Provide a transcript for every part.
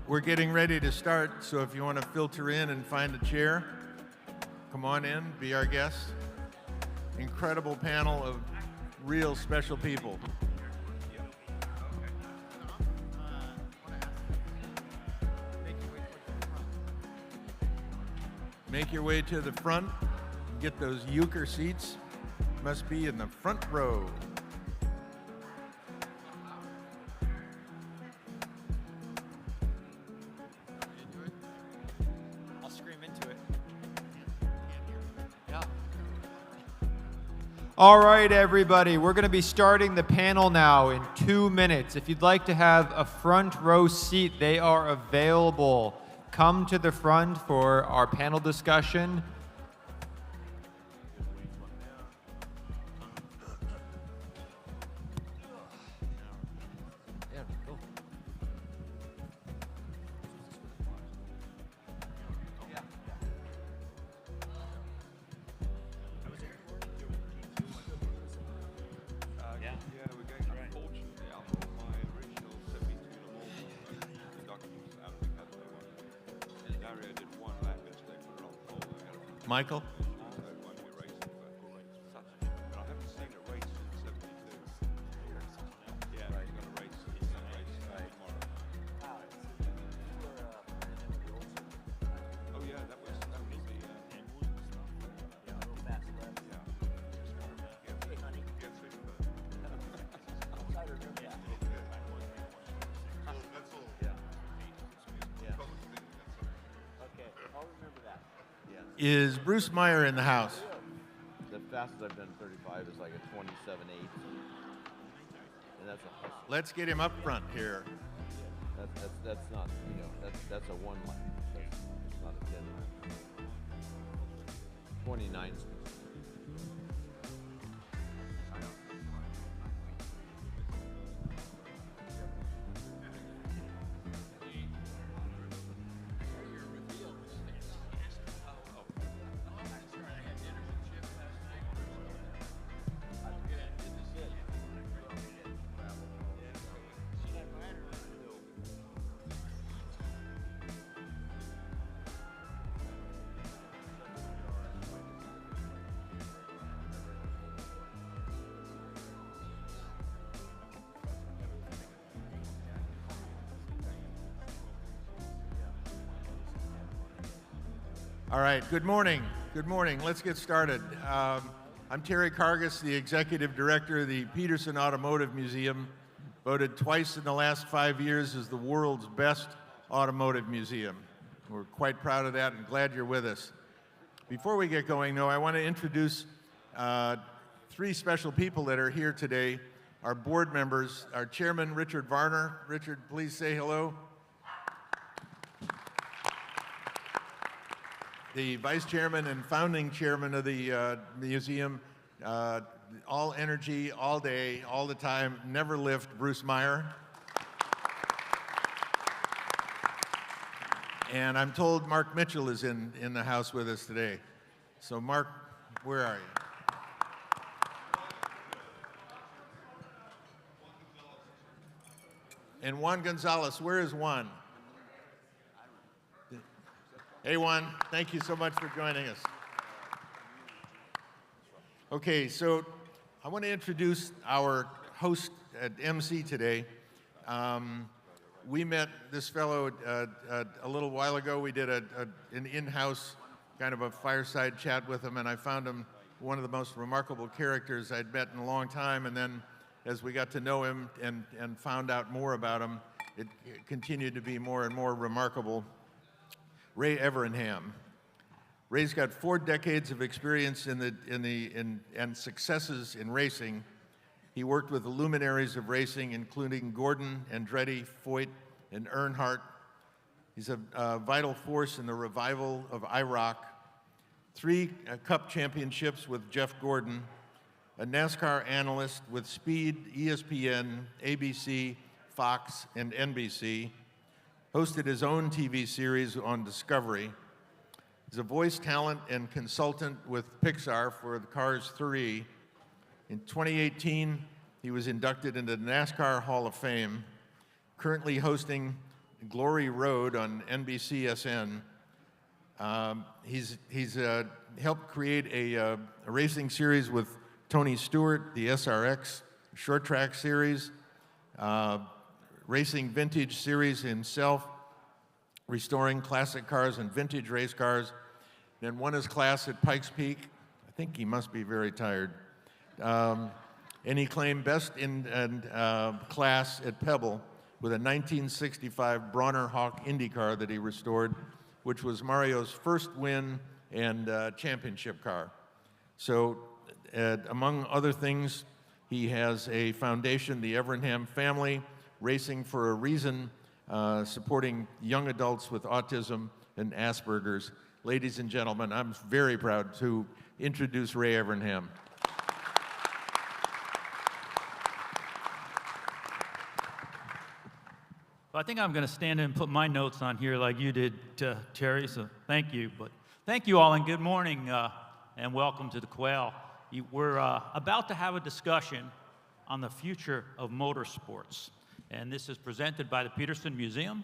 We're getting ready to start, so if you want to filter in and find a chair, come on in, be our guest. Incredible panel of real special people. Make your way to the front, get those euchre seats. Must be in the front row. I'll scream into it. All right, everybody, we're going to be starting the panel now in 2 minutes. If you'd like to have a front row seat, they are available. Come to the front for our panel discussion. Michael? Is Bruce Meyer in the house? The fastest I've done 35 is like a 27.8. And that's a hustle. Let's get him up front here. That's not, you know, that's a 1 lap. It's not a 10 lap. 29. All right, good morning. Good morning. Let's get started. I'm Terry Cargis, the Executive Director of the Peterson Automotive Museum, voted twice in the last 5 years as the world's best automotive museum. We're quite proud of that and glad you're with us. Before we get going, though, I want to introduce 3 special people that are here today. Our board members, our chairman, Richard Varner. Richard, please say hello. The vice chairman and founding chairman of the museum, all energy, all day, all the time, never lift, Bruce Meyer. And I'm told Mark Mitchell is in the house with us today. So Mark, where are you? And Juan Gonzalez, where is Juan? Hey Juan, thank you so much for joining us. Okay, so I want to introduce our host at MC today. We met this fellow a little while ago. We did an in-house kind of a fireside chat with him, and I found him one of the most remarkable characters I'd met in a long time. And then as we got to know him and found out more about him, it continued to be more and more remarkable. Ray Evernham. Ray's got 4 decades of experience and successes in racing. He worked with the luminaries of racing, including Gordon, Andretti, Foyt, and Earnhardt. He's a vital force in the revival of IROC, 3 Cup championships with Jeff Gordon, a NASCAR analyst with Speed, ESPN, ABC, Fox, and NBC, hosted his own TV series on Discovery. He's a voice talent and consultant with Pixar for the Cars 3. In 2018, He was inducted into the NASCAR Hall of Fame, currently hosting Glory Road on NBCSN. He's helped create a racing series with Tony Stewart, the SRX Short Track Series, racing vintage series himself, restoring classic cars and vintage race cars, then won his class at Pikes Peak. I think he must be very tired. And he claimed best in class at Pebble with a 1965 Bronner Hawk Indy car that he restored, which was Mario's first win and championship car. So among other things, he has a foundation, the Evernham Family, Racing for a Reason, supporting young adults with autism and Asperger's. Ladies and gentlemen, I'm very proud to introduce Ray Evernham. Well, I think I'm going to stand in and put my notes on here like you did, Terry, so thank you. But thank you all, and good morning, and welcome to the Quail. We're about to have a discussion on the future of motorsports, and this is presented by the Peterson Museum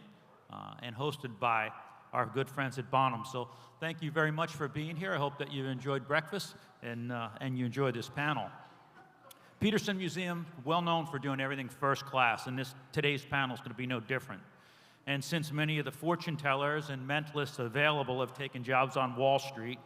and hosted by our good friends at Bonhams. So thank you very much for being here. I hope that you enjoyed breakfast and you enjoyed this panel. Peterson Museum, well known for doing everything first class, and today's panel is going to be no different. And since many of the fortune tellers and mentalists available have taken jobs on Wall Street,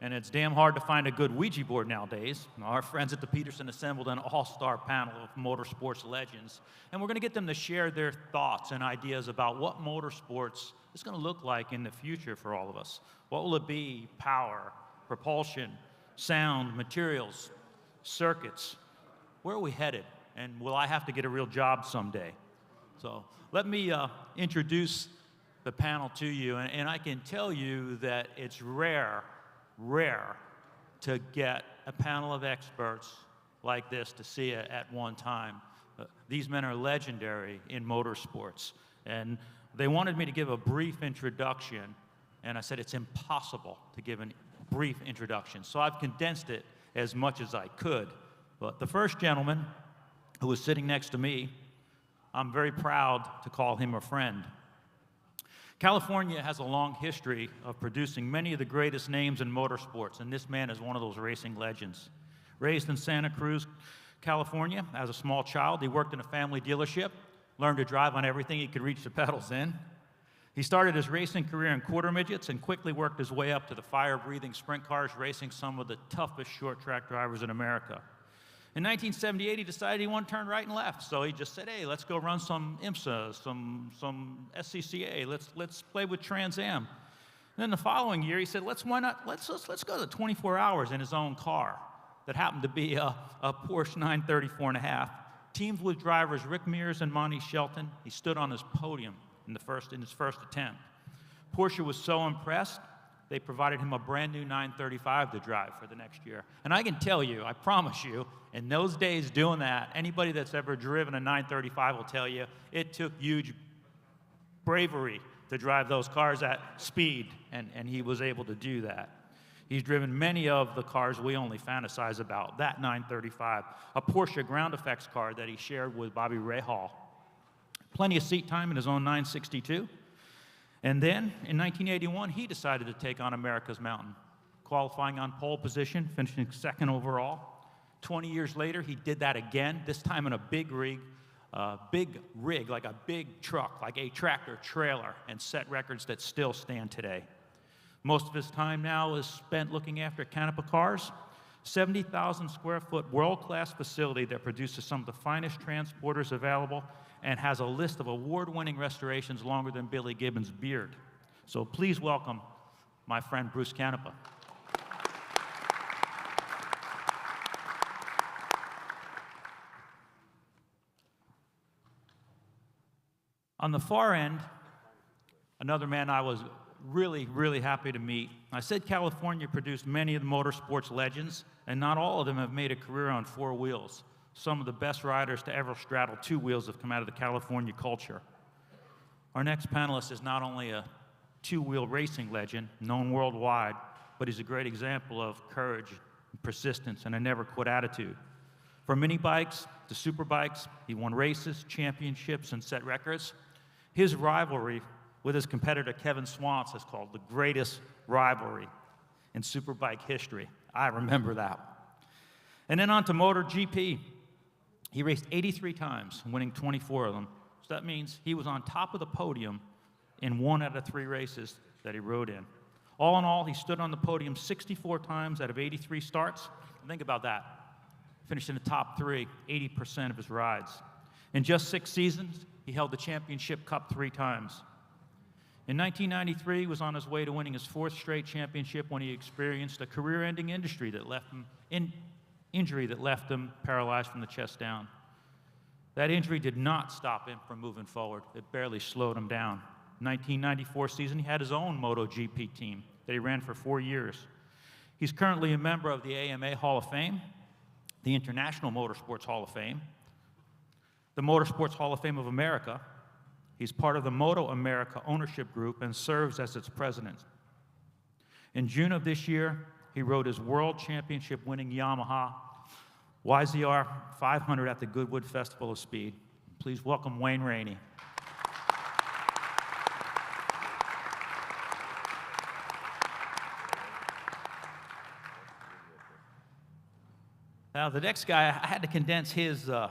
and it's damn hard to find a good Ouija board nowadays, our friends at the Peterson assembled an all-star panel of motorsports legends, and we're going to get them to share their thoughts and ideas about what motorsports is going to look like in the future for all of us. What will it be? Power, propulsion, sound, materials, circuits. Where are we headed? And will I have to get a real job someday? So let me introduce the panel to you, and I can tell you that it's rare to get a panel of experts like this to see it at one time. These men are legendary in motorsports, and they wanted me to give a brief introduction, and I said it's impossible to give a brief introduction, so I've condensed it as much as I could. But the first gentleman, who was sitting next to me, I'm very proud to call him a friend. California has a long history of producing many of the greatest names in motorsports, and this man is one of those racing legends. Raised in Santa Cruz, California, as a small child, he worked in a family dealership, learned to drive on everything he could reach the pedals in. He started his racing career in quarter midgets and quickly worked his way up to the fire-breathing sprint cars, racing some of the toughest short-track drivers in America. In 1978, he decided he wanted to turn right and left, so he just said, hey, let's go run some IMSA, some SCCA, let's play with Trans Am. And then the following year, he said, let's go to 24 hours in his own car that happened to be a Porsche 934.5. Teamed with drivers Rick Mears and Monty Shelton, he stood on his podium in his first attempt. Porsche was so impressed, they provided him a brand new 935 to drive for the next year. And I can tell you, I promise you, in those days doing that, anybody that's ever driven a 935 will tell you, it took huge bravery to drive those cars at speed, and he was able to do that. He's driven many of the cars we only fantasize about, that 935, a Porsche ground effects car that he shared with Bobby Rahal. Plenty of seat time in his own 962. And then, in 1981, he decided to take on America's Mountain, qualifying on pole position, finishing second overall. 20 years later, he did that again, this time in a big rig, like a big truck, like a tractor trailer, and set records that still stand today. Most of his time now is spent looking after Canepa cars, 70,000 square foot world-class facility that produces some of the finest transporters available and has a list of award-winning restorations longer than Billy Gibbons' beard. So please welcome my friend Bruce Canepa. On the far end, another man I was really happy to meet. I said California produced many of the motorsports legends, and not all of them have made a career on four wheels. Some of the best riders to ever straddle two wheels have come out of the California culture. Our next panelist is not only a two-wheel racing legend, known worldwide, but he's a great example of courage, persistence, and a never-quit attitude. From mini bikes to super bikes, he won races, championships, and set records. His rivalry with his competitor Kevin Swantz is called the greatest rivalry in superbike history. I remember that. And then on to MotoGP. He raced 83 times, winning 24 of them. So that means he was on top of the podium in 1 out of 3 races that he rode in. All in all, he stood on the podium 64 times out of 83 starts. Think about that. Finished in the top 3, 80% of his rides. In just 6 seasons, he held the championship cup 3 times. In 1993, he was on his way to winning his 4th straight championship when he experienced a career-ending injury that left him paralyzed from the chest down. That injury did not stop him from moving forward. It barely slowed him down. 1994 season, he had his own MotoGP team that he ran for 4 years. He's currently a member of the AMA Hall of Fame, the International Motorsports Hall of Fame, the Motorsports Hall of Fame of America. He's part of the MotoAmerica ownership group and serves as its president. In June of this year, he rode his World Championship winning Yamaha YZR 500 at the Goodwood Festival of Speed. Please welcome Wayne Rainey. Now, the next guy, I had to condense his a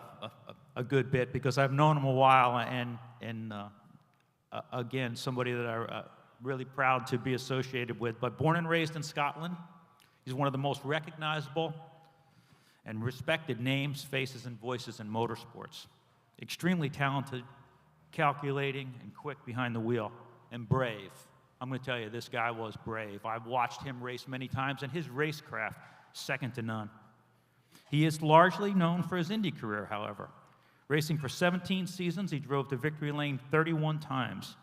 good bit because I've known him a while, and again, somebody that I'm really proud to be associated with. But born and raised in Scotland, he's one of the most recognizable and respected names, faces, and voices in motorsports. Extremely talented, calculating, and quick behind the wheel, and brave. I'm going to tell you, this guy was brave. I've watched him race many times, and his racecraft, second to none. He is largely known for his Indy career, however. Racing for 17 seasons, he drove to victory lane 31 times,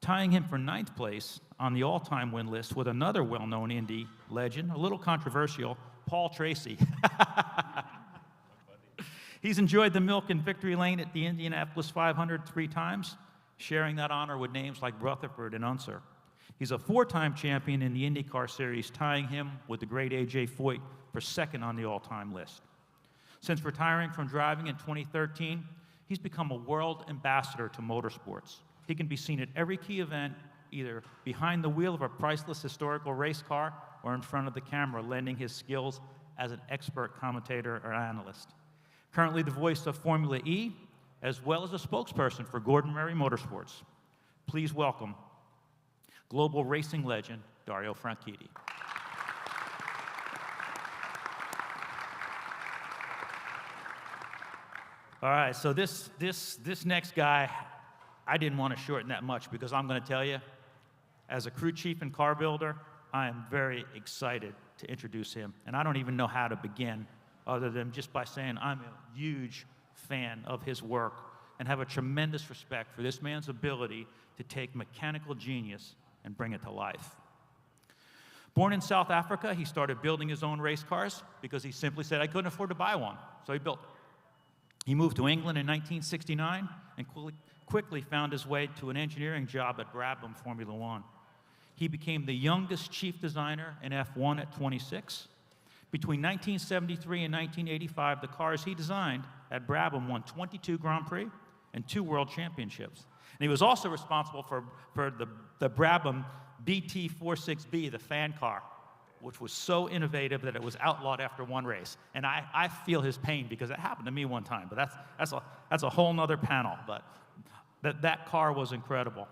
tying him for 9th place on the all-time win list with another well-known Indy legend, a little controversial, Paul Tracy. He's enjoyed the milk in victory lane at the Indianapolis 500 3 times, sharing that honor with names like Rutherford and Unser. He's a 4-time champion in the IndyCar Series, tying him with the great A.J. Foyt for 2nd on the all-time list. Since retiring from driving in 2013, he's become a world ambassador to motorsports. He can be seen at every key event, either behind the wheel of a priceless historical race car or in front of the camera, lending his skills as an expert commentator or analyst. Currently the voice of Formula E, as well as a spokesperson for Gordon Murray Motorsports. Please welcome global racing legend, Dario Franchitti. All right, so this next guy, I didn't want to shorten that much because I'm going to tell you, as a crew chief and car builder, I am very excited to introduce him. And I don't even know how to begin other than just by saying I'm a huge fan of his work and have a tremendous respect for this man's ability to take mechanical genius and bring it to life. Born in South Africa, he started building his own race cars because he simply said, I couldn't afford to buy one, so he built it. He moved to England in 1969 and quickly found his way to an engineering job at Brabham Formula One. He became the youngest chief designer in F1 at 26. Between 1973 and 1985, the cars he designed at Brabham won 22 Grand Prix and 2 World Championships. And he was also responsible for the Brabham BT46B, the fan car, which was so innovative that it was outlawed after 1 race. And I feel his pain because it happened to me one time, but that's a whole nother panel. But that car was incredible.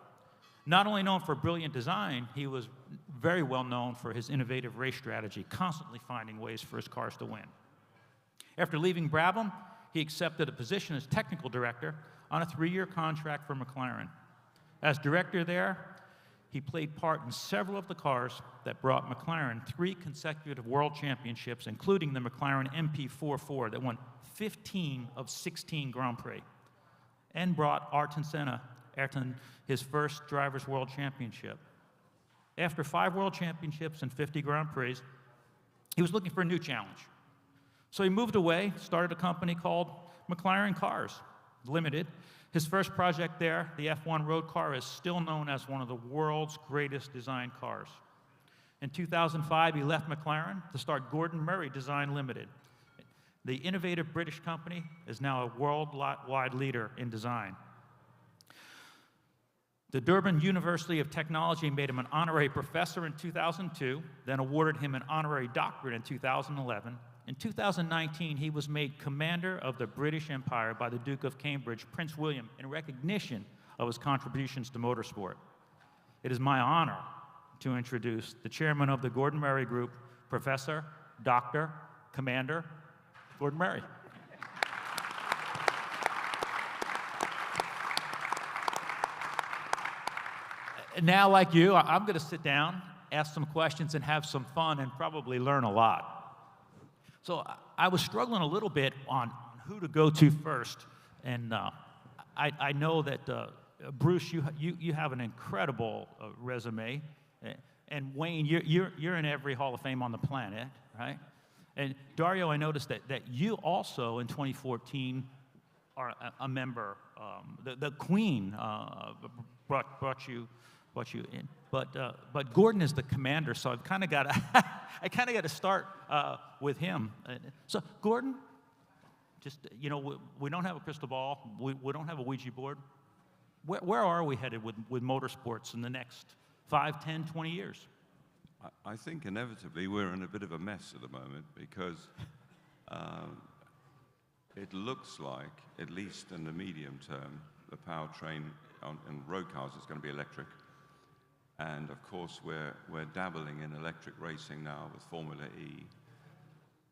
Not only known for brilliant design, he was very well known for his innovative race strategy, constantly finding ways for his cars to win. After leaving Brabham, he accepted a position as technical director on a 3-year contract for McLaren. As director there, he played part in several of the cars that brought McLaren 3 consecutive world championships, including the McLaren MP44 that won 15 of 16 Grand Prix, and brought Ayrton his first Drivers' World Championship. After 5 World Championships and 50 Grand Prix, he was looking for a new challenge. So he moved away, started a company called McLaren Cars Limited. His first project there, the F1 road car, is still known as one of the world's greatest designed cars. In 2005, he left McLaren to start Gordon Murray Design Limited. The innovative British company is now a worldwide leader in design. The Durban University of Technology made him an honorary professor in 2002, then awarded him an honorary doctorate in 2011. In 2019, he was made Commander of the British Empire by the Duke of Cambridge, Prince William, in recognition of his contributions to motorsport. It is my honor to introduce the chairman of the Gordon Murray Group, Professor, Dr., Commander Gordon Murray. Now, like you, I'm going to sit down, ask some questions, and have some fun, and probably learn a lot. So I was struggling a little bit on who to go to first, and I know that Bruce, you have an incredible resume, and Wayne, you're in every Hall of Fame on the planet, right? And Dario, I noticed that you also in 2014 are a member. The Queen brought you in, but Gordon is the commander, so I've kind of got to start with him. So Gordon, just we don't have a crystal ball, we don't have a Ouija board. Where are we headed with motorsports in the next 5, 10, 20 years? I think inevitably we're in a bit of a mess at the moment because it looks like, at least in the medium term, the powertrain in road cars is going to be electric. And of course, we're dabbling in electric racing now with Formula E.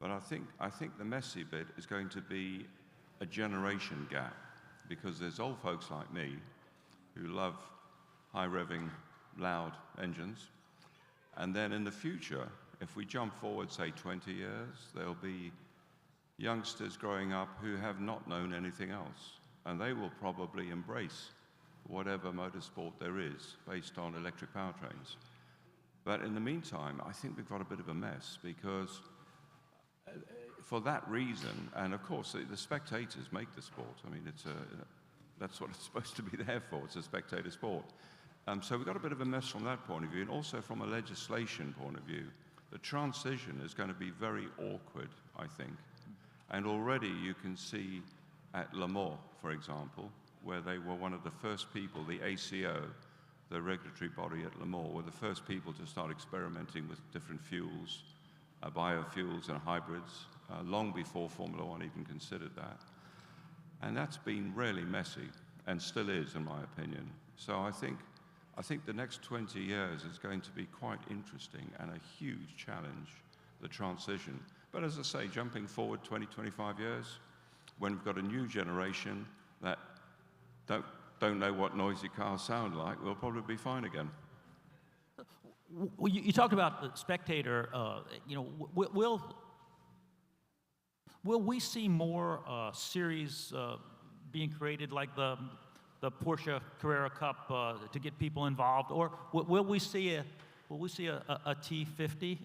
But I think the messy bit is going to be a generation gap, because there's old folks like me who love high-revving, loud engines. And then in the future, if we jump forward, say, 20 years, there'll be youngsters growing up who have not known anything else. And they will probably embrace whatever motorsport there is based on electric powertrains. But in the meantime, I think we've got a bit of a mess, because for that reason, and of course the spectators make the sport. I mean, that's what it's supposed to be there for. It's a spectator sport. So we've got a bit of a mess from that point of view, and also from a legislation point of view. The transition is going to be very awkward, I think. And already you can see at Le Mans, for example, where they were one of the first people, the ACO, the regulatory body at Le Mans, were the first people to start experimenting with different fuels, biofuels and hybrids, long before Formula One even considered that. And that's been really messy, and still is, in my opinion. So I think the next 20 years is going to be quite interesting and a huge challenge, the transition. But as I say, jumping forward 20, 25 years, when we've got a new generation that don't know what noisy cars sound like, we'll probably be fine again. Well, you talked about the spectator. Will we see more series being created like the Porsche Carrera Cup to get people involved, or will we see a T50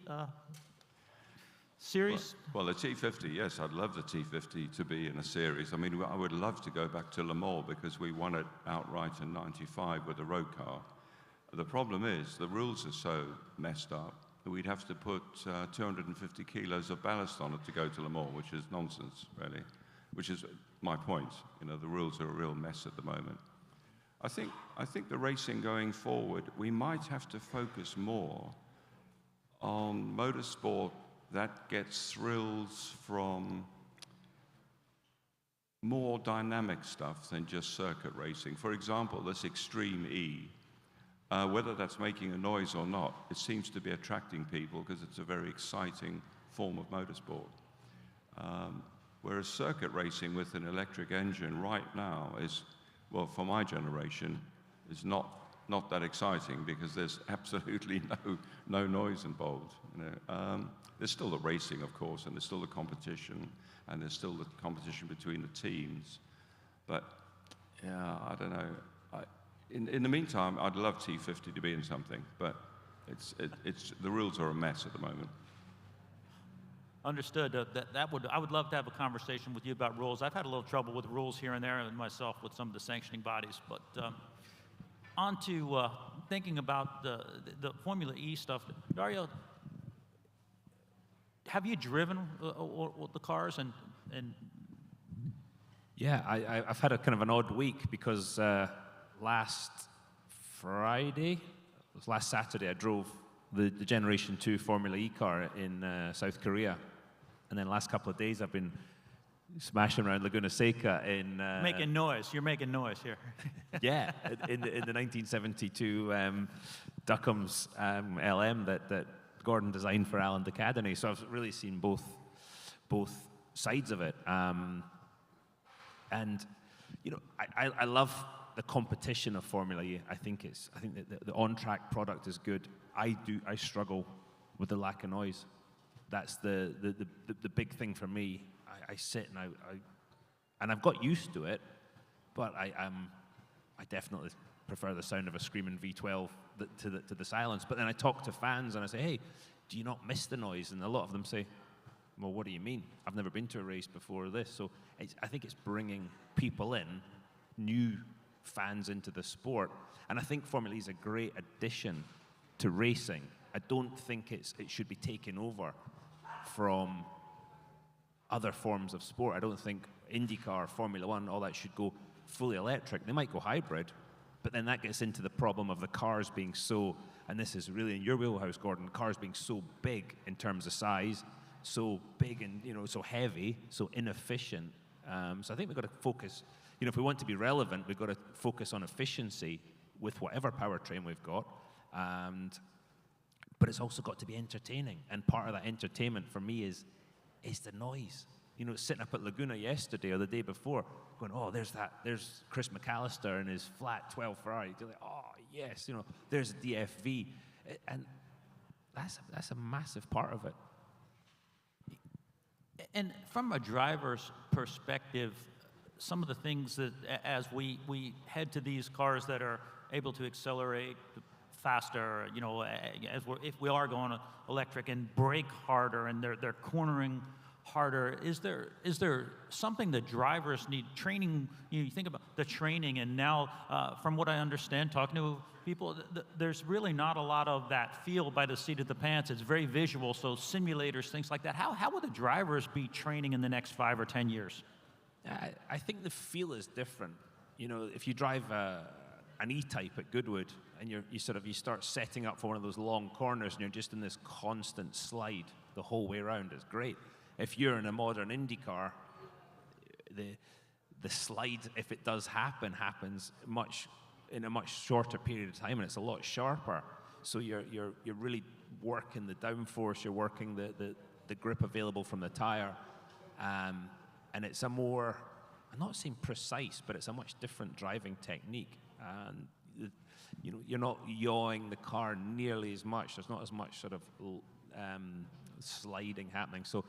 series? Well, the T50, yes, I'd love the T50 to be in a series. I mean, I would love to go back to Le Mans because we won it outright in '95 with a road car. The problem is the rules are so messed up that we'd have to put 250 kilos of ballast on it to go to Le Mans, which is nonsense, really, which is my point. The rules are a real mess at the moment. I think the racing going forward, we might have to focus more on motorsport that gets thrills from more dynamic stuff than just circuit racing. For example, this Extreme E, whether that's making a noise or not, it seems to be attracting people because it's a very exciting form of motorsport. Whereas circuit racing with an electric engine right now is, well, for my generation, is not that exciting because there's absolutely no noise involved. There's still the racing, of course, and there's still the competition, and there's still the competition between the teams. But yeah, I don't know. In the meantime, I'd love T50 to be in something, but the rules are a mess at the moment. Understood. I would love to have a conversation with you about rules. I've had a little trouble with rules here and there, and myself with some of the sanctioning bodies. But on to thinking about the Formula E stuff. Dario, have you driven the cars, and And Yeah, I've had a kind of an odd week because last Saturday, I drove the Generation 2 Formula E car in South Korea. And then last couple of days, I've been smashing around Laguna Seca in... making noise. You're making noise here. yeah, in the 1972 Duckham's LM that Gordon designed for Alan Decadeny. So I've really seen both sides of it. And you know, I love the competition of Formula E. I think that the on-track product is good. I struggle with the lack of noise. That's the big thing for me. I sit and I've got used to it, but I definitely prefer the sound of a screaming V12 to the silence. But then I talk to fans and I say, hey, do you not miss the noise? And a lot of them say, well, what do you mean? I've never been to a race before this. So I think it's bringing people in, new fans into the sport. And I think Formula E is a great addition to racing. I don't think it should be taken over from other forms of sport. I don't think IndyCar, Formula One, all that should go fully electric. They might go hybrid, but then that gets into the problem of the cars being so, and this is really in your wheelhouse, Gordon, cars being so big in terms of size, so big and so heavy, so inefficient. So I think we've got to focus, if we want to be relevant, we've got to focus on efficiency with whatever powertrain we've got. But it's also got to be entertaining. And part of that entertainment for me is the noise. Sitting up at Laguna yesterday or the day before, going, oh, there's Chris McAllister and his flat 12 Ferrari. You're like, oh, yes, there's DFV. And that's a massive part of it. And from a driver's perspective, some of the things that as we head to these cars that are able to accelerate faster, if we are going electric and brake harder and they're cornering harder, is there something that drivers need training? You think about the training, and now from what I understand, talking to people, there's really not a lot of that feel by the seat of the pants. It's very visual, so simulators, things like that. How will the drivers be training in the next 5 or 10 years? I think the feel is different. If you drive an E-Type at Goodwood and you start setting up for one of those long corners and you're just in this constant slide the whole way around, it's great. If you're in a modern Indy car, the slide, if it does happens in a much shorter period of time, and it's a lot sharper. So you're really working the downforce, you're working the grip available from the tire, and it's a more, I'm not saying precise, but it's a much different driving technique. And you're not yawing the car nearly as much. There's not as much sort of sliding happening. So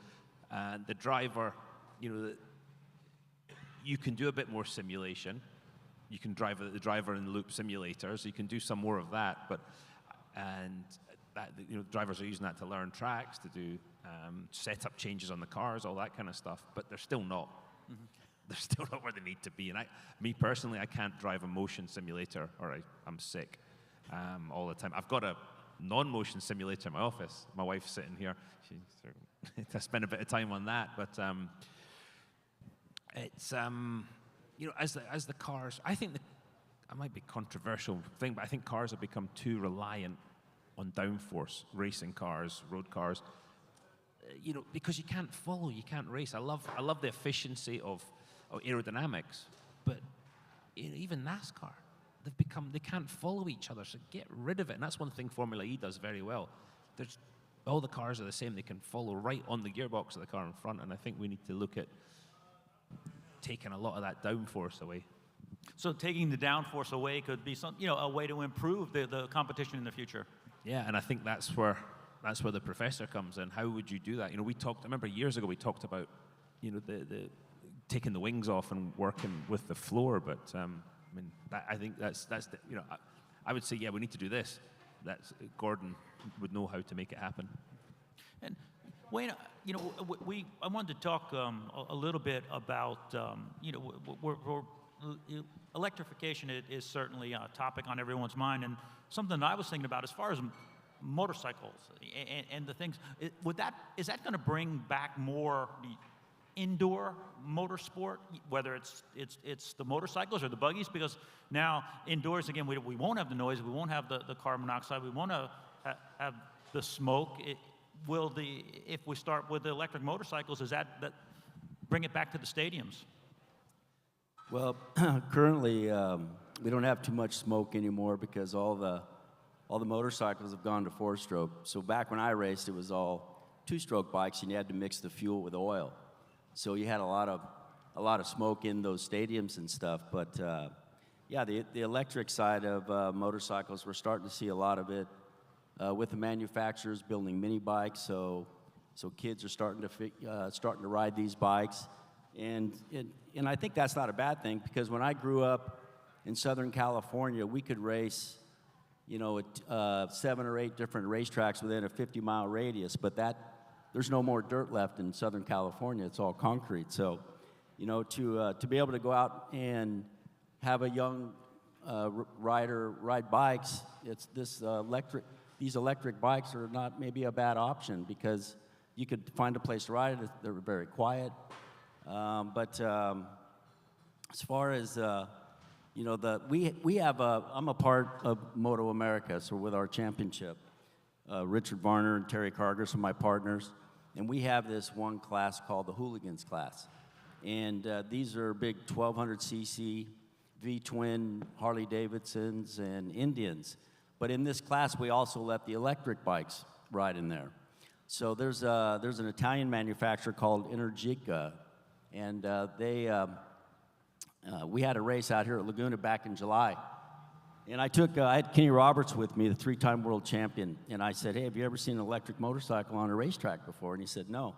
the driver, you can do a bit more simulation. You can drive the driver in loop simulators. You can do some more of that, drivers are using that to learn tracks, to do setup changes on the cars, all that kind of stuff. But they're still not. Mm-hmm. They're still not where they need to be. And me personally, I can't drive a motion simulator, or I'm sick all the time. I've got a non-motion simulator in my office. My wife's sitting here. I spend a bit of time on that, but it's as the cars, I think I might be a controversial thing, but I think cars have become too reliant on downforce. Racing cars, road cars, because you can't follow, you can't race. I love the efficiency of aerodynamics, but even NASCAR, they can't follow each other. So get rid of it, and that's one thing Formula E does very well. All the cars are the same. They can follow right on the gearbox of the car in front, and I think we need to look at taking a lot of that downforce away. So taking the downforce away could be a way to improve the competition in the future. Yeah, and I think that's where the professor comes in. How would you do that? I remember years ago we talked about, the taking the wings off and working with the floor. But I think that's I would say, yeah, we need to do this. Gordon would know how to make it happen. And Wayne, I wanted to talk a little bit about, electrification is certainly a topic on everyone's mind, and something that I was thinking about as far as motorcycles and the things. Is that going to bring back more indoor motorsport, whether it's the motorcycles or the buggies? Because now indoors, again, we won't have the noise, we won't have the carbon monoxide, we won't have the smoke. If we start with the electric motorcycles, is that bring it back to the stadiums? Well, currently we don't have too much smoke anymore because all the motorcycles have gone to 4-stroke. So back when I raced, it was all 2-stroke bikes, and you had to mix the fuel with oil. So you had a lot of smoke in those stadiums and stuff. But yeah, the electric side of motorcycles, we're starting to see a lot of it with the manufacturers building mini bikes. So kids are starting to ride these bikes, and I think that's not a bad thing, because when I grew up in Southern California, we could race, at 7 or 8 different racetracks within a 50-mile radius, but there's no more dirt left in Southern California. It's all concrete. So, to be able to go out and have a young rider ride bikes, these electric bikes are not maybe a bad option, because you could find a place to ride it. They're very quiet. But as far as I'm a part of MotoAmerica, so with our championship, Richard Varner and Terry Cargill are my partners, and we have this one class called the Hooligans class, and these are big 1200cc V-twin Harley Davidsons and Indians. But in this class, we also let the electric bikes ride in there. So there's an Italian manufacturer called Energica, and we had a race out here at Laguna back in July. And I had Kenny Roberts with me, the 3-time world champion, and I said, hey, have you ever seen an electric motorcycle on a racetrack before? And he said, no.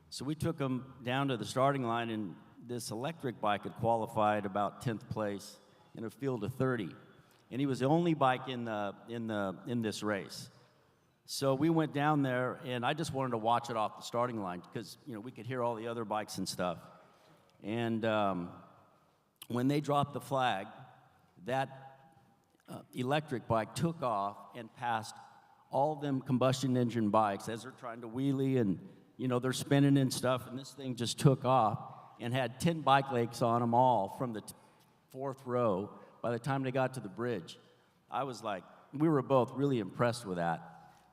So we took him down to the starting line, and this electric bike had qualified about 10th place in a field of 30. And he was the only bike in this race. So we went down there, and I just wanted to watch it off the starting line, because we could hear all the other bikes and stuff. And when they dropped the flag, that electric bike took off and passed all them combustion engine bikes as they're trying to wheelie, and they're spinning and stuff, and this thing just took off and had 10 bike legs on them all from the 4th row by the time they got to the bridge. We were both really impressed with that.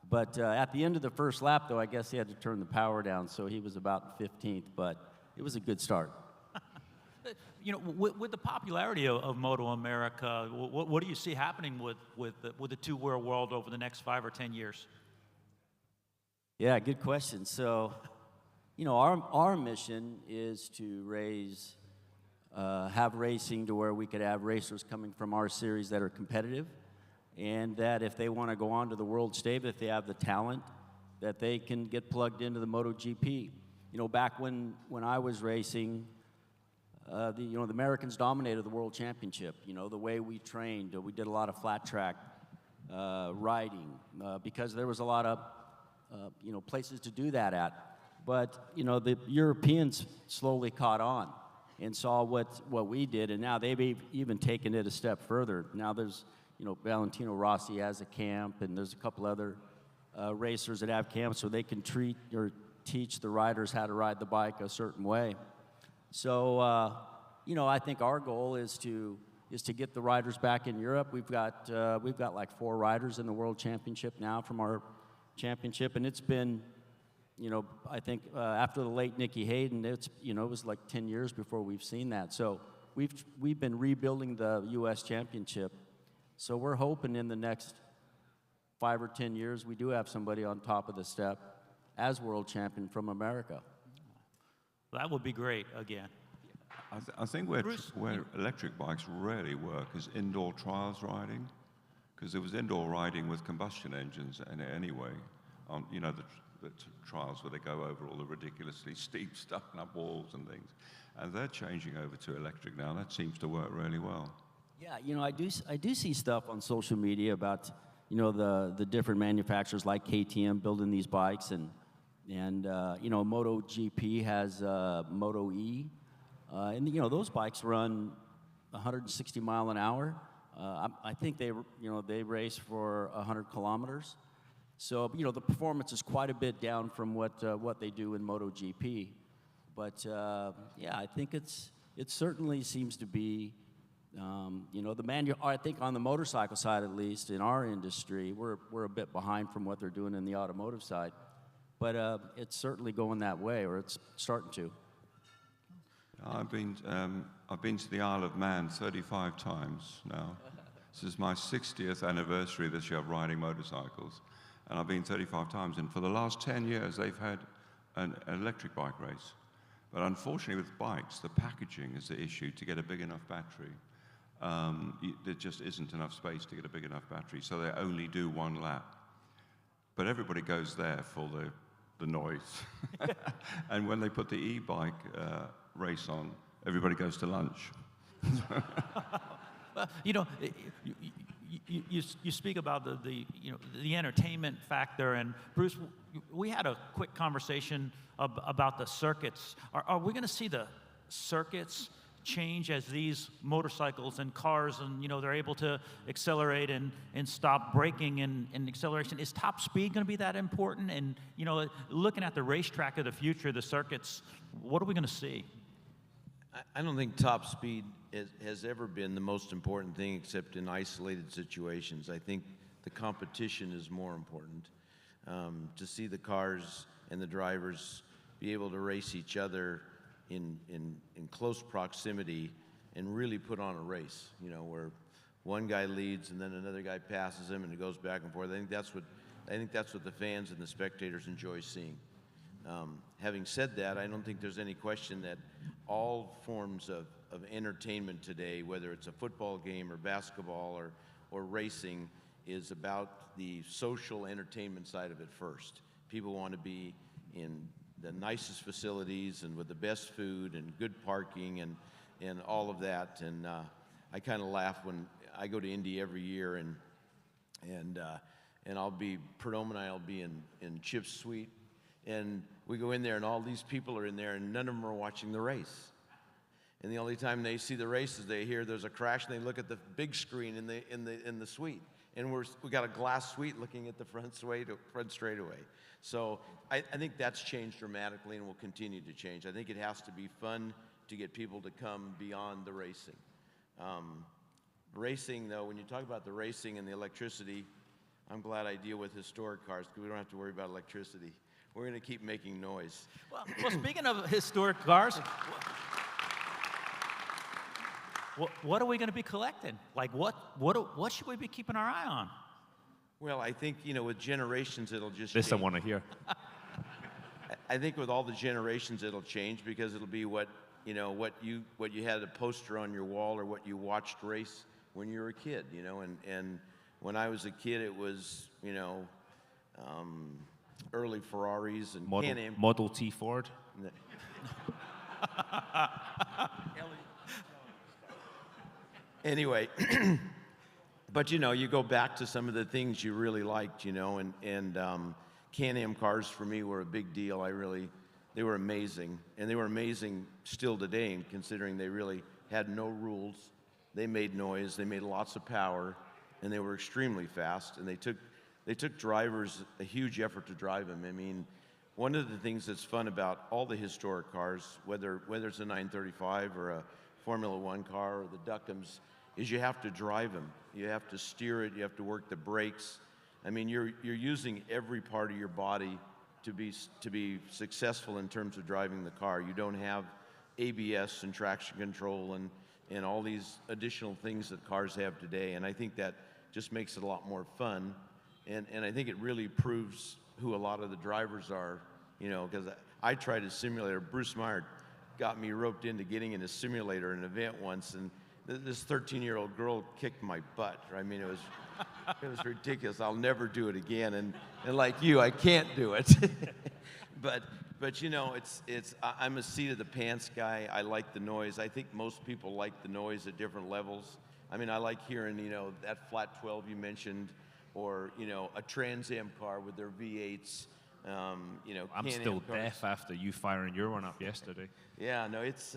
But at the end of the first lap, though, I guess he had to turn the power down, so he was about 15th, but it was a good start. With the popularity of MotoAmerica, what do you see happening with the two-wheel world over the next 5 or 10 years? Yeah, good question. So, our mission is to have racing to where we could have racers coming from our series that are competitive, and that if they want to go on to the world stage, if they have the talent, that they can get plugged into the MotoGP. Back when I was racing, the Americans dominated the world championship. The way we trained, we did a lot of flat track riding because there was a lot of places to do that at. But the Europeans slowly caught on and saw what we did, and now they've even taken it a step further. Now there's Valentino Rossi has a camp, and there's a couple other racers that have camps so they can teach the riders how to ride the bike a certain way. So, I think our goal is to get the riders back in Europe. We've got like 4 riders in the World Championship now from our championship, and it's been, I think after the late Nicky Hayden, it was like 10 years before we've seen that. So we've been rebuilding the U.S. Championship. So we're hoping in the next 5 or 10 years we do have somebody on top of the step as world champion from America. That would be great again. I think where Bruce, electric bikes really work is indoor trials riding, because there was indoor riding with combustion engines anyway, on the trials where they go over all the ridiculously steep stuff and up walls and things, and they're changing over to electric now. That seems to work really well. Yeah, I do see stuff on social media about the different manufacturers like KTM building these bikes, and MotoGP has Moto E, and those bikes run 160 mile an hour. I think they race for 100 kilometers. So the performance is quite a bit down from what they do in MotoGP. But yeah, I think it certainly seems to be, you know, I think on the motorcycle side, at least in our industry, we're a bit behind from what they're doing in the automotive side, but it's certainly going that way, or it's starting to. I've been to the Isle of Man 35 times now. This is my 60th anniversary this year of riding motorcycles, and I've been 35 times. And for the last 10 years, they've had an electric bike race. But unfortunately, with bikes, the packaging is the issue to get a big enough battery. There just isn't enough space to get a big enough battery, so they only do one lap. But everybody goes there for the noise. And when they put the e-bike race on, everybody goes to lunch. You know, you speak about the entertainment factor, and Bruce, we had a quick conversation about the circuits. Are we going to see the circuits change as these motorcycles and cars, and they're able to accelerate and stop braking and acceleration? Is top speed going to be that important? And looking at the racetrack of the future, the circuits, what are we going to see? I don't think top speed has ever been the most important thing, except in isolated situations. I think the competition is more important. To see the cars and the drivers be able to race each other in close proximity and really put on a race, where one guy leads and then another guy passes him and it goes back and forth. I think that's what the fans and the spectators enjoy seeing. Having said that, I don't think there's any question that all forms of entertainment today, whether it's a football game or basketball or racing, is about the social entertainment side of it first. People want to be in the nicest facilities and with the best food and good parking and all of that. And I kind of laugh when I go to Indy every year, and I'll be in Chip's suite. And we go in there, and all these people are in there, and none of them are watching the race. And the only time they see the race is they hear there's a crash, and they look at the big screen in the suite. And we got a glass suite looking at the front straightaway. So I think that's changed dramatically and will continue to change. I think it has to be fun to get people to come beyond the racing. Racing, though, when you talk about the racing and the electricity, I'm glad I deal with historic cars because we don't have to worry about electricity. We're going to keep making noise. Well, speaking of historic cars, what are we going to be collecting? Like, what should we be keeping our eye on? Well, I think, with generations, it'll just This change. I want to hear. I think with all the generations, it'll change because it'll be what you had a poster on your wall or what you watched race when you were a kid, and when I was a kid, it was, early Ferraris and Can-Am. Model T Ford. Anyway, but you go back to some of the things you really liked, and Can-Am cars for me were a big deal. They were amazing, and they were amazing still today, considering they really had no rules. They made noise, they made lots of power, and they were extremely fast, and they took drivers a huge effort to drive them. I mean, one of the things that's fun about all the historic cars, whether it's a 935 or a Formula One car or the Duckums, is you have to drive them. You have to steer it. You have to work the brakes. I mean, you're using every part of your body to be successful in terms of driving the car. You don't have ABS and traction control and all these additional things that cars have today. And I think that just makes it a lot more fun. And I think it really proves who a lot of the drivers are, because I tried a simulator. Bruce Meyer got me roped into getting in a simulator in an event once, and this 13-year-old girl kicked my butt. I mean, it was ridiculous. I'll never do it again. And like you, I can't do it. but I'm a seat of the pants guy. I like the noise. I think most people like the noise at different levels. I mean, I like hearing, that flat 12 you mentioned, or a Trans Am car with their V8s. I'm still deaf after you firing your one up yesterday. Yeah, no, it's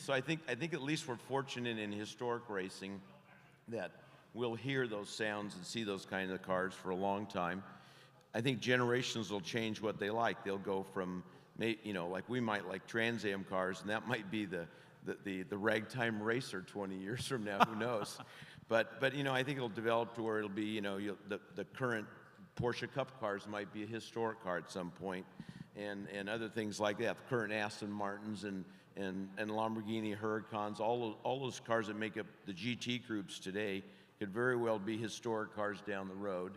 so I think at least we're fortunate in historic racing that we'll hear those sounds and see those kinds of cars for a long time. I think generations will change what they like. They'll go from like we might like Trans Am cars, and that might be the ragtime racer 20 years from now. Who knows? But I think it'll develop to where it'll be, the current Porsche Cup cars might be a historic car at some point, and other things like that. The current Aston Martins and Lamborghini Huracans, all those cars that make up the GT groups today could very well be historic cars down the road.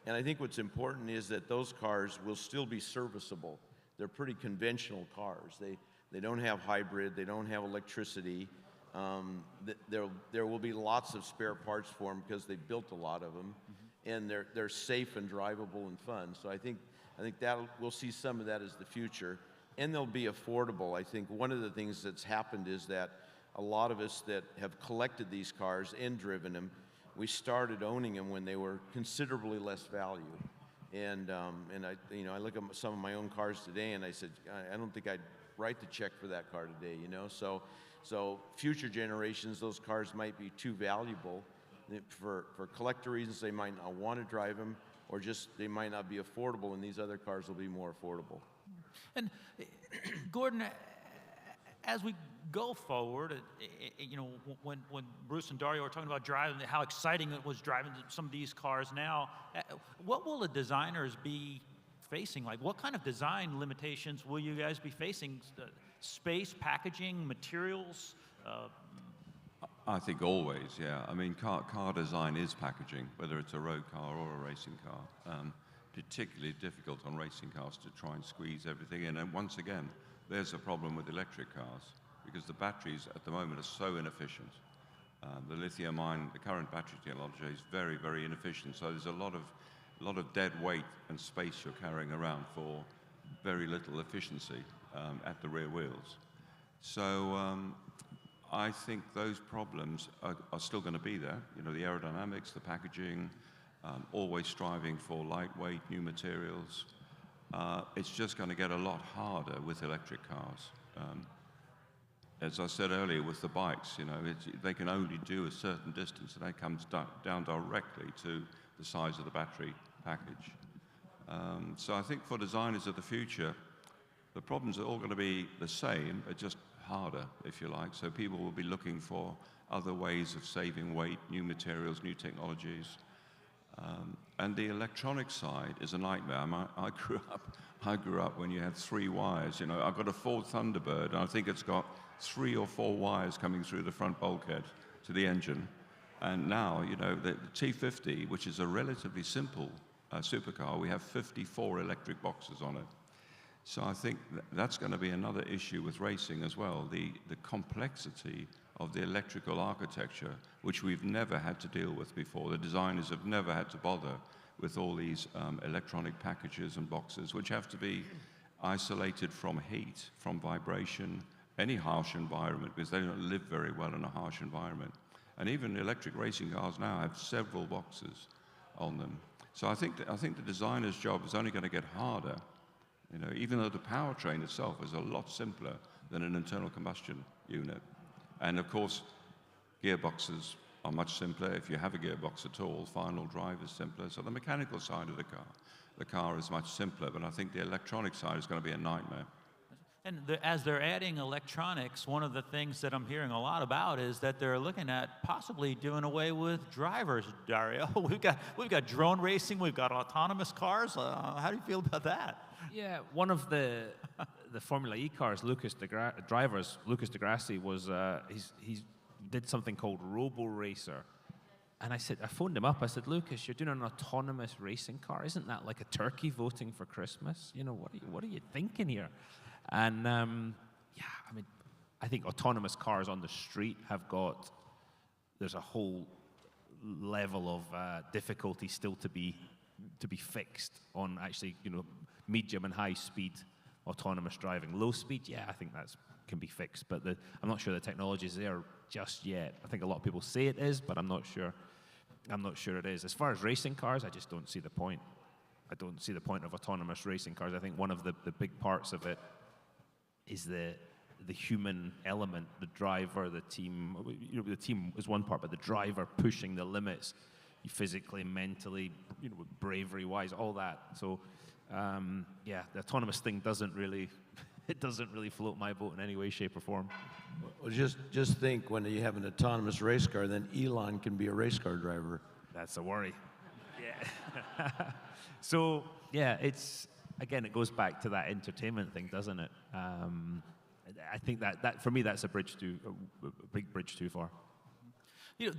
And I think what's important is that those cars will still be serviceable. They're pretty conventional cars. They don't have hybrid. They don't have electricity. There will be lots of spare parts for them because they built a lot of them, and they're safe and drivable and fun. So I think that we'll see some of that as the future, and they'll be affordable. I think one of the things that's happened is that a lot of us that have collected these cars and driven them, we started owning them when they were considerably less value. And I look at some of my own cars today, and I said, I don't think I'd write the check for that car today, So future generations, those cars might be too valuable. For collector reasons, they might not want to drive them, or just they might not be affordable, and these other cars will be more affordable. And Gordon, as we go forward, when Bruce and Dario were talking about driving, how exciting it was driving some of these cars now, what will the designers be facing? Like, what kind of design limitations will you guys be facing? Space, packaging, materials? I think always, yeah. I mean, car design is packaging, whether it's a road car or a racing car. Particularly difficult on racing cars to try and squeeze everything in. And once again, there's a problem with electric cars because the batteries at the moment are so inefficient. The lithium-ion, the current battery technology is very, very inefficient. So there's a lot of dead weight and space you're carrying around for very little efficiency at the rear wheels. So I think those problems are still going to be there. The aerodynamics, the packaging, always striving for lightweight, new materials. It's just going to get a lot harder with electric cars. As I said earlier, with the bikes, they can only do a certain distance, and that comes down directly to the size of the battery package. So I think for designers of the future, the problems are all going to be the same, but just harder, if you like. So people will be looking for other ways of saving weight, new materials, new technologies. And the electronic side is a nightmare. I grew up when you had 3 wires. I've got a Ford Thunderbird, and I think it's got 3 or 4 wires coming through the front bulkhead to the engine. And now, the T50, which is a relatively simple supercar, we have 54 electric boxes on it. So I think that's going to be another issue with racing as well, the complexity of the electrical architecture, which we've never had to deal with before. The designers have never had to bother with all these electronic packages and boxes, which have to be isolated from heat, from vibration, any harsh environment, because they don't live very well in a harsh environment. And even electric racing cars now have several boxes on them. So I think the designer's job is only going to get harder, even though the powertrain itself is a lot simpler than an internal combustion unit. And of course, gearboxes are much simpler. If you have a gearbox at all, final drive is simpler. So the mechanical side of the car is much simpler, but I think the electronic side is going to be a nightmare. And as they're adding electronics, one of the things that I'm hearing a lot about is that they're looking at possibly doing away with drivers, Dario. We've got drone racing, we've got autonomous cars. How do you feel about that? Yeah, one of the Formula E cars, Lucas de Grassi was he did something called Robo Racer, and I phoned him up. I said, Lucas, you're doing an autonomous racing car. Isn't that like a turkey voting for Christmas? What are you thinking here? And I think autonomous cars on the street there's a whole level of difficulty still to be fixed on actually, medium and high speed autonomous driving. Low speed, I think that can be fixed, but I'm not sure the technology is there just yet. I think a lot of people say it is, but I'm not sure it is. As far as racing cars, I just don't see the point. I don't see the point of autonomous racing cars. I think one of the big parts of it is the human element, the driver, the team. The team is one part, but the driver pushing the limits, physically, mentally, bravery-wise, all that. So Yeah, the autonomous thing doesn't really, it doesn't really float my boat in any way, shape, or form. Well, just think when you have an autonomous race car, then Elon can be a race car driver. That's a worry. Yeah. So yeah, it's again, it goes back to that entertainment thing, doesn't it? I think that for me, that's a big bridge too far. You know,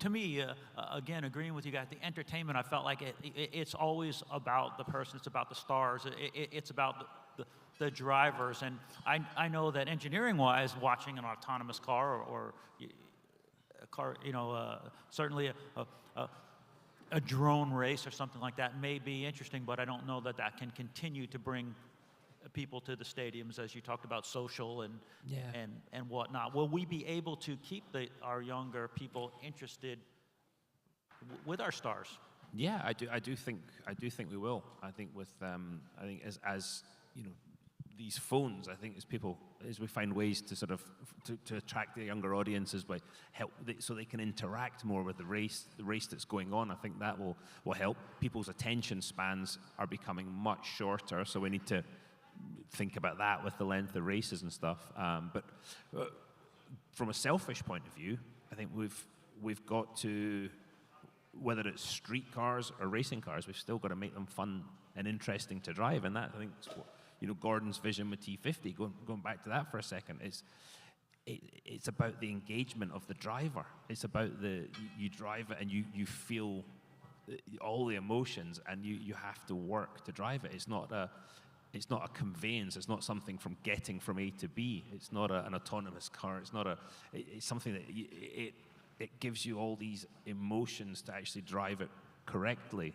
to me, again, agreeing with you guys, the entertainment, I felt like it's always about the person, it's about the stars, it's about the drivers. And I know that engineering-wise, watching an autonomous car or a car, certainly a drone race or something like that may be interesting, but I don't know that can continue to bring people to the stadiums, as you talked about, social and whatnot. Will we be able to keep our younger people interested with our stars? Yeah, I do think we will. I think with as you know, these phones, I think as we find ways to sort of to attract the younger audiences by so they can interact more with the race that's going on. I think that will help. People's attention spans are becoming much shorter, so we need to think about that with the length of races and stuff. But from a selfish point of view, I think we've got to, whether it's street cars or racing cars, we've still got to make them fun and interesting to drive. And that, I think, is what, Gordon's vision with T50, going back to that for a second, it's about the engagement of the driver. It's about you drive it and you feel all the emotions, and you have to work to drive it. It's not a conveyance. It's not something from getting from A to B. It's not an autonomous car. It's something that it gives you all these emotions to actually drive it correctly.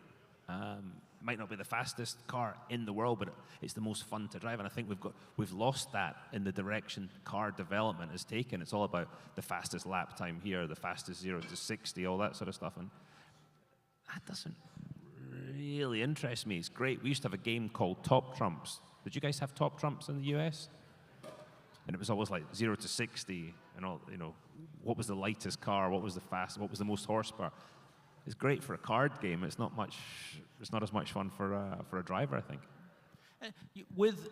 Might not be the fastest car in the world, but it's the most fun to drive. And I think we've lost that in the direction car development has taken. It's all about the fastest lap time here, the fastest 0 to 60, all that sort of stuff. And that doesn't really interests me. It's great. We used to have a game called Top Trumps. Did you guys have Top Trumps in the US? And it was always like 0 to 60 and all, what was the lightest car, what was the most horsepower. It's great for a card game. It's not as much fun for a driver, I think. With,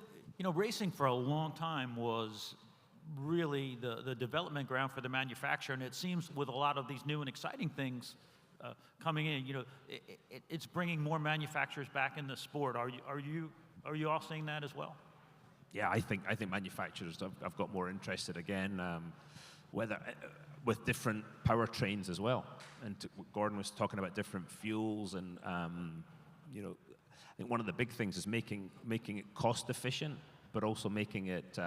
racing for a long time was really the development ground for the manufacturer, and it seems with a lot of these new and exciting things coming in, it's bringing more manufacturers back in the sport. Are you all seeing that as well? Yeah, I think manufacturers have got more interested again, whether with different powertrains as well. And Gordon was talking about different fuels, and I think one of the big things is making it cost efficient, but also making it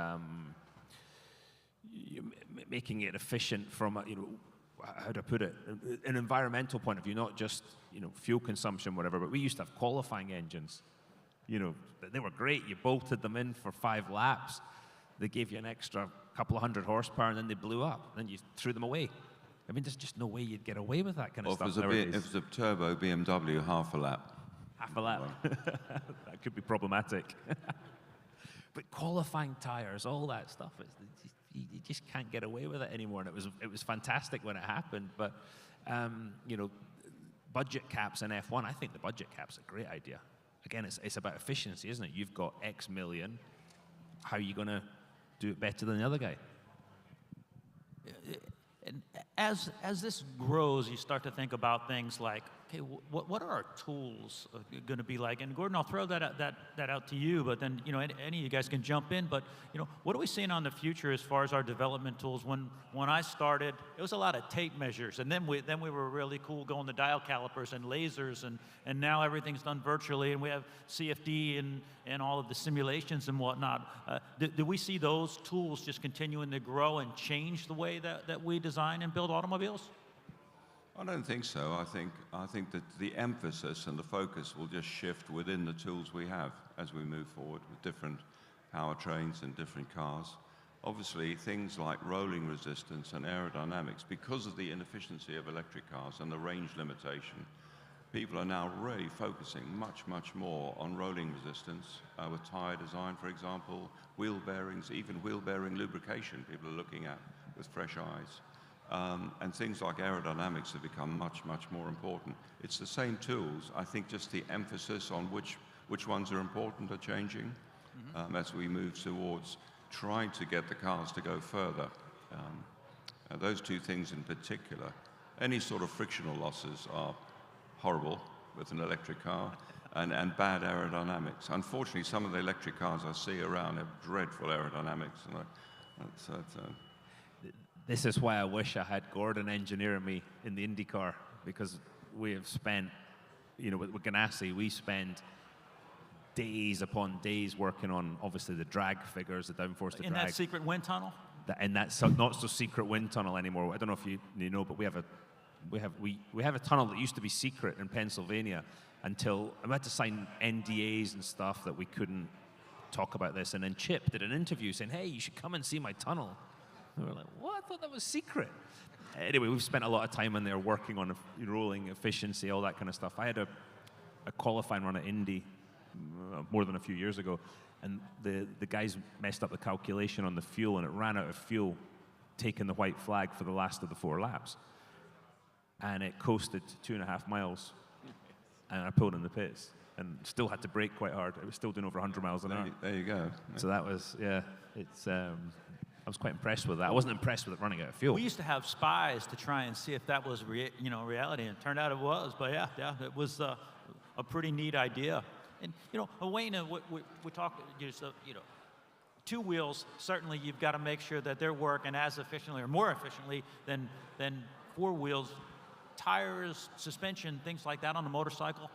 efficient from how to put it, an environmental point of view, not just fuel consumption, whatever. But we used to have qualifying engines. They were great. You bolted them in for 5 laps. They gave you an extra couple of hundred horsepower, and then they blew up. Then you threw them away. I mean, there's just no way you'd get away with that kind of stuff. If it was a turbo BMW, half a lap. Half a lap. That could be problematic. But qualifying tires, all that stuff, you just can't get away with it anymore. And it was fantastic when it happened. But budget caps in F1, I think the budget cap's a great idea. Again, it's about efficiency, isn't it? You've got X million. How are you going to do it better than the other guy? And as this grows, you start to think about things like, okay, what are our tools going to be like? And Gordon, I'll throw that out to you, but then any of you guys can jump in. But what are we seeing on the future as far as our development tools? When I started, it was a lot of tape measures, and then we were really cool going to dial calipers and lasers, and now everything's done virtually, and we have CFD and all of the simulations and whatnot. Do we see those tools just continuing to grow and change the way that we design and build automobiles? I don't think so. I think that the emphasis and the focus will just shift within the tools we have as we move forward with different powertrains and different cars. Obviously, things like rolling resistance and aerodynamics, because of the inefficiency of electric cars and the range limitation, people are now really focusing much, much more on rolling resistance with tire design, for example, wheel bearings, even wheel bearing lubrication people are looking at with fresh eyes. And things like aerodynamics have become much, much more important. It's the same tools. I think just the emphasis on which ones are important are changing as we move towards trying to get the cars to go further. Those two things in particular. Any sort of frictional losses are horrible with an electric car, and bad aerodynamics. Unfortunately, some of the electric cars I see around have dreadful aerodynamics. This is why I wish I had Gordon engineering me in the IndyCar, because we have spent, with Ganassi, we spend days upon days working on, obviously, the drag figures, the downforce, the In drag. that secret wind tunnel? And that's not so secret wind tunnel anymore. I don't know if you know, but we have a tunnel that used to be secret in Pennsylvania until I had to sign NDAs and stuff that we couldn't talk about this. And then Chip did an interview saying, "Hey, you should come and see my tunnel." And we were like, "What? I thought that was secret." Anyway, we've spent a lot of time in there working on rolling efficiency, all that kind of stuff. I had a qualifying run at Indy more than a few years ago, and the guys messed up the calculation on the fuel, and it ran out of fuel, taking the white flag for the last of the 4 laps. And it coasted 2.5 miles, and I pulled in the pits, and still had to brake quite hard. It was still doing over 100 miles an hour. There you go. So that was, it's... I was quite impressed with that. I wasn't impressed with it running out of fuel. We used to have spies to try and see if that was reality, and it turned out it was. But yeah, it was a pretty neat idea. And Wayne, we talk, two wheels. Certainly, you've got to make sure that they're working as efficiently or more efficiently than 4 wheels. Tires, suspension, things like that on a motorcycle.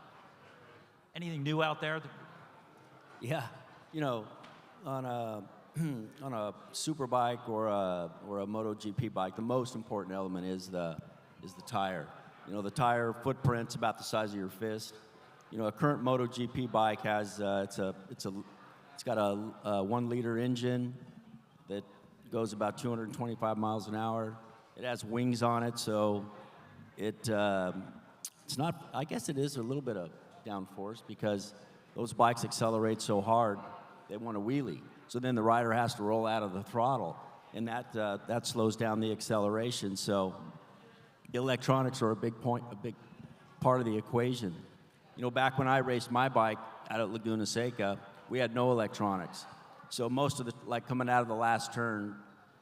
Anything new out there? Yeah, on a super bike or a MotoGP bike, the most important element is the tire. The tire footprint's about the size of your fist. A current MotoGP bike has it's got a 1-liter engine that goes about 225 miles an hour. It has wings on it, so it's not. I guess it is a little bit of downforce because those bikes accelerate so hard they want to wheelie. So then the rider has to roll out of the throttle, and that slows down the acceleration. So the electronics are a big part of the equation. Back when I raced my bike out at Laguna Seca, we had no electronics. So most of coming out of the last turn,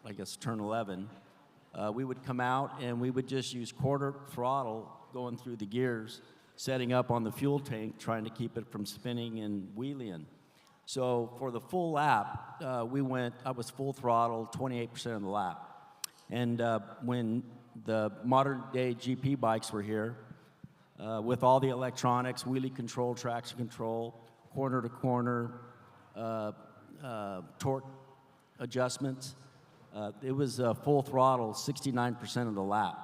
I guess turn 11, we would come out and we would just use quarter throttle going through the gears, setting up on the fuel tank, trying to keep it from spinning and wheeling. So for the full lap, I was full throttle, 28% of the lap. And when the modern day GP bikes were here, with all the electronics, wheelie control, traction control, corner to corner, torque adjustments, it was full throttle, 69% of the lap.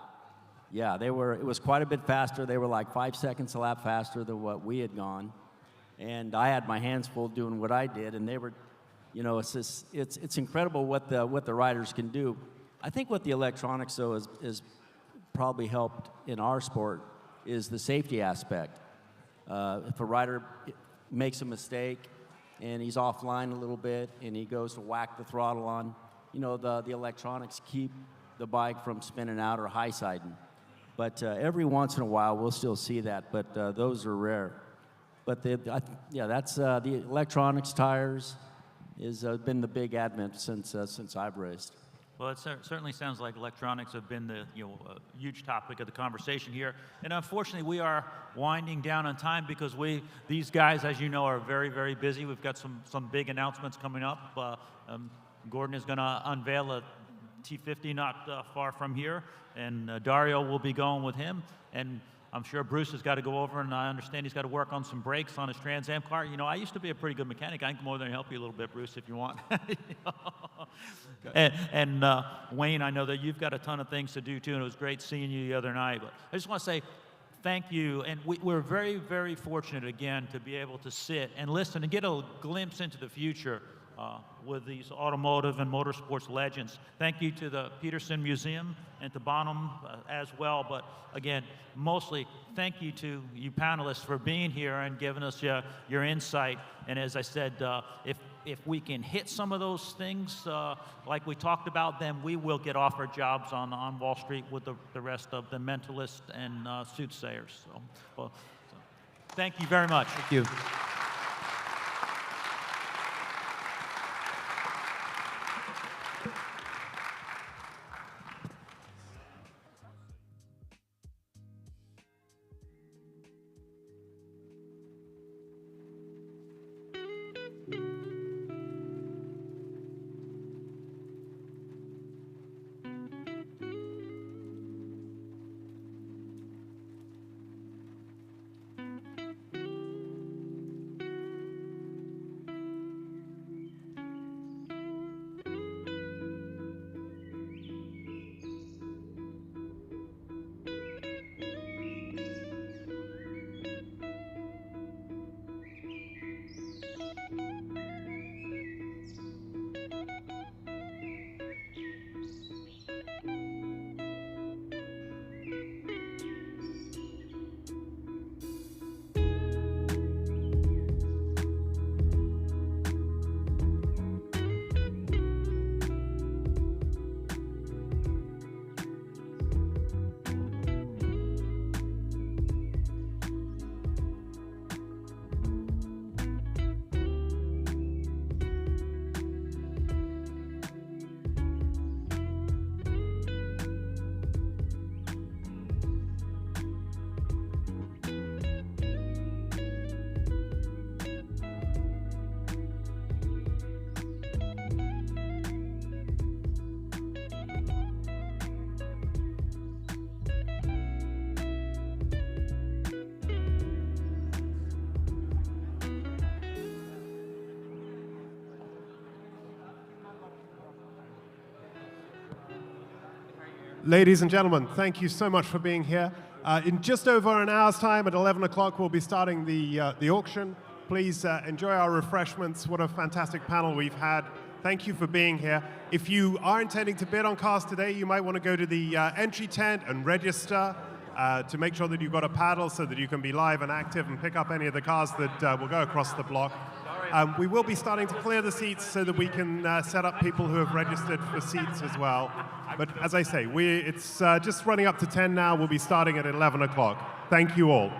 Yeah, it was quite a bit faster. They were like 5 seconds a lap faster than what we had gone. And I had my hands full doing what I did, and they were, it's incredible what the riders can do. I think what the electronics, though, is probably helped in our sport is the safety aspect. If a rider makes a mistake and he's offline a little bit and he goes to whack the throttle on, the electronics keep the bike from spinning out or high-siding. But every once in a while, we'll still see that, but those are rare. But that's the electronics, tires, has been the big advent since I've raced. Well, it certainly sounds like electronics have been the a huge topic of the conversation here. And unfortunately, we are winding down on time because these guys, as you know, are very, very busy. We've got some big announcements coming up. Gordon is going to unveil a T50 not far from here, and Dario will be going with him. And I'm sure Bruce has got to go over, and I understand he's got to work on some brakes on his Trans Am car. I used to be a pretty good mechanic. I can more than help you a little bit, Bruce, if you want. And Wayne, I know that you've got a ton of things to do, too, and it was great seeing you the other night. But I just want to say thank you, and we're very, very fortunate, again, to be able to sit and listen and get a glimpse into the future with these automotive and motorsports legends. Thank you to the Peterson Museum and to Bonham as well. But again, mostly thank you to you panelists for being here and giving us your insight. And as I said, if if we can hit some of those things like we talked about, then we will get offered jobs on Wall Street with the rest of the mentalists and soothsayers. So, thank you very much. Thank you. Ladies and gentlemen, thank you so much for being here. In just over an hour's time, at 11 o'clock, we'll be starting the auction. Please enjoy our refreshments. What a fantastic panel we've had. Thank you for being here. If you are intending to bid on cars today, you might want to go to the entry tent and register to make sure that you've got a paddle so that you can be live and active and pick up any of the cars that will go across the block. We will be starting to clear the seats so that we can set up people who have registered for seats as well. But as I say, it's just running up to 10 now. We'll be starting at 11 o'clock. Thank you all.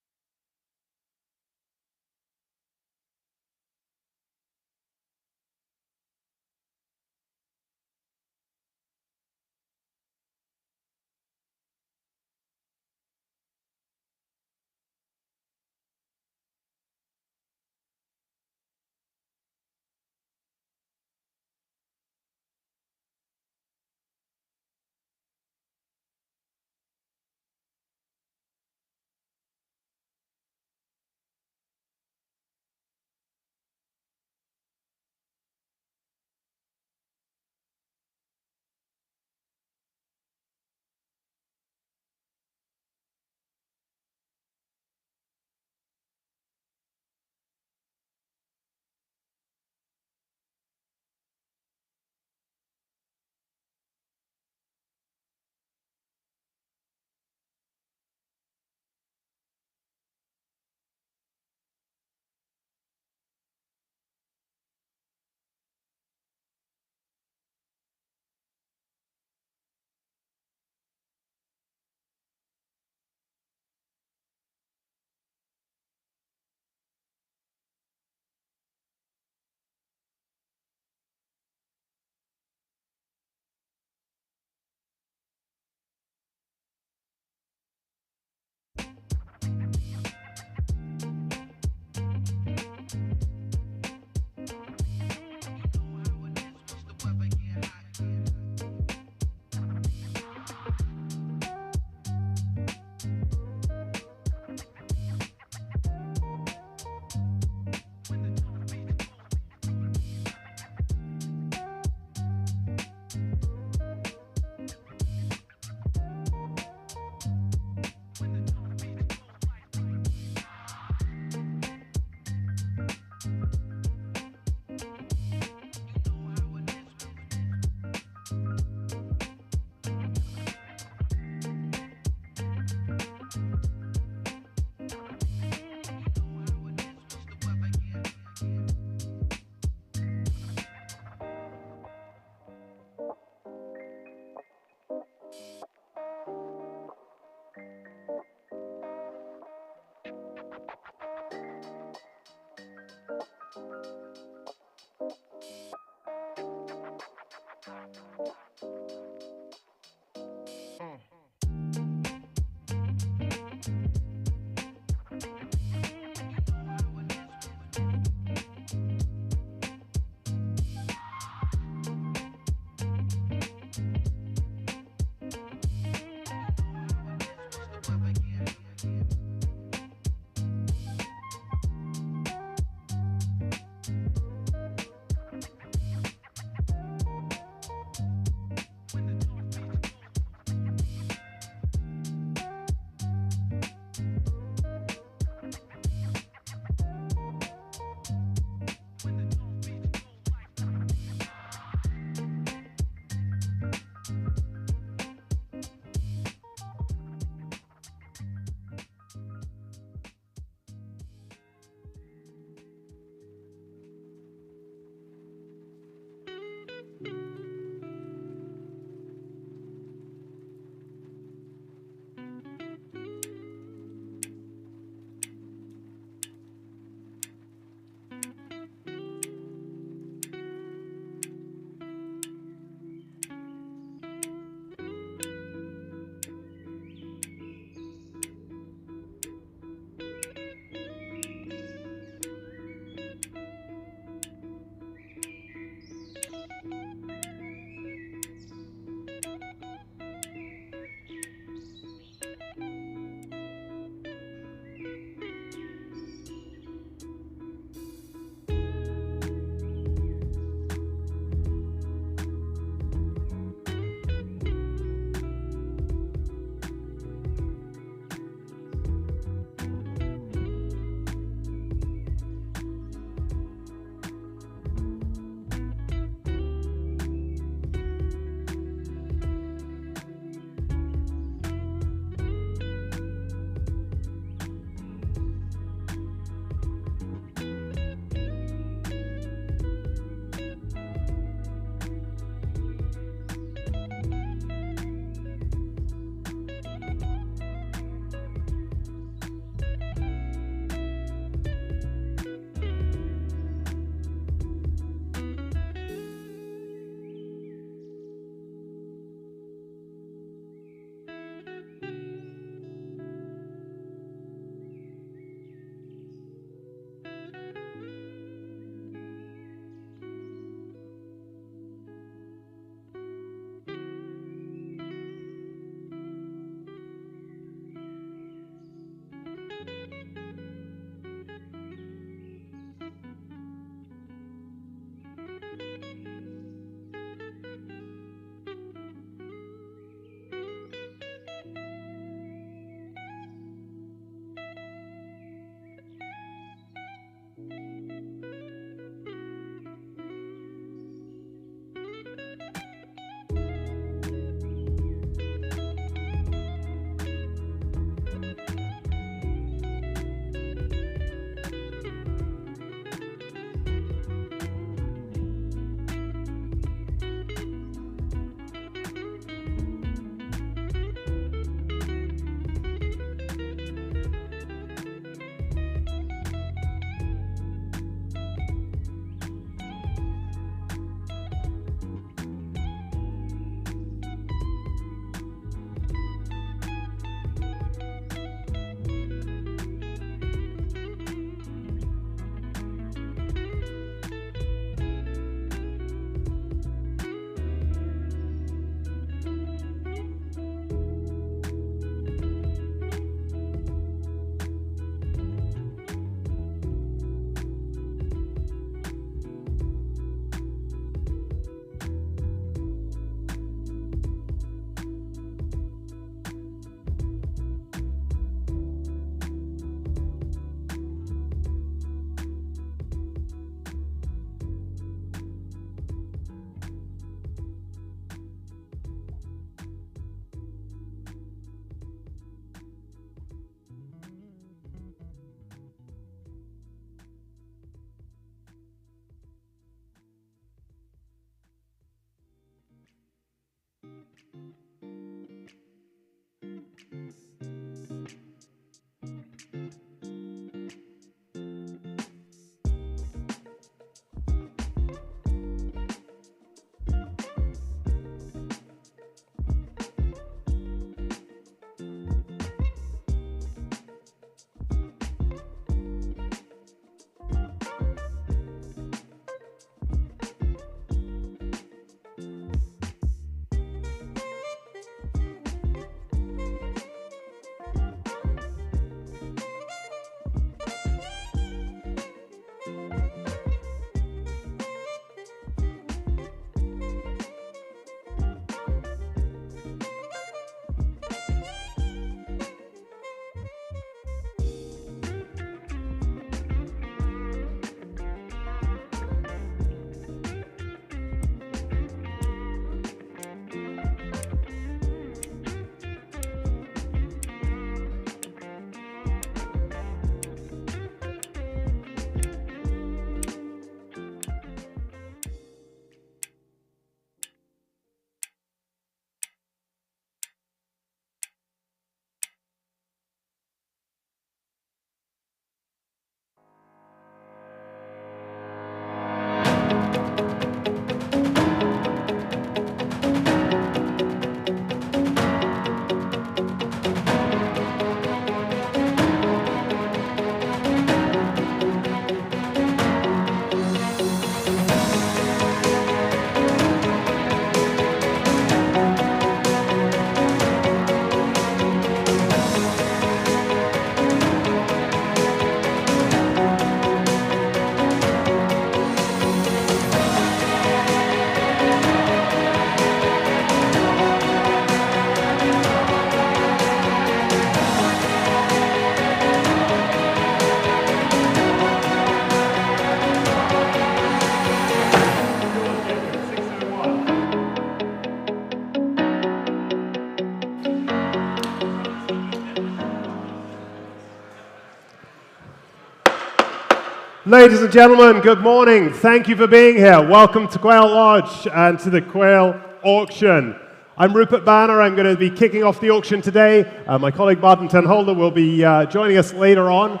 Ladies and gentlemen, good morning. Thank you for being here. Welcome to Quail Lodge and to the Quail auction. I'm Rupert Banner. I'm going to be kicking off the auction today. My colleague Martin Ten Holder will be joining us later on.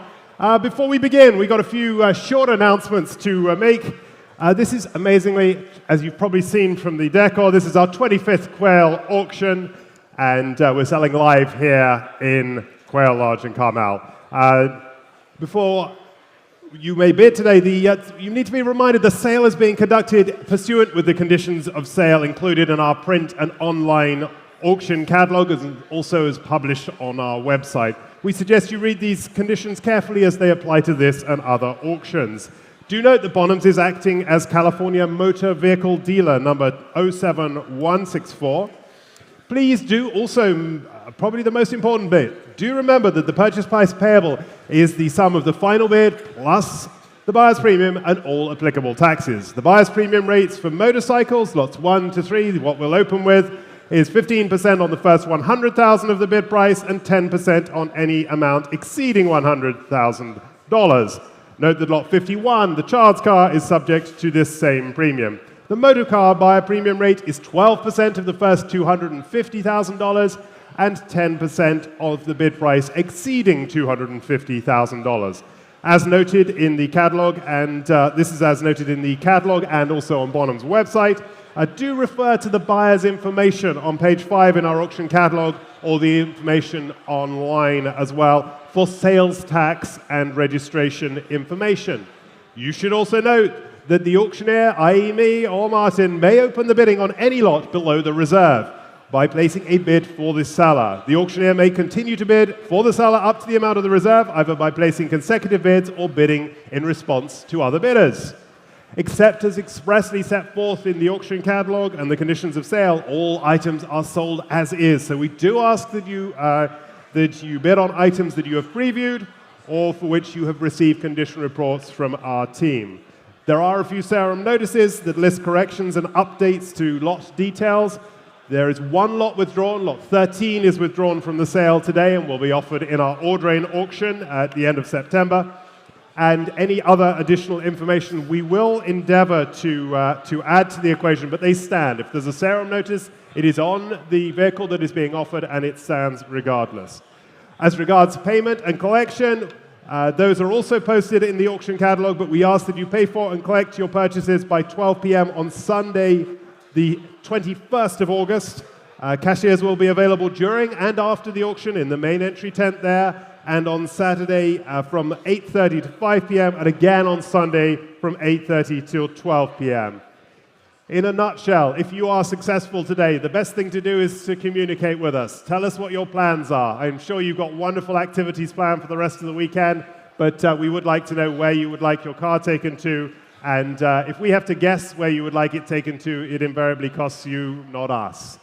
Before we begin, we've got a few short announcements to make. This is amazingly, as you've probably seen from the decor, this is our 25th Quail auction, and we're selling live here in Quail Lodge in Carmel. Before you may bid today, you need to be reminded the sale is being conducted pursuant with the conditions of sale included in our print and online auction catalog, and also is published on our website. We suggest you read these conditions carefully as they apply to this and other auctions. Do note that Bonhams is acting as California Motor Vehicle Dealer number 07164. Please do also, probably the most important bit, do remember that the purchase price payable is the sum of the final bid plus the buyer's premium and all applicable taxes. The buyer's premium rates for motorcycles, lots 1 to 3, what we'll open with, is 15% on the first 100,000 of the bid price and 10% on any amount exceeding $100,000. Note that lot 51, the child's car, is subject to this same premium. The motor car buyer premium rate is 12% of the first $250,000 and 10% of the bid price exceeding $250,000. As noted in the catalog, and this is as noted in the catalog and also on Bonham's website, do refer to the buyer's information on page 5 in our auction catalog or the information online as well for sales tax and registration information. You should also note that the auctioneer, i.e. me or Martin, may open the bidding on any lot below the reserve by placing a bid for the seller. The auctioneer may continue to bid for the seller up to the amount of the reserve, either by placing consecutive bids or bidding in response to other bidders. Except as expressly set forth in the auction catalog and the conditions of sale, all items are sold as is. So we do ask that you bid on items that you have previewed or for which you have received condition reports from our team. There are a few serum notices that list corrections and updates to lot details. There is one lot withdrawn. Lot 13 is withdrawn from the sale today and will be offered in our Audrain auction at the end of September. And any other additional information we will endeavor to add to the equation, but they stand. If there's a serum notice, it is on the vehicle that is being offered and it stands regardless. As regards payment and collection, those are also posted in the auction catalog, but we ask that you pay for and collect your purchases by 12 p.m. on Sunday, the 21st of August. Cashiers will be available during and after the auction in the main entry tent there, and on Saturday from 8:30 to 5 p.m., and again on Sunday from 8:30 till 12 p.m. In a nutshell, if you are successful today, the best thing to do is to communicate with us. Tell us what your plans are. I'm sure you've got wonderful activities planned for the rest of the weekend, but we would like to know where you would like your car taken to. And if we have to guess where you would like it taken to, it invariably costs you, not us.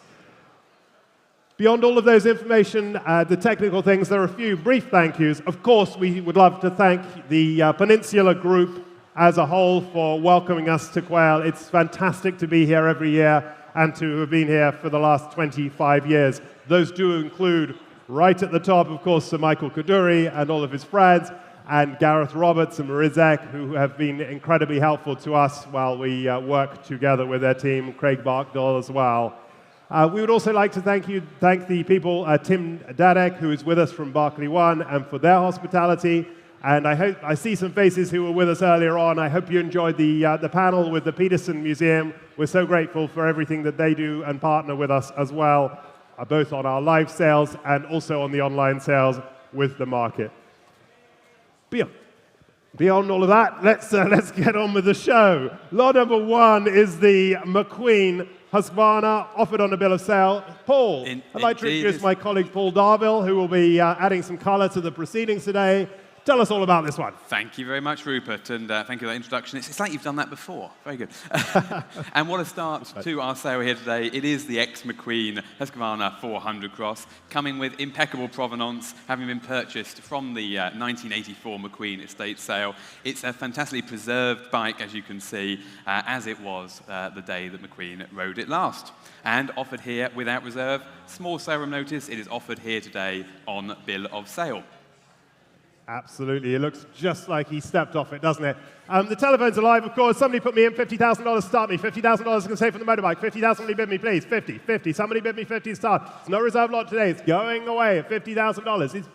Beyond all of those information, the technical things, there are a few brief thank yous. Of course, we would love to thank the Peninsula Group as a whole for welcoming us to Quail. It's fantastic to be here every year and to have been here for the last 25 years. Those do include, right at the top, of course, Sir Michael Kaduri and all of his friends, and Gareth Roberts and Marizek, who have been incredibly helpful to us while we work together with their team, Craig Barkdale as well. We would also like to thank the people, Tim Dadek, who is with us from Barclay One, and for their hospitality. And I see some faces who were with us earlier on. I hope you enjoyed the panel with the Peterson Museum. We're so grateful for everything that they do and partner with us as well, both on our live sales and also on the online sales with the market. Beyond all of that, let's get on with the show. Lot number 1 is the McQueen Husqvarna, offered on a bill of sale. Paul, I'd like to introduce my colleague Paul Darville, who will be adding some color to the proceedings today. Tell us all about this one. Thank you very much, Rupert, and thank you for that introduction. It's like you've done that before. Very good. And what a start to our sale here today. It is the ex-McQueen Husqvarna 400 Cross, coming with impeccable provenance, having been purchased from the 1984 McQueen estate sale. It's a fantastically preserved bike, as you can see, as it was the day that McQueen rode it last. And offered here without reserve. Small sale room notice, it is offered here today on bill of sale. Absolutely. It looks just like he stepped off it, doesn't it? The telephone's alive, of course. Somebody put me in $50,000 start me. $50,000 can save from the motorbike. 50,000 will bid me, please. 50, 50. Somebody bid me 50 start. It's no reserve lot today. It's going away at $50,000.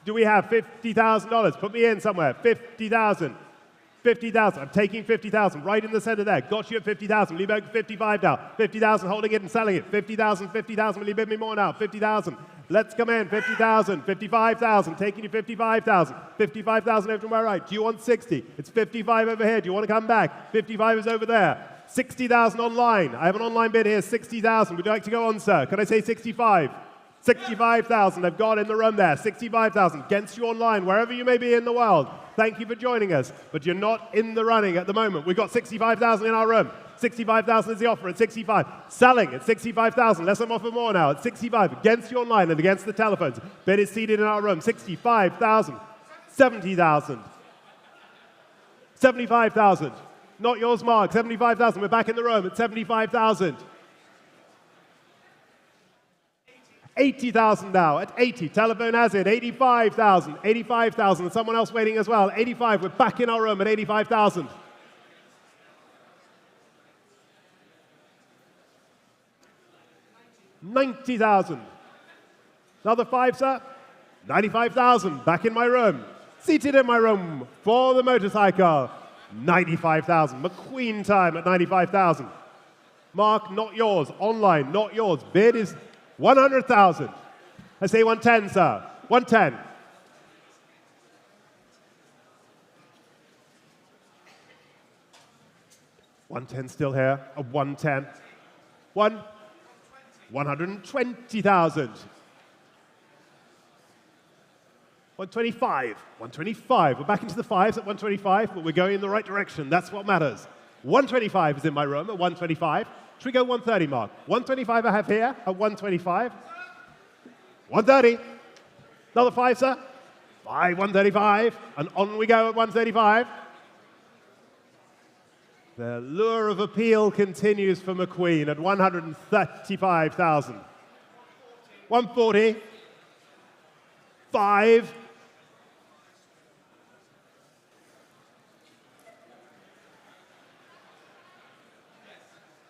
Do we have $50,000? Put me in somewhere. 50,000. 50,000. I'm taking 50,000 right in the center there. Got you at 50,000. Will you bid 55 now? 50,000, holding it and selling it. 50,000, 50,000. Will you bid me more now? 50,000. Let's come in. 50,000, 55,000. Taking you 55,000. 55,000 over to my right. Do you want 60? It's 55 over here. Do you want to come back? 55 is over there. 60,000 online. I have an online bid here. 60,000. Would you like to go on, sir? Can I say 65? 65,000. I've got in the room there. 65,000. Against you online, wherever you may be in the world. Thank you for joining us, but you're not in the running at the moment. We've got 65,000 in our room. 65,000 is the offer at 65. Selling at 65,000. Less I'm offer more now at 65. Against you online and against the telephones. Bid is seated in our room. 65,000. 70,000. 75,000. Not yours, Mark. 75,000. We're back in the room at 75,000. 80,000 now at 80. Telephone has it. 85,000. 85,000. Someone else waiting as well. 85. We're back in our room at 85,000. 90,000. Another 5, sir. 95,000. Back in my room. Seated in my room for the motorcycle. 95,000. McQueen time at 95,000. Mark, not yours. Online, not yours. Bid is 100,000. I say 110, sir. 110. $110 still here. A 110. 120,000. 125. 125. We're back into the fives at 125, but we're going in the right direction. That's what matters. 125 is in my room at 125. Should we go 130, Mark? 125 I have here at 125. 130. Another 5, sir. 135. And on we go at 135. The lure of appeal continues for McQueen at 135,000. 140. 5.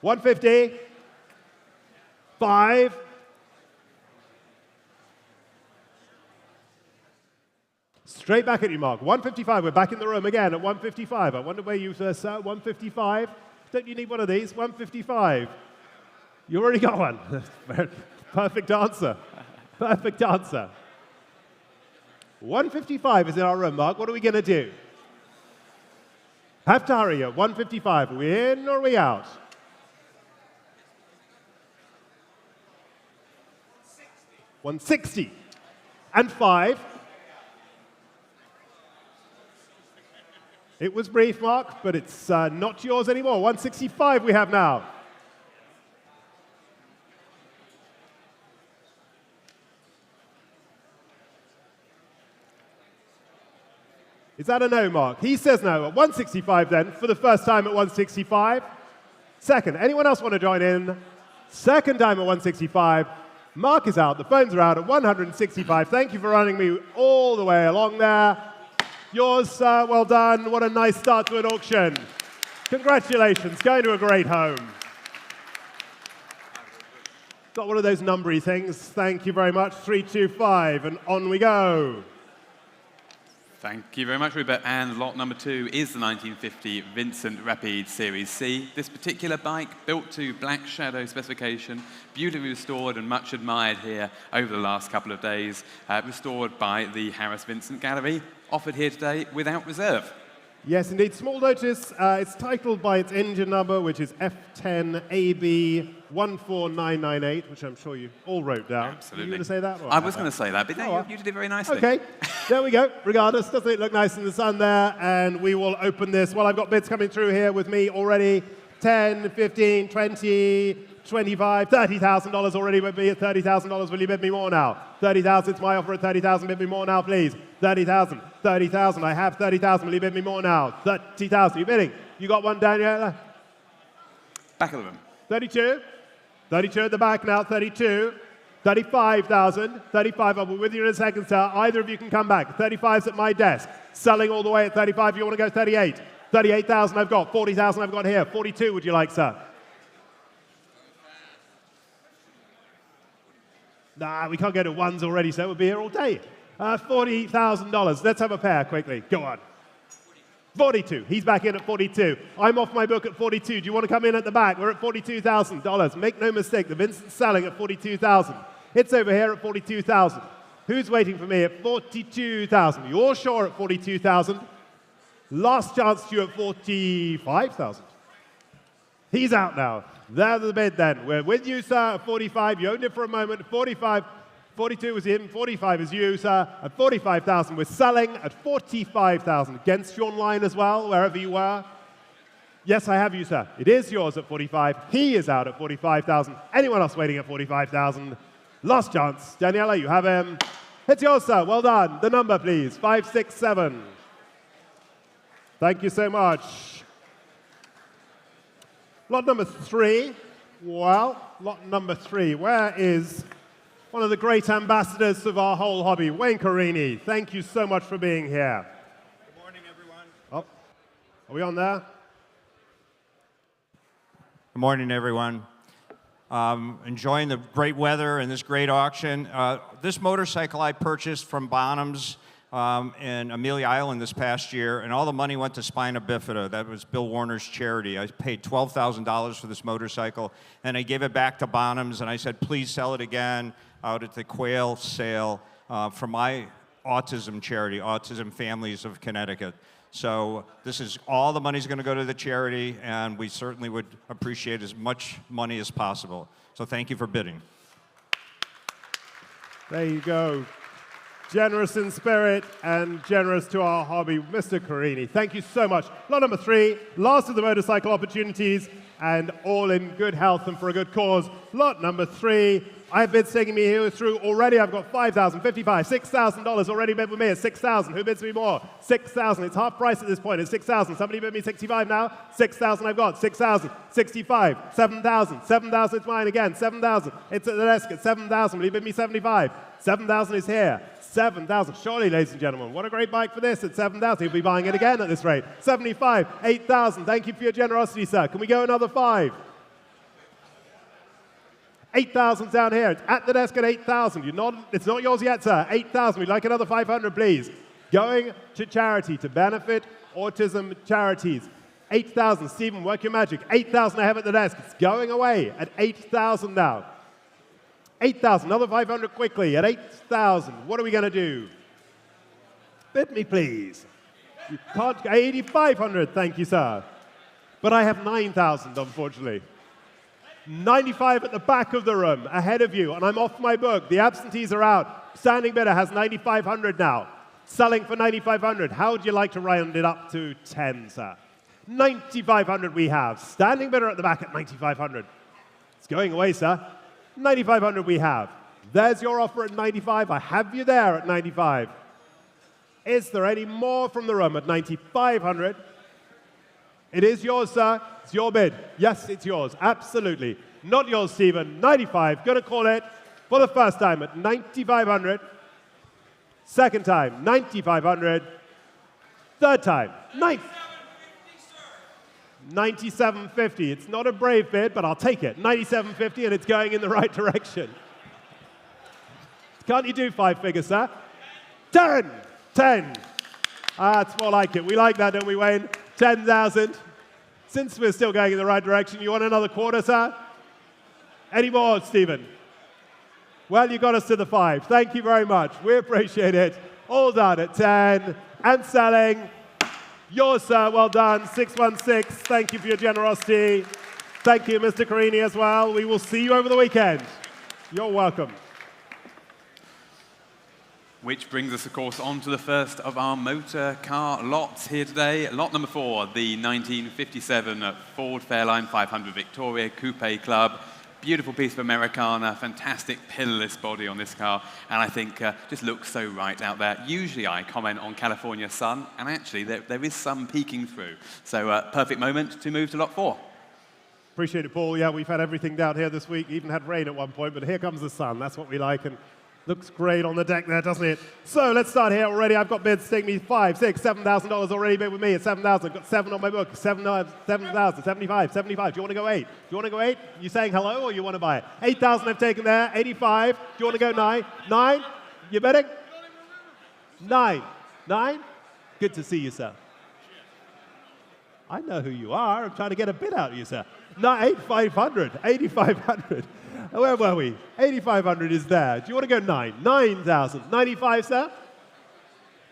150. 5. Straight back at you, Mark. 155. We're back in the room again at 155. I wonder where you were, sir. 155. Don't you need one of these? 155. You already got one. Perfect answer. Perfect answer. 155 is in our room, Mark. What are we going to do? Have to hurry at 155. Are we in or are we out? 160. And 5. It was brief, Mark, but it's not yours anymore. 165 we have now. Is that a no, Mark? He says no. At 165 then, for the first time at 165. Second, anyone else want to join in? Second time at 165. Mark is out. The phones are out at 165. Thank you for running me all the way along there. Yours, sir. Well done. What a nice start to an auction. Congratulations. Going to a great home. Got one of those numbery things. Thank you very much. 325, and on we go. Thank you very much, Rupert. And lot number 2 is the 1950 Vincent Rapide Series C. This particular bike, built to Black Shadow specification, beautifully restored and much admired here over the last couple of days. Restored by the Harris Vincent Gallery. Offered here today without reserve. Yes, indeed. Small notice. It's titled by its engine number, which is F10AB14998, which I'm sure you all wrote down. Absolutely. Were you going to say that? I was going to say that, but no, you did it very nicely. Okay, there we go. Regardless, doesn't it look nice in the sun there? And we will open this. Well, I've got bids coming through here with me already. 10, 15, 20, 25, $30,000 already with me at $30,000. Will you bid me more now? 30,000, it's my offer at 30,000. Bid me more now, please. 30,000, 30,000. I have 30,000. Will you bid me more now? 30,000. You bidding? You got one down here? Back of the room. 32. 32 at the back now. 32. 35,000. 35, I'll be with you in a second, sir. Either of you can come back. 35's at my desk. Selling all the way at 35. You want to go 38? 38,000 I've got. 40,000 I've got here. 42 would you like, sir? Nah, we can't go to ones already, sir. We'll be here all day. $40,000. Let's have a pair quickly. Go on. 42. He's back in at 42. I'm off my book at 42. Do you want to come in at the back? We're at $42,000. Make no mistake, the Vincent's selling at 42,000. It's over here at 42,000. Who's waiting for me at 42,000? You're sure at 42,000? Last chance to you at 45,000. He's out now. There's the bid then. We're with you, sir, at 45. You owned it for a moment. 45. 42 was him, 45 is you, sir. At 45,000, we're selling at 45,000. Against your line as well, wherever you were. Yes, I have you, sir. It is yours at 45. He is out at 45,000. Anyone else waiting at 45,000? Last chance. Daniela, you have him. It's yours, sir. Well done. The number, please. 567. Thank you so much. Lot number 3. Well, lot number 3. Where is one of the great ambassadors of our whole hobby, Wayne Carini? Thank you so much for being here. Good morning, everyone. Oh, are we on there? Good morning, everyone. Enjoying the great weather and this great auction. This motorcycle I purchased from Bonhams in Amelia Island this past year, and all the money went to Spina Bifida. That was Bill Warner's charity. I paid $12,000 for this motorcycle, and I gave it back to Bonhams, and I said, please sell it again out at the Quail sale for my autism charity, Autism Families of Connecticut. So this is all the money's going to go to the charity, and we certainly would appreciate as much money as possible. So thank you for bidding. There you go. Generous in spirit and generous to our hobby, Mr. Carini. Thank you so much. Lot number 3, last of the motorcycle opportunities, and all in good health and for a good cause. Lot number 3. I've been taking me here through already. I've got $5,000, $55,000, $6,000 already bid with me at 6,000. Who bids me more? 6,000. It's half price at this point. It's 6,000. Somebody bid me 65 now. 6,000 I've got. 6,000. 65. 7,000. 7,000. It's mine again. 7,000. It's at the desk at 7,000. Will you bid me 75? 7,000 is here. 7,000. Surely, ladies and gentlemen, what a great bike for this at 7,000. He'll be buying it again at this rate. 75. 8,000. Thank you for your generosity, sir. Can we go another 5? 8,000 down here. It's at the desk at 8,000. It's not yours yet, sir. 8,000. We'd like another 500, please. Going to charity to benefit autism charities. 8,000. Stephen, work your magic. 8,000 I have at the desk. It's going away at 8,000 now. 8,000. Another 500 quickly at 8,000. What are we going to do? Bid me, please. You can't. 8,500. Thank you, sir. But I have 9,000, unfortunately. 95 at the back of the room, ahead of you, and I'm off my book. The absentees are out. Standing bidder has 9,500 now. Selling for 9,500. How would you like to round it up to 10, sir? 9,500 we have. Standing bidder at the back at 9,500. It's going away, sir. 9,500 we have. There's your offer at 95. I have you there at 95. Is there any more from the room at 9,500? It is yours, sir. It's your bid. Yes, it's yours. Absolutely. Not yours, Stephen. 95. Going to call it for the first time at 9,500. Second time, 9,500. Third time, 97.50. It's not a brave bid, but I'll take it. 97.50, and it's going in the right direction. Can't you do 5 figures, sir? 10. 10. That's more like it. We like that, don't we, Wayne? 10,000. Since we're still going in the right direction, you want another quarter, sir? Any more, Stephen? Well, you got us to the 5. Thank you very much. We appreciate it. All done at 10 and selling. Yours, sir. Well done. 616. Thank you for your generosity. Thank you, Mr. Carini, as well. We will see you over the weekend. You're welcome. Which brings us, of course, on to the first of our motor car lots here today. Lot number 4, the 1957 Ford Fairline 500 Victoria Coupe Club. Beautiful piece of Americana, fantastic pillarless body on this car, and I think just looks so right out there. Usually I comment on California sun, and actually there is some peeking through. So perfect moment to move to lot 4. Appreciate it, Paul. Yeah, we've had everything down here this week. Even had rain at one point, but here comes the sun. That's what we like, and looks great on the deck there, doesn't it? So let's start here already. I've got bids taking me $5,000, $6,000, $7,000 already bid with me at 7,000. Got 7 on my book. 7,000, 75, 75. Do you want to go 8? Do you want to go 8? You saying hello or you want to buy it? 8,000 I've taken there. 85. Do you want to go 9? 9? You betting? 9. 9? Good to see you, sir. I know who you are. I'm trying to get a bid out of you, sir. 8,500. 8,500. Where were we? 8,500 is there. Do you want to go 9? 9,000. 95, sir?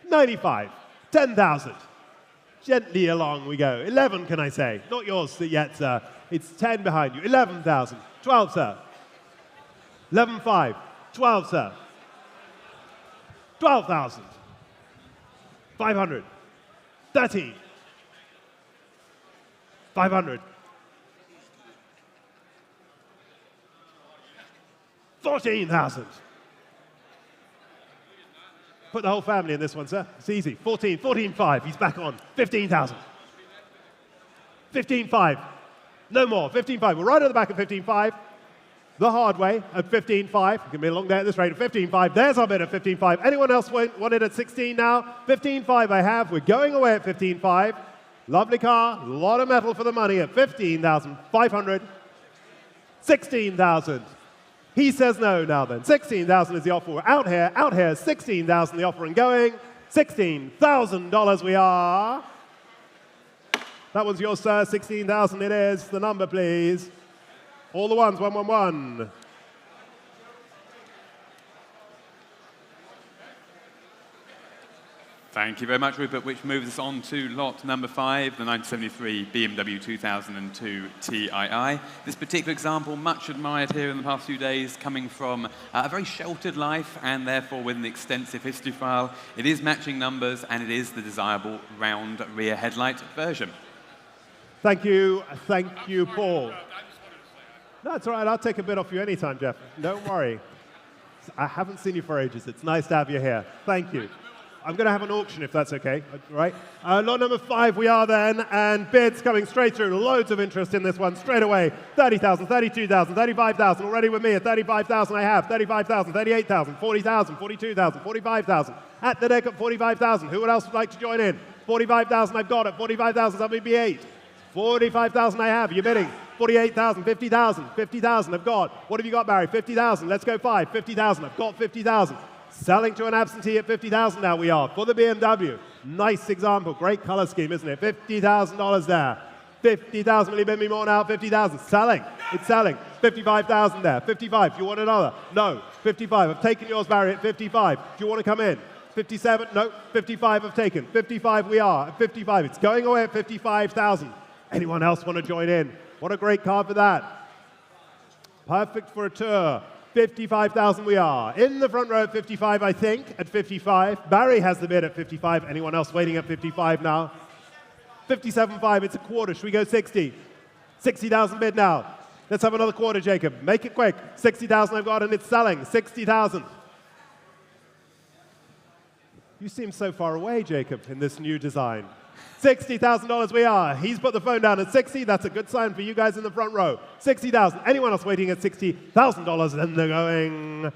95. 10,000. Gently along we go. 11, can I say? Not yours yet, sir. It's 10 behind you. 11,000. 12, sir. 11,500. 12, sir. 12,000. 500. 13. 500. 14,000. Put the whole family in this one, sir. It's easy. 14, 14,500. He's back on. 15,000. 15,500. No more. 15,500. We're right at the back of 15,500. The hard way at 15,500. It's going to be a long day at this rate at 15,500. There's our bid at 15,500. Anyone else want it at 16 now? 15,500 I have. We're going away at 15,500. Lovely car. A lot of metal for the money at 15,500. 16,000. He says no now then. 16,000 is the offer. We're out here, 16,000 the offer and going. $16,000 we are. That one's yours, sir. 16,000 it is. The number, please. All the ones, 111. Thank you very much, Rupert, which moves us on to lot number 5, the 1973 BMW 2002 Tii. This particular example, much admired here in the past few days, coming from a very sheltered life and therefore with an extensive history file. It is matching numbers and it is the desirable round rear headlight version. Thank you, Paul. No, it's all right. I'll take a bit off you anytime, Jeff. Don't worry. I haven't seen you for ages. It's nice to have you here. Thank you. I'm going to have an auction if that's okay, right? Lot number 5 we are then, and bids coming straight through. Loads of interest in this one straight away. 30,000, 32,000, 35,000 already with me at 35,000 I have. 35,000, 38,000, 40,000, 42,000, 45,000. At the deck at 45,000. Who else would like to join in? 45,000 I've got at 45,000 WB8. 45,000 I have. Are you bidding? 48,000, 50,000, 50,000 I've got. What have you got, Barry? 50,000. Let's go 5. 50,000. I've got 50,000. Selling to an absentee at 50,000 now we are for the BMW. Nice example. Great color scheme, isn't it? $50,000 there. 50,000. Will you bid me more now? 50,000. Selling. It's selling. 55,000 there. 55. Do you want another? No. 55. I've taken yours, Barry, at 55. Do you want to come in? 57? No. 55 I've taken. 55 we are. At 55. It's going away at 55,000. Anyone else want to join in? What a great car for that. Perfect for a tour. 55,000 we are. In the front row at 55, I think, at 55. Barry has the bid at 55. Anyone else waiting at 55 now? 57.5, it's a quarter. Should we go 60? 60,000 bid now. Let's have another quarter, Jacob. Make it quick. 60,000 I've got, and it's selling. 60,000. You seem so far away, Jacob, in this new design. $60,000 we are. He's put the phone down at 60. That's a good sign for you guys in the front row. 60,000. Anyone else waiting at $60,000? Then they're going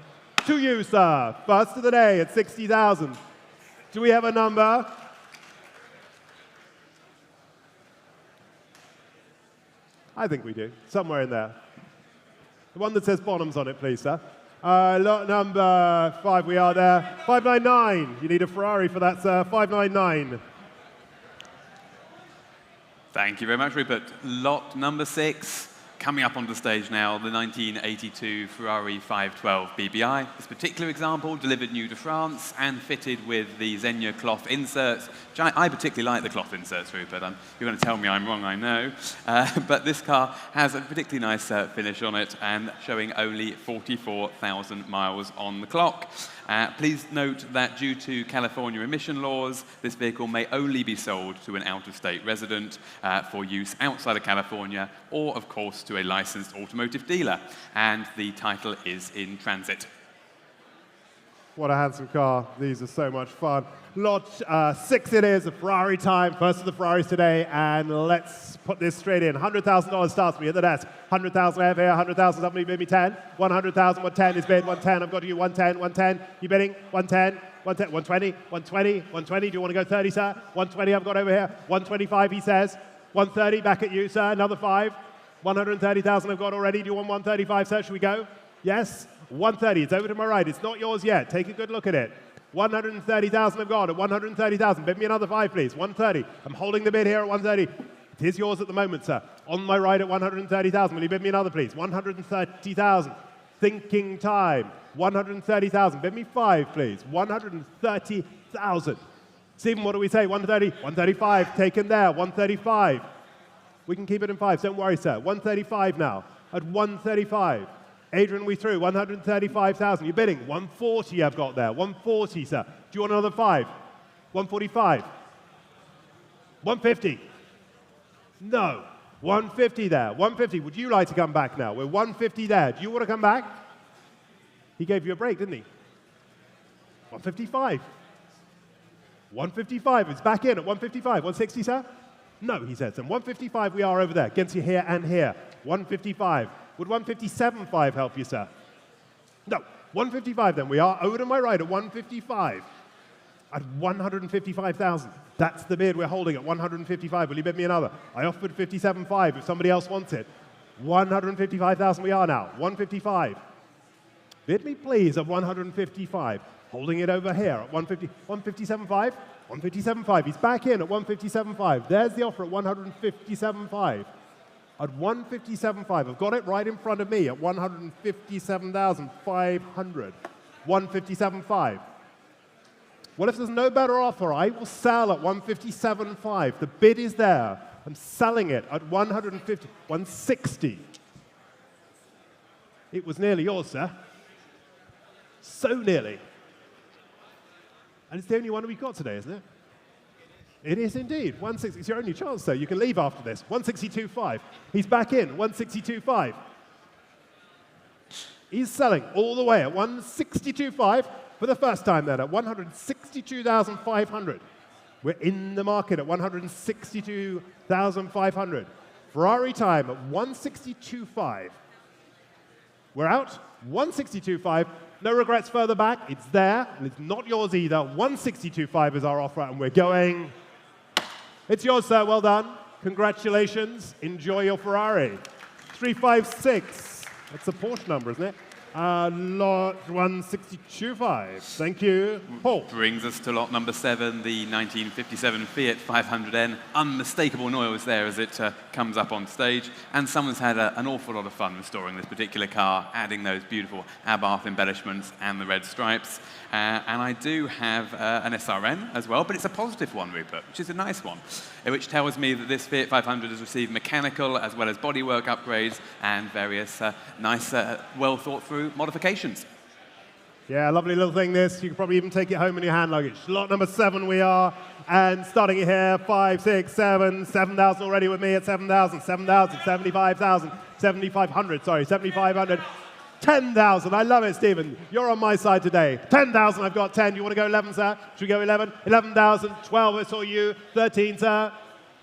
to you, sir. First of the day at 60,000. Do we have a number? I think we do. Somewhere in there. The one that says Bonhams on it, please, sir. Lot number 5, we are there. 599. You need a Ferrari for that, sir. 599. Thank you very much, Rupert. Lot number 6, coming up onto the stage now, the 1982 Ferrari 512 BBI. This particular example delivered new to France and fitted with the Xenia cloth inserts, which I particularly like the cloth inserts, Rupert. You're going to tell me I'm wrong, I know. But this car has a particularly nice finish on it and showing only 44,000 miles on the clock. Please note that due to California emission laws, this vehicle may only be sold to an out-of-state resident for use outside of California or, of course, to a licensed automotive dealer. And the title is in transit. What a handsome car. These are so much fun. Lot 6 it is, a Ferrari time. First of the Ferraris today, and let's put this straight in. $100,000 starts me at the desk. 100,000 I have here, 100,000, somebody bid me 10. 100,000, 110 is bid, 110, I've got you, 110, 110. You bidding? 110, 110, 120, 120, 120. Do you want to go 30, sir? 120 I've got over here. 125, he says. 130, back at you, sir. Another 5. 130,000 I've got already. Do you want 135, sir? Should we go? Yes? 130, it's over to my right. It's not yours yet. Take a good look at it. 130,000 I've got at 130,000. Bid me another 5, please. 130. I'm holding the bid here at 130. It is yours at the moment, sir. On my right at 130,000. Will you bid me another, please? 130,000. Thinking time. 130,000. Bid me 5, please. 130,000. Stephen, what do we say? 130. 135. Taken there. 135. We can keep it in 5. Don't worry, sir. 135 now. At 135. Adrian, we through. 135,000. You're bidding. 140 I've got there. 140, sir. Do you want another 5? 145. 150. No. 150 there. 150. Would you like to come back now? We're 150 there. Do you want to come back? He gave you a break, didn't he? 155. 155. It's back in at 155. 160, sir? No, he says. And 155 we are over there. Against you here and here. 155. Would 157.5 help you, sir? No. 155 then. We are over to my right at 155. At 155,000. That's the bid we're holding at 155. Will you bid me another? I offered 57.5 if somebody else wants it. 155,000 we are now. 155. Bid me, please, at 155. Holding it over here at 150. 157.5? 157.5. He's back in at 157.5. There's the offer at 157.5. At 157.5. I've got it right in front of me at 157,500. 157.5. Well, if there's no better offer, I will sell at 157.5. The bid is there. I'm selling it at 150, 160. It was nearly yours, sir. So nearly. And it's the only one we've got today, isn't it? It is indeed. 160. It's your only chance, though. You can leave after this. 162.5. He's back in. 162.5. He's selling all the way at 162.5 for the first time then at 162,500. We're in the market at 162,500. Ferrari time at 162.5. We're out. 162.5. No regrets further back. It's there, and it's not yours either. 162.5 is our offer, and we're going. It's yours, sir. Well done. Congratulations. Enjoy your Ferrari. 356. That's a Porsche number, isn't it? Lot 162.5. Thank you. Paul. Brings us to lot number 7, the 1957 Fiat 500N. Unmistakable noise there as it comes up on stage. And someone's had an awful lot of fun restoring this particular car, adding those beautiful Abarth embellishments and the red stripes. And I do have an SRN as well, but it's a positive one, Rupert, which is a nice one, which tells me that this Fiat 500 has received mechanical as well as bodywork upgrades and various nice, well-thought-through modifications. Yeah, lovely little thing this. You can probably even take it home in your hand luggage. Lot number 7 we are. And starting here, 5, 6, 7, 7,000 already with me at 7,000, 7,000, 75,000, 7,500, sorry, 7,500. 10,000. I love it, Stephen. You're on my side today. 10,000. I've got 10. You want to go 11, sir? Should we go 11? 11,000. 12. I saw you. 13, sir.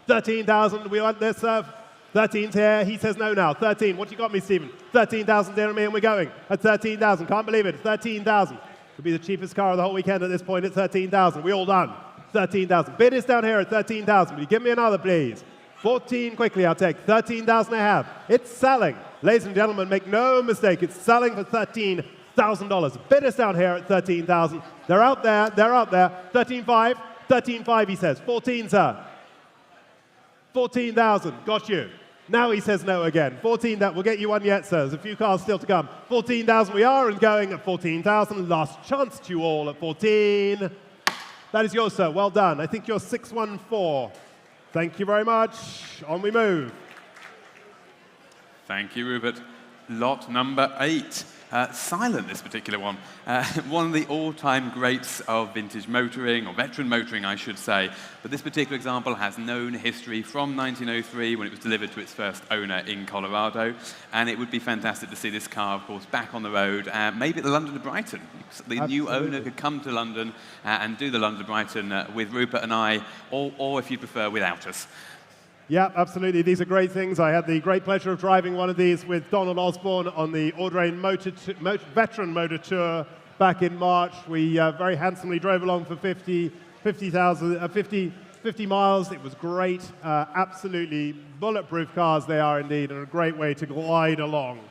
13,000. We want this, sir. 13's here. He says no now. 13. What you got me, Stephen? 13,000 dear me, and we're going at 13,000. Can't believe it. 13,000. Could be the cheapest car of the whole weekend at this point at 13,000. We all done. 13,000. Bid is down here at 13,000. Will you give me another, please? 14 quickly, I'll take. 13,000 I have. It's selling. Ladies and gentlemen, make no mistake. It's selling for $13,000. Bid is down here at 13,000. They're out there. They're out there. 13,500. 13,500, he says. 14, sir. 14,000. Got you. Now he says no again. 14, that we'll get you one yet, sir. There's a few cars still to come. 14,000 we are, and going at 14,000. Last chance to you all at 14. That is yours, sir. Well done. I think you're 614. Thank you very much. On we move. Thank you, Rupert. Lot number 8. silent, this particular one. One of the all-time greats of vintage motoring, or veteran motoring, I should say. But this particular example has known history from 1903, when it was delivered to its first owner in Colorado. And it would be fantastic to see this car, of course, back on the road, maybe at the London to Brighton. The new owner could come to London and do the London to Brighton with Rupert and I, or if you prefer, without us. Yeah, absolutely. These are great things. I had the great pleasure of driving one of these with Donald Osborne on the Audrain Veteran Motor Tour back in March. We very handsomely drove along for 50 miles. It was great. Absolutely bulletproof cars they are indeed, and a great way to glide along.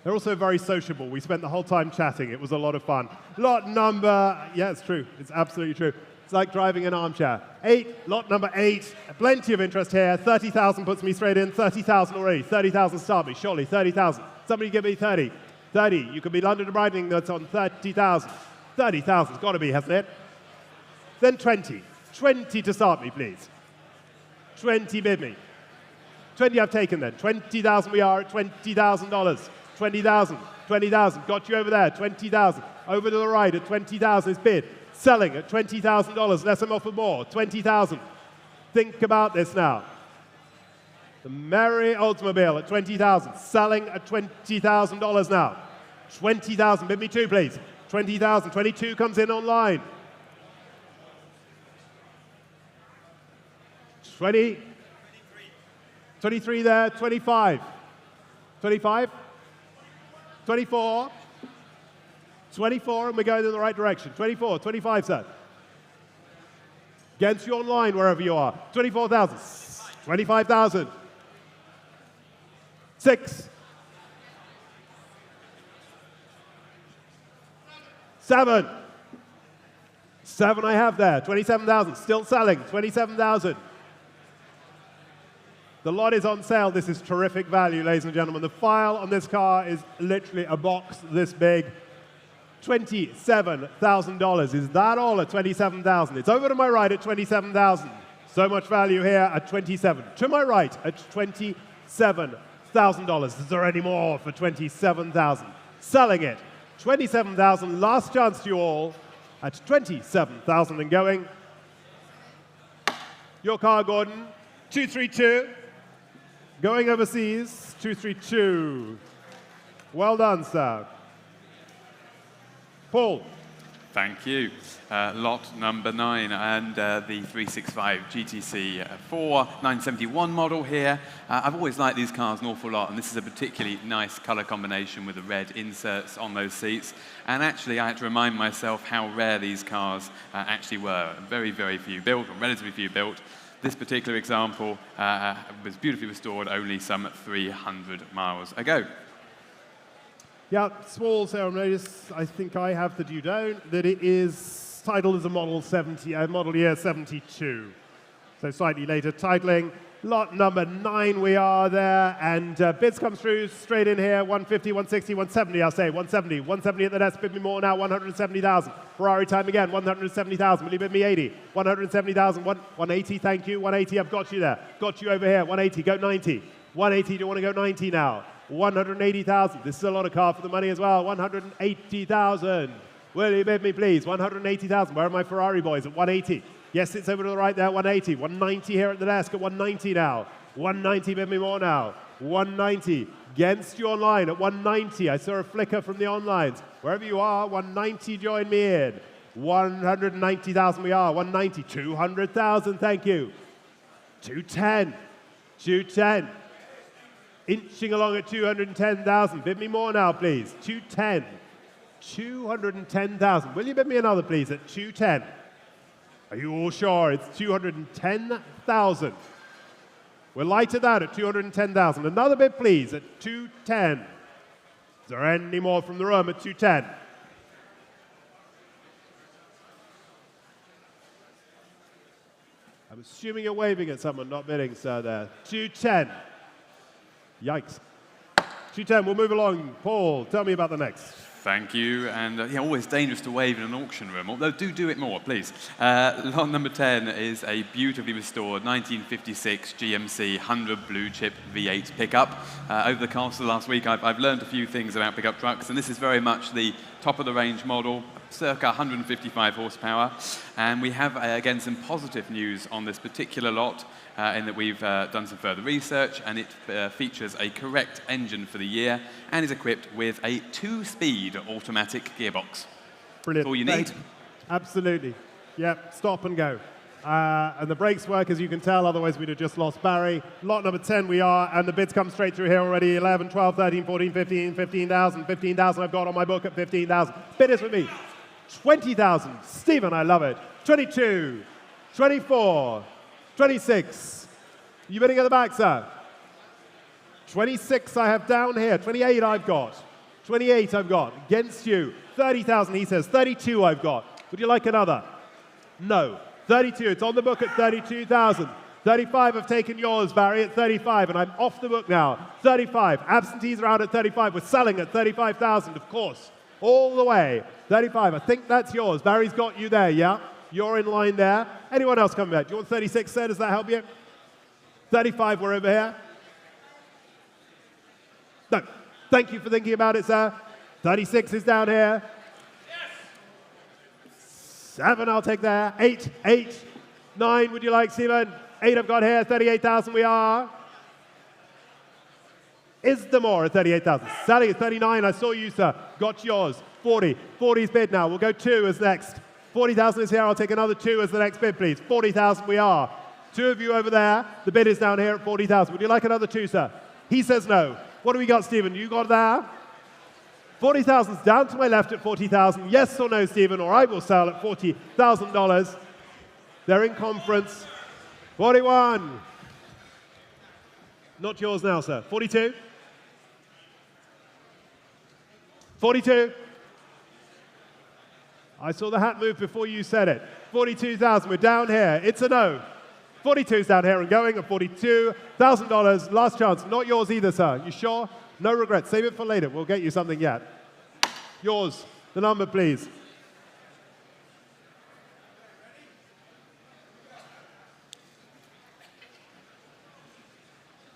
They're also very sociable. We spent the whole time chatting. It was a lot of fun. Lot number, yeah, it's true. It's absolutely true. It's like driving an armchair. 8, lot number 8. Plenty of interest here. 30,000 puts me straight in. 30,000 already. 30,000 start me. Surely 30,000. Somebody give me 30. 30. You could be London to Brighton. That's on 30,000. 30,000. It's got to be, hasn't it? Then 20. 20 to start me, please. 20 bid me. 20 I've taken then. 20,000 we are at $20,000. 20,000. 20,000. Got you over there. 20,000. Over to the right at 20,000 is bid. Selling at $20,000, less them offer more, 20,000. Think about this now. The Merry Oldsmobile at 20,000, selling at $20,000 now. 20,000, bid me 2, please. 20,000, 22 comes in online. 20, 23 there, 25. 25, 24. 24, and we're going in the right direction. 24, 25, sir. Against you online, wherever you are. 24,000. 25,000. 6. 7. 7 I have there. 27,000. Still selling. 27,000. The lot is on sale. This is terrific value, ladies and gentlemen. The file on this car is literally a box this big. $27,000. Is that all at $27,000? It's over to my right at $27,000. So much value here at $27,000. To my right at $27,000. Is there any more for $27,000? Selling it. $27,000. Last chance to you all at $27,000 and going. Your car, Gordon. 232. Going overseas. 232. Well done, sir. Paul. Thank you. Lot number 9 and the 365 GTC 4 971 model here. I've always liked these cars an awful lot, and this is a particularly nice color combination with the red inserts on those seats. And actually, I had to remind myself how rare these cars actually were. Very, very few built, or relatively few built. This particular example was beautifully restored only some 300 miles ago. Yeah, small notice. I think I have that you don't. That it is titled as a model year 72. So slightly later titling. Lot number 9 we are there, and bids come through straight in here. 150, 160, 170. I'll say 170. 170 at the desk. Bid me more now. 170,000. Ferrari time again. 170,000. Will you bid me 80? 170,000. 180. Thank you. 180. I've got you there. Got you over here. 180. Go 90. 180. Do you want to go 90 now? 180,000. This is a lot of car for the money as well. 180,000. Will you bid me, please? 180,000. Where are my Ferrari boys? At 180. Yes, it's over to the right there. 180. 190 here at the desk at 190 now. 190. Bid me more now. 190. Against you online at 190. I saw a flicker from the onlines. Wherever you are, 190. Join me in. 190,000 we are. 190. 200,000. Thank you. 210. 210. Inching along at 210,000. Bid me more now, please. 210. 210,000. Will you bid me another, please, at 210? Are you all sure? It's 210,000. We're light at that at 210,000. Another bid, please, at 210. Is there any more from the room at 210? I'm assuming you're waving at someone, not bidding, sir, there. 210. Yikes. 210, we'll move along. Paul, tell me about the next. Thank you. And yeah, always dangerous to wave in an auction room, although do it more, please. Lot number 10 is a beautifully restored 1956 GMC 100 blue chip V8 pickup. Over the course of the last week, I've learned a few things about pickup trucks, and this is very much the top-of-the-range model, circa 155 horsepower. And we have, again, some positive news on this particular lot, in that we've done some further research, and it features a correct engine for the year and is equipped with a 2-speed automatic gearbox. Brilliant. That's all you need. Absolutely. Yep, stop and go. And the brakes work, as you can tell, otherwise we'd have just lost Barry. Lot number 10 we are, and the bids come straight through here already. 11, 12, 13, 14, 15, 15,000. 15,000 I've got on my book at 15,000. Bid is with me. 20,000. Stephen, I love it. 22, 24, 26. You bidding at the back, sir? 26 I have down here. 28 I've got. 28 I've got. Against you. 30,000 he says. 32 I've got. Would you like another? No. 32. It's on the book at 32,000. 35 have taken yours, Barry, at 35, and I'm off the book now. 35. Absentees are out at 35. We're selling at 35,000, of course. All the way. 35. I think that's yours. Barry's got you there, yeah? You're in line there. Anyone else coming back? Do you want 36, sir? Does that help you? 35, we're over here. No. Thank you for thinking about it, sir. 36 is down here. 7, I'll take there. 8, 9, would you like, Stephen? 8 I've got here. 38,000 we are. Is there more at 38,000? Sally at 39, I saw you, sir. Got yours. 40. 40's bid now. We'll go 2 as next. 40,000 is here. I'll take another 2 as the next bid, please. 40,000 we are. 2 of you over there. The bid is down here at 40,000. Would you like another 2, sir? He says no. What do we got, Stephen? You got there? 40,000's down to my left at 40,000. Yes or no, Stephen, or I will sell at $40,000. They're in conference. 41. Not yours now, sir. 42. 42. I saw the hat move before you said it. 42,000, we're down here. It's a no. 42's down here and going at $42,000. Last chance. Not yours either, sir. You sure? No regrets. Save it for later. We'll get you something yet. Yours. The number, please.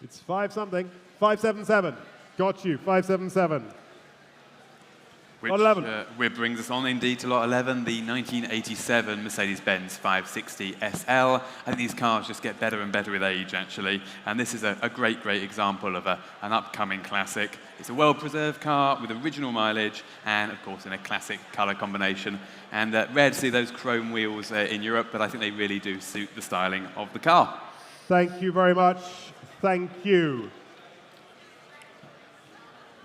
It's 5-something. 577. Got you. 577. Which Lot 11. brings us on indeed to lot 11, the 1987 Mercedes-Benz 560 SL. I think these cars just get better and better with age, actually. And this is a great example of an upcoming classic. It's a well-preserved car with original mileage and, of course, in a classic color combination. And rare to see those chrome wheels in Europe, but I think they really do suit the styling of the car. Thank you very much. Thank you.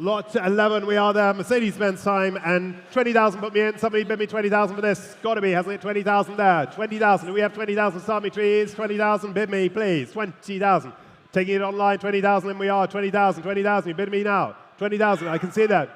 Lot 11, we are there. Mercedes-Benz time, and 20,000 put me in. Somebody bid me 20,000 for this. Got to be, hasn't it? 20,000 there. 20,000. Do we have 20,000? Start me, trees. 20,000. Bid me, please. 20,000. Taking it online. 20,000, and we are. 20,000. 20,000. You bid me now. 20,000. I can see that.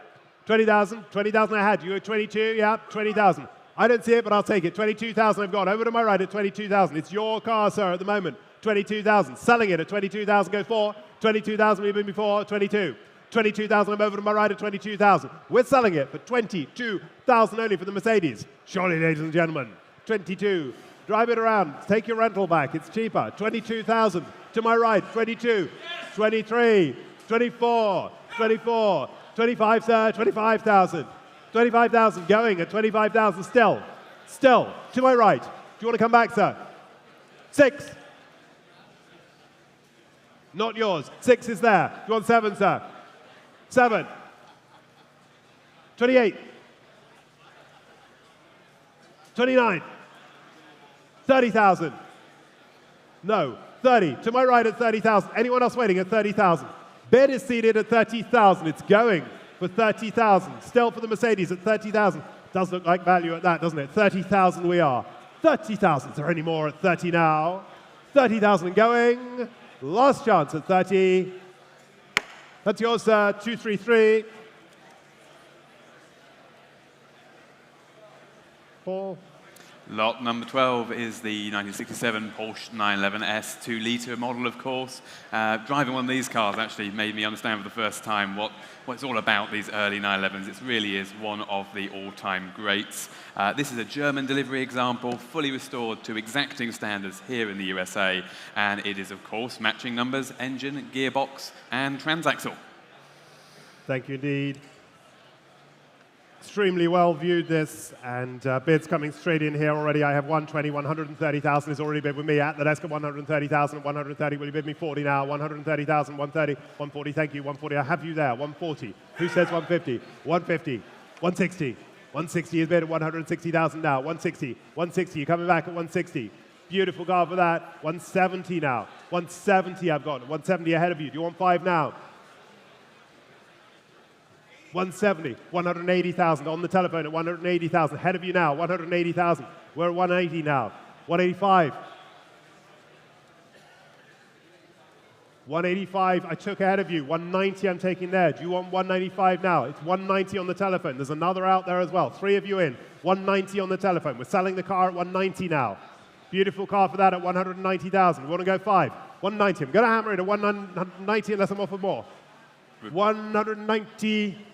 20,000. 20,000 I had. You were 22. Yeah. 20,000. I don't see it, but I'll take it. 22,000 I've got. Over to my right at 22,000. It's your car, sir, at the moment. 22,000. Selling it at 22,000. Go for 22,000. We bid me for 22. 22,000, I'm over to my right at 22,000. We're selling it for 22,000 only for the Mercedes. Surely, ladies and gentlemen, 22. Drive it around. Take your rental back. It's cheaper. 22,000 to my right. 22, 23, 24, 24, 25, sir. 25,000. 25,000 going at 25,000 still. Still. To my right. Do you want to come back, sir? 6. Not yours. 6 is there. Do you want 7, sir? 7. 28. 29. 30,000. No. 30. To my right at 30,000. Anyone else waiting at 30,000? Bid is seated at 30,000. It's going for 30,000. Still for the Mercedes at 30,000. Does look like value at that, doesn't it? 30,000 we are. 30,000. Is there any more at 30 now? 30,000 going. Last chance at 30. That's yours, sir. 233. 4. Lot number 12 is the 1967 Porsche 911S 2-litre model, of course. Driving one of these cars actually made me understand for the first time what it's all about, these early 911s. It really is one of the all-time greats. This is a German delivery example, fully restored to exacting standards here in the USA. And it is, of course, matching numbers, engine, gearbox, and transaxle. Thank you indeed. Extremely well viewed this, and bids coming straight in here already. I have 120, 130,000 has already bid with me at the desk at 130,000, 130. Will you bid me 40 now? 130,000, 130, 140. Thank you, 140. I have you there. 140. Who says 150? 150, 160. 160 is bid at 160,000 now. 160, 160. You're coming back at 160. Beautiful car for that. 170 now. 170 I've got. 170 ahead of you. Do you want 5 now? 170, 180,000 on the telephone at 180,000. Ahead of you now, 180,000. We're at 180 now. 185. 185, I took ahead of you. 190 I'm taking there. Do you want 195 now? It's 190 on the telephone. There's another out there as well. 3 of you in. 190 on the telephone. We're selling the car at 190 now. Beautiful car for that at 190,000. We want to go 5. 190. I'm going to hammer it at 190 unless I'm offered more. 190.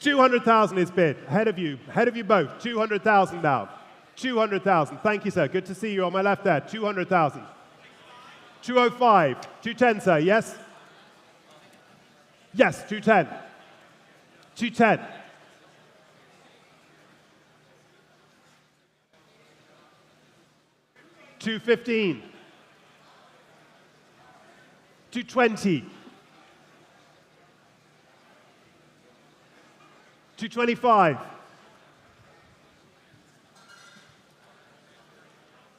200,000 is bid. Ahead of you both. 200,000 now. 200,000. Thank you, sir. Good to see you on my left there. 200,000. 205. 210, sir. Yes? Yes, 210. 210. 215. 220. 225.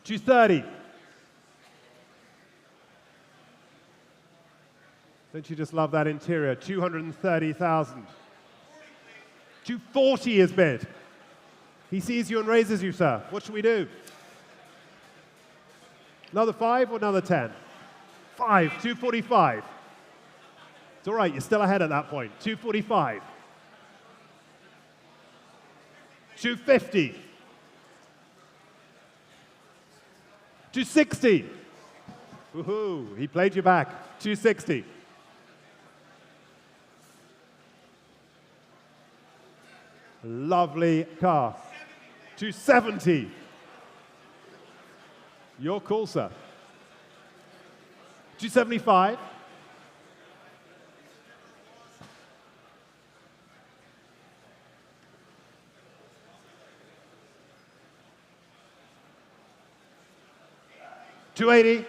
230. Don't you just love that interior? 230,000. 240 is bid. He sees you and raises you, sir. What should we do? Another 5 or another 10? 5, 245. It's all right, you're still ahead at that point. 245. 250. 260. Woohoo, he played you back. 260. Lovely car. 270. You're cool, sir. 275. 280.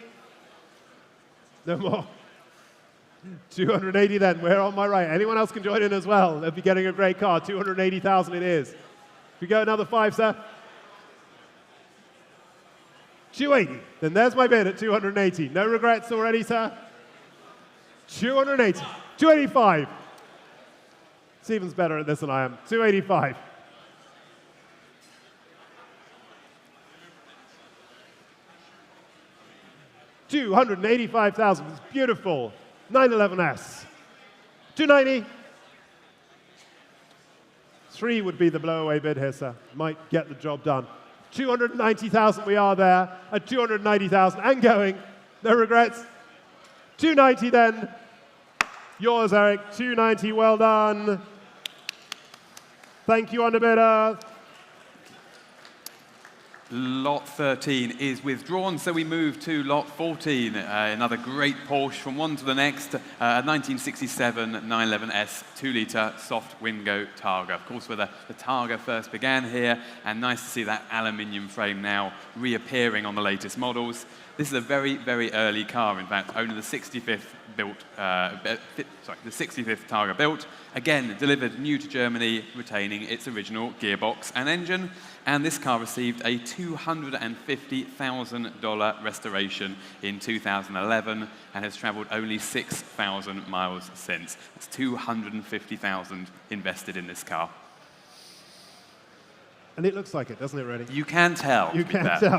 No more. 280 then. We're on my right. Anyone else can join in as well. They'll be getting a great car. 280,000 it is. If we go another 5, sir. 280. Then there's my bid at 280. No regrets already, sir? 280. 285. Stephen's better at this than I am. 285. 285,000. It's beautiful. 911S. 290. 3 would be the blowaway bid here, sir. Might get the job done. 290,000 we are there. At 290,000 and going. No regrets. 290 then. Yours, Eric. 290. Well done. Thank you, underbidder. Lot 13 is withdrawn, so we move to lot 14. Another great Porsche from one to the next. 1967 911S 2-litre soft window Targa. Of course, where the Targa first began here, and nice to see that aluminium frame now reappearing on the latest models. This is a very, very early car. In fact, only the 65th built, the 65th Targa built. Again, delivered new to Germany, retaining its original gearbox and engine. And this car received a $250,000 restoration in 2011 and has traveled only 6,000 miles since. It's $250,000 invested in this car. And it looks like it, doesn't it, really? You can tell. You can tell.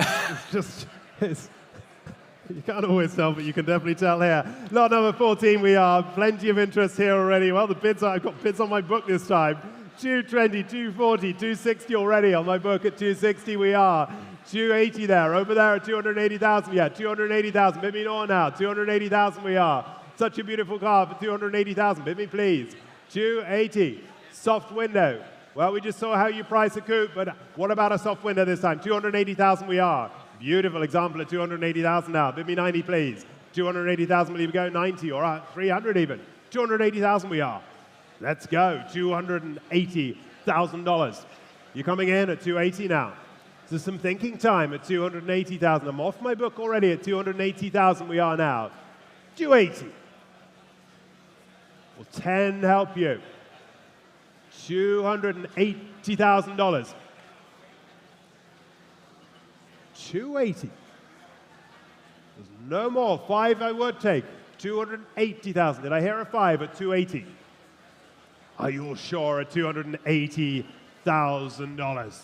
You can't always tell, but you can definitely tell here. Lot number 14, we are plenty of interest here already. Well, I've got bids on my book this time. 220, 240, 260 already on my book at 260 we are. 280 there, over there at 280,000, yeah, 280,000, bid me more now, 280,000 we are. Such a beautiful car for 280,000, bid me please. 280, soft window. Well, we just saw how you price a coupe, but what about a soft window this time? 280,000 we are. Beautiful example at 280,000 now, bid me 90 please. 280,000 will even go, 90, all right, 300 even. 280,000 we are. Let's go, $280,000. You're coming in at 280 now. So some thinking time at 280,000. I'm off my book already at 280,000 we are now. 280. Will 10 help you? $280,000. 280. There's no more. 5 I would take. 280,000. Did I hear a 5 at 280? Are you all sure at $280,000?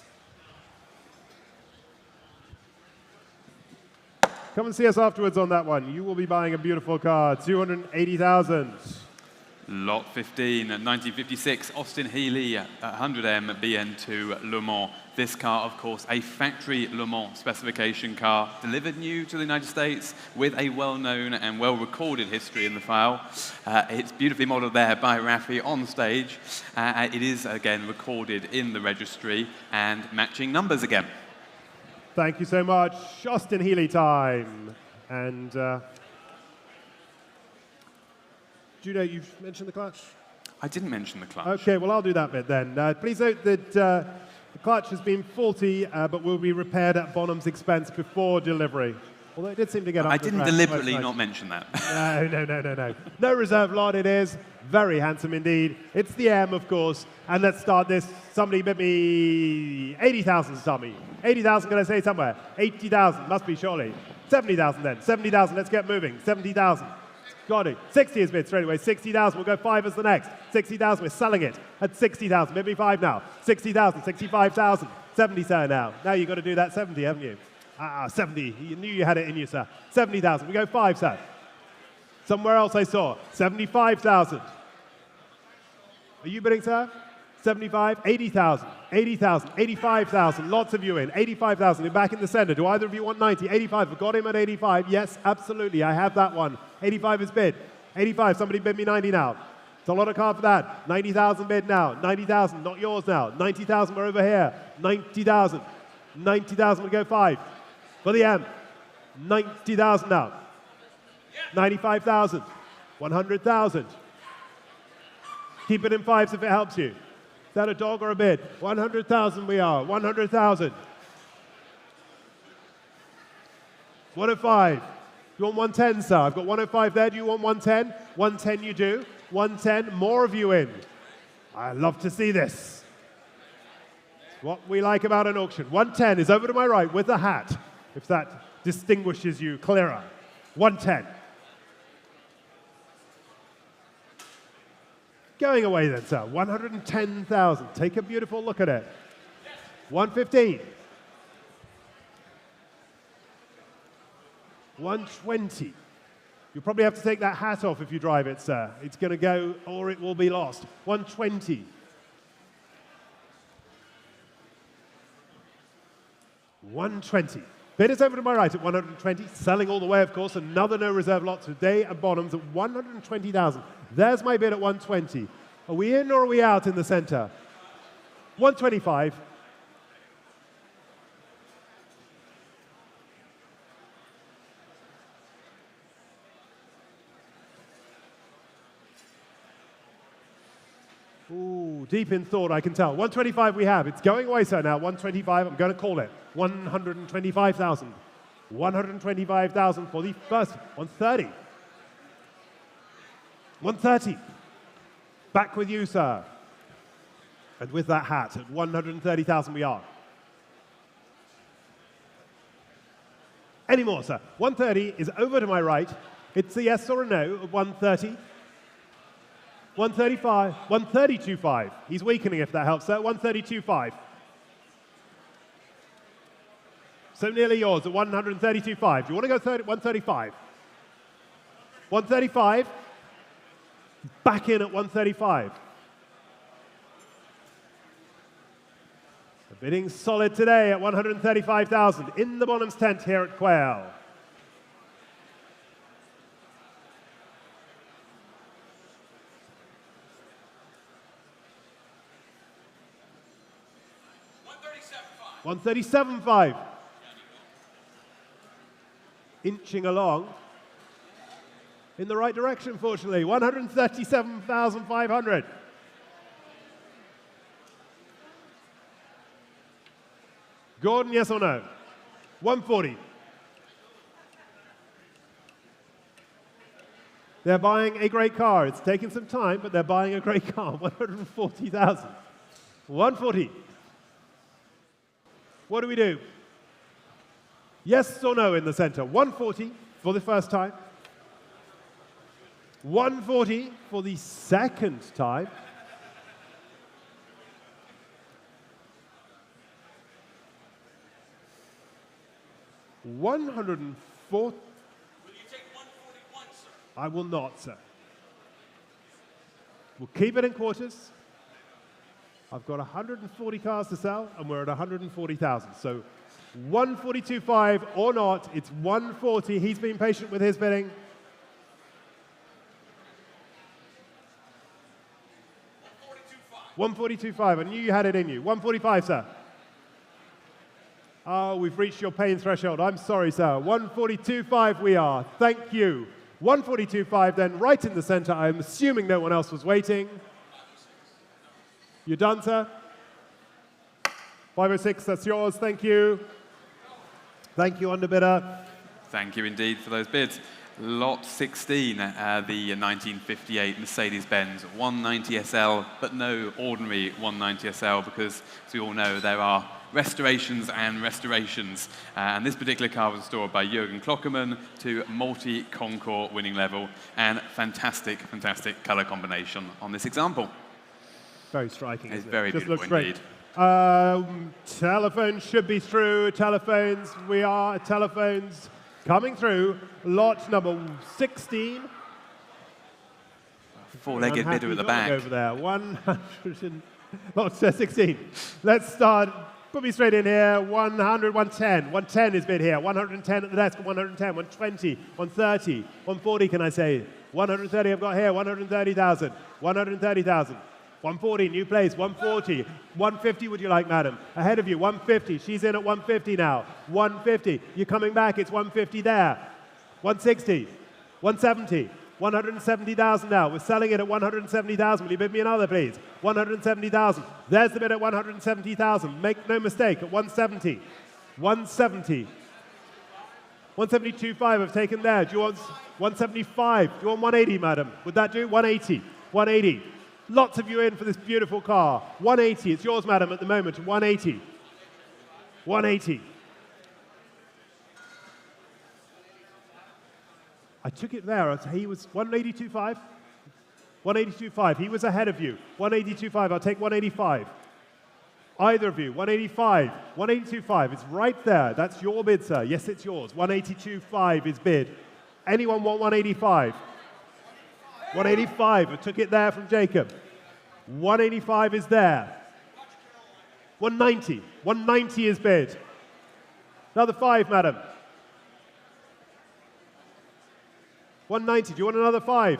Come and see us afterwards on that one. You will be buying a beautiful car. 280,000. Lot 15, 1956, Austin Healey 100M BN2 Le Mans. This car, of course, a factory Le Mans specification car, delivered new to the United States with a well-known and well-recorded history in the file. It's beautifully modeled there by Raffi on stage. It is, again, recorded in the registry and matching numbers again. Thank you so much. Austin Healey time. And Judo, you've mentioned the clutch? I didn't mention the clutch. Okay, well, I'll do that bit then. Please note that the clutch has been faulty, but will be repaired at Bonhams' expense before delivery. Although it did seem to get up I to didn't scratch. deliberately Nice. not mention that. No. No reserve lot it is. Very handsome indeed. It's the M, of course. And let's start this. Somebody bid me 80,000, Tommy. 80,000, can I say somewhere? 80,000, must be surely. 70,000 then. 70,000, let's get moving. 70,000. Got it. 60 is bid straight away. 60,000, we'll go 5 as the next. 60,000, we're selling it at 60,000. Bid me 5 now. 60,000, 65,000. 70, sir, now. Now you've got to do that 70, haven't you? 70. You knew you had it in you, sir. 70,000. We go 5, sir. Somewhere else I saw. 75,000. Are you bidding, sir? 75, 80,000, 80,000, 85,000. Lots of you in. 85,000. You're back in the center. Do either of you want 90? 85. I've got him at 85. Yes, absolutely. I have that one. 85 is bid. 85. Somebody bid me 90 now. It's a lot of car for that. 90,000 bid now. 90,000. Not yours now. 90,000. We're over here. 90,000. 90,000. We go 5. For the M. 90,000 now. 95,000. 100,000. Keep it in 5s if it helps you. Is that a dog or a bid? 100,000 we are. 100,000. 105. You want 110, sir? I've got 105 there. Do you want 110? 110 you do. 110. More of you in. I love to see this. It's what we like about an auction. 110 is over to my right with the hat, if that distinguishes you clearer. 110. Going away then, sir. 110,000. Take a beautiful look at it. 115. 120. You'll probably have to take that hat off if you drive it, sir. It's going to go or it will be lost. 120. 120. Bid is over to my right at 120. Selling all the way, of course. Another no reserve lot today at Bonhams at 120,000. There's my bid at 120. Are we in or are we out in the center? 125. Ooh, deep in thought, I can tell. 125 we have. It's going away, sir, now. 125, I'm going to call it. 125,000. 125,000 for the first. 130. 130. Back with you, sir. And with that hat, at 130,000 we are. Any more, sir? 130 is over to my right. It's a yes or a no at 130. 135. 132.5. He's weakening if that helps, sir. 132.5. So nearly yours at 132.5. Do you want to go 135? 135. Back in at 135. Bidding solid today at 135,000 in the Bonhams tent here at Quail. $137,500. Inching along in the right direction, fortunately. 137,500. Gordon, yes or no? 140. They're buying a great car. It's taking some time, but they're buying a great car. 140,000. 140. What do we do? Yes or no in the center? 140 for the first time. 140 for the second time. $104. Will you take 141, sir? I will not, sir. We'll keep it in quarters. I've got 140 cars to sell, and we're at 140,000. So 142.5 or not, it's 140. He's been patient with his bidding. 142.5. I knew you had it in you. 145, sir. Oh, we've reached your pain threshold. I'm sorry, sir. 142.5 we are. Thank you. 142.5 then, right in the center. I'm assuming no one else was waiting. You done, sir? 506, that's yours. Thank you. Thank you, underbidder. Thank you indeed for those bids. Lot 16, the 1958 Mercedes-Benz 190 SL, but no ordinary 190 SL because, as we all know, there are restorations and restorations. And this particular car was restored by Jürgen Klockermann to multi-concours winning level, and fantastic, fantastic color combination on this example. Very striking. It's very beautiful indeed. Telephones should be through. Telephones, we are at telephones coming through. Lot number 16. Four-legged bidder at the back. Over there. 100 lot 16. Let's start. Put me straight in here. 100, 110. 110 is bid here. 110 at the desk. 110, 120, 130, 140. Can I say? 130. I've got here. 130,000. 130,000. 140, new place, 140. 150 would you like, madam? Ahead of you, 150. She's in at 150 now. 150. You're coming back, it's 150 there. 160. 170. 170,000 now. We're selling it at 170,000. Will you bid me another, please? 170,000. There's the bid at 170,000. Make no mistake, at 170. 170. 172.5 I've taken there. Do you want 175? Do you want 180, madam? Would that do? 180. 180. Lots of you in for this beautiful car. 180. It's yours, madam, at the moment. 180. 180. I took it there. He was 182.5. 182.5. He was ahead of you. 182.5. I'll take 185. Either of you. 185. 182.5. It's right there. That's your bid, sir. Yes, it's yours. 182.5 is bid. Anyone want 185? 185, I took it there from Jacob. 185 is there. 190, 190 is bid. Another 5, madam. 190, do you want another 5?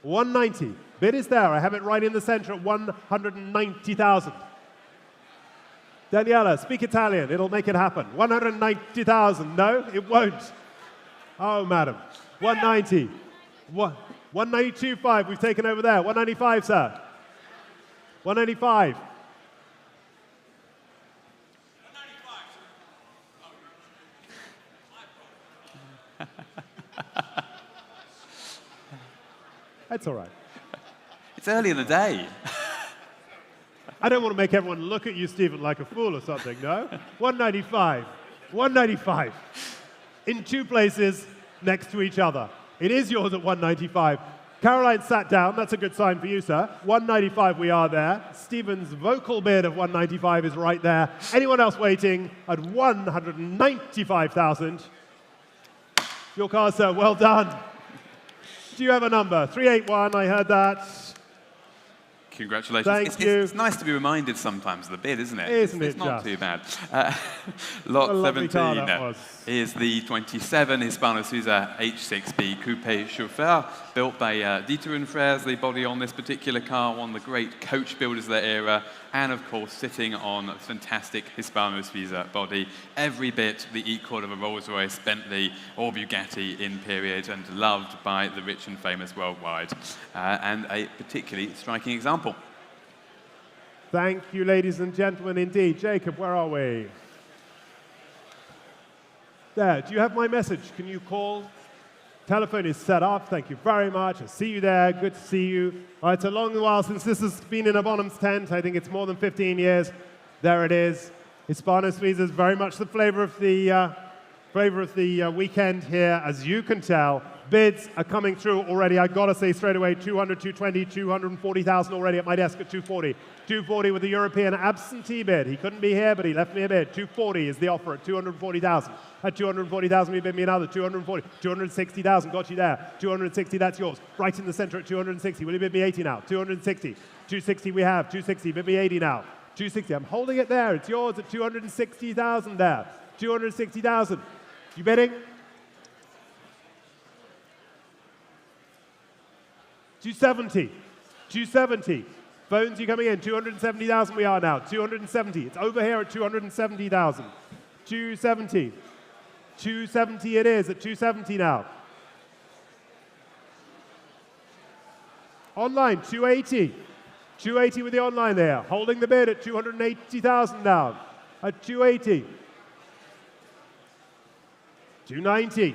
190, bid is there. I have it right in the center at 190,000. Daniela, speak Italian, it'll make it happen. 190,000, no, it won't. Oh, madam. 190. 192.5, we've taken over there. 195, sir. 195. 195. That's all right. It's early in the day. I don't want to make everyone look at you, Stephen, like a fool or something, no? 195. 195. In two places next to each other. It is yours at 195. Caroline sat down. That's a good sign for you, sir. 195, we are there. Stephen's vocal bid of 195 is right there. Anyone else waiting at 195,000? Your car, sir. Well done. Do you have a number? 381, I heard that. Congratulations. Thank you. It's nice to be reminded sometimes of the bid, isn't it? Isn't it's it not just? too bad. What a Lot lovely car 17 that was. is the 27 Hispano Suiza H6B Coupe Chauffeur, built by Dieter and Frères. The body on this particular car, one of the great coach builders of their era, and of course sitting on a fantastic Hispano Suiza body. Every bit the equal of a Rolls-Royce, Bentley, or Bugatti in period, and loved by the rich and famous worldwide. And a particularly striking example. Thank you, ladies and gentlemen, indeed. Jacob, where are we? There, do you have my message? Can you call? Telephone is set up. Thank you very much. I see you there. Good to see you. It's a long while since this has been in a Bonhams tent. I think it's more than 15 years. There it is. Hispano Suiza is very much the flavor of the weekend here, as you can tell. Bids are coming through already. I gotta say straight away, 200, 220, 240,000 already at my desk at 240. 240 with the European absentee bid. He couldn't be here, but he left me a bid. 240 is the offer at 240,000. At 240,000, we bid me another 240. 260,000, got you there. 260, that's yours. Right in the center at 260. Will you bid me 80 now? 260. 260 we have. 260, bid me 80 now. 260, I'm holding it there. It's yours at 260,000 there. 260,000. You bidding? 270. 270. Phones, you coming in. 270,000 we are now. 270. It's over here at 270,000. 270. 270 it is at 270 now. Online, 280. 280 with the online there. Holding the bid at 280,000 now. At 280. 290.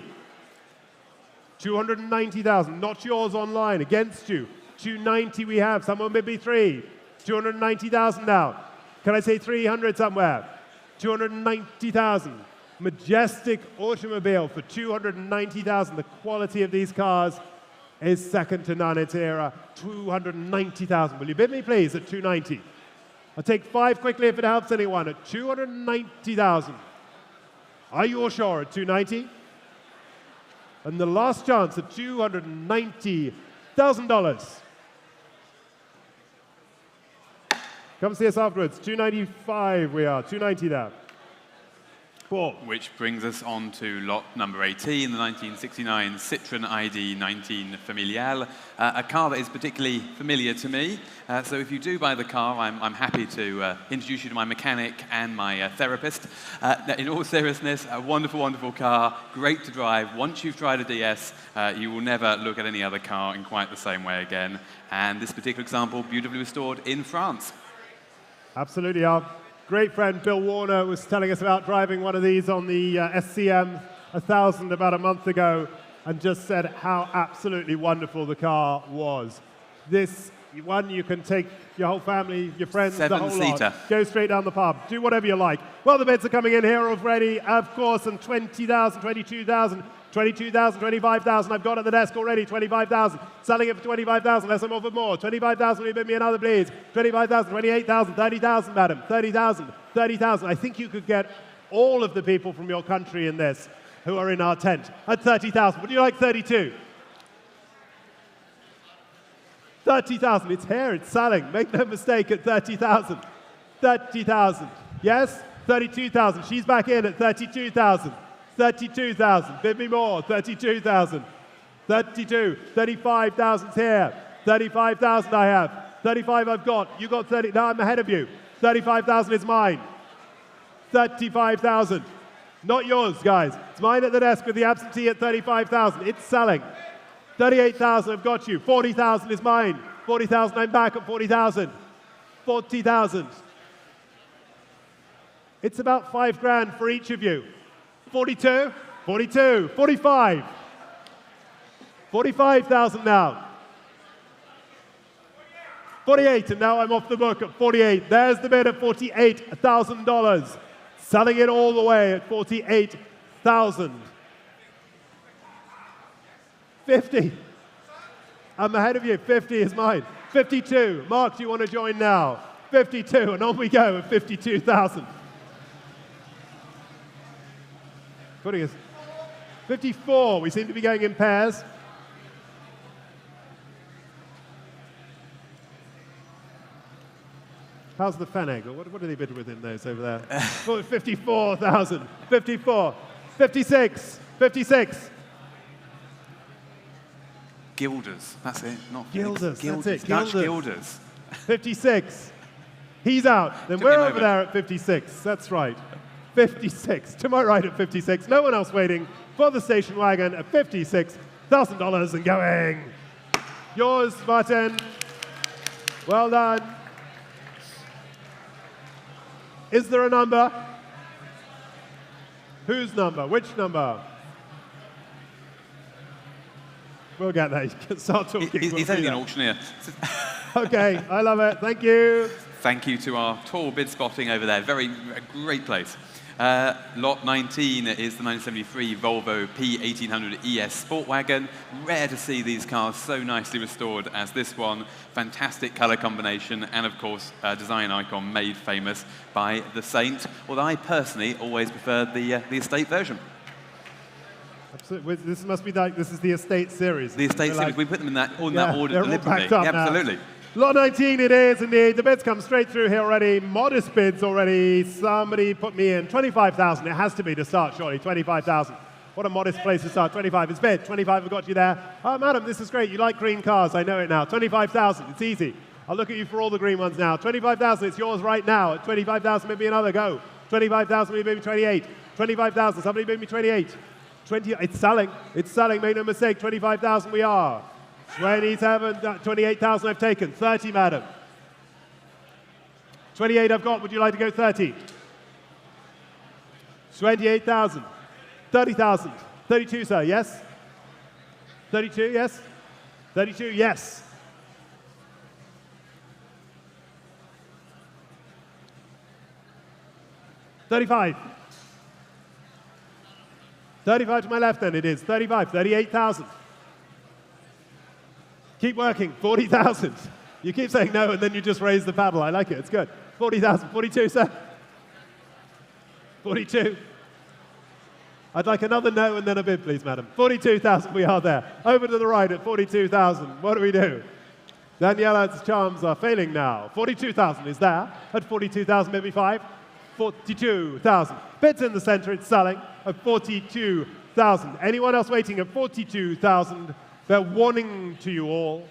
290,000, not yours online, against you. 290 we have, someone bid me 3. 290,000 now. Can I say 300 somewhere? 290,000. Majestic automobile for 290,000. The quality of these cars is second to none. Its era. 290,000. Will you bid me, please, at 290? I'll take 5 quickly if it helps anyone. At 290,000. Are you all sure at 290? And the last chance at $290,000. Come see us afterwards. 295 we are. 290 there. 4. Which brings us on to lot number 18, the 1969 Citroën ID 19 Familiale, a car that is particularly familiar to me. So if you do buy the car, I'm happy to introduce you to my mechanic and my therapist. In all seriousness, a wonderful, wonderful car, great to drive. Once you've tried a DS, you will never look at any other car in quite the same way again. And this particular example, beautifully restored in France. Absolutely. Our great friend Bill Warner was telling us about driving one of these on the SCM 1000 about a month ago and just said how absolutely wonderful the car was. This one you can take your whole family, your friends, the whole lot. Go straight down the pub. Do whatever you like. Well, the bids are coming in here already, of course, and 20,000, 22,000, 22,000, 25,000. I've got at the desk already, 25,000. Selling it for 25,000, less I'm offered more. 25,000, will you bid me another, please? 25,000, 28,000, 30,000, madam. 30,000, 30,000. I think you could get all of the people from your country in this who are in our tent at 30,000. Would you like 32? 30,000, it's here, it's selling. Make no mistake at 30,000. 30,000. Yes? 32,000. She's back in at 32,000. 32,000. Bid me more. 32,000. 32. 35,000's here. 35,000 I have. 35 I've got. You got 30. Now I'm ahead of you. 35,000 is mine. 35,000. Not yours, guys. It's mine at the desk with the absentee at 35,000. It's selling. 38,000, I've got you. 40,000 is mine. 40,000, I'm back at 40,000. 40,000. It's about 5 grand for each of you. 42, 42, 45. 45,000 now. 48, and now I'm off the book at 48. There's the bid at $48,000. Selling it all the way at 48,000. 50. I'm ahead of you. 50 is mine. 52. Mark, do you want to join now? 52, and on we go at 52,000. Putting us 54. We seem to be going in pairs. How's the Fennec? What do they bid within those over there? 54,000. 54. 56. 56. Gilders, that's it. Not Gilders, that's it. Dutch Gilders. Gilders. 56. He's out. Then Took me a we're over moment. there at 56. That's right. 56. To my right at 56. No one else waiting for the station wagon at $56,000 and going. Yours, Martin. Well done. Is there a number? Whose number? Which number? We'll get there. You can start talking. He's We'll only do an that. auctioneer. Okay, I love it. Thank you. Thank you to our tall bid spotting over there. A great place. Lot 19 is the 1973 Volvo P1800 ES Sport Wagon. Rare to see these cars so nicely restored as this one. Fantastic color combination and, of course, a design icon made famous by the Saint. Although I personally always preferred the estate version. Absolutely. This must be like, this is the estate series. The estate They're series, like- we put them in that order they're all deliberately. packed up Yeah, now. absolutely. Lot 19 it is indeed. The bids come straight through here already. Modest bids already. Somebody put me in. 25,000. It has to be to start, surely. 25,000. What a modest place to start. 25 is bid. 25 have got you there. Oh, madam, this is great. You like green cars. I know it now. 25,000. It's easy. I'll look at you for all the green ones now. 25,000. It's yours right now. At 25,000, maybe another go. 25,000, maybe 28. 25,000. Somebody maybe 28. 20. It's selling. It's selling. Make no mistake. 25,000 we are. 27, 28,000 I've taken. 30, madam. 28 I've got. Would you like to go 30? 28,000. 30,000. 32, sir. Yes? 32, yes? 32, yes. 35. 35 to my left then it is. 35, 38,000. Keep working, 40,000. You keep saying no and then you just raise the paddle. I like it, it's good. 40,000, 42, sir. 42. I'd like another no and then a bid, please, madam. 42,000, we are there. Over to the right at 42,000. What do we do? Daniela's charms are failing now. 42,000 is there. At 42,000, maybe 5. 42,000. Bids in the center, it's selling at 42,000. Anyone else waiting at 42,000? They're warning to you all.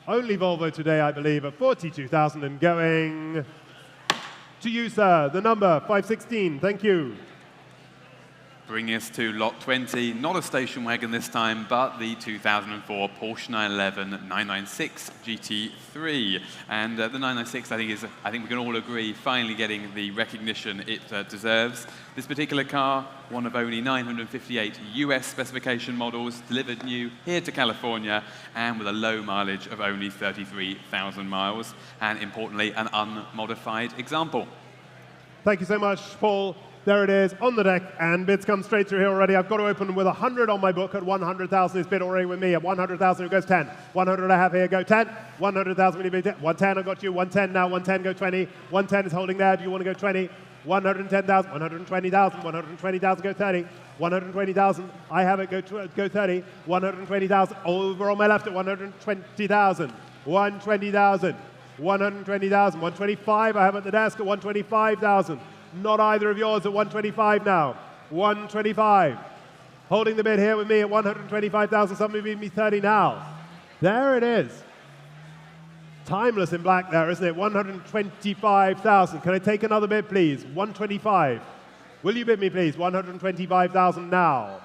Only Volvo today, I believe, at 42,000 and going to you, sir. The number 516. Thank you. Bringing us to lot 20, not a station wagon this time, but the 2004 Porsche 911 996 GT3. And the 996, I think we can all agree, finally getting the recognition it deserves. This particular car, one of only 958 US specification models, delivered new here to California, and with a low mileage of only 33,000 miles, and importantly, an unmodified example. Thank you so much, Paul. There it is, on the deck, and bids come straight through here already. I've got to open with 100 on my book at 100,000 is bid already with me. At 100,000, it goes 10. 100 I have here, go 10. 100,000, we need 10. 110, I got you. 110 now, 110, go 20. 110 is holding there. Do you want to go 20? 110,000, 120,000, 120,000, go 30. 120,000, I have it, go 30. 120,000, over on my left at 120,000. 120,000, 120,000, 125, I have at the desk at 125,000. Not either of yours at 125 now. 125. Holding the bid here with me at 125,000. Somebody beat me 30 now. There it is. Timeless in black there, isn't it? 125,000. Can I take another bid, please? 125. Will you bid me, please? 125,000 now.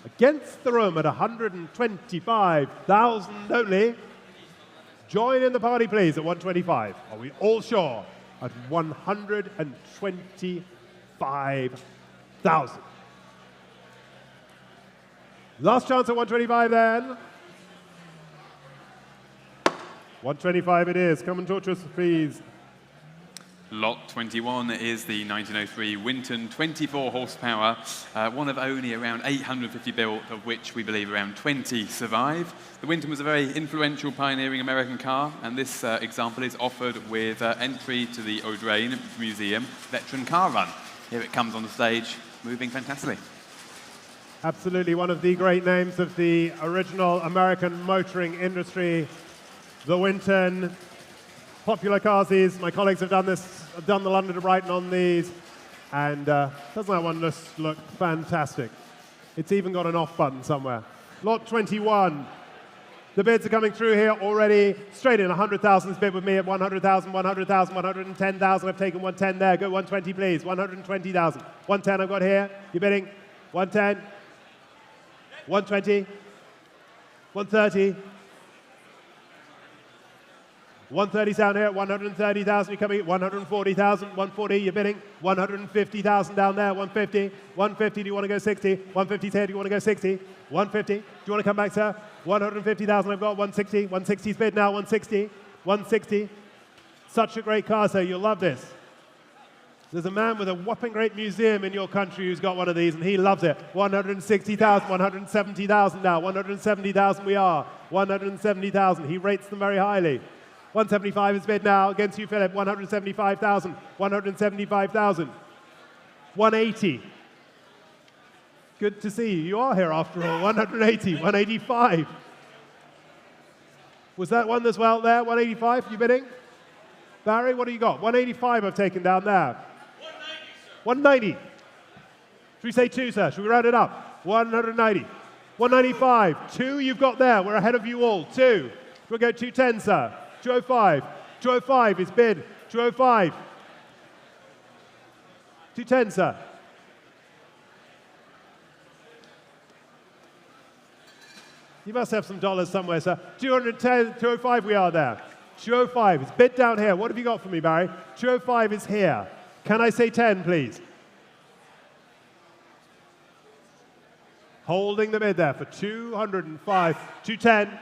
Against the room at 125,000 only. Join in the party, please, at 125. Are we all sure? At 125,000. Last chance at 125 then. 125 it is. Come and talk to us, please. Lot 21 is the 1903 Winton 24 horsepower, one of only around 850 built, of which we believe around 20 survive. The Winton was a very influential, pioneering American car, and this example is offered with entry to the Audrain Museum Veteran Car Run. Here it comes on the stage, moving fantastically. Absolutely one of the great names of the original American motoring industry, the Winton. Popular cars these. My colleagues have done this. I've done the London to Brighton on these. And doesn't that one just look fantastic? It's even got an off button somewhere. Lot 21. The bids are coming through here already. Straight in, 100,000's bid with me at 100,000, 100,000, 110,000. I've taken 110 there. Go 120, please. 120,000. 110 I've got here. You're bidding. 110. 120. 130. 130 down here, 130,000, you're coming, 140,000, 140, you're bidding, 150,000 down there, 150, 150, do you want to go 60? 150's here, do you want to go 60? 150, do you want to come back, sir? 150,000, I've got 160, 160's bid now, 160, 160. Such a great car, sir, you'll love this. There's a man with a whopping great museum in your country who's got one of these, and he loves it. 160,000, 170,000 now, 170,000 we are, 170,000, he rates them very highly. 175 is bid now against you, Philip. 175,000. 175,000. 180. Good to see you. You are here after all. 180. 185. Was that one as well there? 185. You bidding? Barry, what do you got? 185 I've taken down there. 190, sir. 190. Should we say 2, sir? Should we round it up? 190. 195. 2 you've got there. We're ahead of you all. 2. We'll go 210, sir. 205. 205 is bid. 205. 210, sir. You must have some dollars somewhere, sir. 210, 205 we are there. 205 is bid down here. What have you got for me, Barry? 205 is here. Can I say 10, please? Holding the bid there for 205. 210.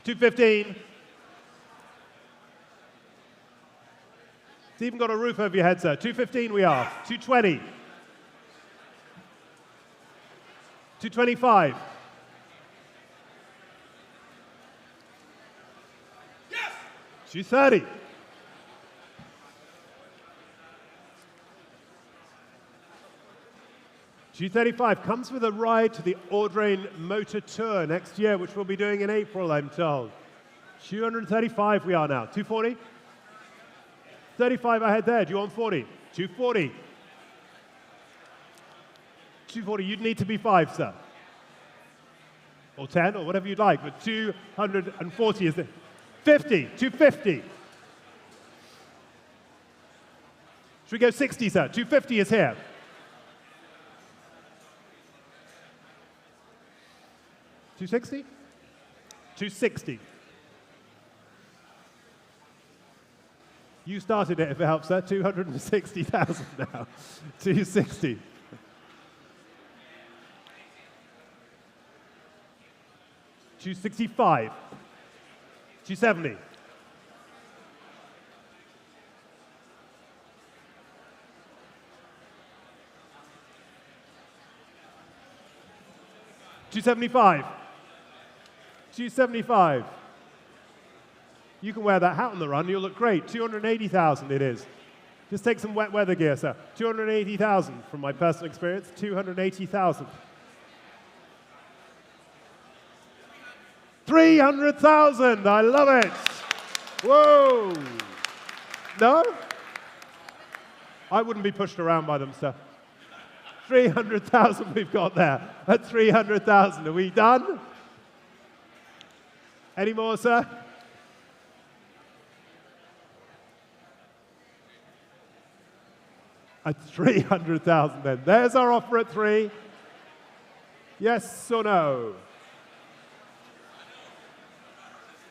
215. It's even got a roof over your head, sir. 215 we are. 220. 225. Yes! 230. 235 comes with a ride to the Audrain Motor Tour next year, which we'll be doing in April, I'm told. 235 we are now. 240? 35 ahead there. Do you want 40? 240. 240. You'd need to be 5, sir. Or 10, or whatever you'd like, but 240 is the 50. 250. Should we go 60, sir? 250 is here. 260? 260. You started it, if it helps, sir. 260,000 now. 260. 265. 270. 275. 275. You can wear that hat on the run, you'll look great. 280,000 it is. Just take some wet weather gear, sir. 280,000 from my personal experience. 280,000. 300,000. I love it. Whoa. No? I wouldn't be pushed around by them, sir. 300,000 we've got there. At 300,000. Are we done? Any more, sir? At 300,000 then. There's our offer at 3. Yes or no?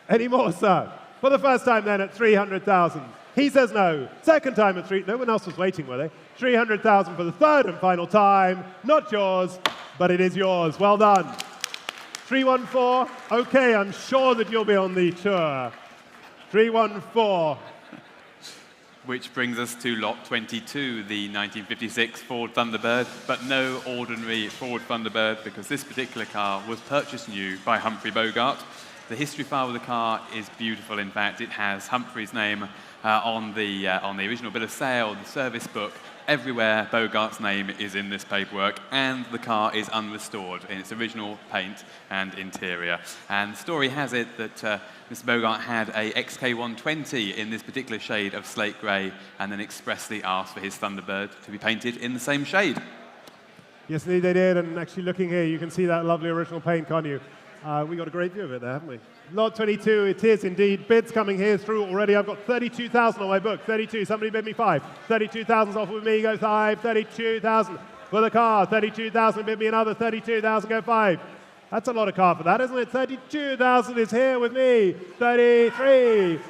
Any more, sir? For the first time then at 300,000. He says no. Second time at 3. No one else was waiting, were they? 300,000 for the third and final time. Not yours, but it is yours. Well done. 314. Okay, I'm sure that you'll be on the tour. 314. Which brings us to lot 22, the 1956 Ford Thunderbird, but no ordinary Ford Thunderbird because this particular car was purchased new by Humphrey Bogart. The history file of the car is beautiful. In fact, it has Humphrey's name on the original bill of sale, the service book. Everywhere Bogart's name is in this paperwork, and the car is unrestored in its original paint and interior. And the story has it that Mr. Bogart had a XK120 in this particular shade of slate grey, and then expressly asked for his Thunderbird to be painted in the same shade. Yes, indeed they did, and actually looking here, you can see that lovely original paint, can't you? We got a great view of it there, haven't we? Lot 22, it is indeed. Bids coming here through already. I've got 32,000 on my book. 32, somebody bid me 5. 32,000's off with me, go 5. 32,000 for the car. 32,000 bid me another. 32,000, go 5. That's a lot of car for that, isn't it? 32,000 is here with me. 33.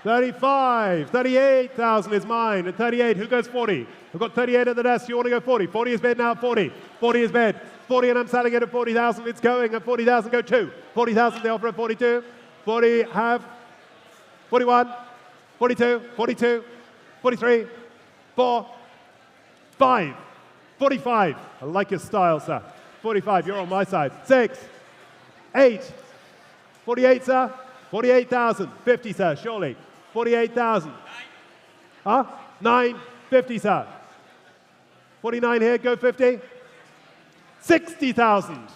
35, 38,000 is mine. At 38, who goes 40? I've got 38 at the desk. You want to go 40? 40 is bid now. 40. 40 is bid. 40, and I'm selling it at 40,000. It's going at 40,000. Go 2. 40,000. The offer at 42. 40. Have 41. 42. 42. 43. 4. 5. 45. I like your style, sir. 45. You're on my side. 6. 8. 48, sir. 48,000. 50, sir. Surely. 48,000. Huh? 9. 50, sir. 49 here. Go 50. 60,000.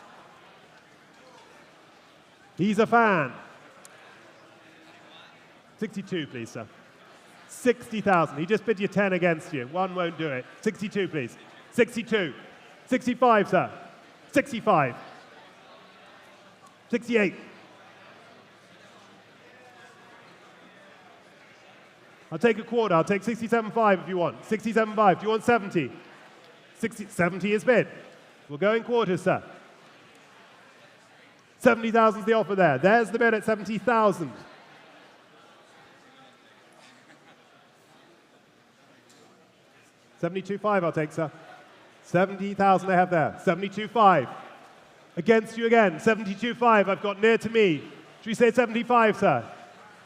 He's a fan. 62, please, sir. 60,000. He just bid you 10 against you. One won't do it. 62, please. 62. 65, sir. 65. 68. I'll take a quarter. I'll take 67.5 if you want. 67.5. Do you want 70? 70 is bid. We'll go in quarters, sir. 70,000 is the offer there. There's the bid at 70,000. 72.5 I'll take, sir. 70,000 I have there. 72.5. Against you again. 72.5 I've got near to me. Should we say 75, sir?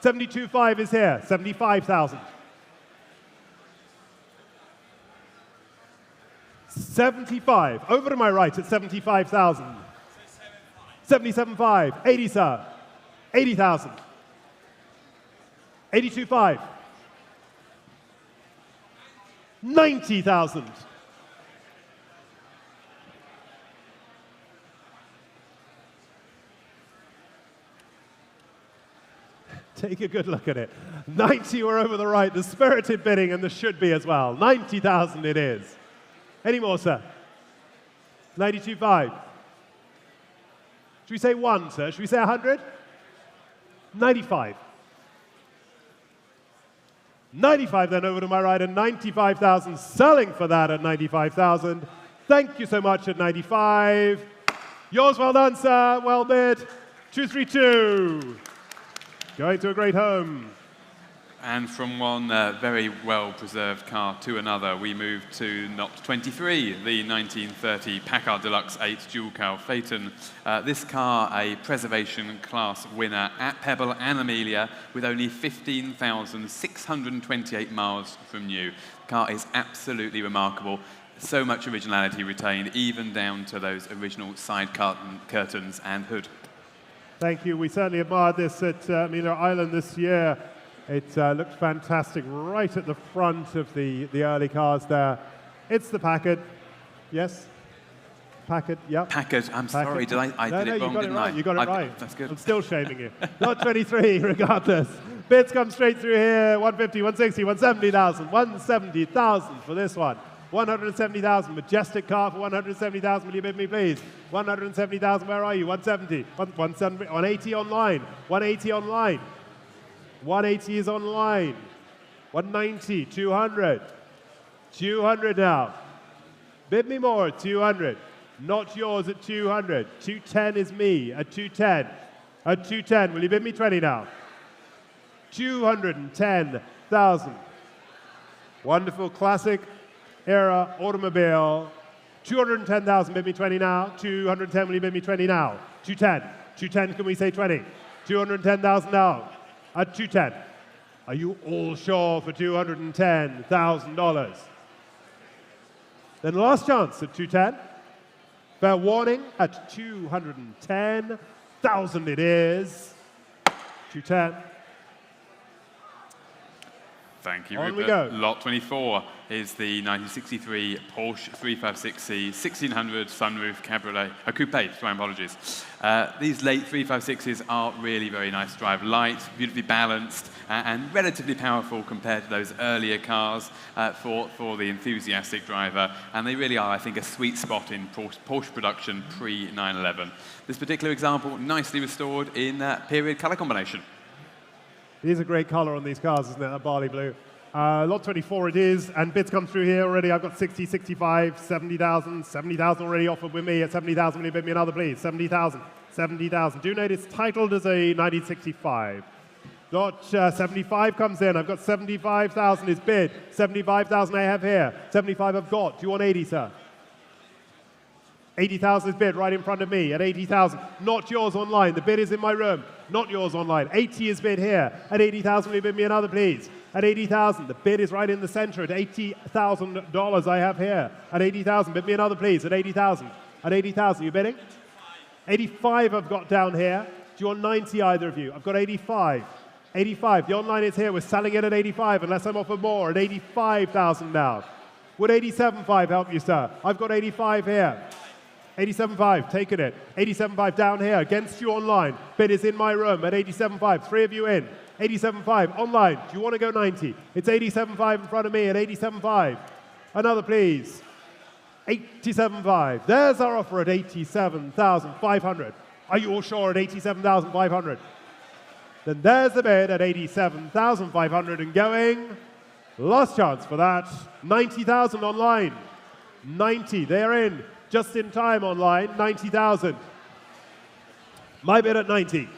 72.5 is here. 75,000. 75. Over to my right at 75,000. 77.5. 80, sir. 80,000. 82.5. 90,000. Take a good look at it. 90 were over the right, the spirited bidding, and the should be as well. 90,000 it is. Any more, sir? 92.5. Should we say 1, sir? Should we say 100? 95. 95 then over to my right, and 95,000 selling for that at 95,000. Thank you so much at 95. Yours well done, sir. Well bid. 232. Going to a great home. And from one very well-preserved car to another, we move to Knot 23, the 1930 Packard Deluxe 8 dual-cowl Phaeton. This car, a preservation class winner at Pebble and Amelia, with only 15,628 miles from new. The car is absolutely remarkable. So much originality retained, even down to those original side curtains and hood. Thank you. We certainly admired this at Amelia Island this year. It looked fantastic right at the front of the early cars there. It's the Packard. Yes? Packard, yep. Packard, I'm sorry, did I did it wrong, didn't I? You got it right. That's good. I'm still shaming you. Not 23, regardless. Bids come straight through here. 150, 160, 170,000. 170,000 for this one. 170,000. Majestic car for 170,000. Will you bid me, please? 170,000. Where are you? 170. 180 online. 180 online. 180 is online. 190. 200. 200 now. Bid me more at 200. Not yours at 200. 210 is me at 210. At 210. Will you bid me 20 now? 210,000. Wonderful classic era automobile. 210,000, bid me 20 now. 210, will you bid me 20 now? 210. 210, can we say 20? 210,000 now. At 210. Are you all sure for $210,000? Then last chance at 210. Fair warning at 210,000 it is. 210. Thank you, On Rupert. we go. Lot 24 is the 1963 Porsche 356C 1600 sunroof cabriolet, coupe, my apologies. These late 356s are really very nice to drive. Light, beautifully balanced, and relatively powerful compared to those earlier cars for the enthusiastic driver. And they really are, I think, a sweet spot in Porsche production pre-9/11. This particular example, nicely restored in period color combination. It is a great color on these cars, isn't it? That barley blue. Lot 24 it is, and bids come through here already. I've got 60, 65, 70,000, 70,000 already offered with me at 70,000. Will you bid me another, please? 70,000, 70,000. Do note it's titled as a 1965. Lot 75 comes in. I've got 75,000 is bid. 75,000 I have here. 75 I've got. Do you want 80, sir? 80,000 is bid right in front of me at 80,000. Not yours online. The bid is in my room. Not yours online. 80 is bid here at 80,000. Will you bid me another, please? At 80,000. The bid is right in the center at $80,000 I have here. At 80,000. Bid me another, please. At 80,000. At 80,000. You bidding? 85 I've got down here. Do you want 90, either of you? I've got 85. 85. The online is here. We're selling it at 85 unless I'm offered more. At 85,000 now. Would 87.5 help you, sir? I've got 85 here. 87.5, taking it. 87.5 down here, against you online. Bid is in my room at 87.5. 3 of you in. 87.5 online. Do you want to go 90? It's 87.5 in front of me at 87.5. Another, please. 87.5. There's our offer at 87,500. Are you all sure at 87,500? Then there's the bid at 87,500 and going. Last chance for that. 90,000 online. 90, they're in. Just in time online, 90,000. My bid at 90.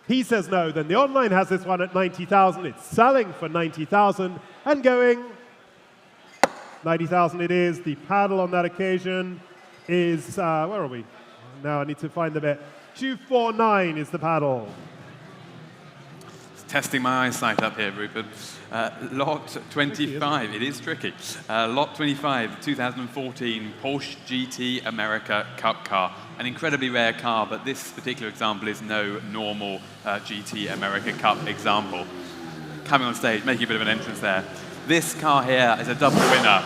He says no, then the online has this one at 90,000. It's selling for 90,000 and going. 90,000 it is. The paddle on that occasion is, where are we? Now I need to find the bit. 249 is the paddle. Testing my eyesight up here, Rupert. Lot 25, it is tricky. Lot 25, 2014 Porsche GT America Cup car. An incredibly rare car, but this particular example is no normal GT America Cup example. Coming on stage, making a bit of an entrance there. This car here is a double winner.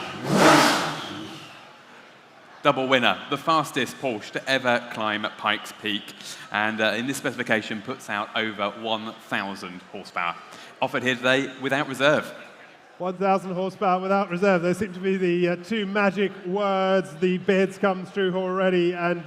Double winner, the fastest Porsche to ever climb Pikes Peak, and in this specification puts out over 1,000 horsepower. Offered here today without reserve. 1,000 horsepower without reserve. Those seem to be the two magic words. The bids come through already, and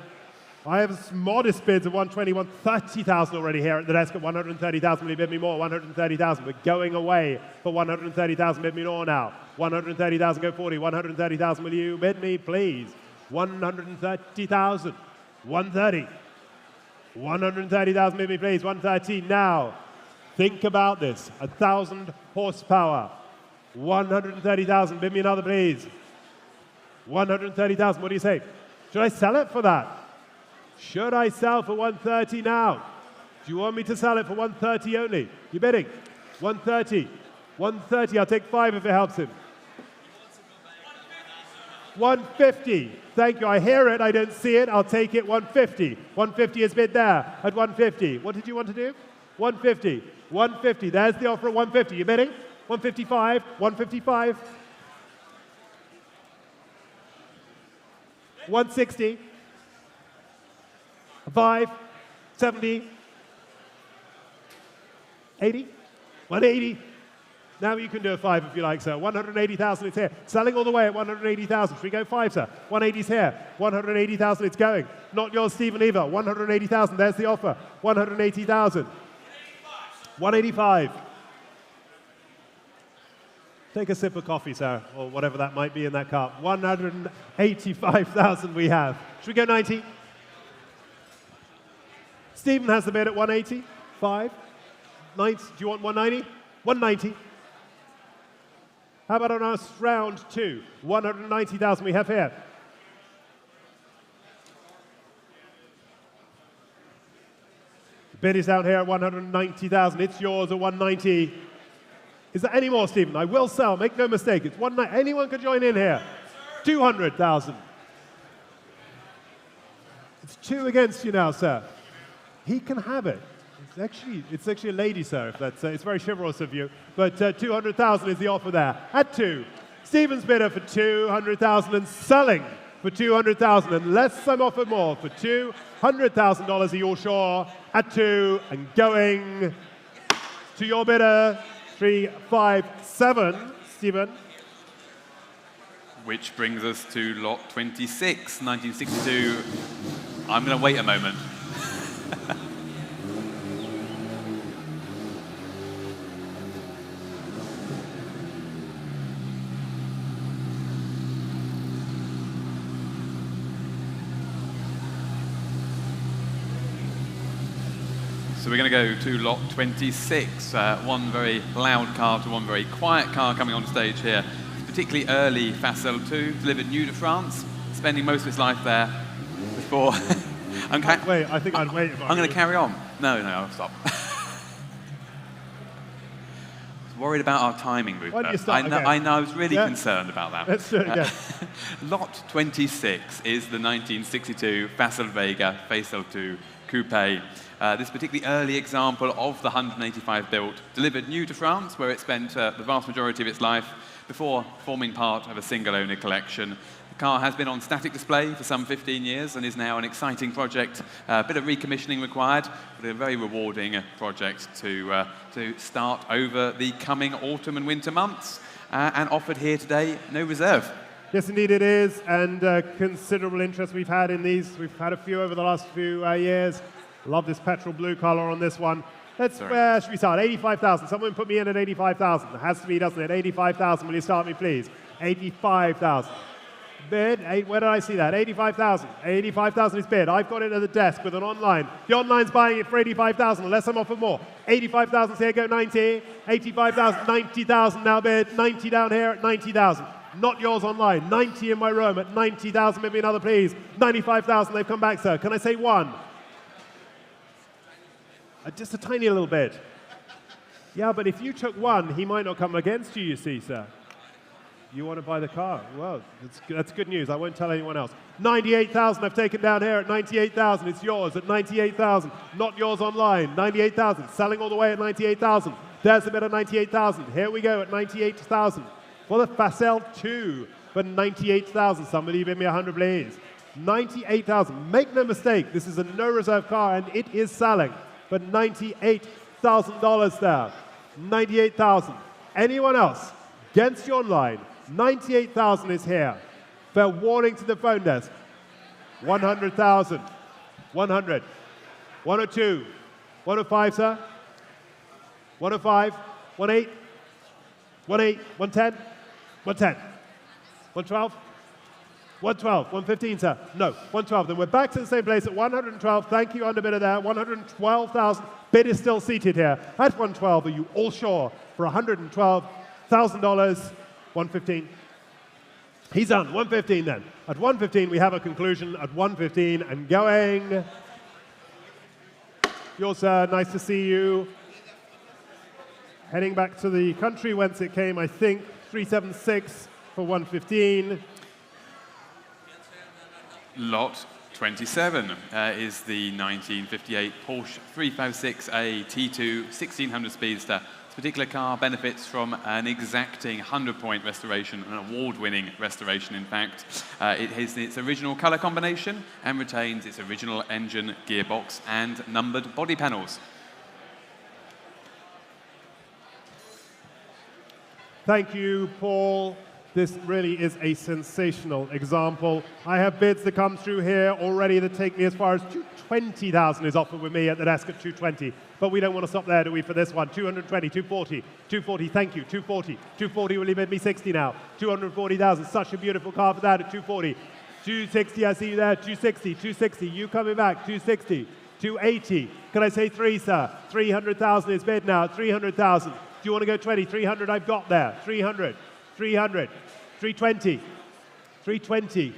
I have modest bids of 120, 130,000 already here at the desk at 130,000. Will you bid me more? 130,000. We're going away for 130,000. Bid me more now. 130,000, go 40. 130,000. Will you bid me, please? 130,000. 130. 130,000, bid me, please. 130 now. Think about this. 1,000 horsepower. 130,000. Bid me another, please. 130,000. What do you say? Should I sell it for that? Should I sell for 130 now? Do you want me to sell it for 130 only? You bidding? 130. 130. I'll take 5 if it helps him. 150. Thank you. I hear it. I don't see it. I'll take it. 150. 150 is bid there at 150. What did you want to do? 150. 150. There's the offer at 150. You bidding? 155. 155. 160. 5. 70. 80. 180. Now you can do a 5 if you like, sir. 180,000, it's here. Selling all the way at 180,000. Should we go 5, sir? 180's here. 180,000, it's going. Not yours, Stephen, either. 180,000, there's the offer. 180,000. 185. Take a sip of coffee, sir, or whatever that might be in that cup. 185,000 we have. Should we go 90? Stephen has the bid at 180. 5. 90. Do you want 190? 190. How about on our round 2? 190,000 we have here. The bid is down here at 190,000. It's yours at 190. Is there any more, Stephen? I will sell. Make no mistake. It's 190. Anyone can join in here. 200,000. It's 2 against you now, sir. He can have it. It's actually a lady, sir. If that's it's very chivalrous of you. But 200,000 is the offer there. At 2, Stephen's bidder for 200,000 and selling for 200,000, unless I'm offered more for $200,000. Are you all sure? At 2 and going to your bidder 357, Stephen. Which brings us to lot 26, 1962. I'm going to wait a moment. So we're going to go to lot 26, one very loud car to one very quiet car coming on stage here. Particularly early Facel 2, delivered new to France, spending most of its life there before... Wait, I think I'd wait. I'm going to carry on. No, I'll stop. I was worried about our timing, Rupert. Why don't you start again? I know, I was really concerned about that. Let's do it again. Lot 26 is the 1962 Facel Vega Facel 2 Coupe. This particularly early example of the 185 built, delivered new to France, where it spent the vast majority of its life before forming part of a single-owner collection. The car has been on static display for some 15 years and is now an exciting project. A bit of recommissioning required, but a very rewarding project to start over the coming autumn and winter months. And offered here today, no reserve. Yes, indeed it is, and considerable interest we've had in these. We've had a few over the last few years. Love this petrol blue color on this one. Where should we start? 85,000. Someone put me in at 85,000. It has to be, doesn't it? 85,000. Will you start me, please? 85,000. Bid. Where did I see that? 85,000. 85,000 is bid. I've got it at the desk with an online. The online's buying it for 85,000 unless I'm offered more. 85,000 here, go 90. 85,000, 90,000 now bid. 90 down here at 90,000. Not yours online. 90 in my room at 90,000. Maybe another, please. 95,000. They've come back, sir. Can I say 1? Just a tiny little bit. Yeah, but if you took 1, he might not come against you, you see, sir. You want to buy the car? Well, that's good news. I won't tell anyone else. 98,000 I've taken down here at 98,000. It's yours at 98,000. Not yours online. 98,000. Selling all the way at 98,000. There's a bit of 98,000. Here we go at 98,000. For the Facel 2 for 98,000. Somebody bid me 100, please. 98,000. Make no mistake, this is a no-reserve car, and it is selling. But $98,000 there. 98,000. Anyone else? Against you online. 98,000 is here. Fair warning to the phone desk. 100,000. 100. 102. 105, sir. 105. 18. 18. 110. 110. 112. 112, 115, sir. No, 112. Then we're back to the same place at 112. Thank you, underbidder there. 112,000. Bid is still seated here at 112. Are you all sure for $112,000? 115. He's done. 115 then. At 115, we have a conclusion at 115 and going. Yours, sir. Nice to see you. Heading back to the country whence it came, I think. 376 for 115. Lot 27 is the 1958 Porsche 356A T2 1600 Speedster. This particular car benefits from an exacting 100-point restoration, an award-winning restoration, in fact. It has its original color combination and retains its original engine, gearbox, and numbered body panels. Thank you, Paul. This really is a sensational example. I have bids that come through here already that take me as far as 220,000 is offered with me at the desk at 220. But we don't want to stop there, do we, for this one? 220, 240, 240, thank you, 240. 240, will you bid me 60 now? 240,000, such a beautiful car for that at 240. 260, I see you there, 260, 260, you coming back, 260, 280. Can I say 3, sir? 300,000 is bid now, 300,000. Do you want to go 20? 300 I've got there, 300. 300, 320, 320,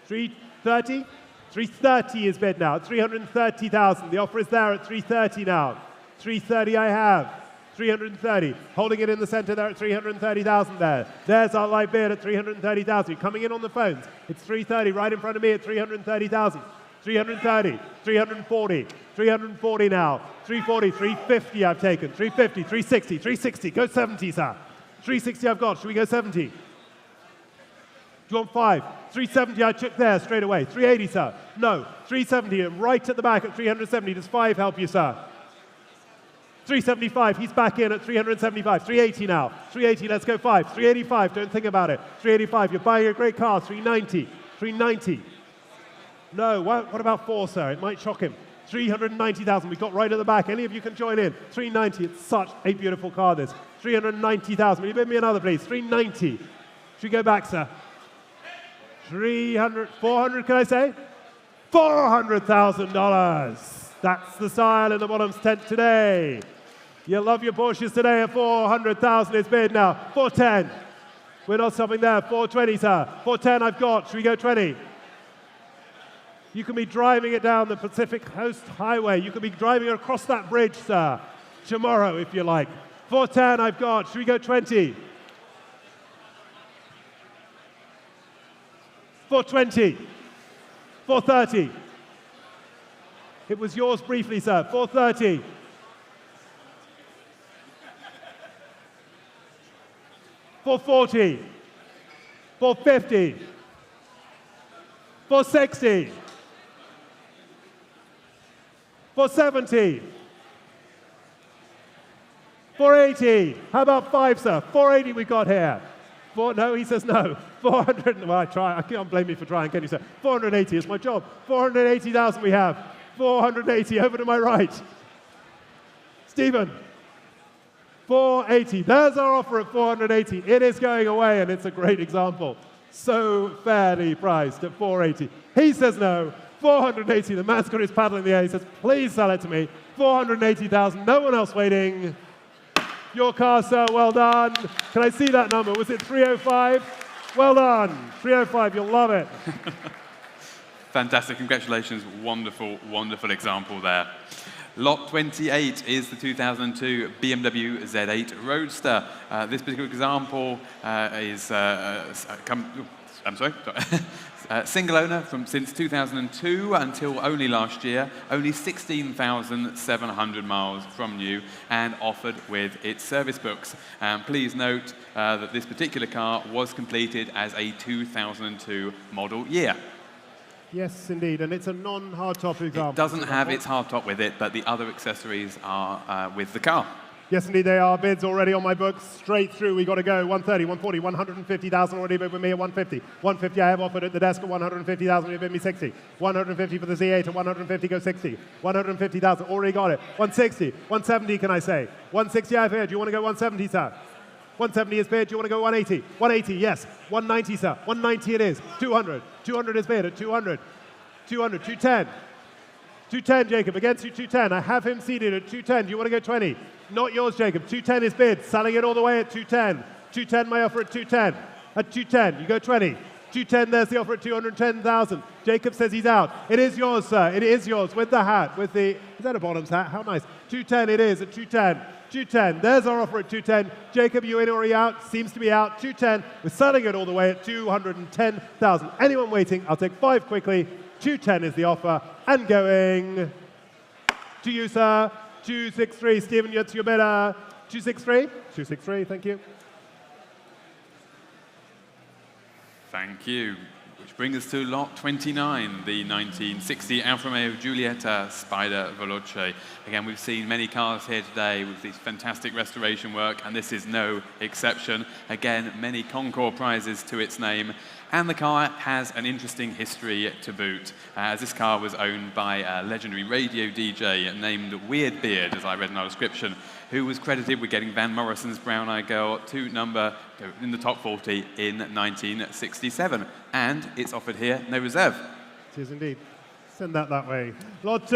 330, 330 is bid now, 330,000. The offer is there at 330 now. 330 I have, 330. Holding it in the center there at 330,000 there. There's our live bid at 330,000. You're coming in on the phones. It's 330 right in front of me at 330,000. 330, 340, 340 now, 340, 350 I've taken, 350, 360, 360, go 70, sir. 360 I've got, should we go 70? Do you want 5? 370 I took there straight away. 380, sir. No. 370, right at the back at 370. Does 5 help you, sir? 375, he's back in at 375. 380 now. 380, let's go 5. 385, don't think about it. 385, you're buying a great car. 390. 390. No, what about 4, sir? It might shock him. 390,000, we got right at the back. Any of you can join in. 390, it's such a beautiful car, this. 390,000, will you bid me another, please? 390. Should we go back, sir? 300, 400, can I say? $400,000. That's the style in the Bonhams tent today. You love your Porsches today at 400,000. It's bid now. 410. We're not stopping there. 420, sir. 410 I've got. Should we go 20? You can be driving it down the Pacific Coast Highway. You can be driving it across that bridge, sir, tomorrow if you like. 410 I've got. Should we go 20? 420. 430. It was yours briefly, sir. 430. 440. 450. 460. 470. 480. How about 5, sir? 480 we got here. No, he says no. 400. Well, I try. I can't blame me for trying, can you, sir? 480 is my job. 480,000 we have. 480 over to my right. Stephen. 480. There's our offer at 480. It is going away, and it's a great example. So fairly priced at 480. He says no. 480. The man's got his paddle in the air. He says, please sell it to me. 480,000. No one else waiting. Your car, sir. Well done. Can I see that number? Was it 305? Well done. 305. You'll love it. Fantastic. Congratulations. Wonderful, wonderful example there. Lot 28 is the 2002 BMW Z8 Roadster. This particular example is single owner since 2002 until only last year, only 16,700 miles from new and offered with its service books. Please note that this particular car was completed as a 2002 model year. Yes, indeed, and it's a non-hardtop example. It doesn't have its hardtop with it, but the other accessories are with the car. Yes, indeed, they are. Bids already on my books. Straight through, we got to go. 130, 140, 150,000 already bid with me at 150. 150 I have offered at the desk at 150,000. You bid me 60. 150 for the Z8 at 150, go 60. 150,000, already got it. 160, 170 can I say? 160 I've heard. Do you want to go 170, sir? 170 is bid. Do you want to go 180? 180, yes. 190, sir. 190 it is. 200. 200 is bid at 200. 200, 210. 210, Jacob, against you, 210. I have him seated at 210. Do you want to go 20? Not yours, Jacob. 210 is bid. Selling it all the way at 210. 210, my offer at 210. At 210, you go 20. 210, there's the offer at 210,000. Jacob says he's out. It is yours, sir. It is yours with the hat, with the... Is that a Bonhams hat? How nice. 210 it is at 210. 210, there's our offer at 210. Jacob, you in or are you out? Seems to be out. 210, we're selling it all the way at 210,000. Anyone waiting? I'll take 5 quickly. 210 is the offer. And going to you, sir. 263. Stephen, it's your bidder. 263. 263, thank you. Thank you. Which brings us to lot 29, the 1960 Alfa Romeo Giulietta Spider Veloce. Again, we've seen many cars here today with this fantastic restoration work, and this is no exception. Again, many Concours prizes to its name. And the car has an interesting history to boot, as this car was owned by a legendary radio DJ named Weird Beard, as I read in our description, who was credited with getting Van Morrison's Brown Eyed Girl to number in the top 40 in 1967. And it's offered here, no reserve. It is indeed. Send that way. Lot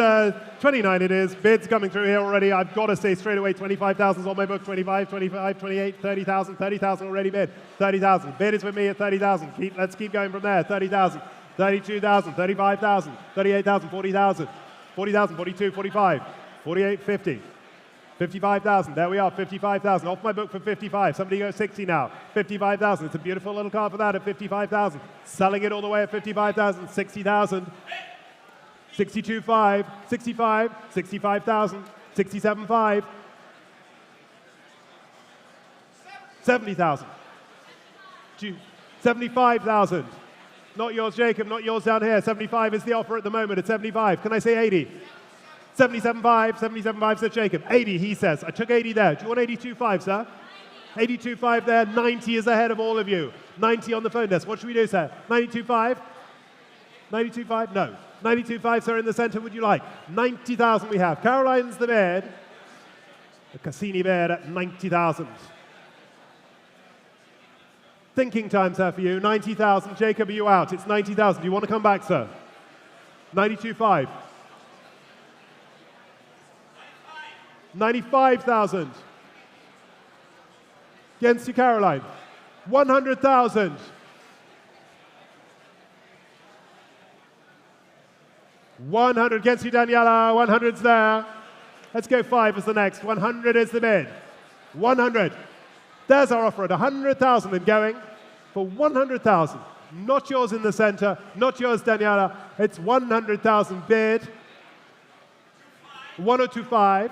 29 it is. Bids coming through here already. I've got to say straight away 25,000 is on my book. 25, 25, 28, 30,000. 30,000 already bid. 30,000. Bid is with me at 30,000. Let's keep going from there. 30,000. 32,000. 35,000. 38,000. 40,000. 40,000. 42, 45. 48, 50. 55,000. There we are. 55,000. Off my book for 55. Somebody go 60 now. 55,000. It's a beautiful little car for that at 55,000. Selling it all the way at 55,000. 60,000. 62.5, 65, 65,000, 67.5, 70,000, 75,000. Not yours, Jacob, not yours down here. 75 is the offer at the moment at 75. Can I say 80? 77.5, 77.5 says Jacob. 80, he says. I took 80 there. Do you want 82.5, sir? 82.5 there. 90 is ahead of all of you. 90 on the phone desk. What should we do, sir? 92.5? 92.5? No. 92.5, sir, in the center. Would you like? 90,000 we have. Caroline's the bid. The Cassini bid at 90,000. Thinking time, sir, for you. 90,000. Jacob, are you out? It's 90,000. Do you want to come back, sir? 92.5. 95,000. Against you, Caroline. 100,000. 100 against you, Daniela. 100's there. Let's go 5 as the next. 100 is the bid. 100. There's our offer at 100,000 and going for 100,000. Not yours in the center. Not yours, Daniela. It's 100,000 bid. 1025.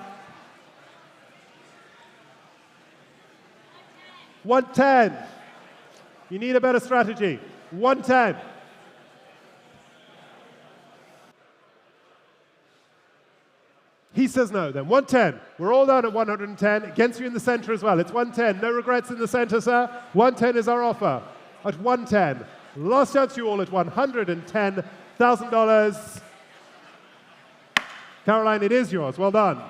110. You need a better strategy. 110. He says no then. 110. We're all down at 110. Against you in the center as well. It's 110. No regrets in the center, sir. 110 is our offer. At 110. Last chance you all at $110,000. Caroline, it is yours. Well done.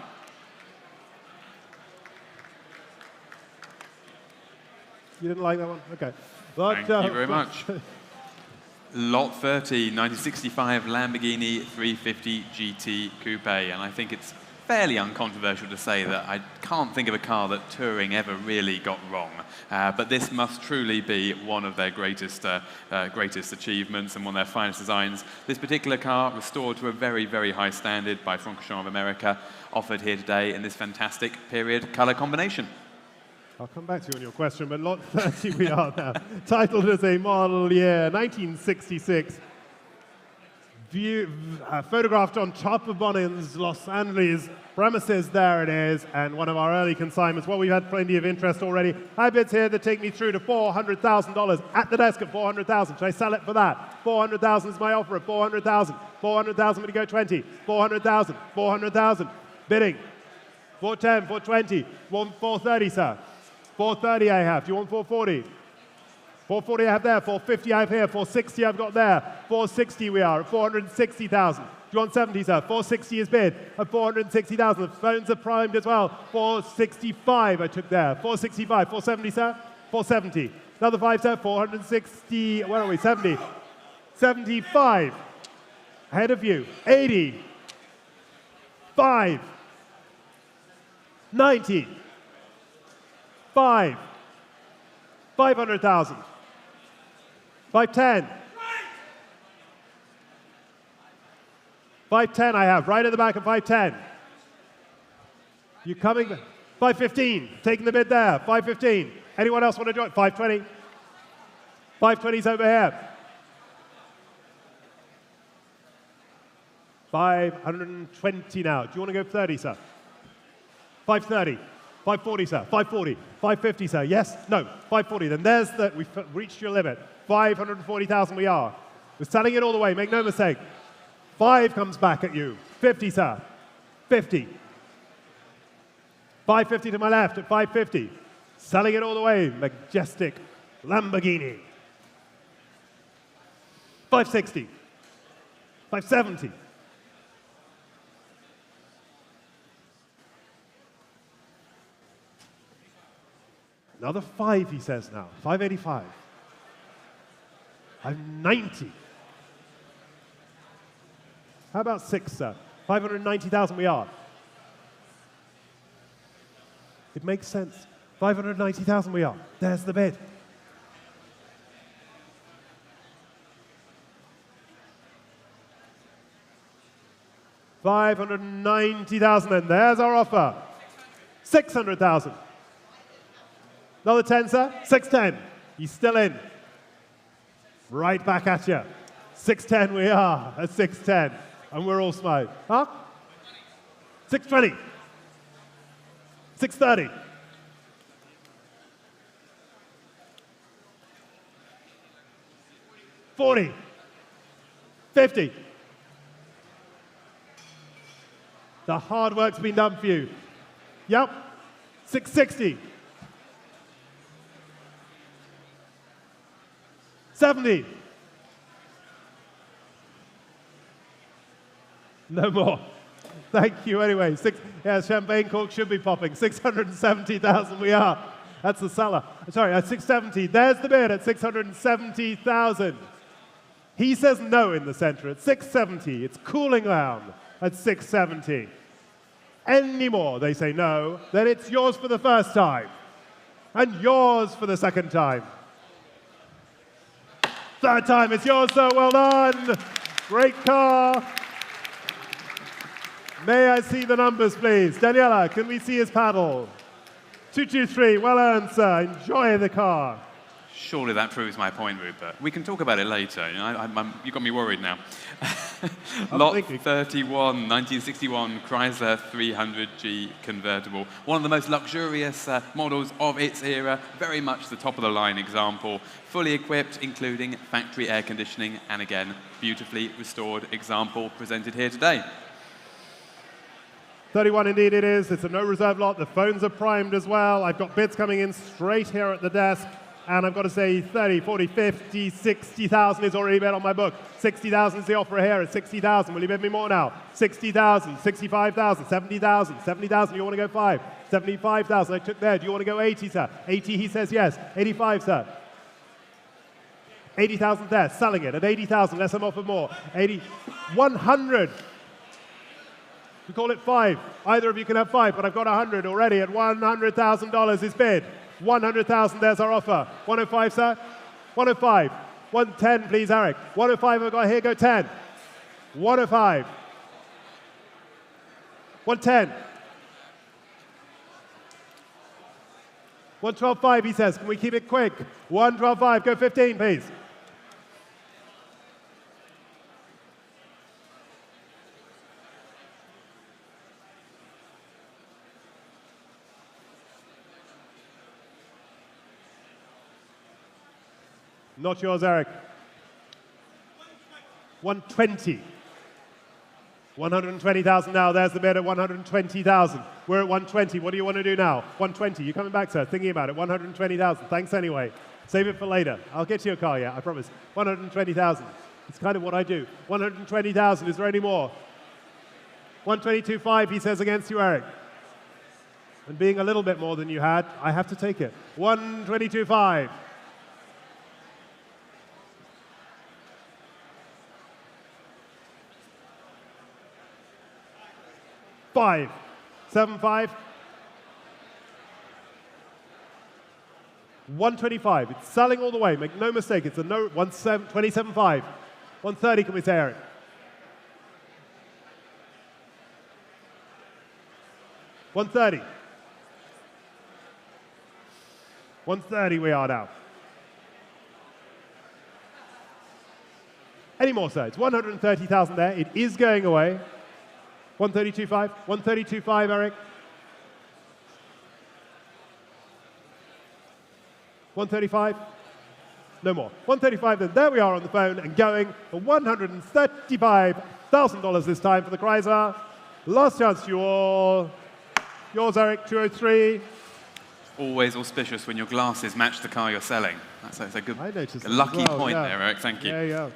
You didn't like that one? Okay. Thank you very much. Lot 30, 1965 Lamborghini 350 GT Coupe. And I think it's fairly uncontroversial to say that I can't think of a car that Touring ever really got wrong. But this must truly be one of their greatest achievements and one of their finest designs. This particular car, restored to a very, very high standard by Future of Motorsports, offered here today in this fantastic period color combination. I'll come back to you on your question, but lot 30 we are now. Titled as a model year, 1966. Photographed on top of Bonhams, Los Angeles premises, there it is, and one of our early consignments. Well, we've had plenty of interest already. High bids here that take me through to $400,000 at the desk at $400,000. Should I sell it for that? $400,000 is my offer at $400,000. $400,000, going to go 20. $400,000, $400,000. Bidding. 410, 420, 430, sir. 430 I have. Do you want 440? 440 I have there. 450 I have here. 460 I've got there. 460 we are at 460,000. Do you want 70, sir? 460 is bid at 460,000. The phones are primed as well. 465 I took there. 465. 470, sir? 470. Another 5, sir. 460. Where are we? 70. 75. Ahead of you. 80. 5. 90. 5. 500,000. 510. 510 I have, right at the back of 510. You coming? 515, taking the bid there. 515. Anyone else want to join? 520. 520's over here. 520 now. Do you want to go 30, sir? 530. 540, sir. 540. 550, sir. Yes? No. 540. Then there's the, we've reached your limit. 540,000 we are. We're selling it all the way. Make no mistake. 5 comes back at you. 50, sir. 50. 550 to my left at 550. Selling it all the way. Majestic Lamborghini. 560. 570. Another 5, he says now. 585. I'm 90. How about 6, sir? 590,000 we are. It makes sense. 590,000 we are. There's the bid. $590,000, and there's our offer. 600,000. Another 10, sir? 610. He's still in. Right back at you. 610 we are at 610. And we're all smiling. Huh? 620. 630. 40. 50. The hard work's been done for you. Yep. 660. 70. No more. Thank you anyway. Yeah, champagne cork should be popping. 670,000 we are. That's the seller. Sorry, at 670. There's the bid at 670,000. He says no in the center at 670. It's cooling down at 670. Any more, they say no, then it's yours for the first time. And yours for the second time. Third time, it's yours, sir. Well done. Great car. May I see the numbers, please? Daniela, can we see his paddle? 223, well earned, sir. Enjoy the car. Surely that proves my point, Rupert. We can talk about it later. You know, you got me worried now. Lot 31, 1961 Chrysler 300G convertible. One of the most luxurious models of its era. Very much the top-of-the-line example. Fully equipped, including factory air conditioning, and again, beautifully restored example presented here today. 31 indeed it is. It's a no reserve lot. The phones are primed as well. I've got bids coming in straight here at the desk. And I've got to say 30, 40, 50, 60,000 is already bid on my book. 60,000 is the offer here at 60,000. Will you bid me more now? 60,000, 65,000, 70,000, 70,000, you want to go 5? 75,000 I took there. Do you want to go 80, sir? 80, he says yes. 85, sir. 80,000 there, selling it at 80,000, less I'm offer more. 80, 100. We call it 5. Either of you can have 5, but I've got 100 already at $100,000 is bid. 100,000, there's our offer. 105, sir? 105. 110, please, Eric. 105, I've got here, go 10. 105. 110. 112.5, he says. Can we keep it quick? 112.5, go 15, please. Not yours, Eric. 120. 120,000 now. There's the bid at 120,000. We're at 120. What do you want to do now? 120. You coming back, sir? Thinking about it. 120,000. Thanks anyway. Save it for later. I'll get you a car, yeah, I promise. 120,000. It's kind of what I do. 120,000. Is there any more? 122.5, he says, against you, Eric. And being a little bit more than you had, I have to take it. 122.5. 5, 7, 5, 125. It's selling all the way. Make no mistake. It's a no 27.5. 130. Can we say, Eric? $130. 130 we are now. Any more, sir? It's 130,000 there. It is going away. 132.5. 132.5, Eric. 135. No more. 135, then there we are on the phone and going for $135,000 this time for the Chrysler. Last chance to you all. Yours, Eric, 203. Always auspicious when your glasses match the car you're selling. That's a good, a that lucky as well, point yeah. there, Eric. Thank you. Yeah.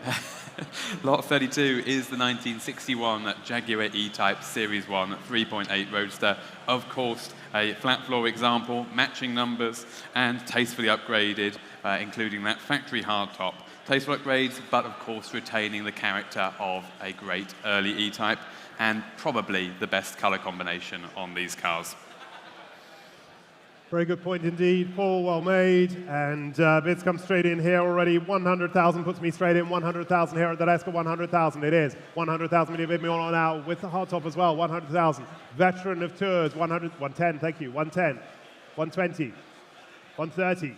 Lot 32 is the 1961 Jaguar E-Type Series 1 3.8 Roadster. Of course, a flat floor example, matching numbers, and tastefully upgraded, including that factory hardtop. Tasteful upgrades, but of course retaining the character of a great early E-Type, and probably the best color combination on these cars. Very good point indeed. Paul, well made. And bids come straight in here already. 100,000 puts me straight in. 100,000 here at the desk. 100,000 it is. 100,000 will you bid me on now with the hardtop as well. 100,000. Veteran of tours. 110, thank you. 110. 120. 130.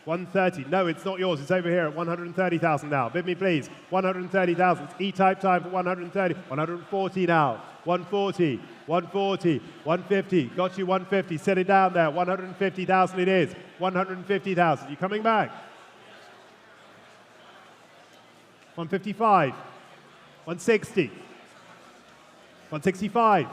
130. No, it's not yours. It's over here at 130,000 now. Bid me, please. 130,000. It's E-type time for 130. 140 now. 140. 140. 150. Got you 150. Set it down there. 150,000 it is. 150,000. You coming back? 155. 160. 165.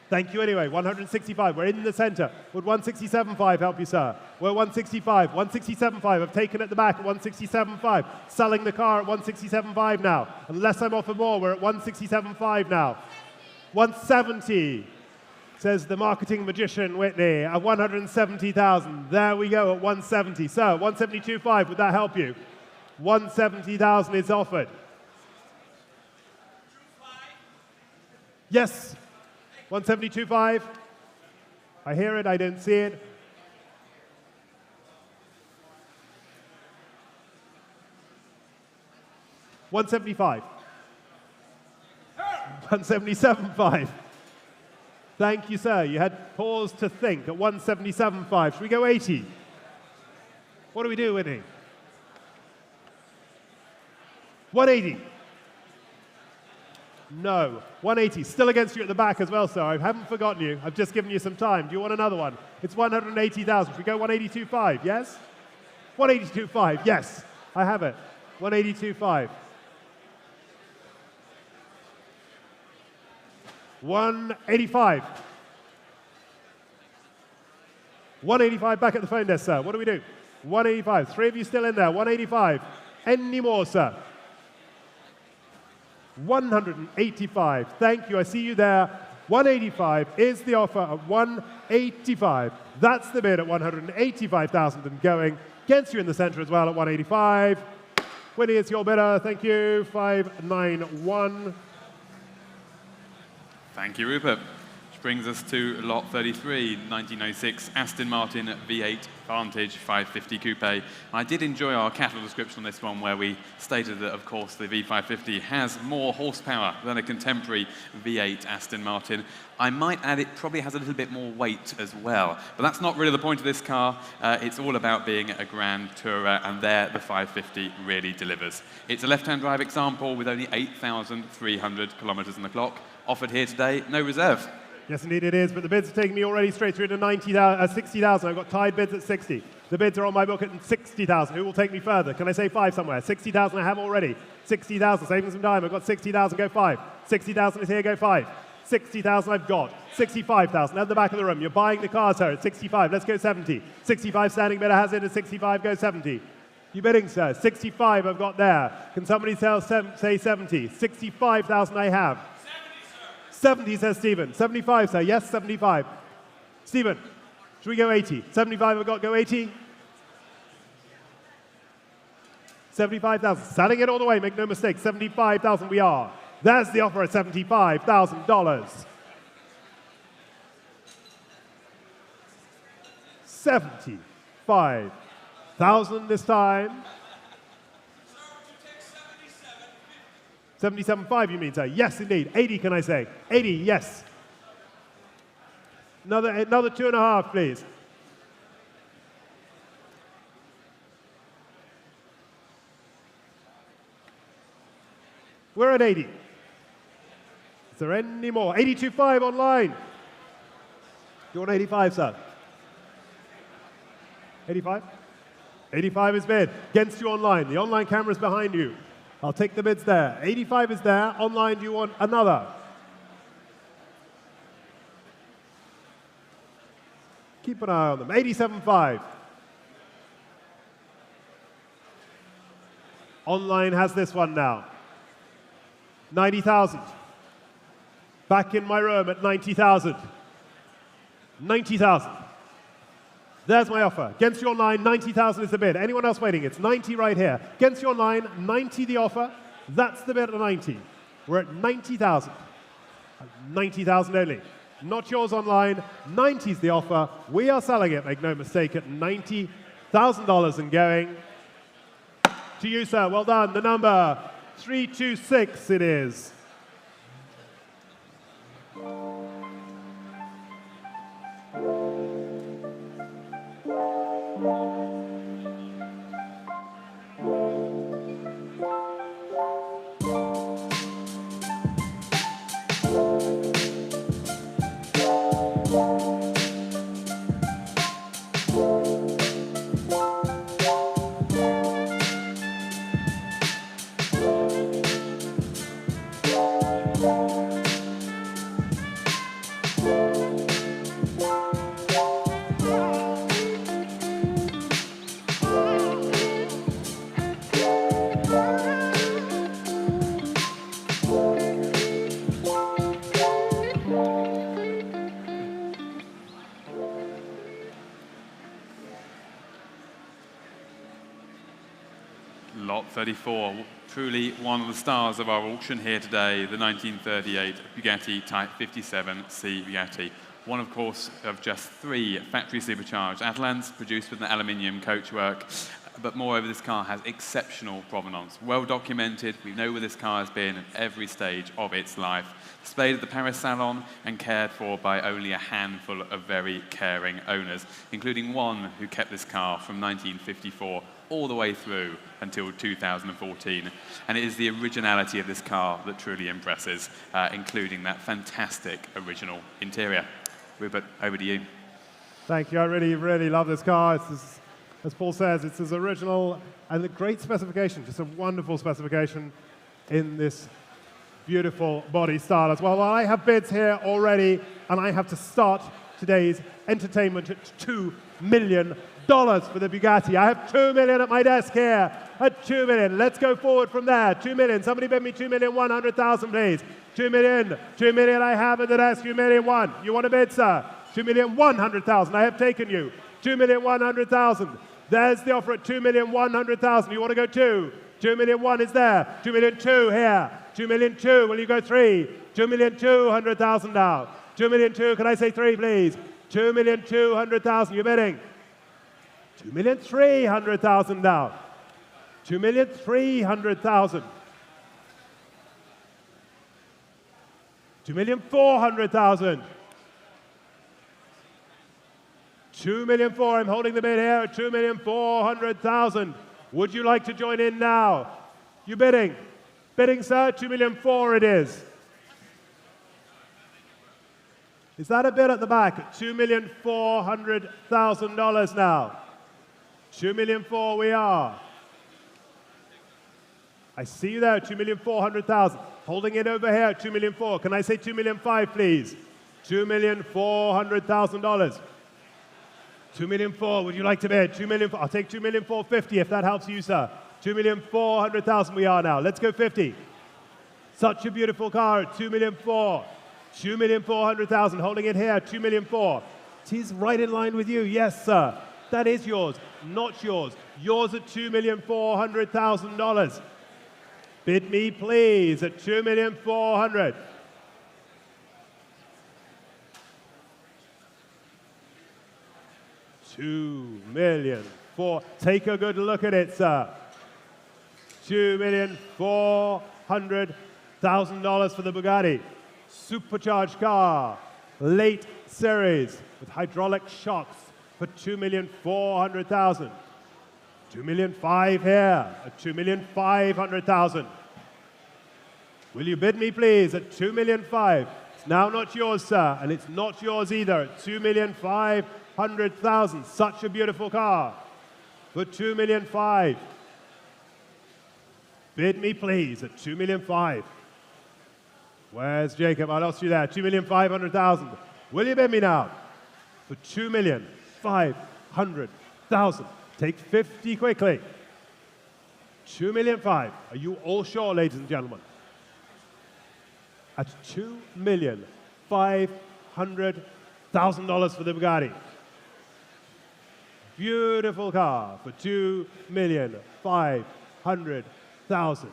Thank you anyway. 165. We're in the center. Would 167.5 help you, sir? We're 165. 167.5. I've taken at the back at 167.5. Selling the car at 167.5 now. Unless I'm offered more, we're at 167.5 now. 170, says the marketing magician Whitney, at 170,000. There we go at 170. Sir, 172.5. Would that help you? 170,000 is offered. Yes. 172.5. I hear it, I don't see it. $175. 177.5. Thank you, sir. You had pause to think at 177.5. Should we go 80? What do we do, Whitney? 180. No. 180. Still against you at the back as well, sir. I haven't forgotten you. I've just given you some time. Do you want another one? It's 180,000. Should we go 182.5? Yes? 182.5. Yes. I have it. 182.5. 185. 185 back at the phone desk, sir. What do we do? 185. Three of you still in there. 185. Any more, sir? 185. Thank you. I see you there. 185 is the offer at 185. That's the bid at 185,000 and going. Against you in the center as well at 185. Winnie, it's your bidder. Thank you. 591. Thank you, Rupert. Which brings us to lot 33, 1906 Aston Martin V8 Vantage 550 Coupe. I did enjoy our cattle description on this one, where we stated that, of course, the V550 has more horsepower than a contemporary V8 Aston Martin. I might add it probably has a little bit more weight as well, but that's not really the point of this car. It's all about being a Grand Tourer, and there the 550 really delivers. It's a left-hand drive example with only 8,300 kilometers on the clock. Offered here today, no reserve. Yes, indeed it is, but the bids are taking me already straight through to 60,000. I've got tied bids at 60. The bids are on my book at 60,000. Who will take me further? Can I say 5 somewhere? 60,000 I have already. 60,000, saving some time. I've got 60,000, go 5. 60,000 is here, go 5. 60,000 I've got. 65,000 at the back of the room. You're buying the cars, sir, at 65. Let's go 70. 65 standing bidder has it at 65, go 70. You bidding, sir? 65 I've got there. Can somebody say 70? 65,000 I have. 70, says Stephen. 75, sir. Yes, 75. Stephen, should we go 80? 75 I've got, go 80. 75,000. Selling it all the way, make no mistake. 75,000 we are. There's the offer at $75,000. 75,000 this time. 77.5 you mean, sir? Yes, indeed. 80, can I say? 80, yes. Another 2.5, please. We're at 80. Is there any more? 82.5 online. You want 85, sir? 85? 85 is bid. Against you online. The online camera's behind you. I'll take the bids there. 85 is there. Online, do you want another? Keep an eye on them. 87.5. Online has this one now. 90,000. Back in my room at 90,000. 90,000. There's my offer. Against your line, 90,000 is the bid. Anyone else waiting? It's 90 right here. Against your line, 90 the offer. That's the bid at 90. We're at 90,000. 90,000 only. Not yours online. 90's the offer. We are selling it, make no mistake, at $90,000 and going. To you, sir. Well done. The number 326 it is. Lot 34, truly one of the stars of our auction here today, the 1938 Bugatti Type 57C Bugatti. One, of course, of just 3 factory supercharged Atalants produced with an aluminium coachwork. But moreover, this car has exceptional provenance. Well documented, we know where this car has been at every stage of its life. Displayed at the Paris Salon and cared for by only a handful of very caring owners, including one who kept this car from 1954 all the way through until 2014. And it is the originality of this car that truly impresses, including that fantastic original interior. Rupert, over to you. Thank you. I really, really love this car. It's as Paul says, it's as original and a great specification, just a wonderful specification in this beautiful body style as well. Well, I have bids here already, and I have to start today's entertainment at $2 million for the Bugatti. I have $2 million at my desk here, at $2 million. Let's go forward from there. $2 million. Somebody bid me $2,100,000, please. $2 million. $2 million I have at the desk. $2,000,001. You want to bid, sir? $2,100,000. I have taken you. $2,100,000. There's the offer at $2,100,000. You want to go 2? $2,000,001 is there. $2,000,002 here. $2,000,002. Will you go 3? $2,200,000 now. $2,000,002. Can I say 3, please? $2,200,000. You're bidding. $2,300,000 now. $2,300,000. $2,400,000. $2,400,000. I'm holding the bid here at $2,400,000. Would you like to join in now? You bidding? Bidding, sir? $2,400,000 it is. Is that a bid at the back at $2,400,000 now? $2,400,000 we are. I see you there, $2,400,000. Holding it over here at $2,400,000. Can I say $2,500,000, please? $2,400,000. $2,400,000. Would you like to bid? $2,400,000. I'll take $2,450,000 if that helps you, sir. $2,400,000 we are now. Let's go 50. Such a beautiful car at $2,400,000. $2,400,000. Holding it here, $2,400,000. It is right in line with you. Yes, sir. That is yours, not yours. Yours at $2,400,000. Bid me, please, at $2,400,000. $2,400,000. Take a good look at it, sir. $2,400,000 for the Bugatti. Supercharged car, late series with hydraulic shocks for $2,400,000. $2,500,000 here at $2,500,000. Will you bid me, please, at $2,500,000? It's now not yours, sir, and it's not yours either at $2,500,000. Such a beautiful car for $2,500,000. Bid me, please, at $2,500,000. Where's Jacob? I lost you there. $2,500,000. Will you bid me now for $2,500,000? Take 50 quickly. $2,500,000. Are you all sure, ladies and gentlemen? At $2,500,000 for the Bugatti. Beautiful car for $2,500,000.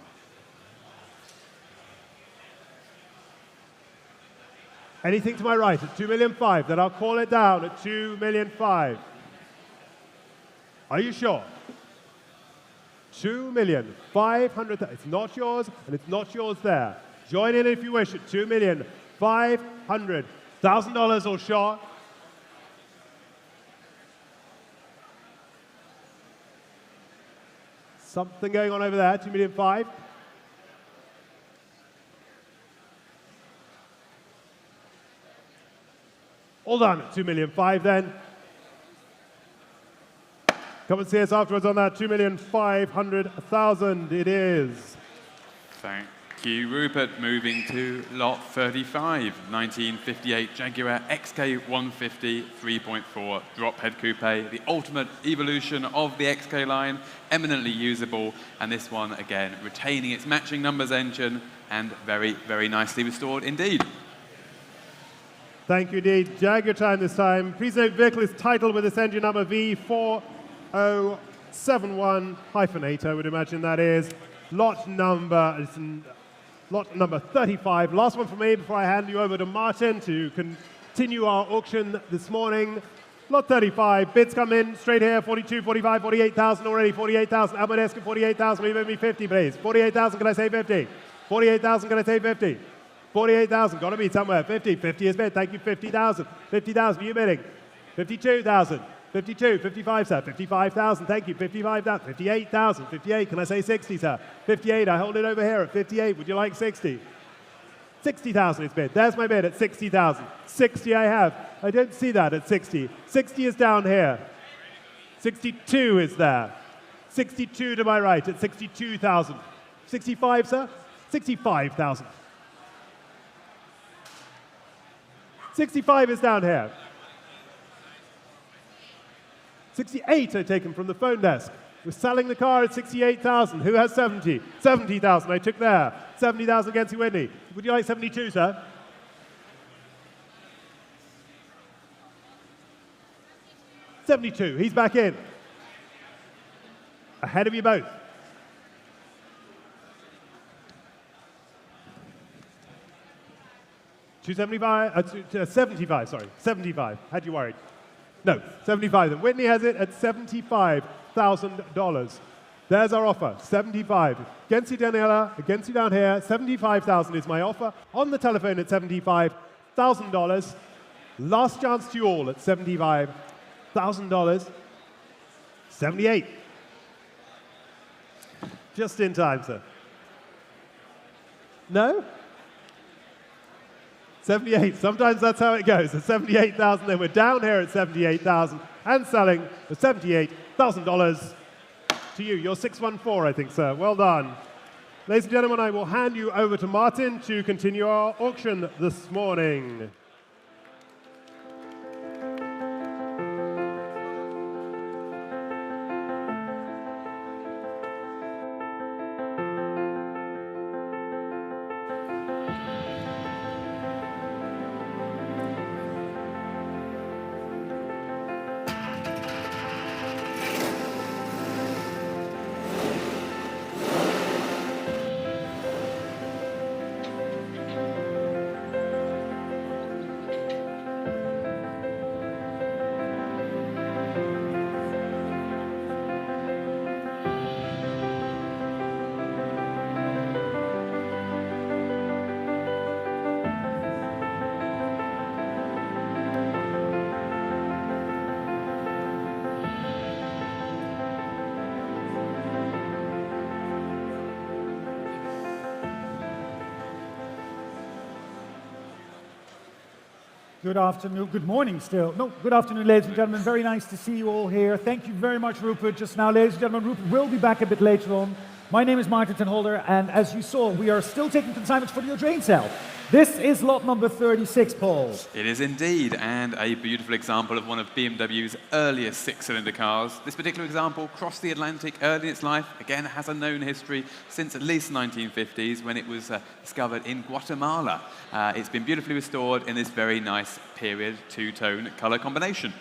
Anything to my right at $2,500,000, then I'll call it down at $2,500,000. Are you sure? $2,500,000. It's not yours, and it's not yours there. Join in if you wish at $2,500,000 or short. Something going on over there, $2,500,000. All done at $2,500,000 then. Come and see us afterwards on that $2,500,000 it is. Thank you, Rupert. Moving to lot 35, 1958 Jaguar XK150 3.4 drop head coupe, the ultimate evolution of the XK line, eminently usable, and this one again retaining its matching numbers engine and very, very nicely restored indeed. Thank you indeed. Jaguar time this time. Please note vehicle is titled with this engine number V40 71-8, I would imagine that is. Lot number 35. Last one for me before I hand you over to Martin to continue our auction this morning. Lot 35, bids come in straight here, 42, 45, 48,000 already, 48,000. Albert Eskin, 48,000, will you give me 50, please? 48,000, can I say 50? 48,000, can I say 50? 48,000, got to be somewhere. 50, 50 is bid, thank you, 50,000. 50,000, you bidding? 52,000, 52, 55, sir, 55,000, thank you, 55,000, 58,000, 58, can I say 60, sir? 58, I hold it over here at 58, would you like 60? 60,000 is bid. There's my bid at 60,000. 60 I have. I don't see that at 60. 60 is down here. 62 is there. 62 to my right at 62,000. 65, sir? 65,000. 65 is down here. 68 I taken from the phone desk. We're selling the car at 68,000. Who has 70? 70,000 I took there. 70,000 against you, Whitney. Would you like 72, sir? 72. He's back in. Ahead of you both. $75, sorry. 75. Had you worried? No, 75. And Whitney has it at $75,000. There's our offer, 75. Against you, Daniela, against you down here, 75,000 is my offer. On the telephone at $75,000. Last chance to you all at $75,000. 78. Just in time, sir. No? 78. Sometimes that's how it goes. At 78,000, then we're down here at 78,000 and selling for $78,000 to you. You're 614, I think, sir. Well done. Ladies and gentlemen, I will hand you over to Martin to continue our auction this morning. Good afternoon, good morning still. No, good afternoon, ladies and gentlemen. Very nice to see you all here. Thank you very much, Rupert. Just now, ladies and gentlemen, Rupert will be back a bit later on. My name is Martin ten Holder, and as you saw, we are still taking consignments for your drain sale. This is lot number 36, Paul. It is indeed, and a beautiful example of one of BMW's earliest six-cylinder cars. This particular example crossed the Atlantic early in its life. Again, it has a known history since at least the 1950s when it was discovered in Guatemala. It's been beautifully restored in this very nice period two-tone color combination.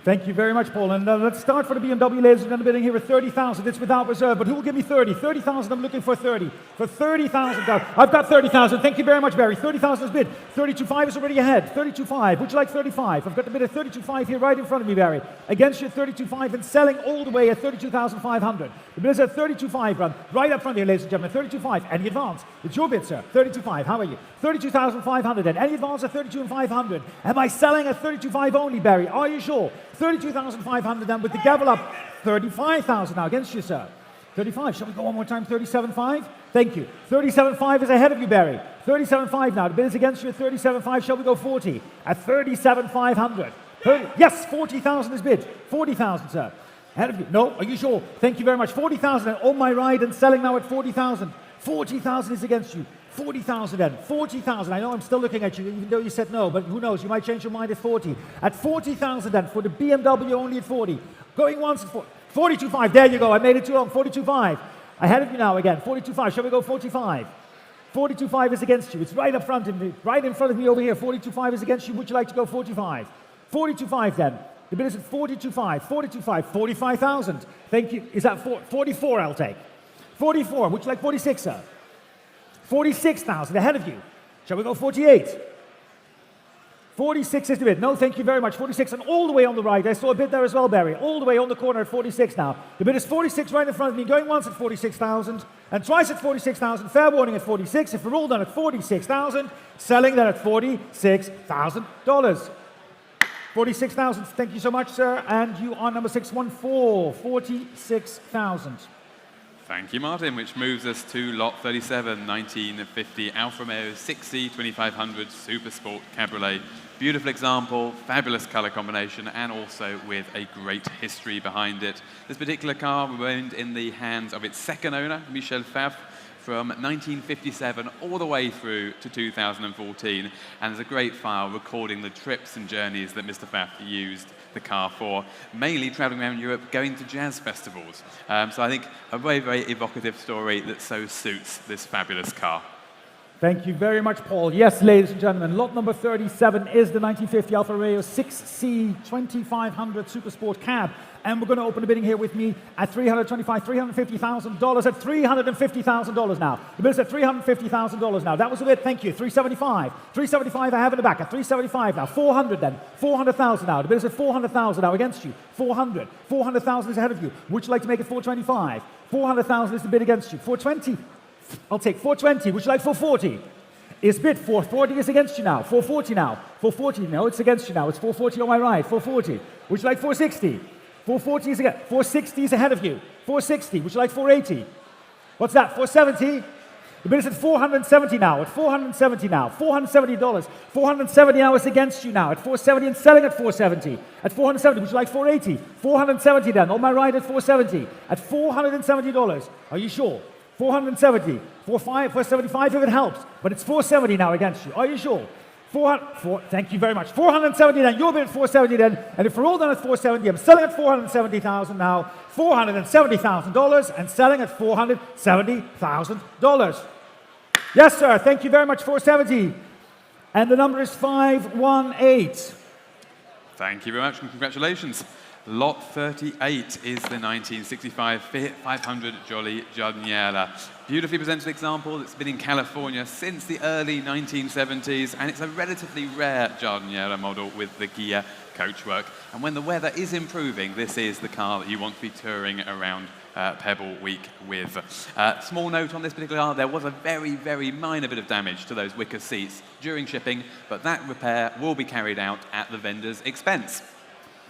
Thank you very much, Paul. And let's start for the BMW, ladies and gentlemen, bidding here at 30,000. It's without reserve, but who will give me 30? 30,000, I'm looking for 30. For 30,000, I've got 30,000. Thank you very much, Barry. 30,000 is bid. 32.5 is already ahead. 32.5. Would you like 35? I've got the bid at 32.5 here right in front of me, Barry. Against you at 32.5 and selling all the way at 32,500. The bid is at 32.5, run. Right up front here, ladies and gentlemen. 32.5. Any advance? It's your bid, sir. 32.5. How are you? 32,500 and any advance at 32,500. Am I selling at 32.5 only, Barry? Are you sure? 32,500 then with the gavel up. 35,000 now against you, sir. 35. Shall we go one more time? 37.5? Thank you. 37.5 is ahead of you, Barry. 37.5 now. The bid is against you at 37.5. Shall we go 40? At 37,500. Yes, 40,000 is bid. 40,000, sir. Ahead of you. No, are you sure? Thank you very much. 40,000 on my ride and selling now at 40,000. 40,000 is against you. 40,000 then. 40,000. I know I'm still looking at you, even though you said no, but who knows? You might change your mind at 40. At 40,000 then, for the BMW only at 40. Going once at 42.5. There you go. I made it too long. 42.5. Ahead of you now again. 42.5. Shall we go 45? 42.5 is against you. It's right up front of me, right in front of me over here. 42.5 is against you. Would you like to go 45? 42.5 then. The bid is at 42.5, 42.5, 45,000. Thank you. Is that 44 I'll take? 44, would you like 46, sir? 46,000, ahead of you. Shall we go 48? 46 is the bid. No, thank you very much. 46, and all the way on the right. I saw a bid there as well, Barry. All the way on the corner at 46 now. The bid is 46 right in front of me, going once at 46,000, and twice at 46,000. Fair warning at 46. If we're all done at 46,000, selling that at $46,000. 46,000. Thank you so much, sir. And you are number 614. 46,000. Thank you, Martin, which moves us to lot 37, 1950 Alfa Romeo 6C 2500 Super Sport Cabriolet. Beautiful example, fabulous color combination, and also with a great history behind it. This particular car remained in the hands of its second owner, Michel Favre, from 1957 all the way through to 2014. And there's a great file recording the trips and journeys that Mr. Favre used the car for, mainly traveling around Europe, going to jazz festivals. So I think a very, very evocative story that so suits this fabulous car. Thank you very much, Paul. Yes, ladies and gentlemen, lot number 37 is the 1950 Alfa Romeo 6C 2500 Super Sport Cab. And we're going to open the bidding here with me at $350,000 at $350,000 now. The bid is at $350,000 now. That was the bid. Thank you. 375. 375 I have in the back at 375 now. 400 then. 400,000 now. The bid is at 400,000 now against you. 400. 400,000 is ahead of you. Would you like to make it 425? 400,000 is the bid against you. 420. I'll take 420. Would you like 440? Is bid 440 is against you now. 440 now. 440. No, it's against you now. It's 440 on my right. 440. Would you like 460? 440 is again. 460 is ahead of you. 460. Would you like 480? What's that? 470? The bid is at 470 now. At 470 now. $470. 470 now is against you now. At 470 and selling at 470. At 470. Would you like 480? 470 then. On my right at 470. At $470. Are you sure? 470. 475 if it helps. But it's 470 now against you. Are you sure? Thank you very much. 470 then. You're bid at 470 then. And if we're all done at 470, I'm selling at 470,000 now. $470,000 and selling at $470,000. Yes, sir. Thank you very much. 470. And the number is 518. Thank you very much and congratulations. Lot 38 is the 1965 Fiat 500 Jolly Giardiniera. Beautifully presented example that's been in California since the early 1970s, and it's a relatively rare Giardiniera model with the Ghia coachwork. And when the weather is improving, this is the car that you want to be touring around Pebble Week with. Small note on this particular car, there was a very, very minor bit of damage to those wicker seats during shipping, but that repair will be carried out at the vendor's expense.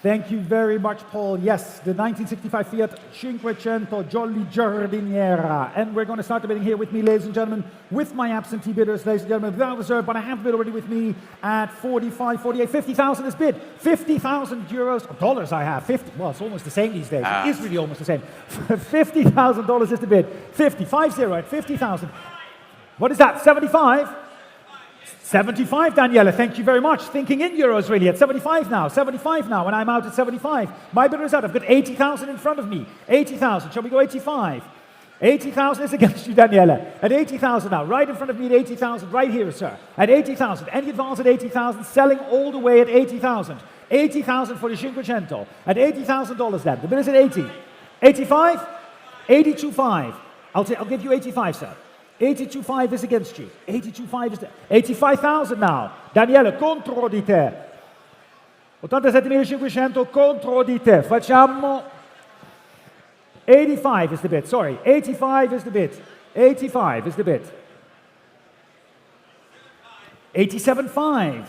Thank you very much, Paul. Yes, the 1965 Fiat 500 Jolly Giardiniera. And we're going to start the bidding here with me, ladies and gentlemen, with my absentee bidders, ladies and gentlemen, without reserve, but I have bid already with me at 45, 48, 50,000 is bid. 50,000 euros, dollars I have. 50, well, it's almost the same these days. It is really almost the same. $50,000 is the bid. 50, 50 at 50,000. What is that, 75? 75, Daniela, thank you very much. Thinking in euros, really, at 75 now, and I'm out at 75. My bidder is out. I've got 80,000 in front of me. 80,000. Shall we go 85? 80,000 is against you, Daniela. At 80,000 now, right in front of me at 80,000, right here, sir. At 80,000. Any advance at 80,000, selling all the way at 80,000. 80,000 for the 500. At $80,000 then. The bid is at 80. 85? 82.5. I'll give you 85, sir. 82.5 is against you. 82.5 is 85,000 now. Daniele, contro di te. 87.500 contro di te. Facciamo 85 is the bid. Sorry, 85 is the bid. 85 is the bid. 87.5.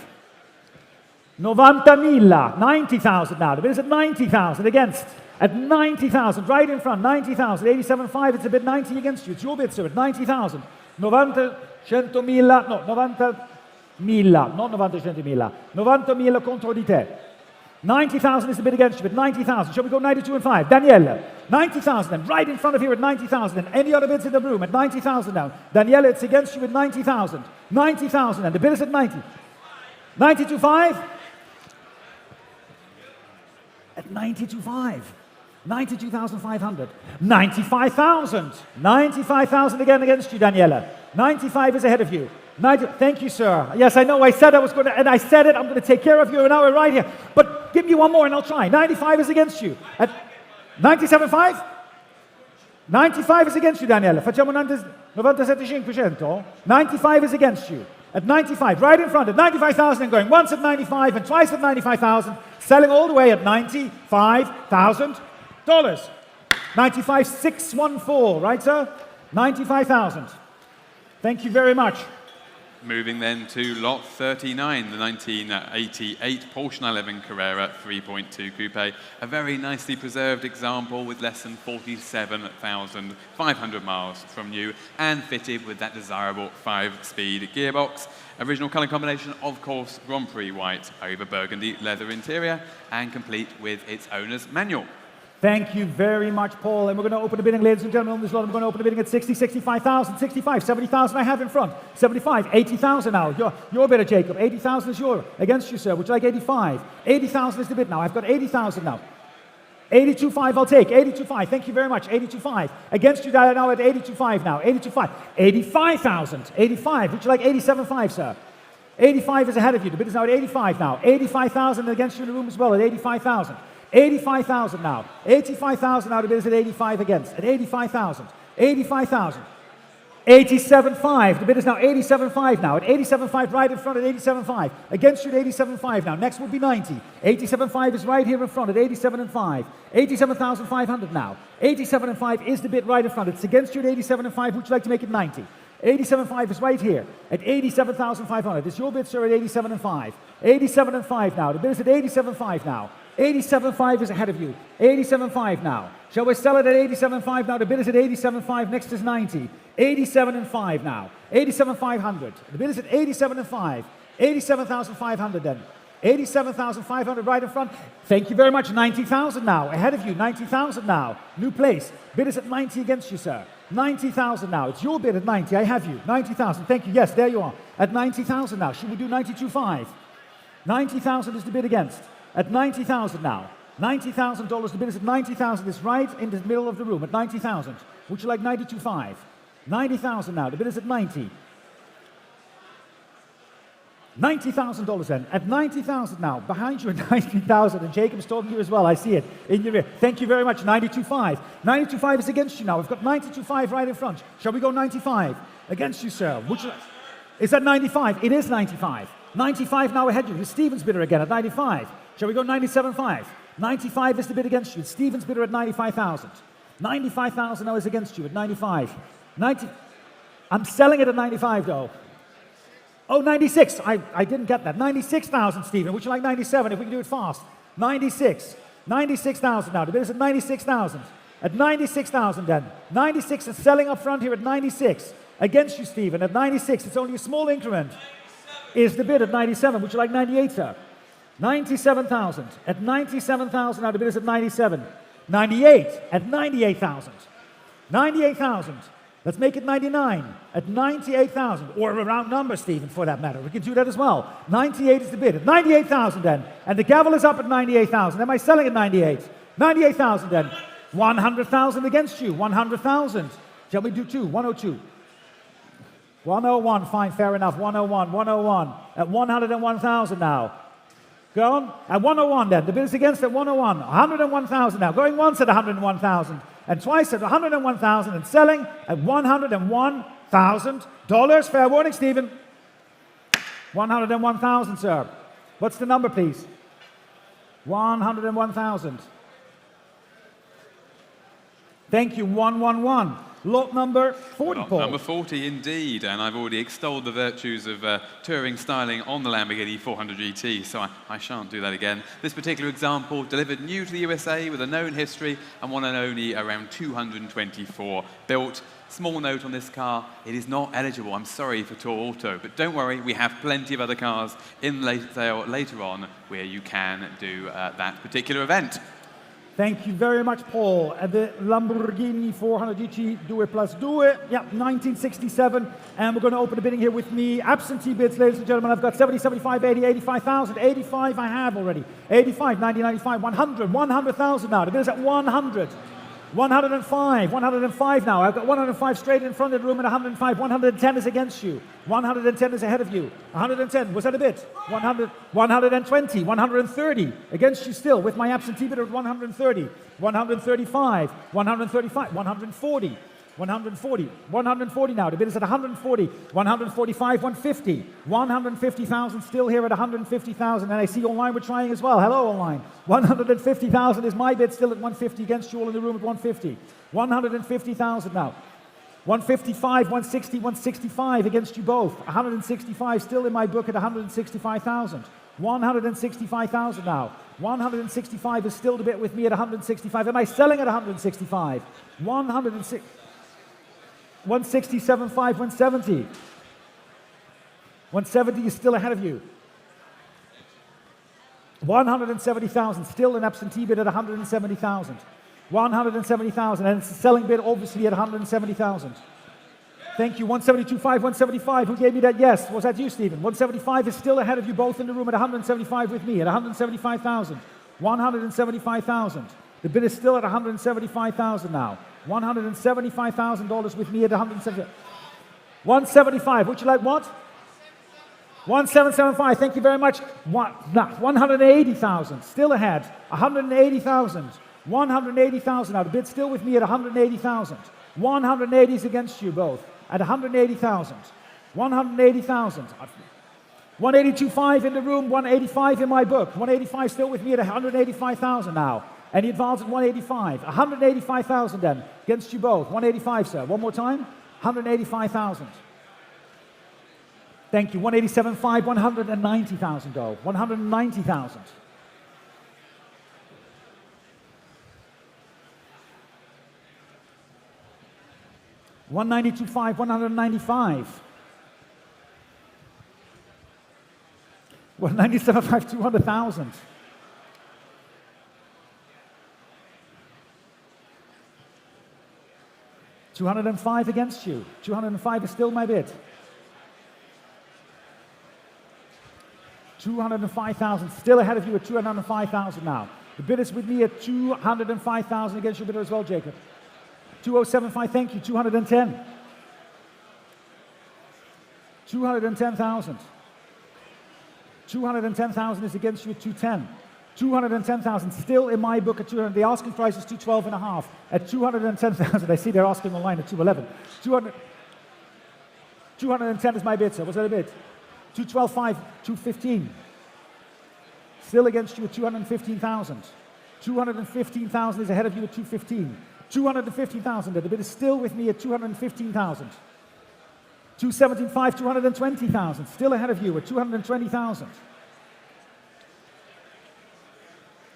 90,000. 90,000 now. The bid is at 90,000 against. At 90,000, right in front, 90,000, 87.5, it's a bid 90 against you. It's your bid, sir, at 90,000. 90,000, not 90,000. 90,000 contro di te. 90,000 is the bid against you, at 90,000. Shall we go 92.5? Danielle, 90,000, and right in front of here at 90,000. And any other bids in the room at 90,000 now. Danielle, it's against you at 90,000. 90,000, and the bid is at 90. 92.5? At 92.5. 92,500. 95,000. 95,000 again against you, Daniela. 95 is ahead of you. Nigel, thank you, sir. Yes, I know. I said I was going to, and I said it. I'm going to take care of you, and now we're right here. But give me one more, and I'll try. 95 is against you. At 97.5? 95 is against you, Daniele. Facciamo 97,500. 95 is against you. At 95, right in front, at 95,000 and going once at 95 and twice at 95,000, selling all the way at $95,000. 95,614, right, sir? 95,000. Thank you very much. Moving then to lot 39, the 1988 Porsche 911 Carrera 3.2 Coupe. A very nicely preserved example with less than 47,500 miles from new and fitted with that desirable 5-speed gearbox. Original colour combination, of course, Grand Prix white over burgundy leather interior and complete with its owner's manual. Thank you very much, Paul. And we're going to open the bidding, ladies and gentlemen, on this lot. I'm going to open the bidding at 60, 65,000, 65, 70,000 I have in front, 75, 80,000 now. Your bidder, Jacob. 80,000 is your against you, sir. Would you like 85? 80,000 is the bid now. I've got 80,000 now. 82.5 I'll take. 82.5. Thank you very much. 82.5. Against you now at 82.5 now. 82.5. 85,000. 85. Would you like 87.5, sir? 85 is ahead of you. The bid is now at 85 now. 85,000 against you in the room as well at 85,000. 85,000 now. 85,000 now. The bid is at 85 against. At 85,000. 85,000. 87.5. The bid is now 87.5 now. At 87.5 right in front at 87.5. Against you at 87.5 now. Next will be 90. 87.5 is right here in front at 87.5. 87,500 now. 87.5 is the bid right in front. It's against you at 87.5. Would you like to make it 90? 87.5 is right here at 87,500. It's your bid, sir, at 87.5. 87.5 now. The bid is at 87.5 now. 87.5 is ahead of you. 87.5 now. Shall we sell it at 87.5 now? The bid is at 87.5. Next is 90. 87.5 now. 87,500. The bid is at 87.5. 87,500 then. 87,500 right in front. Thank you very much. 90,000 now. Ahead of you. 90,000 now. New place. Bid is at 90 against you, sir. 90,000 now. It's your bid at 90. I have you. 90,000. Thank you. Yes, there you are. At 90,000 now. Should we do 92.5? 90,000 is the bid against. At 90,000 now. $90,000. The bid is at 90,000. It's right in the middle of the room at 90,000. Would you like 92.5? 90,000 now. The bid is at 90. $90,000 then. At 90,000 now. Behind you at 90,000. And Jacob's talking to you as well. I see it in your rear. Thank you very much. 92.5. 92.5 is against you now. We've got 92.5 right in front. Shall we go 95? Against you, sir. Would you... Is that 95? It is 95. 95 now ahead of you. Stevens bidder again at 95. Shall we go 97.5? 95 is the bid against you. Stevens bidder at 95,000. 95,000 now is against you at 95. 90. I'm selling it at 95 though. Oh, 96. I didn't get that. 96,000, Stephen. Would you like 97 if we can do it fast? 96. 96,000 now. The bid is at 96,000. At 96,000 then. 96 is selling up front here at 96. Against you, Stephen. At 96. It's only a small increment. Is the bid at 97. Would you like 98, sir? 97,000. At 97,000 now. The bid is at 97. 98. At 98,000. 98,000. Let's make it 99 at 98,000, or a round number, Stephen, for that matter. We can do that as well. 98 is the bid. At 98,000 then. And the gavel is up at 98,000. Am I selling at 98? 98,000 then. 100,000 against you. 100,000. Shall we do two? 102. 101, fine, fair enough. 101, 101. At 101,000 now. Go on. At 101 then. The bid is against at 101. 101,000 now. Going once at 101,000. And twice at 101,000 and selling at $101,000. Fair warning, Stephen. 101,000, sir. What's the number, please? 101,000. Thank you. 111. Lot number 40, Lot Paul. number 40, indeed. And I've already extolled the virtues of touring styling on the Lamborghini 400 GT, so I shan't do that again. This particular example, delivered new to the USA with a known history and one and only around 224 built. Small note on this car, it is not eligible, I'm sorry, for Tour Auto, but don't worry, we have plenty of other cars in late sale later on where you can do that particular event. Thank you very much, Paul. And the Lamborghini 400 GT 2+2, yeah, 1967. And we're going to open the bidding here with me. Absentee bids, ladies and gentlemen. I've got 70, 75, 80, 85,000. 85 I have already. 85, 90, 95, 100. 100,000 now. The bid is at 100. 105, 105 now. I've got 105 straight in front of the room at 105. 110 is against you. 110 is ahead of you. 110, was that a bit? 100, 120, 130 against you still with my absentee bidder at 130. 135, 135, 140. 140, 140 now. The bid is at 140, 145, 150, 150,000 still here at 150,000. And I see online we're trying as well. Hello, online. 150,000 is my bid still at 150 against you all in the room at 150. 150,000 now. 155, 160, 165 against you both. 165 still in my book at 165,000. 165,000 now. 165 is still the bid with me at 165. Am I selling at 165? 167.5, 170. 170 is still ahead of you. 170,000, still an absentee bid at 170,000. 170,000, and it's a selling bid obviously at 170,000. Thank you. 172.5, 175. Who gave me that yes? Was that you, Stephen? 175 is still ahead of you both in the room at 175 with me at 175,000. 175,000. The bid is still at 175,000 now. $175,000 with me at 170. 175. Would you like what? 1775. Thank you very much. 180,000. Still ahead. 180,000. 180,000. Now the bid still with me at 180,000. 180 is against you both at 180,000. 180,000. 182.5 in the room. 185 in my book. 185 still with me at 185,000 now. Any advance at 185. 185,000 then, against you both. 185, sir. One more time. 185,000. Thank you. 187.5, 190,000 though. 190,000. $192.5, 195. 197.5, 200,000. 205 against you. 205 is still my bid. 205,000, still ahead of you at 205,000 now. The bid is with me at 205,000 against your bidder as well, Jacob. 2075, thank you. 210. 210,000. 210,000 is against you at 210. 210,000 still in my book at 200. The asking price is 212.5. At 210,000, I see they're asking online at 211. 210 is my bid, sir. Was that a bid? 212.5, 215. Still against you at 215,000. 215,000 is ahead of you at 215. 215,000. The bid is still with me at 215,000. 217.5, 220,000. Still ahead of you at 220,000.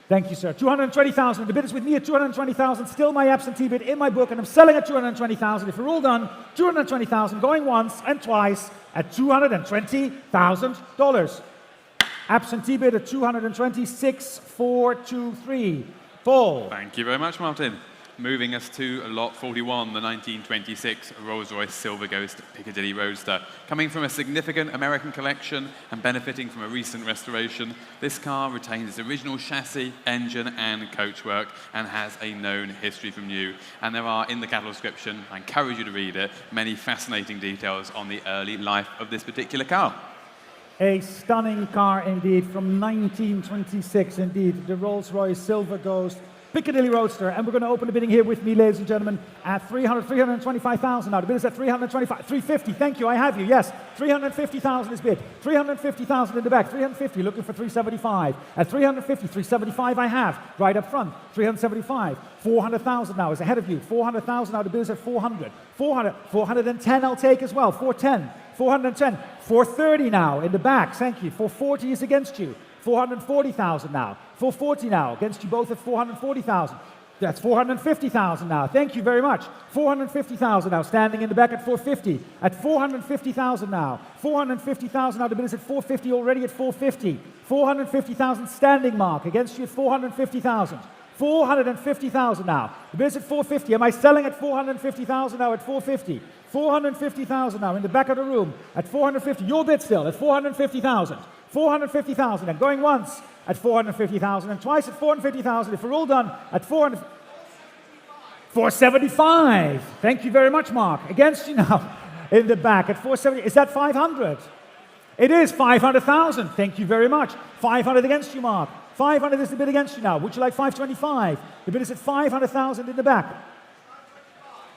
Thank you, sir. 220,000. The bid is with me at 220,000. Still my absentee bid in my book, and I'm selling at 220,000. If we're all done, 220,000 going once and twice at $220,000. Absentee bid at 226,423. Paul. Thank you very much, Martin. Moving us to lot 41, the 1926 Rolls-Royce Silver Ghost Piccadilly Roadster. Coming from a significant American collection and benefiting from a recent restoration, this car retains its original chassis, engine and coachwork and has a known history from new. And there are, in the catalogue description, I encourage you to read it, many fascinating details on the early life of this particular car. A stunning car indeed from 1926, indeed, the Rolls-Royce Silver Ghost Piccadilly Roadster, and we're going to open the bidding here with me, ladies and gentlemen, at 325,000 now. The bid is at 325, 350. Thank you, I have you. Yes, 350,000 is bid. 350,000 in the back. 350, looking for 375. At 350, 375 I have. Right up front, 375. 400,000 now is ahead of you. 400,000 now. The bid is at 400. 410 I'll take as well. 410. 410. 430 now in the back. Thank you. 440 is against you. 440,000 now. 440 now, against you both at 440,000. That's 450,000 now. Thank you very much. 450,000 now, standing in the back at 450. At 450,000 now. 450,000 now, the bid is at 450, already at 450. 450,000 standing mark, against you at 450,000. 450,000 now. The bid is at 450. Am I selling at 450,000 now at 450? 450,000 now in the back of the room at 450. Your bid still at 450,000. 450,000 and going once at 450,000 and twice at 450,000. If we're all done at 400, 475. Thank you very much, Mark. Against you now in the back at 470. Is that 500? It is 500,000. Thank you very much. 500 against you, Mark. 500 is the bid against you now. Would you like 525? The bid is at 500,000 in the back.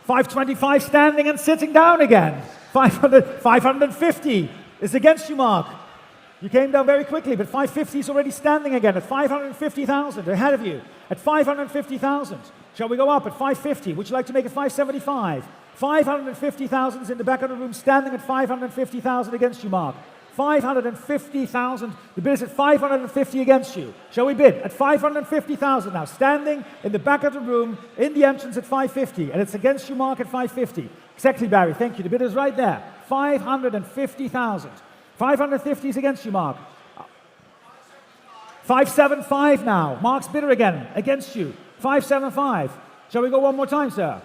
525 standing and sitting down again. 550 is against you, Mark. You came down very quickly, but 550 is already standing again at 550,000 ahead of you. At 550,000. Shall we go up at 550? Would you like to make it 575? 550,000 is in the back of the room, standing at 550,000 against you, Mark. 550,000. The bid is at 550 against you. Shall we bid at 550,000 now? Standing in the back of the room, in the entrance at 550, and it's against you, Mark, at 550. Exactly, Barry. Thank you. The bid is right there. 550,000. 550 is against you, Mark. 575 now. Mark's bidder again against you. 575. Shall we go one more time, sir?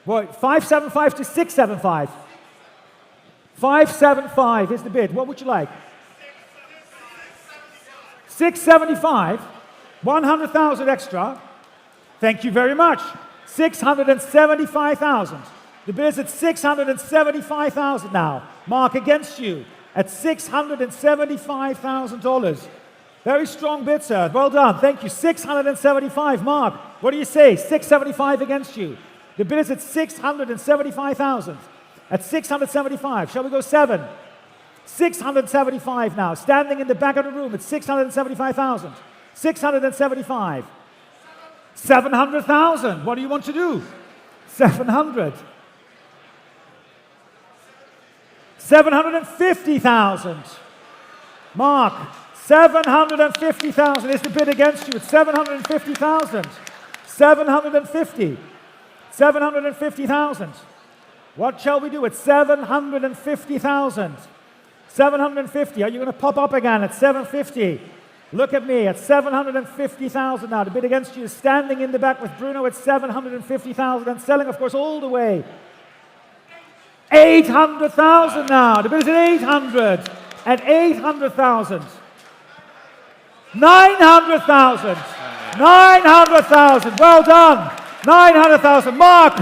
What? 575 to 675. 575 is the bid. What would you like? 675. 100,000 extra. Thank you very much. 675,000. The bid is at 675,000 now. Mark against you at $675,000. Very strong bid, sir. Well done. Thank you. 675. Mark, what do you say? 675 against you. The bid is at 675,000. At 675. Shall we go 7? 675 now. Standing in the back of the room at 675,000. 675. 700,000. What do you want to do? 700. 750,000. Mark, 750,000 is the bid against you. It's 750,000. 750. 750,000. What shall we do at 750,000? 750. Are you going to pop up again at 750? Look at me at 750,000 now. The bid against you is standing in the back with Bruno at 750,000 and selling, of course, all the way. 800,000 now. The bid is at 800. At 800,000. 900,000. 900,000. Well done. 900,000. Mark,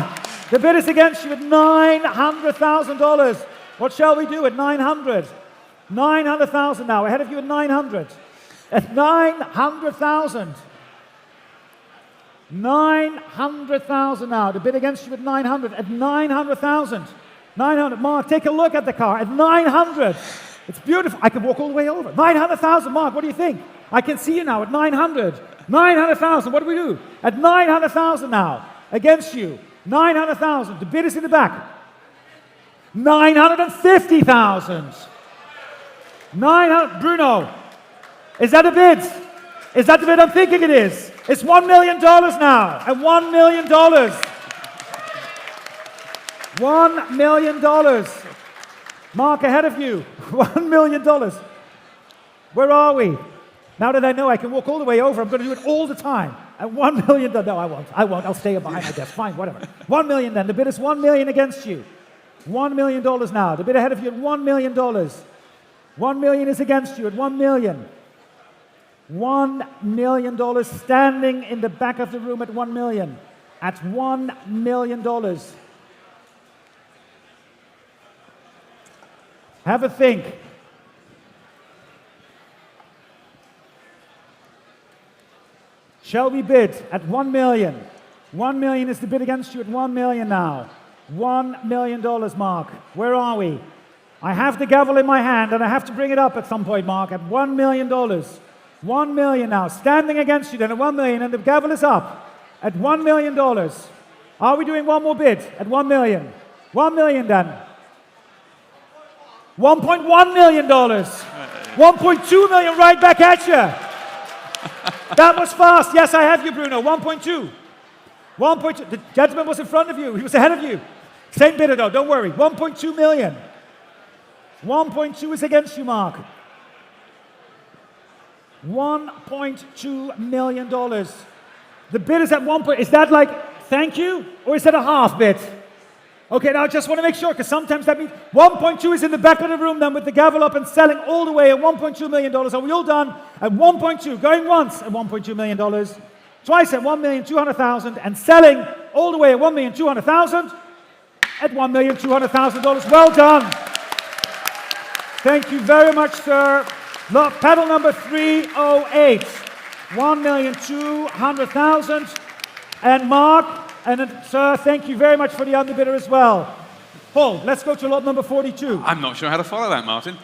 the bid is against you at $900,000. What shall we do at 900? 900,000 now. Ahead of you at 900. At 900,000. 900,000 now. The bid against you at 900. At 900,000. 900. Mark, take a look at the car. At 900. It's beautiful. I can walk all the way over. 900,000. Mark, what do you think? I can see you now at 900. 900,000. What do we do? At 900,000 now. Against you. 900,000. The bid is in the back. 950,000. 900. Bruno, is that a bid? Is that the bid I'm thinking it is? It's $1 million now. At $1 million. $1 million. Mark, ahead of you. $1 million. Where are we? Now that I know I can walk all the way over, I'm going to do it all the time. At $1 million. No, I won't. I won't. I'll stay behind my desk. Fine, whatever. $1 million then. The bid is $1 million against you. $1 million now. The bid ahead of you at $1 million. $1 million is against you at $1 million. $1 million standing in the back of the room at $1 million. At $1 million. Have a think. Shall we bid at $1 million? $1 million is the bid against you at $1 million now. $1 million, Mark. Where are we? I have the gavel in my hand and I have to bring it up at some point, Mark, at $1 million. $1 million now. Standing against you then at $1 million and the gavel is up at $1 million. Are we doing one more bid at $1 million? $1 million then. $1.1 million. $1.2 million right back at you. That was fast. Yes, I have you, Bruno. 1.2. 1.2. The gentleman was in front of you. He was ahead of you. Same bidder, though. Don't worry. 1.2 million. 1.2 is against you, Mark. $1.2 million. The bid is at 1 point. Is that like thank you? Or is that a half bid? Okay, now I just want to make sure, because sometimes that means 1.2 is in the back of the room then with the gavel up and selling all the way at $1.2 million. Are we all done? At 1.2, going once at $1.2 million. twice at 1,200,000, and selling all the way at 1,200,000 at $1,200,000. Well done. Thank you very much, sir. Look, pedal number 308, 1,200,000. And Mark, and sir, thank you very much for the underbidder as well. Paul, let's go to lot number 42. I'm not sure how to follow that, Martin.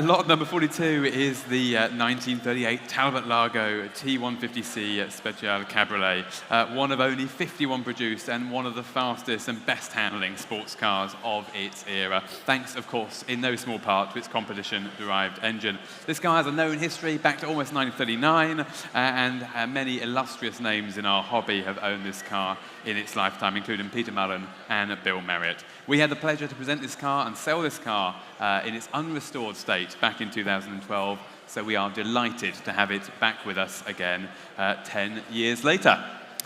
Lot number 42 is the 1938 Talbot Lago T150C Special Cabriolet, one of only 51 produced and one of the fastest and best handling sports cars of its era, thanks, of course, in no small part to its competition-derived engine. This car has a known history back to almost 1939, and many illustrious names in our hobby have owned this car in its lifetime, including Peter Mullen and Bill Merritt. We had the pleasure to present this car and sell this car in its unrestored state back in 2012, so we are delighted to have it back with us again 10 years later.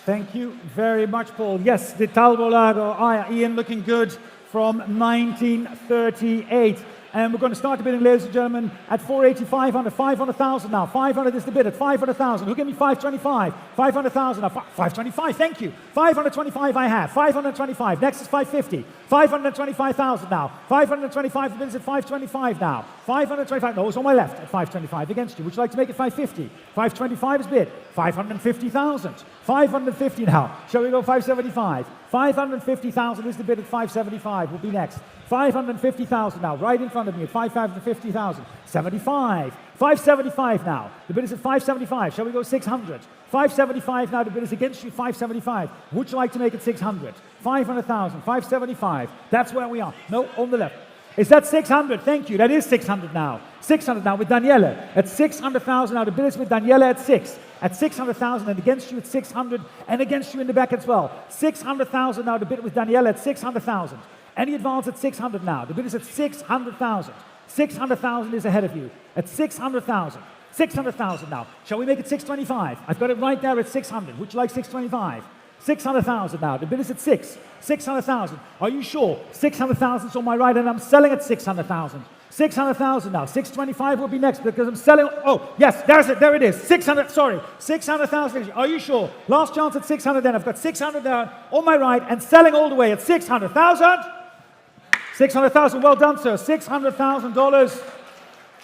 Thank you very much, Paul. Yes, the Talbot Lago, Ian, looking good from 1938. And we're going to start the bidding, ladies and gentlemen, at 480, 500, 500,000 now. 500 is the bid at 500,000. Who gave me 525? 500,000 now. 525, thank you. 525 I have. 525. Next is 550. 525,000 now. 525, the bid is at 525 now. 525, no, it's on my left at 525 against you. Would you like to make it 550? 525 is bid. 550,000. 550 now. Shall we go 575? 550,000 is the bid at 575. Will be next. 550,000 now, right in front of me at 550,000. 75. 575 now. The bid is at 575. Shall we go 600? 575 now. The bid is against you. 575. Would you like to make it 600? 500,000. 575. That's where we are. No, on the left. Is that 600? Thank you. That is 600 now. 600 now with Daniele. At 600,000 now. The bid is with Daniele at 6. At 600,000 and against you at 600 and against you in the back as well. 600,000 now. The bid with Daniele at 600,000. Any advance at 600 now. The bid is at 600,000. 600,000 is ahead of you. At 600,000. 600,000 now. Shall we make it 625? I've got it right there at 600. Would you like 625? 600,000 now. The bid is at 6. 600,000. Are you sure? 600,000 is on my right and I'm selling at 600,000. 600,000 now. 625 will be next because I'm selling. Oh, yes, there's it. There it is. 600, sorry. 600,000. Are you sure? Last chance at 600 then. I've got 600 down on my right and selling all the way at 600,000. 600,000. Well done, sir. $600,000.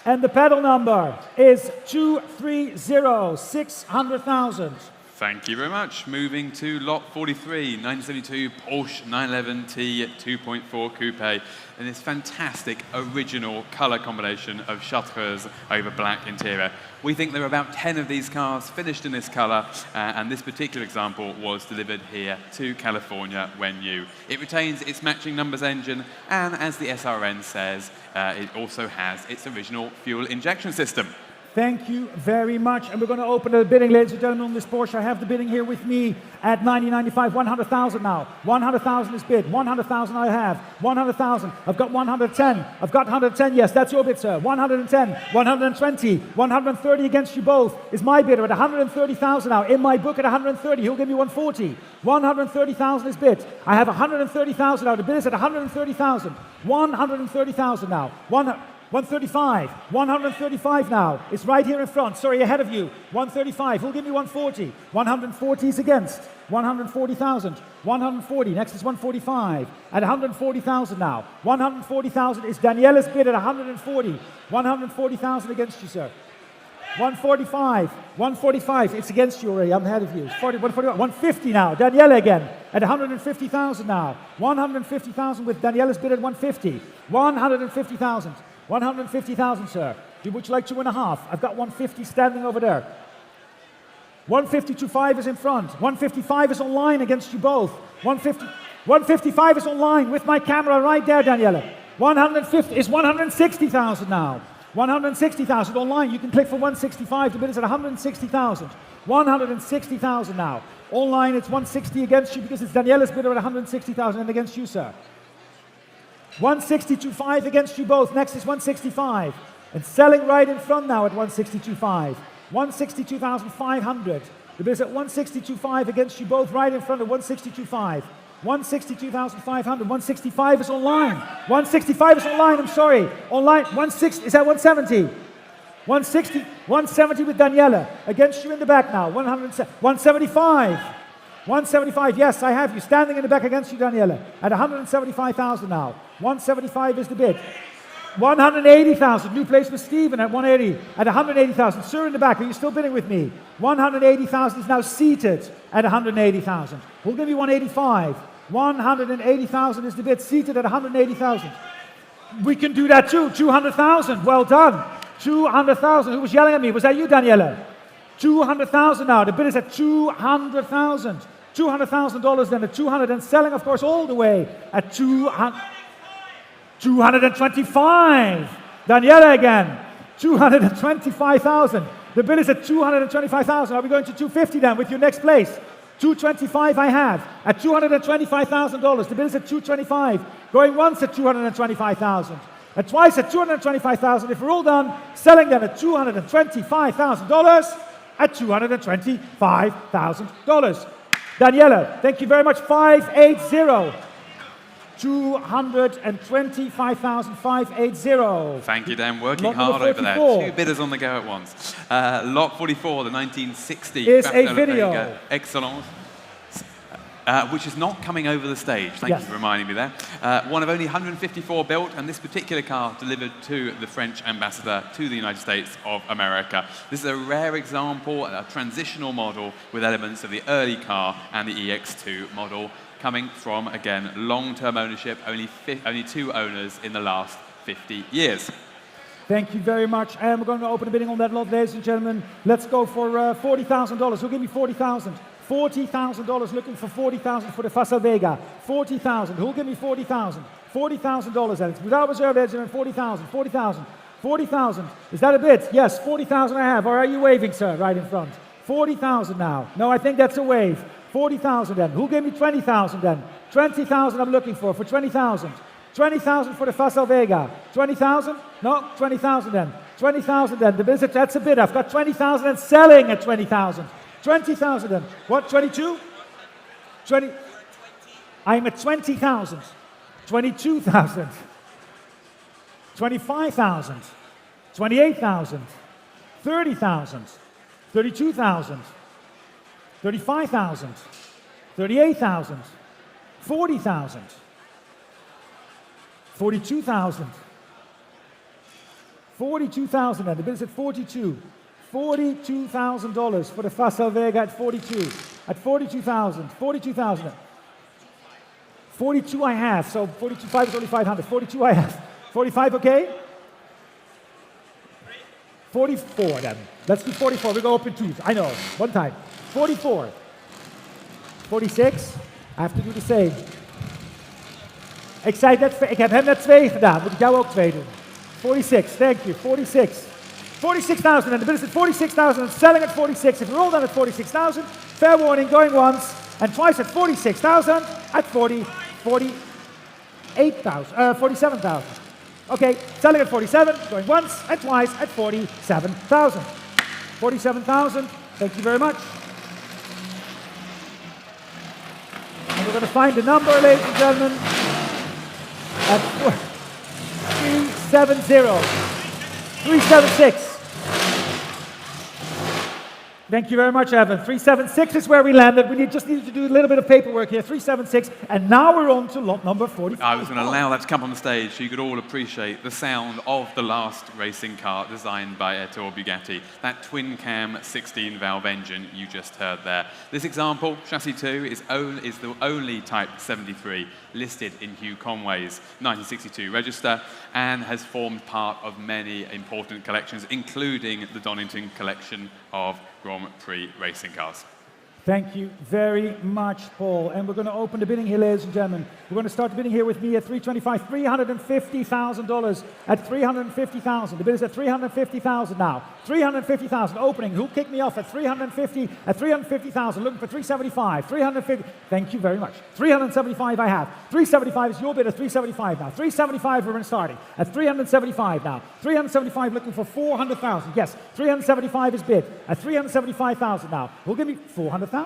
And the pedal number is 230. 600,000. Thank you very much. Moving to lot 43, 1972 Porsche 911T 2.4 Coupe, and this fantastic original color combination of chartreuse over black interior. We think there are about 10 of these cars finished in this color, and this particular example was delivered here to California when new. It retains its matching numbers engine, and as the SRN says, it also has its original fuel injection system. Thank you very much. And we're going to open the bidding, ladies and gentlemen, on this Porsche. I have the bidding here with me at 90.95, 100,000 now. 100,000 is bid. 100,000 I have. 100,000. I've got 110. I've got 110. Yes, that's your bid, sir. 110. 120. 130 against you both is my bidder at 130,000 now. In my book at 130. He'll give me 140. 130,000 is bid. I have 130,000 now. The bid is at 130,000. 130,000 now. 135, 135 now. It's right here in front. Sorry, ahead of you. 135. Who'll give me 140? 140 is against. 140,000. 140. Next is 145. At 140,000 now. 140,000 is Daniela's bid at 140. 140,000 against you, sir. 145. 145. It's against you already. I'm ahead of you. 141. 150 now. Daniela again at 150,000 now. 150,000 with Daniela's bid at 150. 150,000. 150,000, sir. Would you like 2.5? I've got 150 standing over there. 150.25 is in front. 155 is online against you both. 155 is online with my camera right there, Daniela. 150 is 160,000 now. 160,000 online. You can click for 165. The bid is at 160,000. 160,000 now. Online, it's 160 against you because it's Daniela's bidder at 160,000 and against you, sir. 162.5 against you both. Next is 165. And selling right in front now at 162.5. 162,500. The bid is at 162.5 against you both right in front of 162.5. 162,500. 165 is online. 165 is online, I'm sorry. Online, is that 170? 160, 170 with Daniela. Against you in the back now. 175. 175, yes, I have you. Standing in the back against you, Daniela. At 175,000 now. 175 is the bid. 180,000. New place with Steven at 180. At 180,000. Sir in the back, are you still bidding with me? 180,000 is now seated at 180,000. We'll give you 185. 180,000 is the bid. Seated at 180,000. We can do that too. 200,000. Well done. 200,000. Who was yelling at me? Was that you, Daniela? 200,000 now. The bid is at 200,000. $200,000 then at 200 and selling, of course, all the way at 225. Daniela again. 225,000. The bid is at 225,000. Are we going to 250 then with your next place? 225 I have at $225,000. The bid is at 225. Going once at 225,000. And twice at 225,000. If we're all done, selling them at $225,000 at $225,000. Daniela, thank you very much. 580. 225,580. Thank you, Dan. Working Lot hard number over there. 44. Two bidders on the go at once. Lot 44, the 1960 Is a Barcelona video. Vega Excellence. Which is not coming over the stage. Thank you for reminding me there. One of only 154 built, and this particular car delivered to the French ambassador to the United States of America. This is a rare example, a transitional model with elements of the early car and the EX2 model, coming from, again, long-term ownership, only two owners in the last 50 years. Thank you very much. And we're going to open the bidding on that lot, ladies and gentlemen. Let's go for $40,000. Who'll give me 40,000? $40,000, looking for 40,000 for the Fassa Vega. 40,000. Who'll give me 40,000? $40,000, Alex. Without reserve, ladies and gentlemen, 40,000. 40,000. 40,000. Is that a bid? Yes, 40,000 I have. Or are you waving, sir, right in front? 40,000 now. No, I think that's a wave. 40,000 then. Who gave me 20,000 then? 20,000 I'm looking for 20,000. 20,000 for the Fassa Vega. 20,000? No, 20,000 then. 20,000 then. The business, that's a bid. I've got 20,000 and selling at 20,000. 20,000 then. What, 22? 20. I'm at 20,000. 22,000. 25,000. 28,000. 30,000. 32,000. 35,000. 38,000. 40,000. 42,000. 42,000 and the bid is at 42. $42,000 for the Fassa Vega at 42. At 42,000. 42,000. 42 I have, so 42.5 is only 500. 42 I have. 45 okay? 44 then. Let's do 44. We go up in twos. I know. One time. 44. 46. I have to do the same. Ik heb hem net 2 gedaan. Moet ik jou ook 2 doen. 46. Thank you. 46. 46,000 and the bid is at 46,000 and selling at 46. If we're all done at 46,000, fair warning, going once and twice at 46,000 at 47,000. Okay, selling at 47, going once and twice at 47,000. 47,000, thank you very much. And we're going to find the number, ladies and gentlemen, at 370. 376. Thank you very much, Evan. 376 is where we landed. We just needed to do a little bit of paperwork here. 376, and now we're on to lot number 44. I was going to allow that to come on the stage so you could all appreciate the sound of the last racing car designed by Ettore Bugatti. That twin-cam 16-valve engine you just heard there. This example, chassis 2, is the only Type 73 listed in Hugh Conway's 1962 register and has formed part of many important collections, including the Donington collection of Grand Prix racing cars. Thank you very much, Paul. And we're going to open the bidding here, ladies and gentlemen. We're going to start the bidding here with me at 325, $350,000 at 350,000. The bid is at 350,000 now. 350,000 opening. Who kicked me off at 350? At 350,000, looking for 375. 350. Thank you very much. 375 I have. 375 is your bid at 375 now. 375 we're starting at 375 now. 375 looking for 400,000. Yes, 375 is bid at 375,000 now. We'll give me 400,000.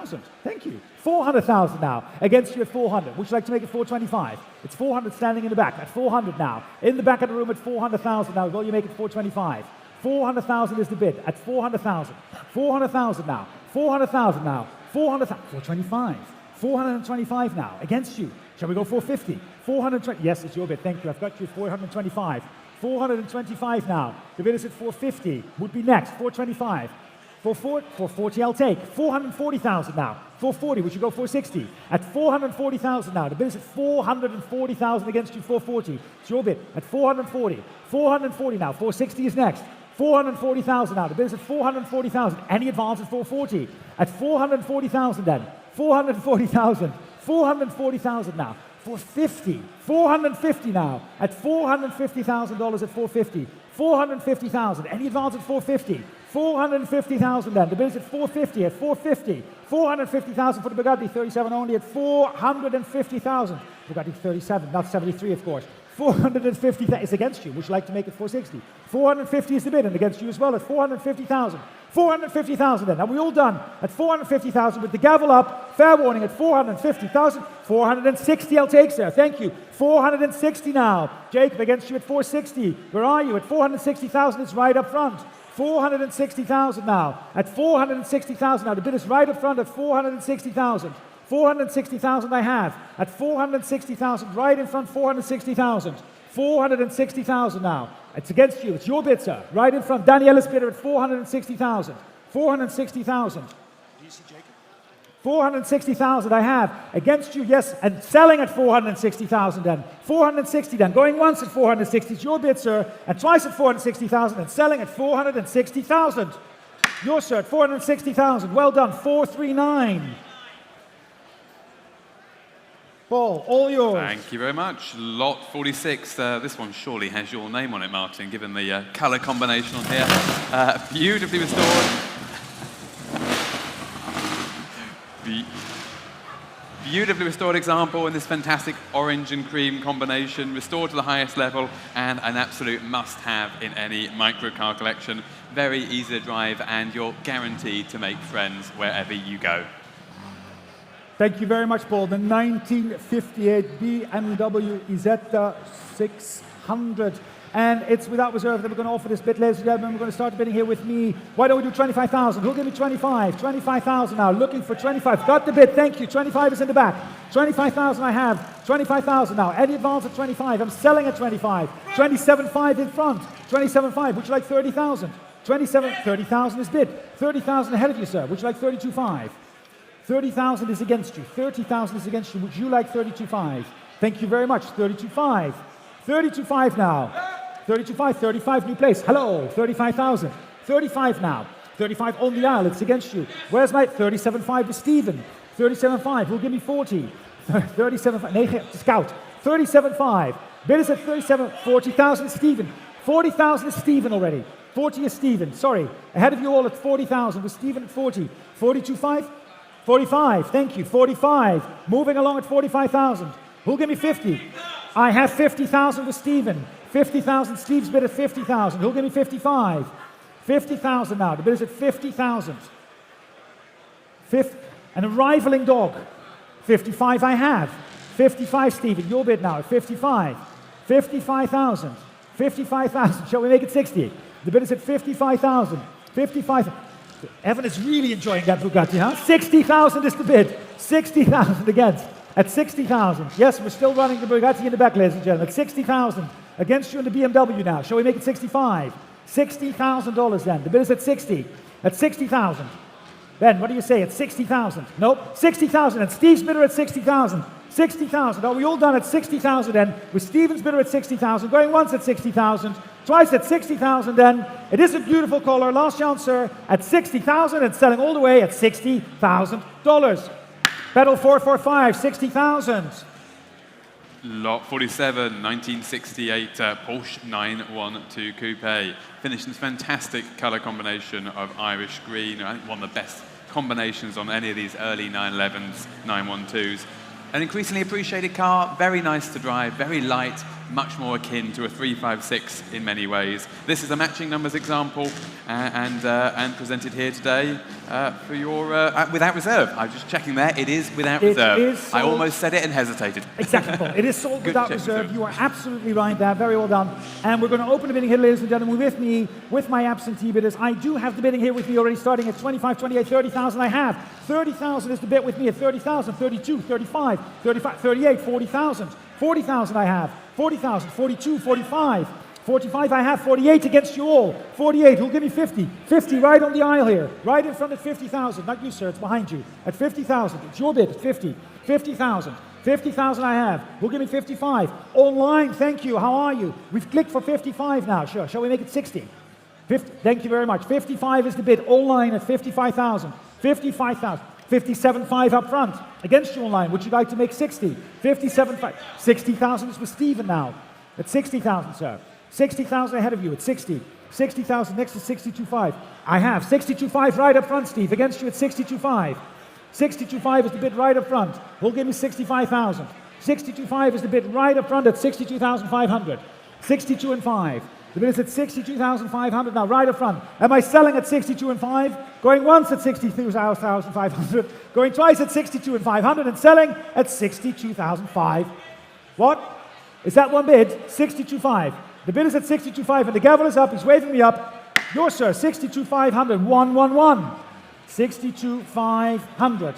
Thank you. 400,000 now. Against you at 400. Would you like to make it 425? It's 400 standing in the back at 400 now. In the back of the room at 400,000 now. Will you make it 425? 400,000 is the bid. At 400,000. 400,000 now. 400,000 now. 400,000. 425. 425 now. Against you. Shall we go 450? 420. Yes, it's your bid. Thank you. I've got you 425. 425 now. The bid is at 450. Would be next. 425. 440 I'll take. 440,000 now. 440, we should go 460. At 440,000 now. The bid is at 440,000 against you, 440. It's your bid. At 440. 440 now. 460 is next. 440,000 now. The bid is at 440,000. Any advance at 440. At 440,000 then. 440,000. 440,000 now. 450. 450 now. At $450,000 at 450. 450,000. Any advance at 450. 450,000 then. The bid is at 450. At 450. 450,000 for the Bugatti. 37 only at 450,000. Bugatti 37, not 73 of course. 450 is against you. Would you like to make it 460? 450 is the bid and against you as well at 450,000. 450,000 then. Are we all done? At 450,000 with the gavel up. Fair warning at 450,000. 460 I'll take, sir. Thank you. 460 now. Jacob against you at 460. Where are you? At 460,000. It's right up front. 460,000 now. At 460,000 now. The bid is right up front at 460,000. 460,000 I have. At 460,000, right in front, 460,000. 460,000 now. It's against you. It's your bid, sir. Right in front. Daniela's bidder at 460,000. 460,000. 460,000 I have. Against you, yes. And selling at 460,000 then. 460 then. Going once at 460. It's your bid, sir. And twice at 460,000 and selling at 460,000. Yours, sir, at 460,000. Well done. 439. Paul, all yours. Thank you very much. Lot 46. This one surely has your name on it, Martin, given the colour combination on here. Beautifully restored. Beautifully restored example in this fantastic orange and cream combination, restored to the highest level, and an absolute must-have in any microcar collection. Very easy to drive, and you're guaranteed to make friends wherever you go. Thank you very much, Paul. The 1958 BMW Isetta 600. And it's without reserve that we're going to offer this bid, ladies and gentlemen. We're going to start bidding here with me. Why don't we do 25,000? Who'll give me 25? 25,000 now. Looking for 25. Got the bid. Thank you. 25 is in the back. 25,000 I have. 25,000 now. Any advance at 25. I'm selling at 25. 27.5 in front. 27.5. Would you like 30,000? 30,000 is bid. 30,000 ahead of you, sir. Would you like 32.5? 30,000 is against you. 30,000 is against you. Would you like 32.5? Thank you very much. 32.5. 32.5 now. 32.5. 35 new place. Hello. 35,000. 35 now. 35 on the aisle. It's against you. Where's my 37.5 with Steven? 37.5. Who'll give me 40? 37.5. Nee, scout. 37.5. Bid is at 37. 40,000 is Steven. 40,000 is Steven already. 40 is Steven. Sorry. Ahead of you all at 40,000 with Steven at 40. 42.5. 45, thank you, 45. Moving along at 45,000. Who'll give me 50? I have 50,000 with Stephen. 50,000, Steve's bid at 50,000. Who'll give me 55? 50,000 now, the bid is at 50,000. An arrivaling dog. 55 I have. 55, Stephen, your bid now at 55. 55,000. 55,000, shall we make it 60? The bid is at 55,000. 55,000. Evan is really enjoying that Bugatti, huh? 60,000 is the bid. 60,000 against. At 60,000. Yes, we're still running the Bugatti in the back, ladies and gentlemen. At 60,000. Against you in the BMW now. Shall we make it 65? $60,000 then. The bid is at 60. At 60,000. Ben, what do you say? At 60,000? Nope. 60,000. And Steve's bidder at 60,000. 60,000. Are we all done at 60,000 then? With Steven's bidder at 60,000. Going once at 60,000. Twice at 60,000 then. It is a beautiful color. Last chance, sir, at 60,000 and selling all the way at $60,000. Pedal 445, 60,000. Lot 47, 1968 Porsche 912 Coupe. Finished in this fantastic color combination of Irish green. I think one of the best combinations on any of these early 911s, 912s. An increasingly appreciated car, very nice to drive, very light, much more akin to a 356 in many ways. This is a matching numbers example and presented here today for your without reserve. I'm just checking there. It is without reserve. Is I almost said it and hesitated. Exactly, Paul. It is sold Good without check, reserve. sir. You are absolutely right there. Very well done. And we're going to open the bidding here, ladies and gentlemen, with me, with my absentee bidders. I do have the bidding here with me already, starting at 25, 28, 30,000. I have 30,000 is the bid with me at 30,000, 32, 35, 35, 38, 40,000. 40,000 I have. 40,000, 42, 45. 45 I have, 48 against you all. 48, who'll give me 50? 50 right on the aisle here. Right in front of 50,000. Not you, sir, it's behind you. At 50,000, it's your bid, 50. 50,000. 50,000 I have. Who'll give me 55? Online, thank you, how are you? We've clicked for 55 now, sure. Shall we make it 60? 50, thank you very much. 55 is the bid, online at 55,000. 55,000. 57.5 up front. Against you online, would you like to make 60? 57.5. 60,000 is with Stephen now. At 60,000, sir. 60,000 ahead of you at 60. 60,000 next to 62.5. I have 62.5 right up front, Steve. Against you at 62.5. 62.5 is the bid right up front. Who'll give me 65,000. 62.5 is the bid right up front at 62,500. 62 and 5. The bid is at 62,500 now, right up front. Am I selling at 62 and 5? Going once at 62,500. Going twice at 62 and 500 and selling at 62,500. What? Is that one bid? 62.5. The bid is at 62.5 and the gavel is up. He's waving me up. Yours, sir, 62,500. 111. 62,500.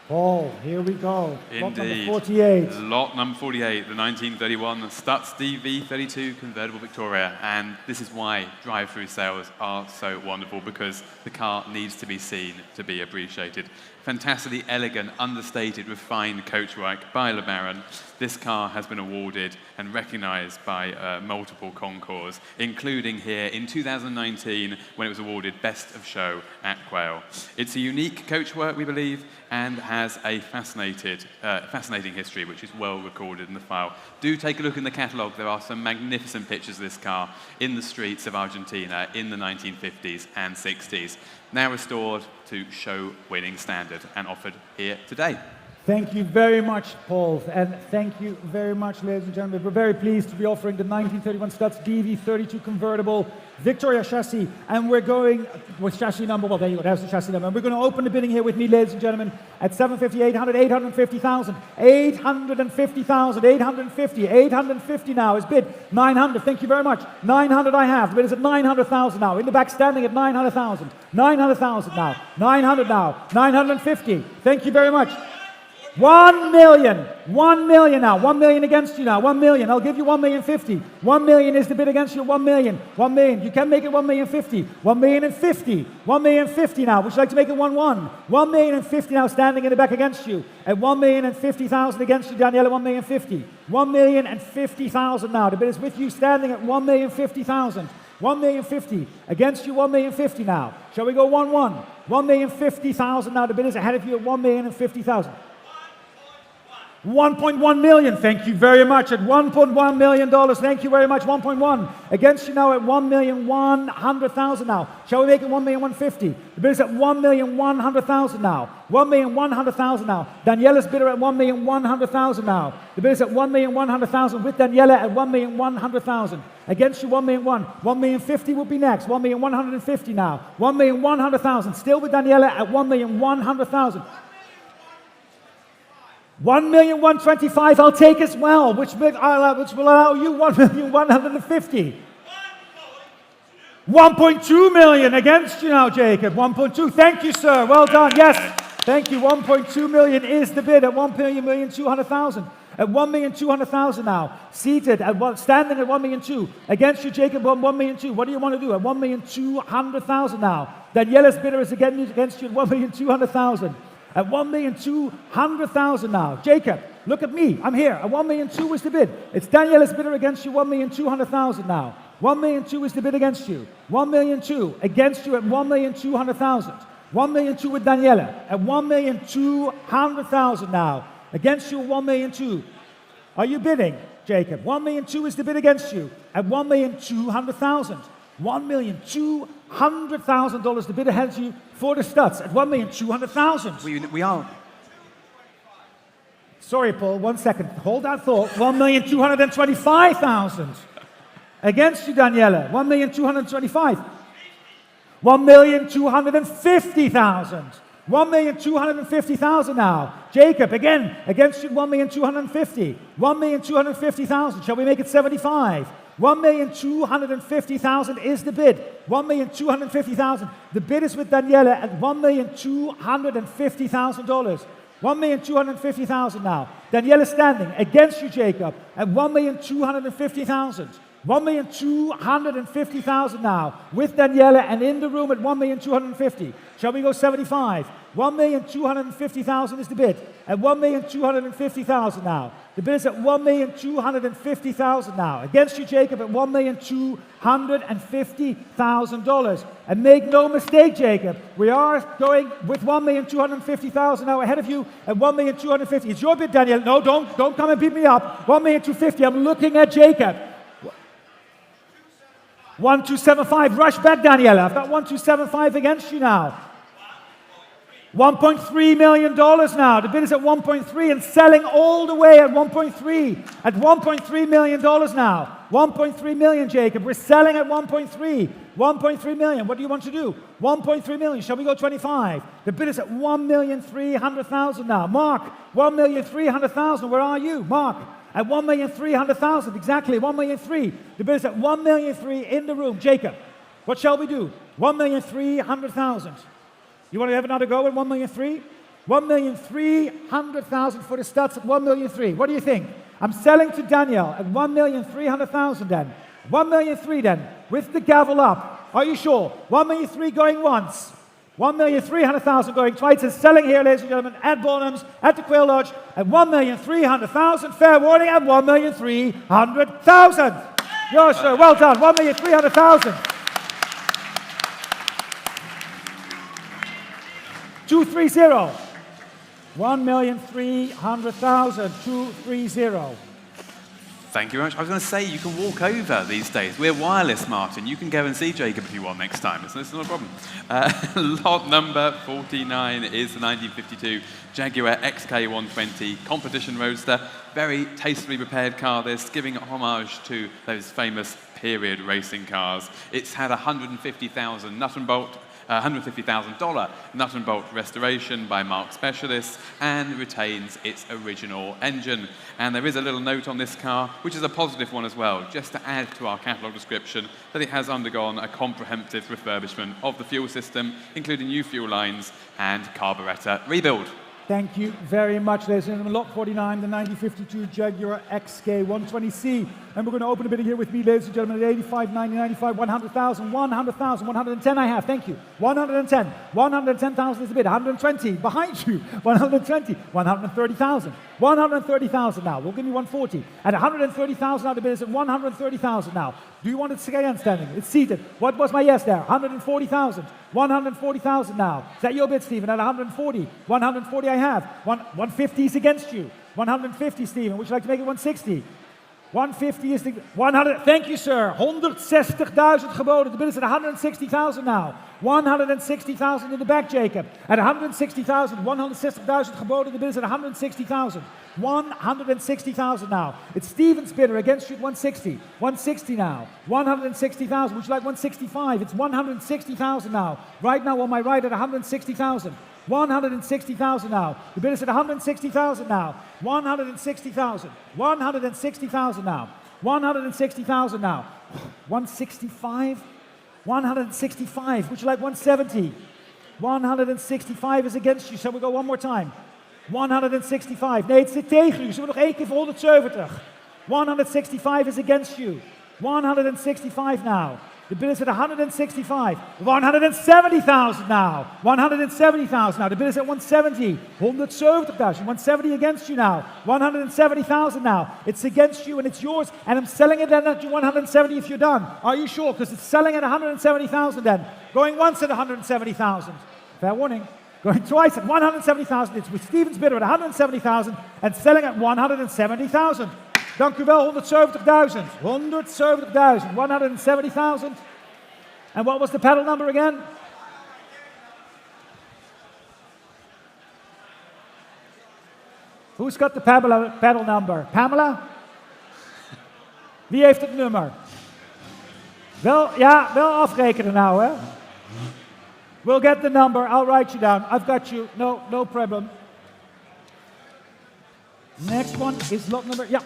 Paul, here we go. Lot number Indeed. 48. Lot number 48, the 1931 Stutz DV32 convertible Victoria. And this is why drive-through sales are so wonderful, because the car needs to be seen to be appreciated. Fantastically elegant, understated, refined coachwork by LeBaron. This car has been awarded and recognized by multiple concours, including here in 2019 when it was awarded Best of Show at Quail. It's a unique coachwork, we believe, and has a fascinating history, which is well recorded in the file. Do take a look in the catalogue. There are some magnificent pictures of this car in the streets of Argentina in the 1950s and 60s, now restored to show-winning standard and offered here today. Thank you very much, Paul, and thank you very much, ladies and gentlemen. We're very pleased to be offering the 1931 Stutz DV32 convertible Victoria chassis, and we're going with chassis number, well, there you go, there's the chassis number. And we're going to open the bidding here with me, ladies and gentlemen, at 750, 800, 850,000, 850,000, 850, 850 now is bid, 900, thank you very much, 900 I have, the bid is at 900,000 now, in the back standing at 900,000, 900,000 now, 900 now, 950, thank you very much. 1 million. 1 million now. 1 million against you now. 1 million. I'll give you 1,050,000. 1 million is the bid against you. 1 million. 1 million. You can make it 1,050,000. 1,050,000. 1,050,000 now. Would you like to make it 1-1? 1,050,000 now standing in the back against you. At 1,050,000 against you, Daniela. 1,050,000. 1,050,000 now. The bid is with you standing at 1,050,000. 1,050,000 against you. 1,050,000 now. Shall we go 1-1? 1,050,000 now. The bid is ahead of you at 1,050,000. 1.1 million, thank you very much, at $1.1 million, thank you very much, 1.1, against you now at 1,100,000 now, shall we make it 1,150,000, the bid is at 1,100,000 now, 1,100,000 now, Daniela's bidder at 1,100,000 now, the bid is at 1,100,000 with Daniela at 1,100,000, against you 1,100,000, 1,050,000 will be next, 1,150,000 now, 1,100,000, still with Daniela at 1,100,000. 1,125,000 I'll take as well, which will allow you 1,150,000. 1.2 million against you now, Jacob. 1.2. Thank you, sir. Well done. Yes. Thank you. 1.2 million is the bid at 1,200,000. At 1,200,000 now. Seated at standing at 1,200,000. Against you, Jacob, 1,200,000. What do you want to do? At 1,200,000 now. Daniela's bidder is against you at 1,200,000. At 1,200,000 now. Jacob, look at me. I'm here. At 1,200,000 is the bid. It's Daniela's bidder against you, 1,200,000 now. 1,200,000 is the bid against you. 1,200,000 against you at 1,200,000. 1,200,000 with Daniela at 1,200,000 now. Against you at 1,200,000. Are you bidding, Jacob? 1,200,000 is the bid against you at 1,200,000. $1,200,000 the bidder has you for the studs at 1,200,000. We are. Sorry, Paul, 1 second. Hold that thought. 1,225,000. Against you, Daniela. 1,225,000. 1,250,000. 1,250,000 now. Jacob, again, against you, 1,250,000. 1,250,000. Shall we make it 75? 1,250,000 is the bid. 1,250,000. The bid is with Daniela at $1,250,000. 1,250,000 now. Daniela standing against you, Jacob, at 1,250,000. 1,250,000 now with Daniela and in the room at 1,250,000. Shall we go 75? 1,250,000 is the bid at 1,250,000 now. The bid is at 1,250,000 now. Against you, Jacob, at $1,250,000. And make no mistake, Jacob, we are going with 1,250,000 now ahead of you at 1,250,000. It's your bid, Daniela. No, don't come and beat me up. 1,250,000. I'm looking at Jacob. 1,275. Rush back, Daniela. I've got 1,275 against you now. $1.3 million now. The bid is at 1.3 and selling all the way at 1.3. At $1.3 million now. 1.3 million, Jacob. We're selling at 1.3. 1.3 million. What do you want to do? 1.3 million. Shall we go 25? The bid is at 1,300,000 now. Mark, 1,300,000. Where are you? Mark. At 1,300,000, exactly, 1,300,000. The bid is at 1,300,000 in the room. Jacob, what shall we do? 1,300,000. You want to have another go at 1,300,000? 1,300,000 for the studs at 1,300,000. What do you think? I'm selling to Danielle at 1,300,000 then. 1,300,000 then, with the gavel up. Are you sure? 1,300,000 going once. 1,300,000 going twice and selling here, ladies and gentlemen, at Bonhams, at the Quail Lodge, at 1,300,000. Fair warning at 1,300,000. Yes, sir. Well done. 1,300,000. 230. 1,300,000. 230. Thank you very much. I was going to say, you can walk over these days. We're wireless, Martin. You can go and see Jacob if you want next time. It's not a problem. Lot number 49 is the 1952 Jaguar XK120 competition roadster. Very tastefully prepared car, this, giving homage to those famous period racing cars. It's had $150,000 nut and bolt. $150,000 nut and bolt restoration by Mark Specialists and retains its original engine. And there is a little note on this car, which is a positive one as well, just to add to our catalogue description, that it has undergone a comprehensive refurbishment of the fuel system, including new fuel lines and carburetor rebuild. Thank you very much, ladies and gentlemen. Lot 49, the 1952 Jaguar XK120C. And we're going to open a bidding here with me, ladies and gentlemen, at 85, 90, 95, 100,000, 100,000, 110 I have. Thank you. 110. 110,000 is the bid. 120 behind you. 120. 130,000. 130,000 now. We'll give you 140. At 130,000 now, the bid is at 130,000 now. Do you want it again standing? It's seated. What was my yes there? 140,000. 140,000 now. Is that your bid, Stephen? At 140. 140 I have. 150 is against you. 150, Stephen. Would you like to make it 160? 150 is the 100. Thank you, sir. 160,000 geboden. The bid is at 160,000 now. 160,000 in the back, Jacob. At 160,000, 160,000 geboden. The bid is at 160,000. 160,000 now. It's Stephen's bidder against you at 160. 160 now. 160,000. Would you like 165? It's 160,000 now. Right now on my right at 160,000. 160,000 now. The bid is at 160,000 now. 160,000. 160,000 now. 160,000 now. 165. 165. Would you like 170? 165 is against you. Shall we go one more time? 165. Nee, het zit tegen u. Zullen we nog één keer voor 170? 165 is against you. 165 now. The bid is at 165. 170,000 now. 170,000 now. The bid is at 170. 170,000. 170 against you now. 170,000 now. It's against you and it's yours. And I'm selling it then at 170 if you're done. Are you sure? Because it's selling at 170,000 then. Going once at 170,000. Fair warning. Going twice at 170,000. It's with Steven's bidder at 170,000 and selling at 170,000. Dank u wel, 170,000. 170,000. 170,000. And what was the pedal number again? Who's got the pedal number? Pamela? Wie heeft het nummer? Wel afrekenen nou, hè? We'll get the number. I'll write you down. I've got you. No problem. Next one is lot number. Yeah.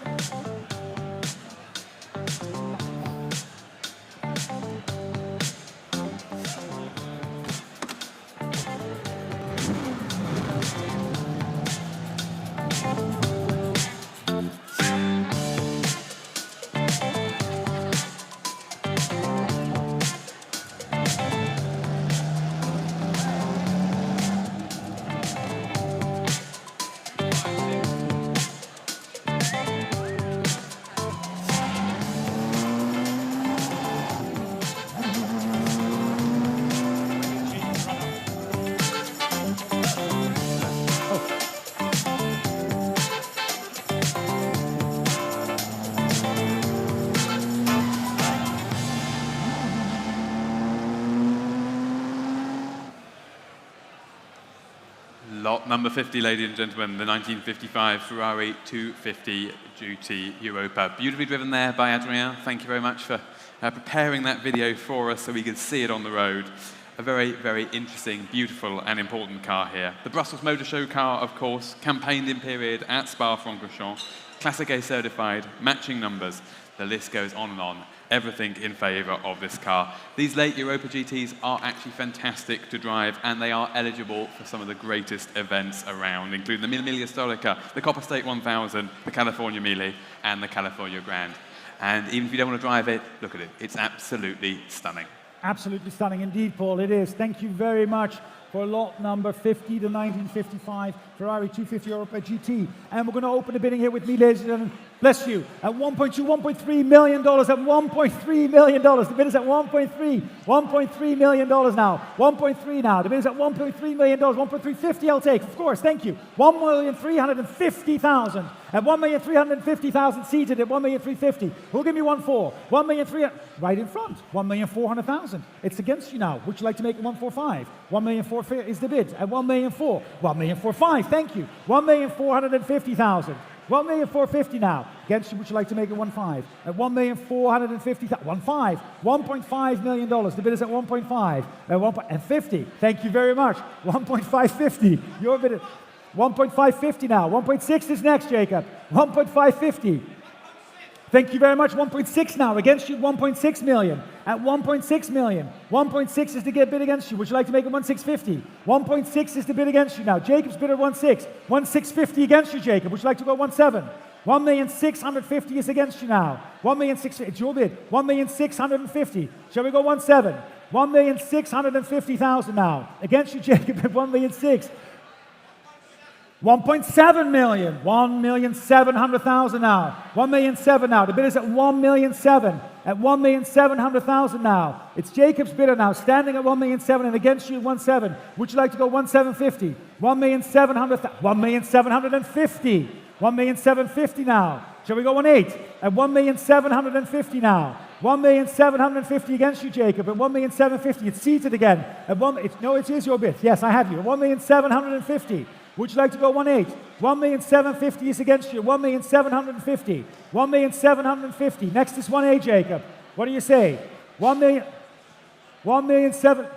Lot number 50, ladies and gentlemen, the 1955 Ferrari 250 GT Europa. Beautifully driven there by Adrien. Thank you very much for preparing that video for us so we can see it on the road. A very, very interesting, beautiful and important car here. The Brussels Motor Show car, of course, campaigned in period at Spa-Francorchamps, Classic A certified, matching numbers. The list goes on and on. Everything in favour of this car. These late Europa GTs are actually fantastic to drive, and they are eligible for some of the greatest events around, including the Mille Storica, the Copper State 1000, the California Mille, and the California Grand. And even if you don't want to drive it, look at it. It's absolutely stunning. Absolutely stunning indeed, Paul. It is. Thank you very much for lot number 50, the 1955 Ferrari 250 Europa GT. And we're going to open the bidding here with me, ladies and gentlemen. Bless you. At $1.2, $1.3 million. At $1.3 million. The bid is at $1.3 million now. 1.3 now. The bid is at $1.3 million. 1.350 I'll take, of course. Thank you. 1,350,000. At 1,350,000 seated at 1,350,000. Who'll give me 1.4? 1,300,000. Right in front. 1,400,000. It's against you now. Would you like to make it 1.45? 1,450,000 is the bid. At 1,400,000. 1,450,000. Thank you. 1,450,000. 1,450,000 now. Against you, would you like to make it 1.5? At 1,450,000. 1.5. $1.5 million. The bid is at 1.5. At 1.50. Thank you very much. 1.550. Your bid is 1.550 now. 1.6 is next, Jacob. 1.550. Thank you very much. 1.6 now. Against you, 1.6 million. At 1.6 million. 1.6 is the bid against you. Would you like to make it 1.650? 1.6 is the bid against you now. Jacob's bid at 1.6. 1.650 against you, Jacob. Would you like to go 1.7? 1,650,000 is against you now. 1,650,000. It's your bid. 1,650,000. Shall we go 1.7? 1,650,000 now. Against you, Jacob, at 1,600,000. 1.7 million. 1,700,000 now. 1,700,000 now. The bid is at 1,700,000. At 1,700,000 now. It's Jacob's bidder now, standing at 1,700,000 and against you at 1.7. Would you like to go 1.750? 1,700,000. 1,750,000. 1,750,000 now. Shall we go 1.8? At 1,750,000 now. 1,750,000 against you, Jacob. At 1,750,000. It's seated again. At no, it is your bid. Yes, I have you. At 1,750,000. Would you like to go 1.8? 1,750,000 is against you. 1,750,000. 1,750,000. Next is 1.8, Jacob. What do you say? 1,700,000.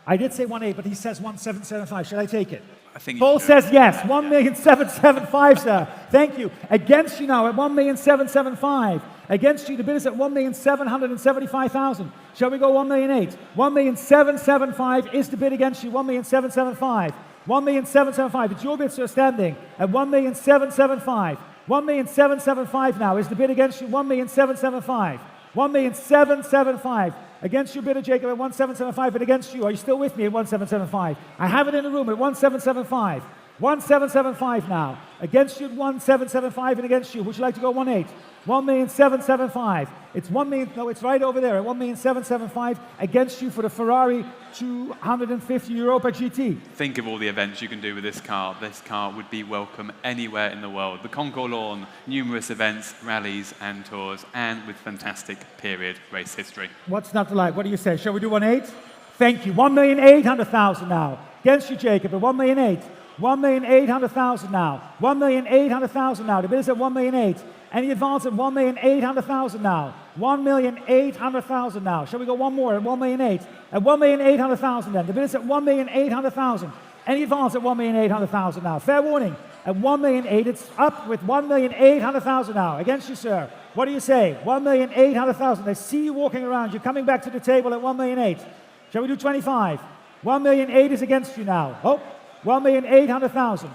I did say 1.8, but he says 1.775. Should I take it? I think you Paul should. says yes. 1,775,000, sir. Thank you. Against you now at 1,775,000. Against you, the bid is at 1,775,000. Shall we go 1,008,000? 1,775,000 is the bid against you. 1,775,000. 1,775,000. It's your bid, sir, standing at 1,775,000. 1,775,000 now is the bid against you. 1,775,000. 1,775,000. Against your bidder, Jacob, at 1,775, and against you. Are you still with me at 1,775? I have it in the room at 1,775. 1,775 now. Against you at 1,775, and against you. Would you like to go 1.8? 1,775,000. It's 1 million. No, it's right over there at 1,775,000 against you for the Ferrari 250 Europa GT. Think of all the events you can do with this car. This car would be welcome anywhere in the world. The Concours Lawn, numerous events, rallies, and tours, and with fantastic period race history. What's not to like? What do you say? Shall we do 1.8? Thank you. 1,800,000 now. Against you, Jacob, at 1,800,000. 1,800,000 now. 1,800,000 now. The bid is at 1,800,000. Any advance at 1,800,000 now. 1,800,000 now. Shall we go one more at 1,800,000? At 1,800,000 then. The bid is at 1,800,000. Any advance at 1,800,000 now. Fair warning. At 1,800,000, it's up with 1,800,000 now. Against you, sir. What do you say? 1,800,000. I see you walking around. You're coming back to the table at 1,800,000. Shall we do 25? 1,800,000 is against you now. Oh, 1,800,000.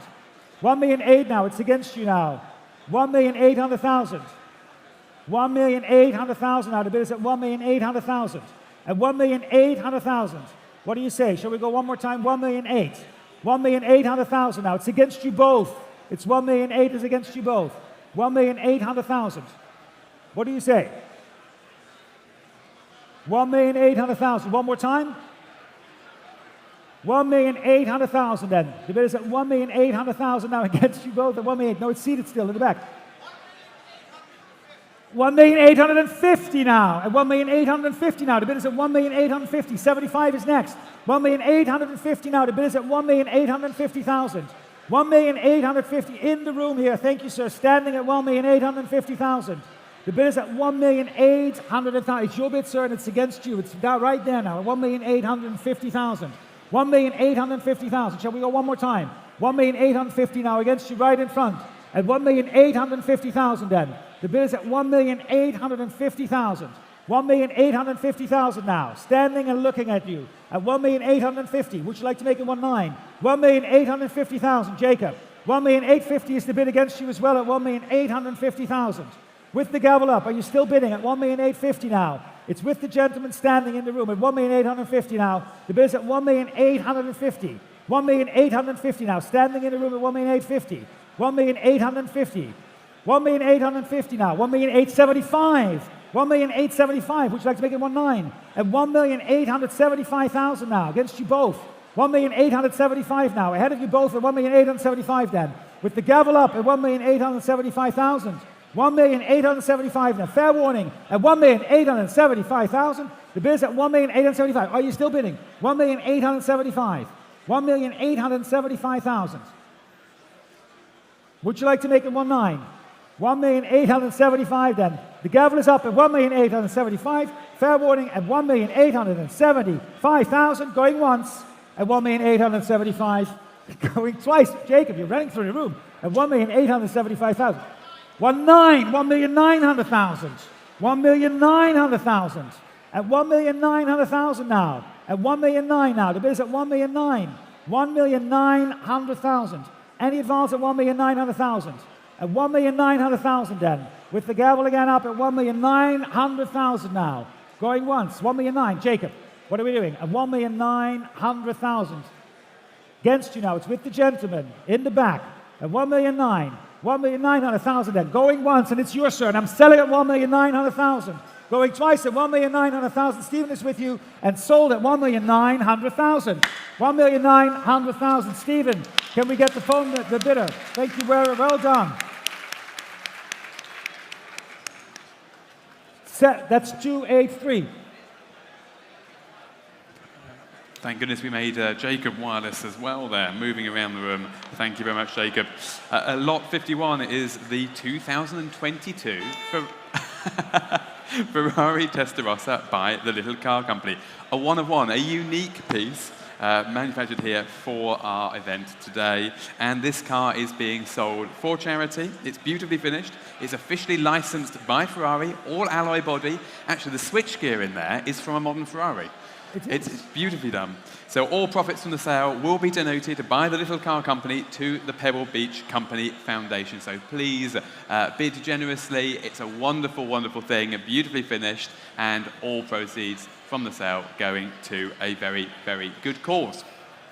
1,800,000 now. It's against you now. 1,800,000. 1,800,000 now. The bid is at 1,800,000. At 1,800,000. What do you say? Shall we go one more time? 1,800,000. 1,800,000 now. It's against you both. It's 1,800,000 is against you both. 1,800,000. What do you say? 1,800,000. One more time. 1,800,000 then. The bid is at 1,800,000 now against you both at 1,800,000. No, it's seated still in the back. 1,850,000 now. At 1,850,000 now. The bid is at 1,850,000. 75 is next. 1,850,000 now. The bid is at 1,850,000. 1,850,000 in the room here. Thank you, sir. Standing at 1,850,000. The bid is at 1,800,000. It's your bid, sir, and it's against you. It's right there now at 1,850,000. 1,850,000. Shall we go one more time? 1,850,000 now against you right in front. At 1,850,000 then. The bid is at 1,850,000. 1,850,000 now. Standing and looking at you. At 1,850,000. Would you like to make it 1.9? 1,850,000. Jacob. 1,850,000 is the bid against you as well at 1,850,000. With the gavel up, are you still bidding at 1,850,000 now? It's with the gentleman standing in the room at 1,850,000 now. The bid is at 1,850,000. 1,850,000 now. Standing in the room at 1,850,000. 1,850,000. 1,850,000 now. 1,875,000. 1,875,000. Would you like to make it 1.9? At 1,875,000 now. Against you both. 1,875,000 now. Ahead of you both at 1,875,000 then. With the gavel up at 1,875,000. 1,875,000 now. Fair warning at 1,875,000. The bid is at 1,875,000. Are you still bidding? 1,875,000. 1,875,000. Would you like to make it 1.9? 1,875,000 then. The gavel is up at 1,875,000. Fair warning at 1,875,000. Going once at 1,875,000. Going twice. Jacob, you're running through the room at 1,875,000. 1,900,000. 1,900,000. At 1,900,000 now. At 1,900,000 now. The bid is at 1,900,000. 1,900,000. Any advance at 1,900,000. At 1,900,000 then. With the gavel again up at 1,900,000 now. Going once. 1,900,000. Jacob, what are we doing? At 1,900,000. Against you now. It's with the gentleman in the back. At 1,900,000. 1,900,000 then. Going once, and it's your turn. I'm selling at 1,900,000. Going twice at 1,900,000. Stephen is with you and sold at 1,900,000. 1,900,000. Stephen, can we get the phone, the bidder? Thank you, well done. That's 283. Thank goodness we made Jacob wireless as well there, moving around the room. Thank you very much, Jacob. Lot 51 is the 2022 Ferrari Testarossa by the Little Car Company. A one of one, a unique piece. manufactured here for our event today. And this car is being sold for charity. It's beautifully finished. It's officially licensed by Ferrari, all alloy body. Actually, the switchgear in there is from a modern Ferrari. It's beautifully done. So all profits from the sale will be donated by the Little Car Company to the Pebble Beach Company Foundation. So please bid generously. It's a wonderful, wonderful thing, beautifully finished, and all proceeds from the sale going to a very, very good cause.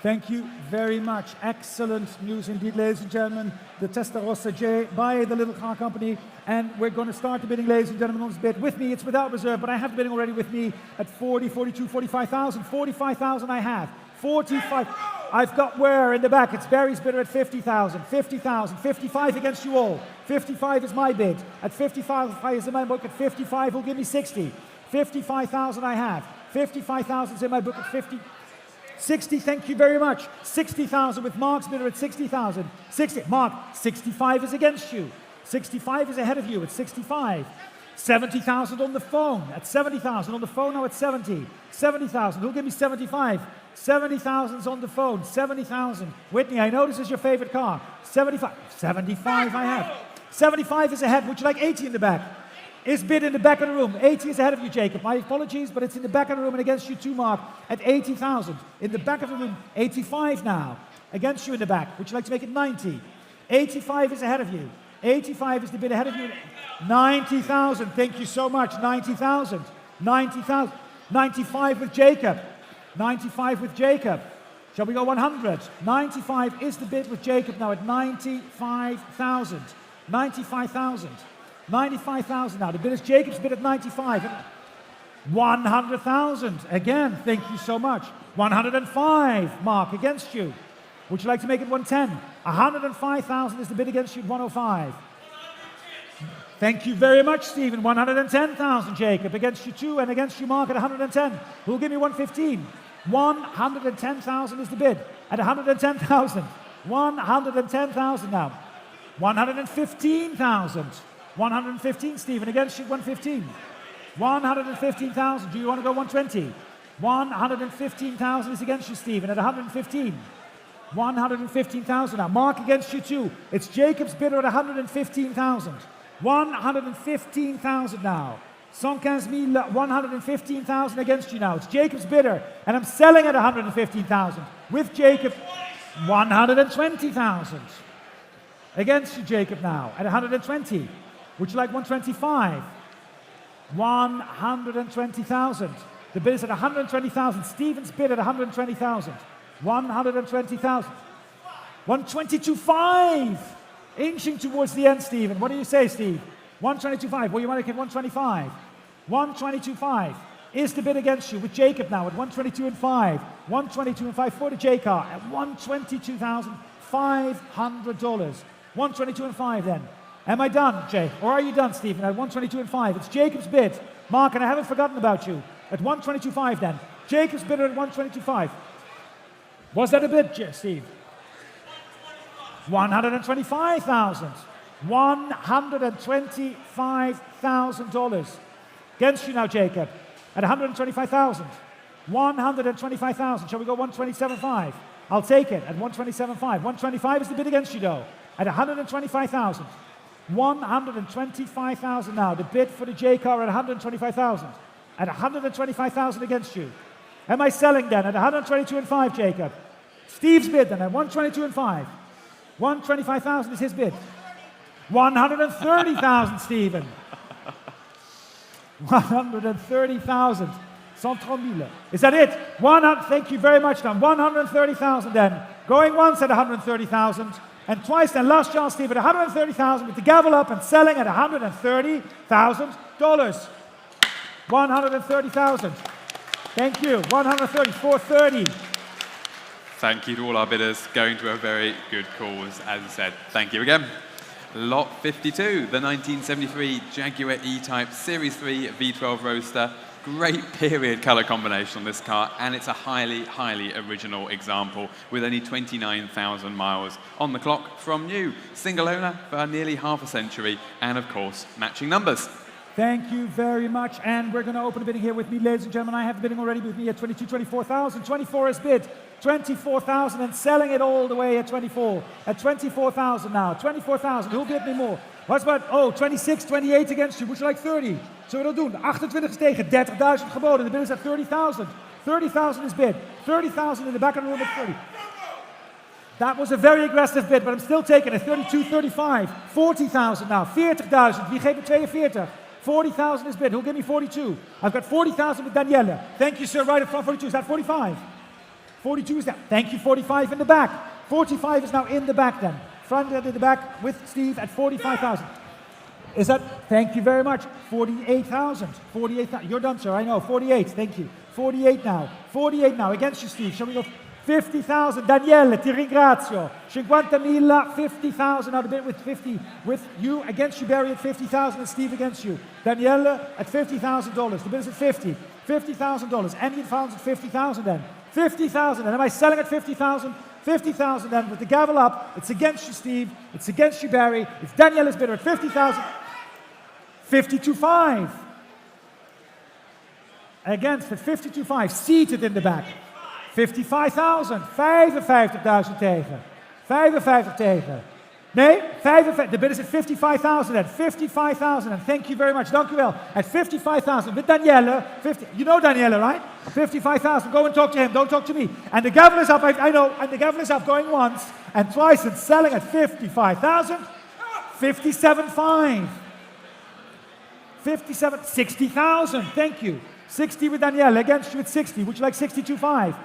Thank you very much. Excellent news indeed, ladies and gentlemen. The Testarossa J by the Little Car Company. And we're going to start the bidding, ladies and gentlemen, on this bid. With me, it's without reserve, but I have the bidding already with me at 40, 42, 45,000. 45,000 I have. 45. I've got Ware in the back. It's Barry's bidder at 50,000. 50,000. 55 against you all. 55 is my bid. At 55 is in my book. At 55, will give me 60. 55,000 I have. 55,000 is in my book at 50. 60, thank you very much. 60,000 with Mark's bidder at 60,000. 60, Mark, 65 is against you. 65 is ahead of you at 65. 70,000 on the phone at 70,000. On the phone now at 70. 70,000, who'll give me 75? 70,000 is on the phone. 70,000. Whitney, I know this is your favorite car. 75. 75 I have. 75 is ahead. Would you like 80 in the back? Is bid in the back of the room. 80 is ahead of you, Jacob. My apologies, but it's in the back of the room and against you too, Mark, at 80,000. In the back of the room, 85 now. Against you in the back. Would you like to make it 90? 85 is ahead of you. 85 is the bid ahead of you. 90,000. Thank you so much. 90,000. 90,000. 95 with Jacob. 95 with Jacob. Shall we go 100? 95 is the bid with Jacob now at 95,000. 95,000. 95,000 now. The bid is Jacob's bid at 95. 100,000. Again, thank you so much. 105, Mark, against you. Would you like to make it 110? 105,000 is the bid against you at 105. Thank you very much, Stephen. 110,000, Jacob, against you too, and against you, Mark, at 110. Who'll give me 115? 110,000 is the bid at 110,000. 110,000 now. 115,000. 115, Stephen, against you, 115. 115,000. Do you want to go 120? 115,000 is against you, Stephen, at 115. 115,000 now. Mark against you too. It's Jacob's bidder at 115,000. 115,000 now. 115,000 against you now. It's Jacob's bidder, and I'm selling at 115,000. With Jacob, 120,000. Against you, Jacob, now at 120. Would you like 125? 120,000. The bid is at 120,000. Stephen's bid at 120,000. 120,000. 122.5. Inching towards the end, Stephen. What do you say, Steve? 122.5. Well, you want to get 125. 122.5 is the bid against you with Jacob now at 122.5. 122.5 for the J car at $122,500. 122.5 then. Am I done, Jay? Or are you done, Stephen? At 122.5. It's Jacob's bid. Mark, and I haven't forgotten about you. At 122.5 then. Jacob's bidder at 122.5. Was that a bid, Steve? 125,000. $125,000. Against you now, Jacob. At 125,000. 125,000. Shall we go 127.5? I'll take it at 127.5. 125 is the bid against you, though. At 125,000. 125,000 now. The bid for the J car at 125,000. At 125,000 against you. Am I selling then at 122.5, Jacob? Steve's bid then at 122.5. 125,000 is his bid. 130,000, Stephen. 130,000. 130,000. Is that it? Thank you very much, Dan. 130,000 then. Going once at 130,000. And twice then. Last chance, Steve, at 130,000 with the gavel up and selling at $130,000. 130,000. Thank you. 130. 430. Thank you to all our bidders, going to a very good cause, as I said. Thank you again. Lot 52, the 1973 Jaguar E-Type Series 3 V12 Roadster. Great period color combination on this car, and it's a highly, highly original example with only 29,000 miles on the clock from new. Single owner for nearly half a century, and of course, matching numbers. Thank you very much. And we're going to open the bidding here with me, ladies and gentlemen. I have the bidding already with me at 22, 24,000. 24 is bid. 24,000 and selling it all the way at 24. At 24,000 now. 24,000. Who'll bid me more? What's about, 26, 28 against you. Would you like 30? Zullen we dat doen? 28 is tegen. 30.000 geboden. The bid is at 30,000. 30,000 is bid. 30,000 in the back of the room at 30. That was a very aggressive bid, but I'm still taking it. 32, 35. 40,000 now. 40,000. Wie geeft me 42? 40,000 is bid. Who'll give me 42? I've got 40,000 with Danielle. Thank you, sir. Right in front, 42. Is that 45? 42 is that. Thank you, 45 in the back. 45 is now in the back then. Front and in the back with Steve at 45,000. Is that? Thank you very much. 48,000. 48,000. You're done, sir. I know. 48. Thank you. 48 now. 48 now. Against you, Steve. Shall we go? 50,000. Danielle, ti ringrazio. 50,000, 50,000. Now the bid with 50. With you against you, Barry at 50,000, and Steve against you. Danielle at $50,000. The bid is at 50. $50,000. Andy and Fowles at 50,000 then. 50,000. And am I selling at 50,000? 50,000 then with the gavel up. It's against you, Steve. It's against you, Barry. It's Danielle's bidder at 50,000. 52.5. Against at 52.5. Seated in the back. 55,000. 55,000 tegen. 55 tegen. Nee, 55. The bid is at 55,000 then. 55,000 and thank you very much. Dank u wel. At 55,000 with Danielle. 50. You know Danielle, right? 55,000. Go and talk to him. Don't talk to me. And the gavel is up. I know. And the gavel is up going once and twice and selling at 55,000. 57.5. 57. 60,000. Thank you. 60 with Danielle. Against you at 60. Would you like 62.5?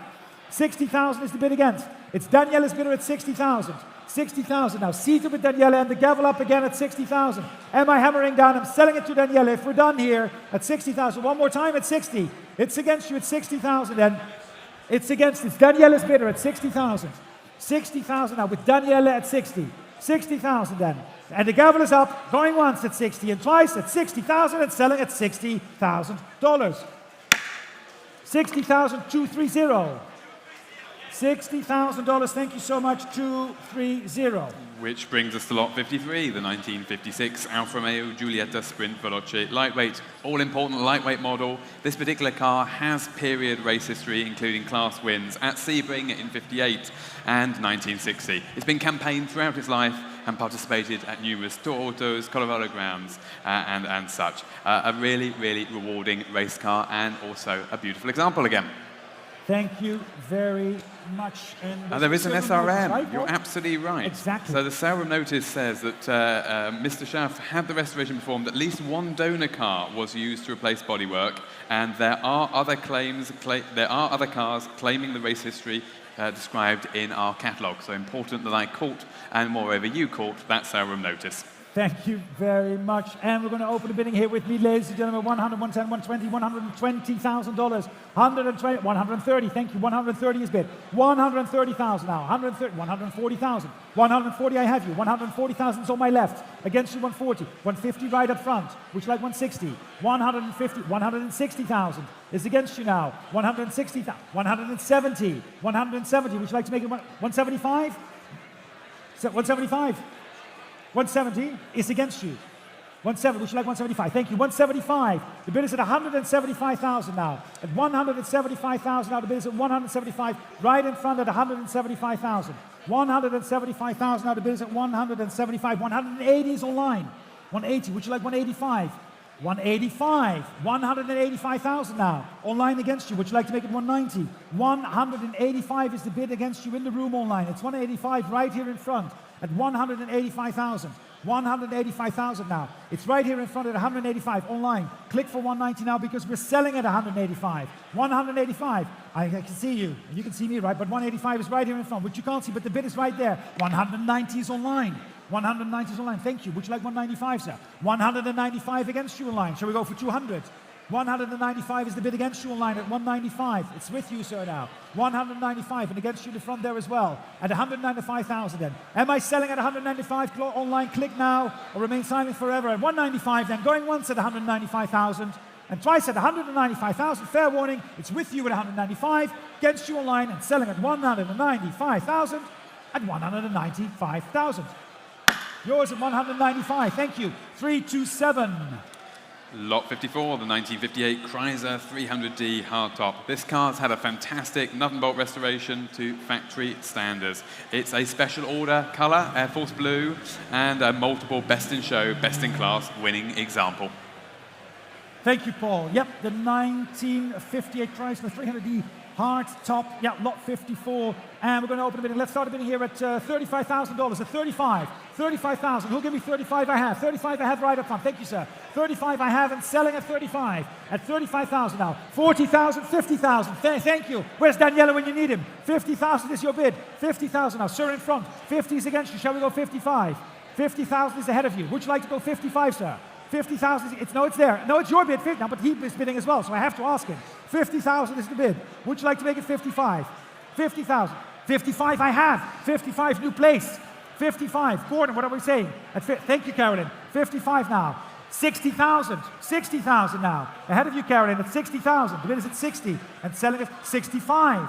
60,000 is the bid against. It's Danielle's bidder at 60,000. 60,000 now. Seated with Danielle and the gavel up again at 60,000. Am I hammering down? I'm selling it to Danielle. If we're done here at 60,000, one more time at 60. It's against you at 60,000 then. It's Danielle's bidder at 60,000. 60,000 now with Danielle at 60. 60,000 then. And the gavel is up, going once at 60 and twice at 60,000 and selling at $60,000. 60,230. $60,000. Thank you so much. 230. Which brings us to lot 53, the 1956 Alfa Romeo Giulietta Sprint Veloce lightweight. All-important lightweight model. This particular car has period race history, including class wins at Sebring in 58 and 1960. It's been campaigned throughout its life and participated at numerous Tour Autos, Colorado Grounds, and such. A really, really rewarding race car and also a beautiful example again. Thank you very much. And there is an SRM. Right? You're absolutely right. Exactly. So the sale room notice says that Mr. Schaff had the restoration performed. At least one donor car was used to replace bodywork, and there are other claims. There are other cars claiming the race history described in our catalogue. So important that I caught, and moreover you caught, that sale room notice. Thank you very much. And we're going to open the bidding here with me, ladies and gentlemen. 100, 110, 120, $120,000. 120, 130. Thank you. 130 is bid. 130,000 now. 130, 140,000. 140, I have you. 140,000 is on my left. Against you, 140. 150 right up front. Would you like 160? 150, 160,000 is against you now. 160,000. 170. 170. Would you like to make it 175? 175. 170 is against you. 170, would you like 175? Thank you. 175. The bid is at 175,000 now. At 175,000 now, the bid is at 175. Right in front at 175,000. 175,000 now, the bid is at 175. 180 is online. 180, would you like 185? 185. 185,000 now. Online against you. Would you like to make it 190? 185 is the bid against you in the room online. It's 185 right here in front at 185,000. 185,000 now. It's right here in front at 185 online. Click for 190 now because we're selling at 185. 185. I can see you. You can see me, right? But 185 is right here in front, which you can't see, but the bid is right there. 190 is online. 190 is online. Thank you. Would you like 195, sir? 195 against you online. Shall we go for 200? 195 is the bid against you online at 195. It's with you, sir, now. 195 and against you in the front there as well. At 195,000 then. Am I selling at 195 online? Click now or remain silent forever. At 195 then. Going once at 195,000 and twice at 195,000. Fair warning, it's with you at 195. Against you online and selling at 195,000 at 195,000. Yours at 195. Thank you. 327. Lot 54, the 1958 Chrysler 300D hardtop. This car's had a fantastic nut and bolt restoration to factory standards. It's a special order color, Air Force Blue, and a multiple best in show, best in class winning example. Thank you, Paul. Yep, the 1958 Chrysler 300D hard top. Yeah, lot 54. And we're going to open a bidding. Let's start a bidding here at $35,000. At 35. 35,000. Who'll give me 35 I have? 35 I have right up front. Thank you, sir. 35 I have and selling at 35. At 35,000 now. 40,000, 50,000. Thank you. Where's Daniela when you need him? 50,000 is your bid. 50,000 now. Sir in front. 50 is against you. Shall we go 55? 50,000 is ahead of you. Would you like to go 55, sir? 50,000, it's there. No, it's your bid. Now, but he is bidding as well, so I have to ask him. 50,000 is the bid. Would you like to make it 55? 50,000. 55 I have. 55, new place. 55. Gordon, what are we saying? Thank you, Carolyn. 55 now. 60,000. 60,000 now. Ahead of you, Carolyn, at 60,000. The bid is at 60. And selling at 65.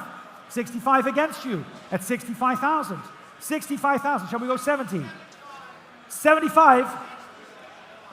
65 against you at 65,000. 65,000. Shall we go 70? 75.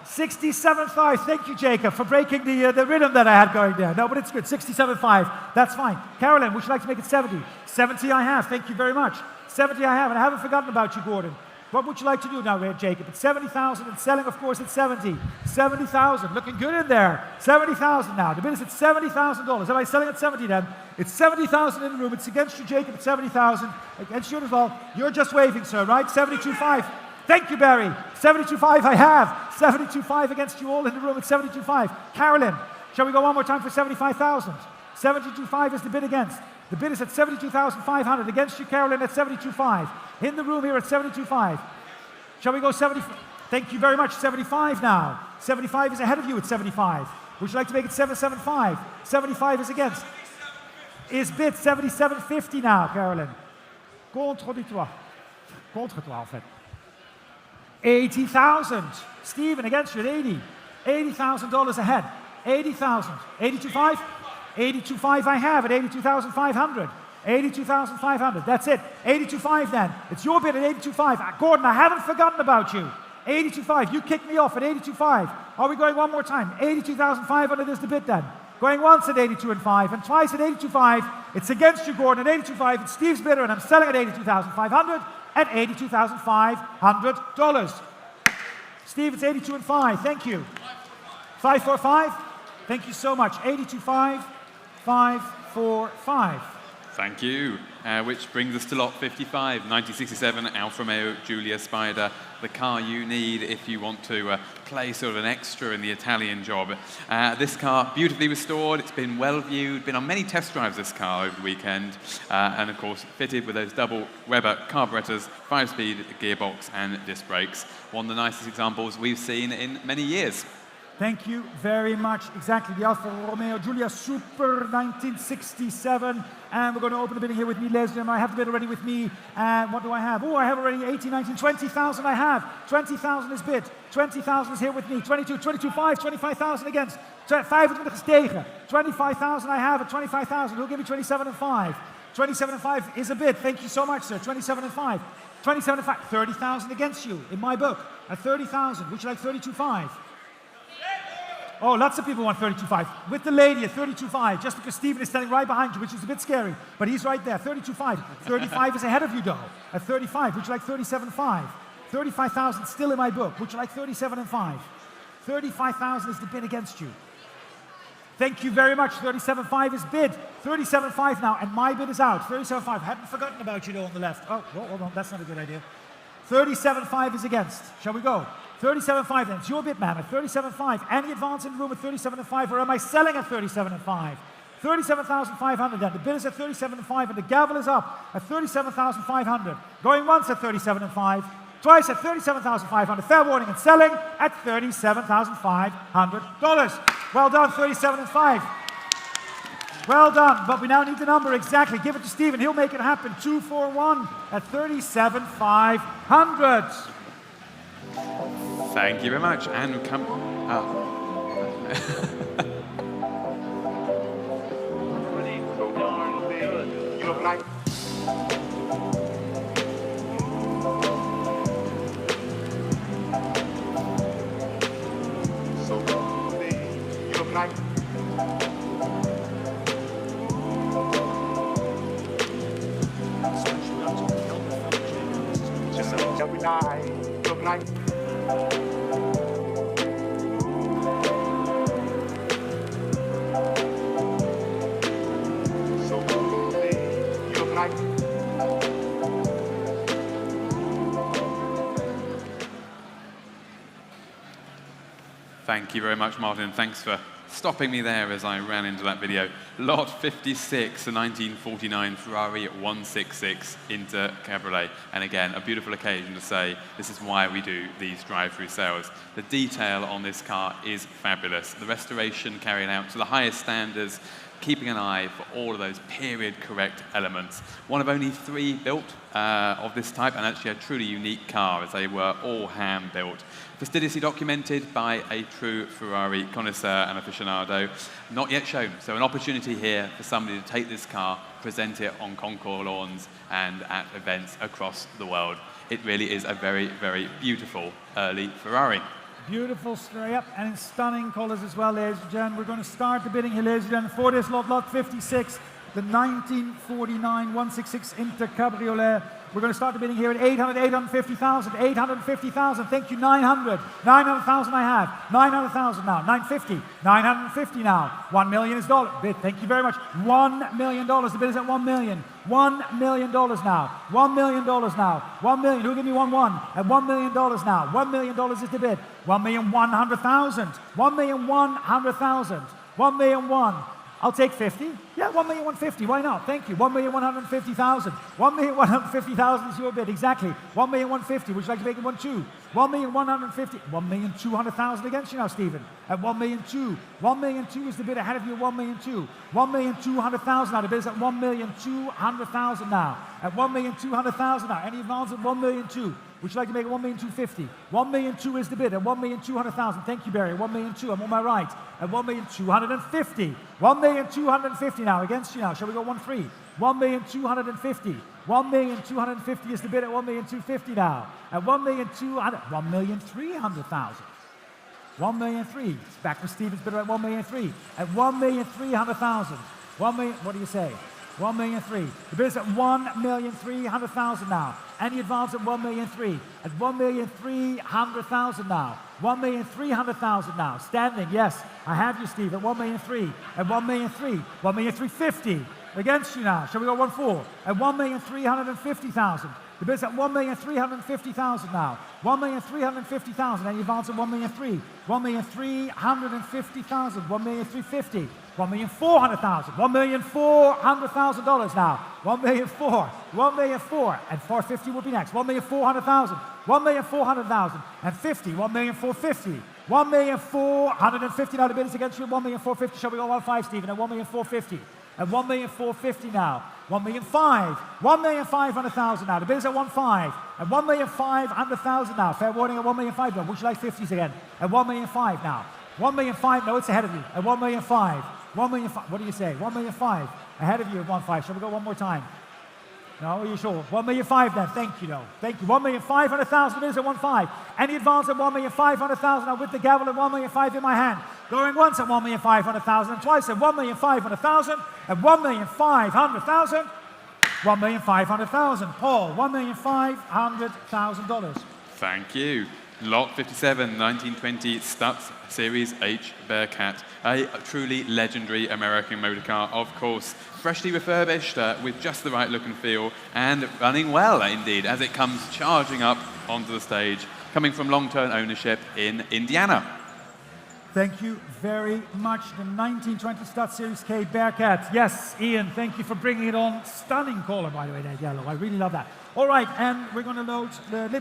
67.5. Thank you, Jacob, for breaking the rhythm that I had going there. No, but it's good. 67.5. That's fine. Carolyn, would you like to make it 70? 70 I have. Thank you very much. 70 I have, and I haven't forgotten about you, Gordon. What would you like to do now, Jacob? It's 70,000 and selling, of course, at 70. 70,000. Looking good in there. 70,000 now. The bid is at $70,000. Am I selling at 70 then? It's 70,000 in the room. It's against you, Jacob, at 70,000. Against you as well. You're just waving, sir, right? 72.5. Thank you, Barry. 72.5 I have. 72.5 against you all in the room at 72.5. Carolyn, shall we go one more time for 75,000? 72.5 is the bid against. The bid is at 72,500. Against you, Carolyn, at 72.5. In the room here at 72.5. Shall we go 70? Thank you very much. 75 now. 75 is ahead of you at 75. Would you like to make it 775? 75 is against. Is bid 77.50 now, Carolyn. Contre toi. Contre toi, en fait. 80,000. Stephen against you at 80. $80,000 ahead. 80,000. 82.5? 82.5 I have at 82,500. 82,500. That's it. 82.5 then. It's your bid at 82.5. Gordon, I haven't forgotten about you. 82.5. You kicked me off at 82.5. Are we going one more time? 82,500 is the bid then. Going once at 82.5 and twice at 82.5. It's against you, Gordon, at 82.5. It's Steve's bidder, and I'm selling at 82,500 at $82,500. Steve, it's 82.5. Thank you. 545. Thank you so much. 82.5. 545. Thank you. Which brings us to lot 55, 1967 Alfa Romeo Giulia Spider, the car you need if you want to play sort of an extra in the Italian job. This car, beautifully restored, it's been well viewed, been on many test drives this car over the weekend, and of course fitted with those double Weber carburetors, 5-speed gearbox and disc brakes. One of the nicest examples we've seen in many years. Thank you very much. Exactly, the Alfa Romeo Giulia Super 1967. And we're going to open the bidding here with me, Leslie. I have the bid already with me. And what do I have? Oh, I have already 18, 19, 20,000 I have. 20,000 is bid. 20,000 is here with me. 22, 22.5, 25,000 against. 25 tegen. 25,000 I have at 25,000. Who'll give me 27.5? 27.5 is a bid. Thank you so much, sir. 27.5. 27.5. 30,000 against you in my book at 30,000. Would you like 32.5? Oh, lots of people want 32.5. With the lady at 32.5, just because Stephen is standing right behind you, which is a bit scary, but he's right there, 32.5. 35 is ahead of you, though, at 35. Would you like 37.5? 35,000 still in my book. Would you like 37.5? 35,000 is the bid against you. Thank you very much. 37.5 is bid. 37.5 now, and my bid is out. 37.5. Hadn't forgotten about you, though, on the left. Oh, hold on, that's not a good idea. 37.5 is against. Shall we go? 37.5 then. It's your bid, man, at 37.5. Any advance in the room at 37.5, or am I selling at 37.5? 37,500 then. The bid is at 37.5, and the gavel is up at 37,500. Going once at 37.5, twice at 37,500. Fair warning, and selling at $37,500. Well done, 37.5. Well done, but we now need the number exactly. Give it to Stephen. He'll make it happen. 241 at 37,500. Thank you very much. And come. right. You're right. Thank you very much, Martin. Thanks for stopping me there as I ran into that video. Lot 56, a 1949 Ferrari 166 Inter Cabriolet. And again, a beautiful occasion to say this is why we do these drive-through sales. The detail on this car is fabulous. The restoration carried out to the highest standards, keeping an eye for all of those period-correct elements. One of only 3 built of this type, and actually a truly unique car, as they were all hand-built. Fastidiously documented by a true Ferrari connoisseur and aficionado, not yet shown. So an opportunity here for somebody to take this car, present it on concours lawns and at events across the world. It really is a very, very beautiful early Ferrari. Beautiful straight up and in stunning colours as well, ladies and gentlemen. We're going to start the bidding here, ladies and gentlemen, for this lot 56, the 1949 166 Inter Cabriolet. We're going to start the bidding here at 850,000, 850,000. Thank you, 900. 900,000 I have. 900,000 now. 950. 950 now. $1 million is dollar bid. Thank you very much. $1 million. The bid is at $1 million. $1 million now. $1 million now. $1 million. Who'll give me 1-1? At $1 million now. $1 million is the bid. 1,100,000. 1,100,000. 1,000,001. I'll take 50. Yeah, 1,150,000. Why not? Thank you. 1,150,000. 1,150,000 is your bid. Exactly. 1,150,000. Would you like to make it 1-2? 1,150,000. 1,200,000 against you now, Stephen. At 1,200,000. 1,200,000 is the bid ahead of you. 1,200,000. 1,200,000 now. The bid is at 1,200,000 now. At 1,200,000 now. Any amounts at 1,200,000. Would you like to make it 1,250,000? 1,200,000 is the bid at 1,200,000. Thank you, Barry. 1,200,000. I'm on my right. At 1,250,000. 1,250,000 now against you now. Shall we go 1-3? 1,250,000. 1,250,000 is the bid at 1,250,000 now. At 1,200,000. 1,300,000. 1,300,000. It's back for Stevens bid at 1,300,000. At 1,300,000. 1 million. What do you say? 1,300,000. The bid is at 1,300,000 now. Any advance at 1,300,000. At 1,300,000 now. 1,300,000 now. Standing, yes. I have you, Steve, at 1,300,000. At 1,300,000. 1,350,000. Against you now. Shall we go 1-4? At 1,350,000. The bid's at 1,350,000 now. 1,350,000. Any advance at 1,300,000. 1,350,000. 1,350,000. 1,400,000. $1,400,000 now. 1,400,000. 1,400,000. And 450 will be next. 1,400,000. 1,400,000. And 50. 1,450,000. 1,450,000. Now the bid is against you at 1,450,000. Shall we go 1-5, Stephen? At 1,450,000. At 1,450,000 now. 1,500,000. 1,500,000 now. The bid is at 1,500,000. At 1,500,000 now. Fair warning at 1,500,000 now. Would you like 50s again? At 1,500,000 now. 1,500,000. No, it's ahead of you. At 1,500,000. 1,500,000. What do you say? 1,500,000. Ahead of you at 1,500,000. Shall we go one more time? No, are you sure? 1,500,000 then. Thank you, though. Thank you. 1,500,000. The bid is at 1,500,000. Any advance at 1,500,000 now with the gavel at 1,500,000 in my hand. Going once at 1,500,000 and twice at 1,500,000 and 1,500,000. 1,500,000. Paul, $1,500,000. Thank you. Lot 57, 1920 Stutz Series H Bearcat, a truly legendary American motor car, of course. Freshly refurbished with just the right look and feel, and running well indeed as it comes charging up onto the stage, coming from long-term ownership in Indiana. Thank you very much. The 1920 Stutz Series K Bearcat. Yes, Ian, thank you for bringing it on. Stunning color, by the way, that yellow. I really love that. All right, and we're going to load,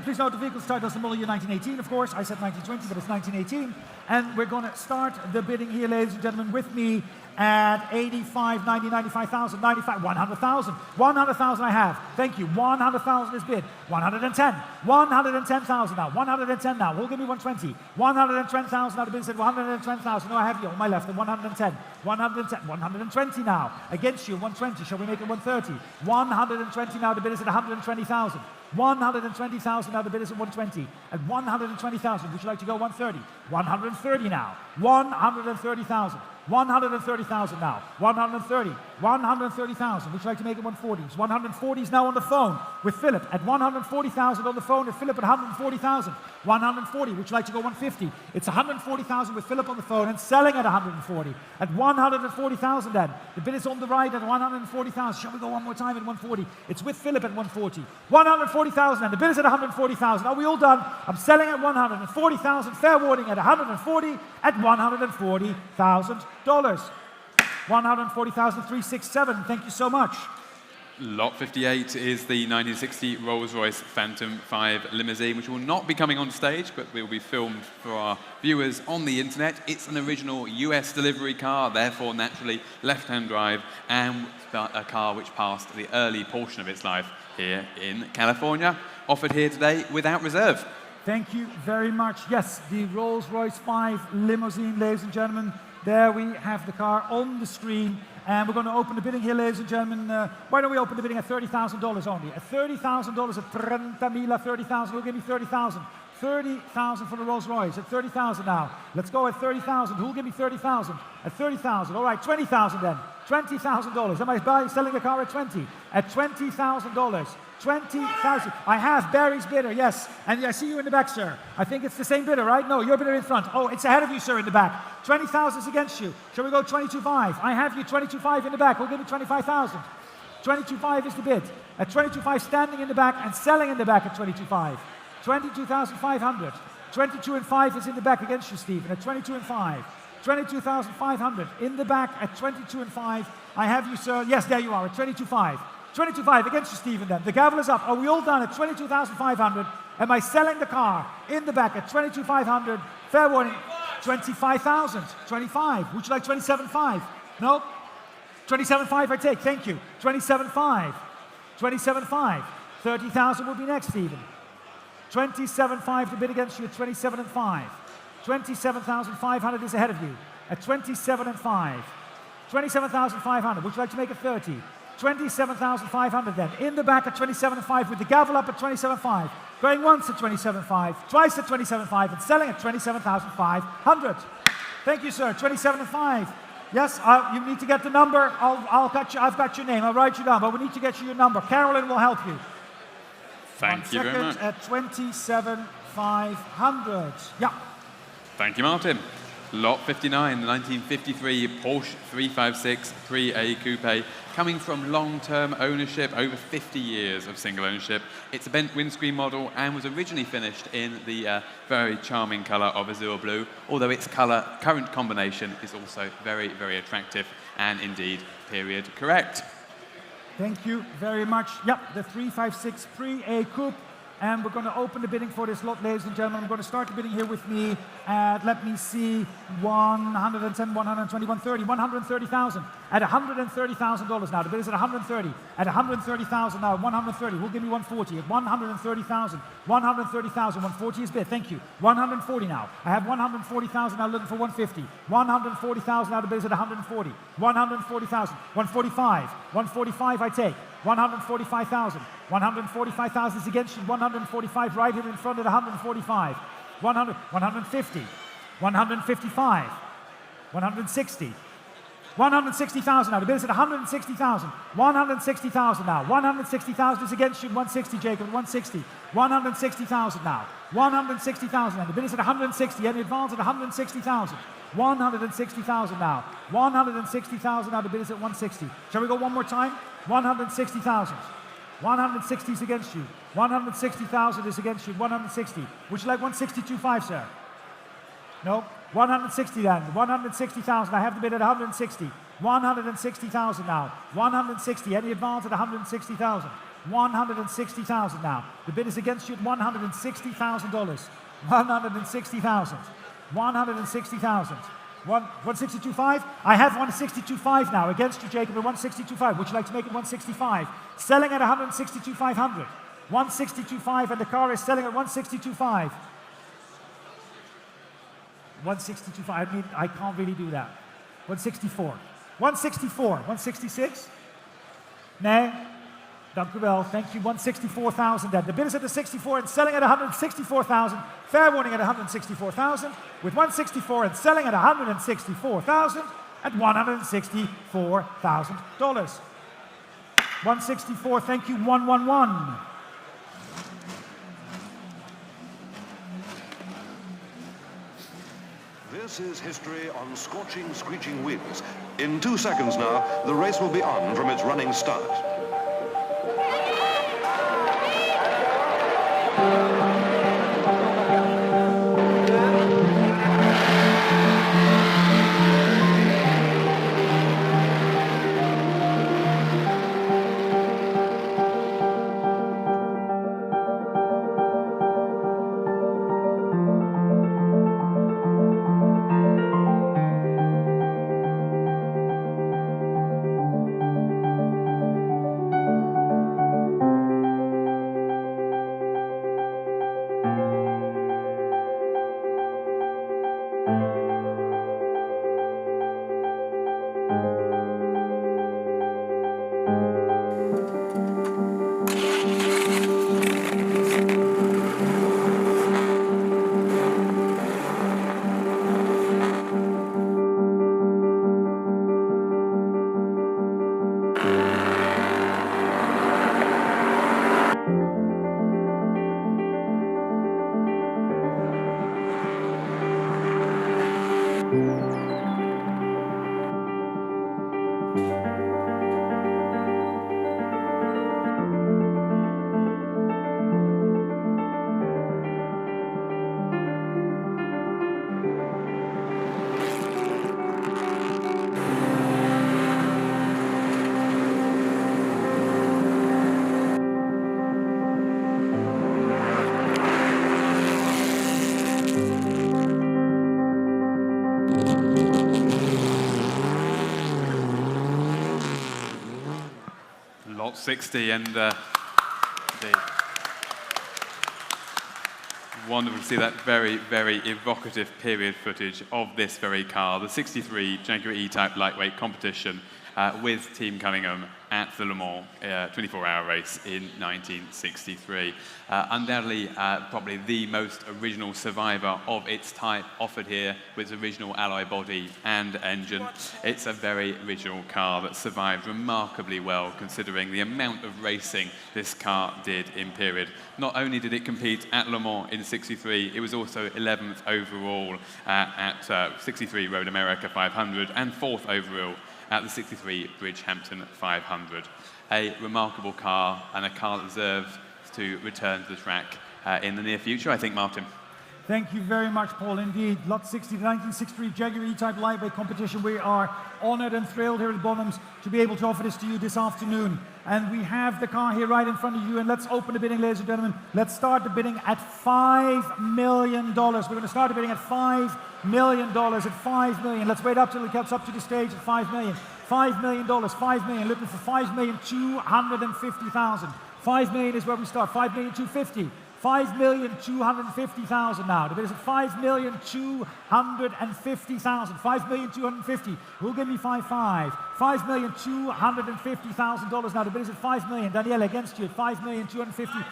please note the vehicle start does the model year 1918, of course. I said 1920, but it's 1918. And we're going to start the bidding here, ladies and gentlemen, with me at 85, 90, 95,000, 95, 100,000. 100,000 I have. Thank you. 100,000 is bid. 110. 110,000 now. 110 now. Who'll give me 120? 120,000 now. The bid said 120,000. No, I have you on my left at 110. 110. 120 now. Against you, 120. Shall we make it 130? 120 now. The bid is at 120,000. 120,000 now. The bid is at 120. At 120,000, would you like to go 130? 130 now. 130,000. 130,000 now. 130. 130,000. Would you like to make it 140? 140 is now on the phone with Philip at 140,000 on the phone with Philip at 140,000. 140. Would you like to go 150? It's 140,000 with Philip on the phone and selling at 140. At 140,000 then. The bid is on the right at 140,000. Shall we go one more time at 140? It's with Philip at 140. 140,000 and the bid is at 140,000. Are we all done? I'm selling at 140,000. Fair warning at 140 at $140,000. 140,367. Thank you so much. Lot 58 is the 1960 Rolls-Royce Phantom 5 limousine, which will not be coming on stage, but will be filmed for our viewers on the internet. It's an original US delivery car, therefore naturally left-hand drive, and a car which passed the early portion of its life here in California. Offered here today without reserve. Thank you very much. Yes, the Rolls-Royce 5 limousine, ladies and gentlemen. There we have the car on the screen, and we're going to open the bidding here, ladies and gentlemen. Why don't we open the bidding at $30,000 only? At $30,000, at 30,000, 30,000. Who'll give me 30,000? 30,000 for the Rolls-Royce. At 30,000 now. Let's go at 30,000. Who'll give me 30,000? At 30,000. All right, 20,000 then. $20,000. Am I selling the car at 20? At $20,000. 20,000. I have Barry's bidder, yes. And I see you in the back, sir. I think it's the same bidder, right? No, your bidder in front. Oh, it's ahead of you, sir, in the back. 20,000 is against you. Shall we go 22.5? I have you 22.5 in the back. We'll give you 25,000. 22.5 is the bid. At 22.5, standing in the back and selling in the back at 22.5. 22,500. 22.5 is in the back against you, Stephen. At 22.5. 22,500 in the back at 22.5. I have you, sir. Yes, there you are at 22.5. 22.5 against you, Stephen, then. The gavel is up. Are we all done at 22,500? Am I selling the car in the back at 22,500? Fair warning, 25,000. 25. Would you like 27.5? No? 27.5 I take. Thank you. 27.5. 27.5. 30,000 will be next, Stephen. 27.5 to bid against you at 27.5. 27,500 is ahead of you at 27.5. 27,500. Would you like to make it 30? 27,500 then. In the back at 27.5 with the gavel up at 27.5. Going once at 27.5, twice at 27.5, and selling at 27,500. Thank you, sir. 27.5. Yes, you need to get the number. I'll cut you. I've got your name. I'll write you down, but we need to get you your number. Carolyn will help you. Thank you very much. At 27,500. Yeah. Thank you, Martin. Lot 59, the 1953 Porsche 356 3A Coupe, coming from long-term ownership, over 50 years of single ownership. It's a bent windscreen model and was originally finished in the very charming colour of azure blue, although its current combination is also very, very attractive and indeed period correct. Thank you very much. Yep, the 356 3A Coupe. And we're going to open the bidding for this lot, ladies and gentlemen. I'm going to start the bidding here with me at, let me see, 110, 120, 130, 130,000. At $130,000 now. The bid is at 130. At 130,000 now, 130. Who'll give me 140? At 130,000. 130,000. 140 is bid. Thank you. 140 now. I have 140,000 now looking for 150. 140,000 now. The bid is at 140. 140,000. 145. 145 I take. 145,000. 145,000 is against you. 145 right here in front at 145. 100, 150. 155. 160. 160,000 now. The bid is at 160,000. 160,000 now. 160,000 is against you. 160, Jacob. 160. 160,000 now. 160,000 now. The bid is at 160. Any advance at 160,000. 160,000 now. 160,000 now. The bid is at 160. Shall we go one more time? 160,000. 160 is against you. 160,000 is against you. 160. Would you like 162.5, sir? No? 160 then. 160,000. I have the bid at 160. 160,000 now. 160. Any advance at 160,000. 160,000 now. The bid is against you at $160,000. 160,000. 160,000. 162.5? I have 162.5 now against you, Jacob, at 162.5. Would you like to make it 165? Selling at 162.500. 162.5 and the car is selling at 162.5. 162.5. I mean, I can't really do that. 164. 164. 166? Nee. Dank u wel. Thank you. 164,000 then. The bid is at the 64 and selling at 164,000. Fair warning at 164,000. With 164 and selling at 164,000. at $164,000. 164, thank you, 111. This is history on scorching, screeching wheels. In 2 seconds now, the race will be on from its running start. Lot 60 and wonderful to see that very, very evocative period footage of this very car, the 63 Jaguar E-Type lightweight competition with Team Cunningham at the Le Mans 24-hour race in 1963. Undoubtedly, probably the most original survivor of its type offered here with its original alloy body and engine. It's a very original car that survived remarkably well considering the amount of racing this car did in period. Not only did it compete at Le Mans in 63, it was also 11th overall at 63 Road America 500 and 4th overall at the 63 Bridgehampton 500. A remarkable car and a car that deserves to return to the track in the near future, I think, Martin. Thank you very much, Paul. Indeed, Lot 60, the 1963 Jaguar E-Type lightweight competition. We are honored and thrilled here at Bonhams to be able to offer this to you this afternoon. And we have the car here right in front of you. And let's open the bidding, ladies and gentlemen. Let's start the bidding at $5 million. We're going to start the bidding at $5 million, at $5 million. Let's wait up till it gets up to the stage at $5 million. $5 million, $5 million, looking for $5,250,000. $5 million is where we start, $5,250,000. $5,250,000 now. The bid is at $5,250,000. $5,250,000. Who'll give me 5.5? $5,250,000 now. The bid is at $5 million. Daniela against you at $5,250,000.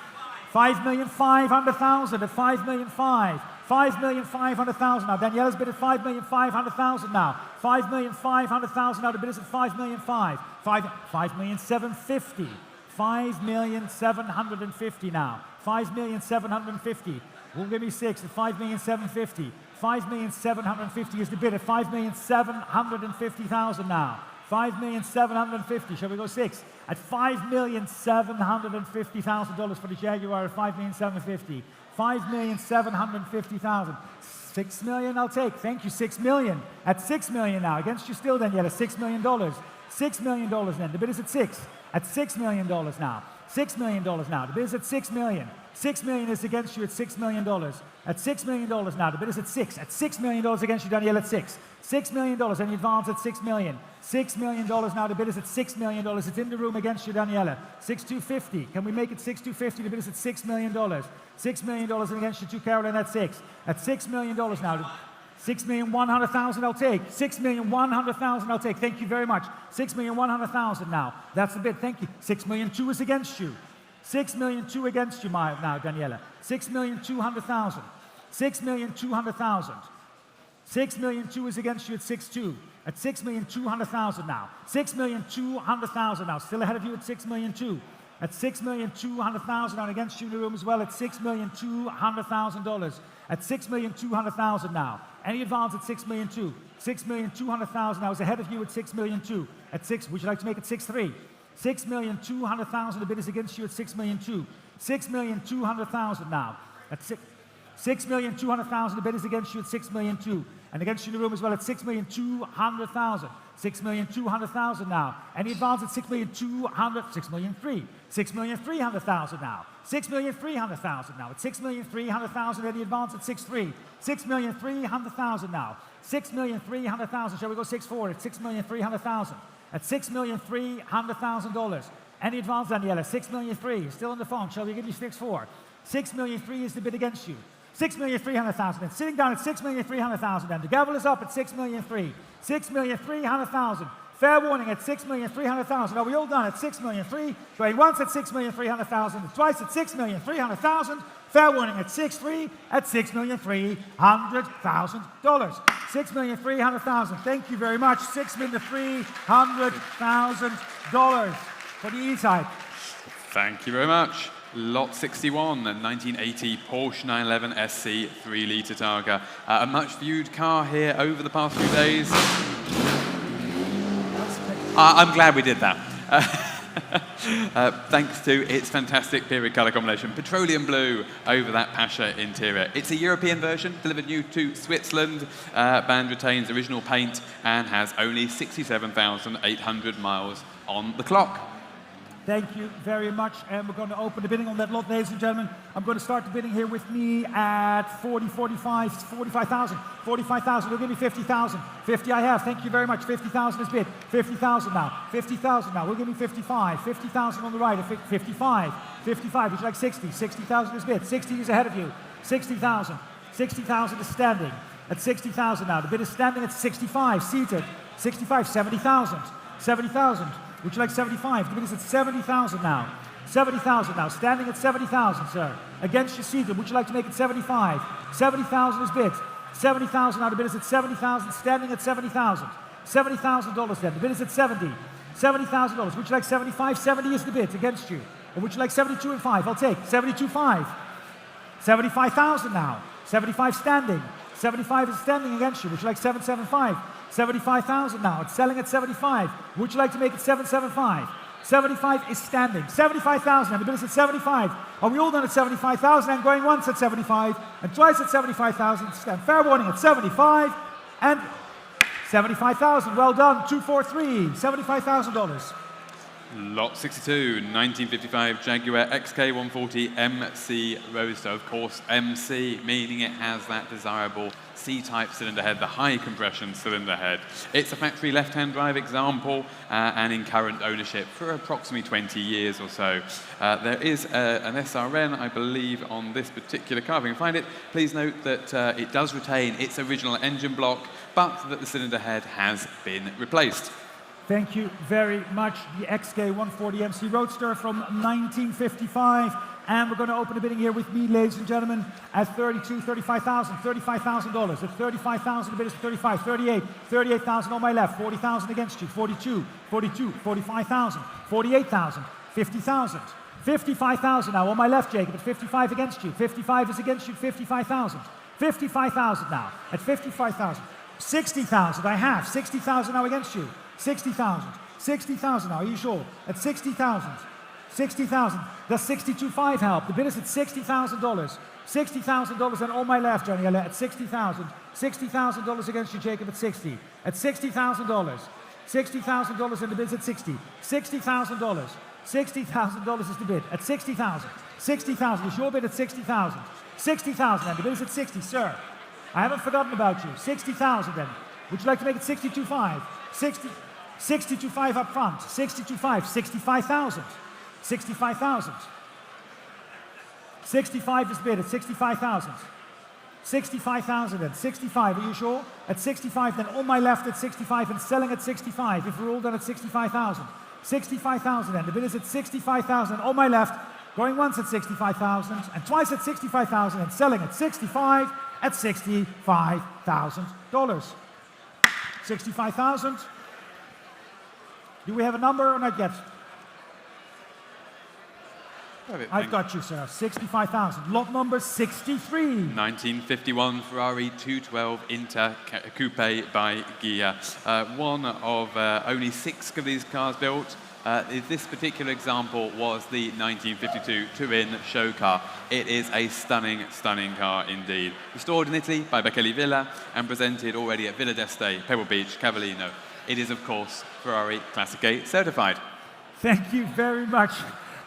$5,500,000 at $5,500,000. $5,500,000 now. Daniela's bid at $5,500,000 now. $5,500,000 now. The bid is at $5,500,000. $5,750,000. $5,750,000 now. $5,750,000. Who'll give me 6 at $5,750,000. $5,750,000 is the bid at $5,750,000 now. $5,750,000. Shall we go 6? At $5,750,000 for the Jaguar at $5,750,000. $5,750,000. $6 million I'll take. Thank you. $6 million. At $6 million now. Against you still, Daniela. $6 million. $6 million then. The bid is at 6. At $6 million now. $6 million now. The bid is at $6 million. $6 million is against you at $6 million. At $6 million now. The bid is at 6. At $6 million against you, Danielle, at 6. $6 million and you advance at $6 million. $6 million now. The bid is at $6 million. It's in the room against you, Daniela. 6,250. Can we make it 6,250? The bid is at $6 million. $6 million and against you, too, Caroline, at 6. At $6 million now. $6,100,000 I'll take. $6,100,000 I'll take. Thank you very much. $6,100,000 now. That's the bid. Thank you. $6,200,000 is against you. $6,200,000 against you, now, Daniela. $6,200,000. $6,200,000. $6,200,000 is against you at 6.2. at 6,200,000 now. 6,200,000 now. Still ahead of you at 6,200,000. At 6,200,000 and against you in the room as well at $6,200,000. At 6,200,000 now. Any advance at 6,200,000. 6,200,000 now is ahead of you at 6,200,000. At 6, would you like to make it 6,300,000? 6,200,000. The bid is against you at 6,200,000. 6,200,000 now. At 6,200,000. The bid is against you at 6,200,000. And against you in the room as well at 6,200,000. 6,200,000 now. Any advance at 6,200,000, 6,300,000. 6,300,000 now. 6,300,000 now. At 6,300,000, any advance at 6,300,000. 6,300,000 now. 6,300,000. Shall we go 6,400,000 at 6,300,000? At $6,300,000. Any advance, Daniela? 6,300,000. Still on the phone. Shall we give you 6,400,000? 6,300,000 is the bid against you. 6,300,000. And sitting down at 6,300,000. And the gavel is up at 6,300,000. 6,300,000. Fair warning at 6,300,000. Are we all done at 6,300,000? Going once at 6,300,000. Twice at 6,300,000. Fair warning at 6,300,000 at $6,300,000. 6,300,000. Thank you very much. $6,300,000 for the E-Type. Thank you very much. Lot 61, a 1980 Porsche 911 SC 3-litre Targa. A much viewed car here over the past few days. I'm glad we did that. Thanks to its fantastic period colour combination. Petroleum blue over that Pasha interior. It's a European version, delivered new to Switzerland. Band retains original paint and has only 67,800 miles on the clock. Thank you very much. And we're going to open the bidding on that lot, ladies and gentlemen. I'm going to start the bidding here with me at 45,000. 45,000. We'll give you 50,000. 50 I have. Thank you very much. 50,000 is bid. 50,000 now. 50,000 now. We'll give you 55. 50,000 on the right. 55. 55. Would you like 60? 60,000 is bid. 60 is ahead of you. 60,000. 60,000 is standing at 60,000 now. The bid is standing at 65. Seated. 65. 70,000. 70,000. Would you like 75? The bid is at 70,000 now. 70,000 now. Standing at 70,000, sir. Against your seated. Would you like to make it 75? 70,000 is bid. 70,000 now. The bid is at 70,000. Standing at 70,000. $70,000 then. The bid is at 70. $70,000. Would you like 75? 70 is the bid against you. Or would you like 72 and 5? I'll take 72.5. 75,000 now. 75 standing. 75 is standing against you. Would you like 775? 75,000 now. It's selling at 75. Would you like to make it 775? 75 is standing. 75,000 and the bid is at 75. Are we all done at 75,000 and going once at 75 and twice at 75,000? Stand fair warning at 75 and 75,000. Well done. 243. $75,000. Lot 62, 1955 Jaguar XK140 MC Roadster. Of course, MC, meaning it has that desirable C-type cylinder head, the high compression cylinder head. It's a factory left-hand drive example and in current ownership for approximately 20 years or so. There is an SRN, I believe, on this particular car. If you can find it, please note that it does retain its original engine block, but that the cylinder head has been replaced. Thank you very much. The XK140 MC Roadster from 1955. And we're going to open the bidding here with me, ladies and gentlemen, at $35,000. $35,000. At $35,000, the bid is 35. 38. 38,000 on my left. 40,000 against you. 42. 42. 45,000. 48,000. 50,000. 55,000 now on my left, Jacob. At 55 against you. 55 is against you. 55,000. 55,000 now. At 55,000. 60,000 I have. 60,000 now against you. 60,000. 60,000 now. Are you sure? At 60,000. 60,000. Does 62.5 help? The bid is at $60,000. $60,000 and on my left, Johnny, at $60,000. $60,000 against you, Jacob, at 60. At $60,000. $60,000 and the bid's at 60. $60,000. $60,000 is the bid at 60,000. 60,000 is your bid at 60,000. 60,000 and the bid is at 60, sir. I haven't forgotten about you. 60,000 then. Would you like to make it 62.5? 62.5 up front. 62.5. 65,000. 65,000. 65 is bid at 65,000. 65,000 then. 65, are you sure? At 65 then on my left at 65 and selling at 65. If we're all done at 65,000. 65,000 then. The bid is at 65,000 on my left. Going once at 65,000 and twice at 65,000 and selling at 65 at $65,000. 65,000. Do we have a number or not yet? I've got you, sir. 65,000. Lot number 63. 1951 Ferrari 212 Inter Coupe by Ghia. One of only 6 of these cars built. This particular example was the 1952 two-in show car. It is a stunning, stunning car indeed. Restored in Italy by Beccelli Villa and presented already at Villa d'Este, Pebble Beach, Cavallino. It is, of course, Ferrari Classic A certified. Thank you very much.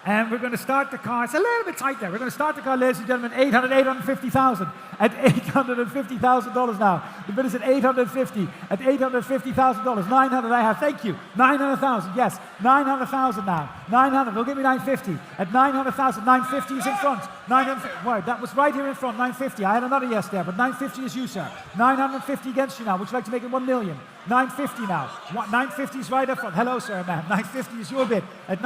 And we're going to start the car. It's a little bit tight there. We're going to start the car, ladies and gentlemen, 850,000 at $850,000 now. The bid is at 850 at $850,000. 900 I have. Thank you. 900,000. Yes. 900,000 now. 900. They'll give me 950 at 900,000. 950 is in front. 950. Well, that was right here in front. 950. I had another yes there, but 950 is you, sir. 950 against you now. Would you like to make it 1 million? 950 now. 950 is right up front. Hello, sir, man. 950 is your bid at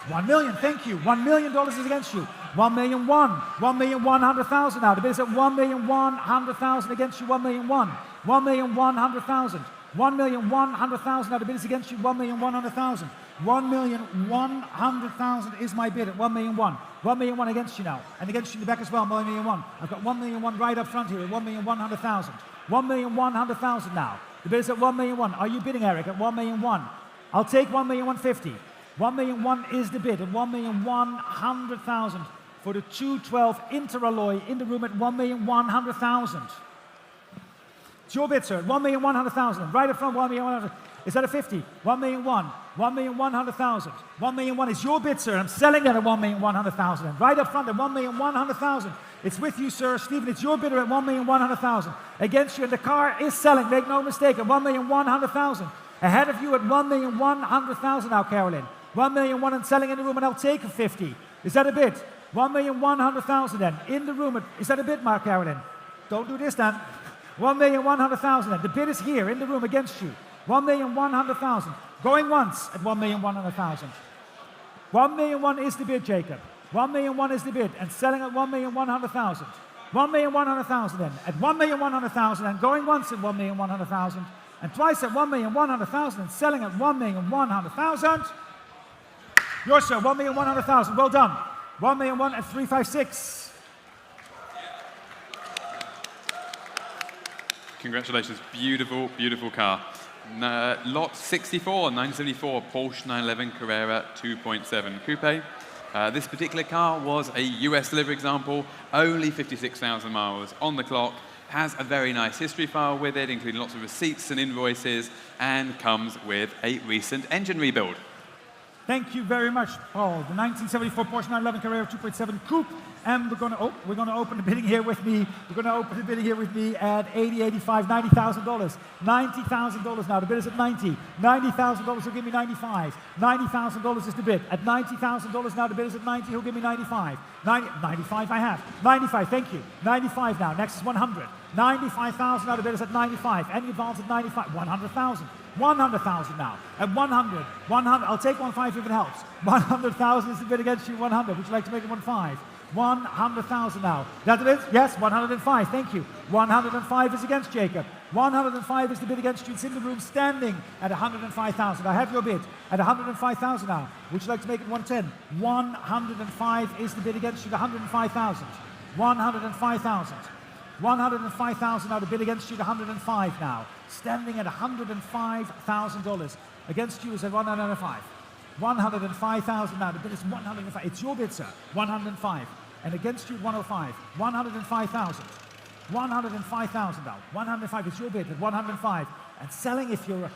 1 million, thank you. $1 million is against you. 1,000,001. 1,100,000 now. The bid is at 1,100,000 against you. 1,000,001. 1,100,000. 1,100,000 now. The bid is against you. 1,100,000. 1,100,000 is my bid at 1,000,001. 1,000,001 against you now. And against you in the back as well, 1,000,001. I've got 1,000,001 right up front here at 1,100,000. 1,100,000 now. The bid is at 1,000,001. Are you bidding, Eric, at 1,000,001? I'll take 1,150,000. 1,000,001 is the bid at 1,100,000 for the 212 Interalloy in the room at 1,100,000. It's your bid, sir, at 1,100,000. Right up front, 1,100,000. Is that a 50? 1,000,001. 1,100,000. 1,000,001 is your bid, sir. I'm selling that at 1,100,000. Right up front at 1,100,000. It's with you, sir. Stephen, it's your bidder at 1,100,000. Against you, and the car is selling, make no mistake, at 1,100,000. Ahead of you at 1,100,000 now, Carolyn. 1,000,001 and selling in the room, and I'll take a 50. Is that a bid? 1,100,000 then. In the room, is that a bid, Mark Carolyn? Don't do this then. 1,100,000 then. The bid is here in the room against you. 1,100,000. Going once at 1,100,000. 1,000,001 is the bid, Jacob. 1,000,001 is the bid, and selling at 1,100,000. 1,100,000 then. At 1,100,000 and going once at 1,100,000. And twice at 1,100,000 and selling at 1,100,000. Yours, sir, 1,100,000. Well done. 1,000,001 at 356. Congratulations. Beautiful, beautiful car. Lot 64, 1974 Porsche 911 Carrera 2.7 Coupe. This particular car was a US delivery example, only 56,000 miles on the clock. Has a very nice history file with it, including lots of receipts and invoices, and comes with a recent engine rebuild. Thank you very much, Paul. The 1974 Porsche 911 Carrera 2.7 Coupe, and we're going to open the bidding here with me. We're going to open the bidding here with me at $80,000, $85,000, $90,000. $90,000 now. The bid is at 90. $90,000 will give me 95. $90,000 is the bid. At $90,000 now, the bid is at 90. He'll give me 95. 95 I have. 95. Thank you. 95 now. Next is 100. 95,000 now. The bid is at 95. Any advance at 95. 100,000. 100,000 now. At 100. 100. I'll take 1.5 if it helps. 100,000 is the bid against you. 100. Would you like to make it 1.5? 100,000 now. That's the bid? Yes, 105. Thank you. 105 is against Jacob. 105 is the bid against you. It's in the room standing at 105,000. I have your bid at 105,000 now. Would you like to make it 110? 105 is the bid against you. 105,000. 105,000. 105,000 now. The bid against you. 105 now. Standing at $105,000. Against you is at 105. 105,000 now. The bid is 105. It's your bid, sir. 105. And against you, 105. 105,000. 105,000 now. 105 is your bid at 105. And selling if you're...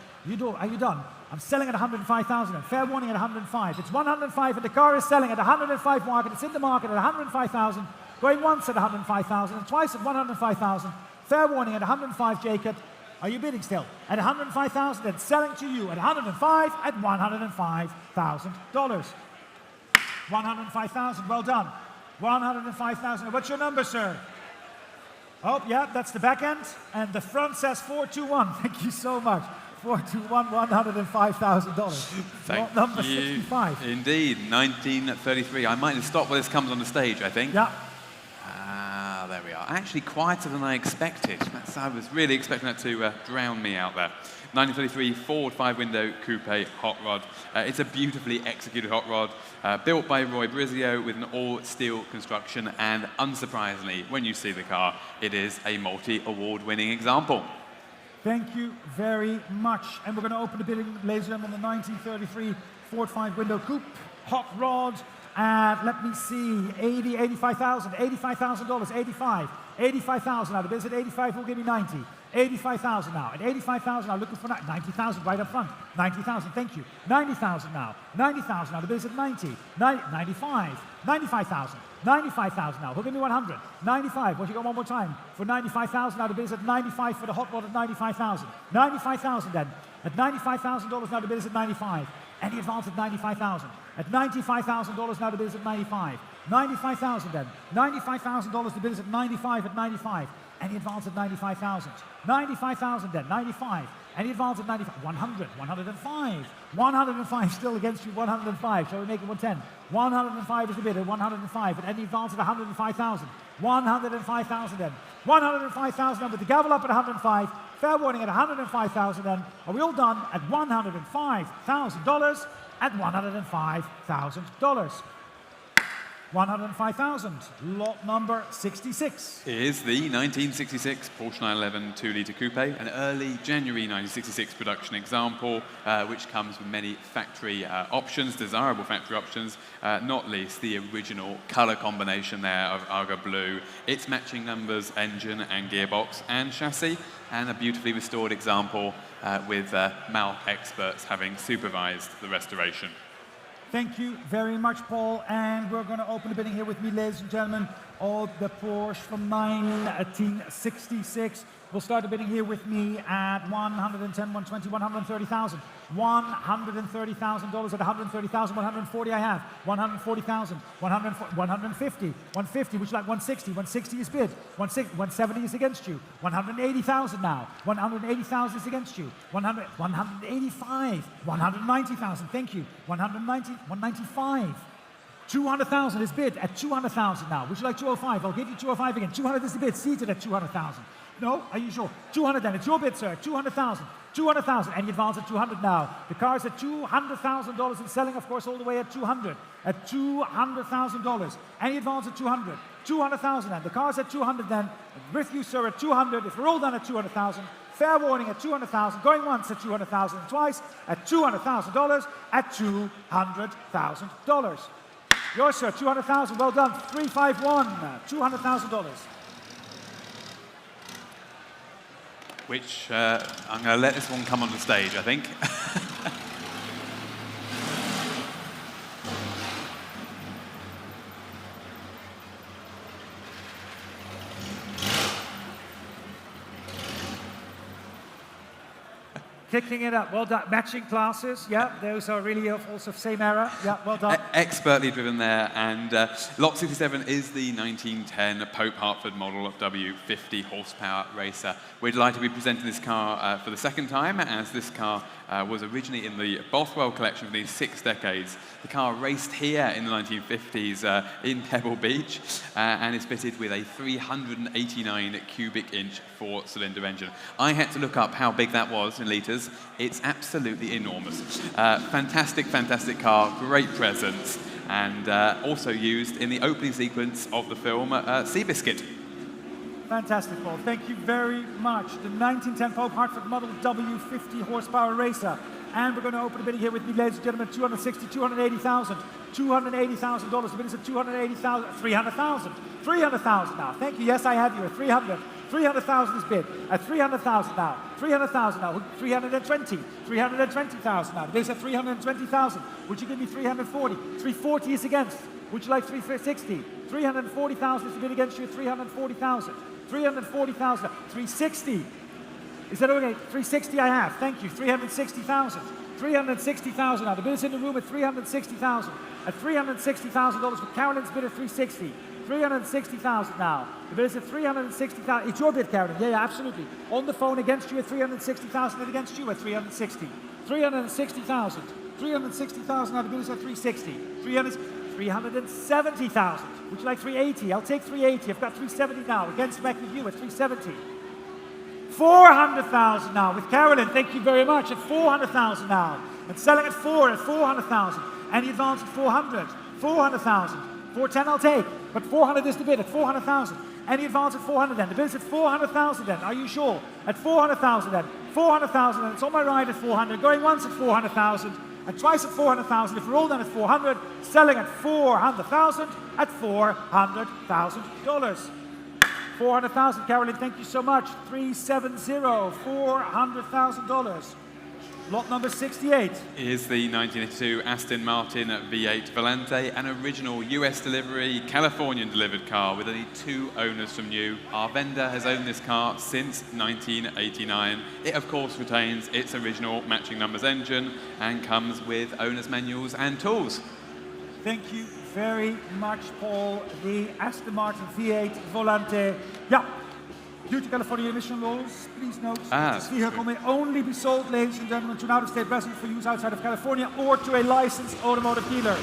Are you done? I'm selling at 105,000. And fair warning at 105. It's 105 and the car is selling at 105 market. It's in the market at 105,000. Going once at 105,000 and twice at 105,000. Fair warning at 105, Jacob. Are you bidding still? At 105,000 and selling to you at 105 at $105,000. 105,000, well done. 105,000. What's your number, sir? Oh, yeah, that's the back end. And the front says 421. Thank you so much. 421, $105,000. Thank number you. 65. Indeed, 1933. I might stop where this comes on the stage, I think. Yeah. Ah, there we are. are actually quieter than I expected. I was really expecting that to drown me out there. 1933 Ford 5-window coupe hot rod. It's a beautifully executed hot rod, built by Roy Brizio with an all-steel construction, and unsurprisingly, when you see the car, it is a multi-award-winning example. Thank you very much. And we're going to open the bidding, ladies and gentlemen, the 1933 Ford 5-window coupe hot rod. And let me see, 80, 85,000, $85,000, 85, 85,000. Now the bid is at 85, who'll give me 90? 85,000 now. At 85,000 now, looking for 90,000 right up front. 90,000, thank you. 90,000 now. 90,000 now, the bid is at 90, 95, 95,000. 95,000 now. Who'll give me 100? 95. What you got one more time? For 95,000 now, the bid is at 95 for the hot rod at 95,000. 95,000 then. At $95,000 now, the bid is at 95. Any advance at 95,000. At $95,000 now, the bid is at 95. 95,000 then. $95,000, the bid is at 95 at 95. Any advance at 95,000. 95,000 then. 95. Any advance at 95. 100. 105. 105 still against you. 105. Shall we make it 110? 105 is the bid at 105. And any advance at 105,000. 105,000 then. 105,000 then with the gavel up at 105. Fair warning at 105,000 then. Are we all done at $105,000? At $105,000. 105,000. Lot number 66. Is the 1966 Porsche 911 2-litre coupe, an early January 1966 production example, which comes with many factory options, desirable factory options, not least the original colour combination there of Arga Blue, its matching numbers, engine and gearbox and chassis, and a beautifully restored example with Mal experts having supervised the restoration. Thank you very much, Paul. And we're going to open the bidding here with me, ladies and gentlemen, of the Porsche from 1966. We'll start the bidding here with me at 110, 120, 130,000. $130,000 at 130,000, 140 I have. 140,000, 150, 150, which like 160. 160 is bid. 170 is against you. 180,000 now. 180,000 is against you. 185, 190,000. Thank you. 190, 195. 200,000 is bid at 200,000 now. Would you like 205? I'll give you 205 again. 200 is the bid, seated at 200,000. No? Are you sure? 200 then. It's your bid, sir. 200,000. 200,000. And you advance at 200 now. The car's at $200,000 and selling, of course, all the way at 200. At $200,000. And you advance at 200. 200,000 then. The car's at 200 then. With you, sir, at 200. If we're all done at 200,000. Fair warning at 200,000. Going once at 200,000 and twice at $200,000 at $200,000. Yours, sir, 200,000. Well done. 351. $200,000. Which I'm going to let this one come on the stage, I think. Kicking it up. Well done. Matching classes. Yeah, those are really also same era. Yeah, well done. Expertly driven there. And Lot 67 is the 1910 Pope Hartford model of W50 horsepower racer. We're delighted to be presenting this car for the second time, as this car was originally in the Bothwell collection for these 6 decades. The car raced here in the 1950s in Pebble Beach and is fitted with a 389 cubic inch 4-cylinder engine. I had to look up how big that was in litres. It's absolutely enormous. Fantastic, fantastic car, great presence, and also used in the opening sequence of the film Seabiscuit. Fantastic, Paul. Thank you very much. The 1910 Pope Hartford model W50 horsepower racer. And we're going to open the bidding here with me, ladies and gentlemen, 260, 280,000. $280,000. The bid is at 280,000, 300,000. 300,000 now. Thank you. Yes, I have you at 300. 300,000 is bid at 300,000 now. 300,000 now. 320. 320,000 now. The bid is at 320,000. Would you give me 340? 340 is against. Would you like 360? 340,000 is the bid against you at 340,000. 340,000. 360. Is that okay? 360 I have. Thank you. 360,000. 360,000 now. The bid is in the room at 360,000. At $360,000 with Carolyn's bid at 360. 360,000 now. The bid is at 360,000. It's your bid, Carolyn. Yeah, absolutely. On the phone against you at 360,000 and against you at 360. 360,000. 360,000 now. The bid is at 360. 370,000. Would you like 380? I'll take 380. I've got 370 now. Against back with you at 370. 400,000 now with Carolyn. Thank you very much. At 400,000 now. And selling at 400,000. Any advance at 400? 400,000. 410 I'll take. But 400 is the bid at 400,000. Any advance at 400 then? The bid's at 400,000 then. Are you sure? At 400,000 then. 400,000 and it's on my right at 400. Going once at 400,000 and twice at 400,000. If we're all done at 400, selling at 400,000 at $400,000. 400,000, Carolyn, thank you so much. 370, $400,000. Lot number 68. Is the 1982 Aston Martin V8 Volante, an original US delivery, Californian delivered car with only 2 owners from new. Our vendor has owned this car since 1989. It of course retains its original matching numbers engine and comes with owner's manuals and tools. Thank you very much, Paul. The Aston Martin V8 Volante. Yeah. Due to California emission laws, please note that this vehicle may only be sold, ladies and gentlemen, to an out-of-state resident for use outside of California or to a licensed automotive dealer.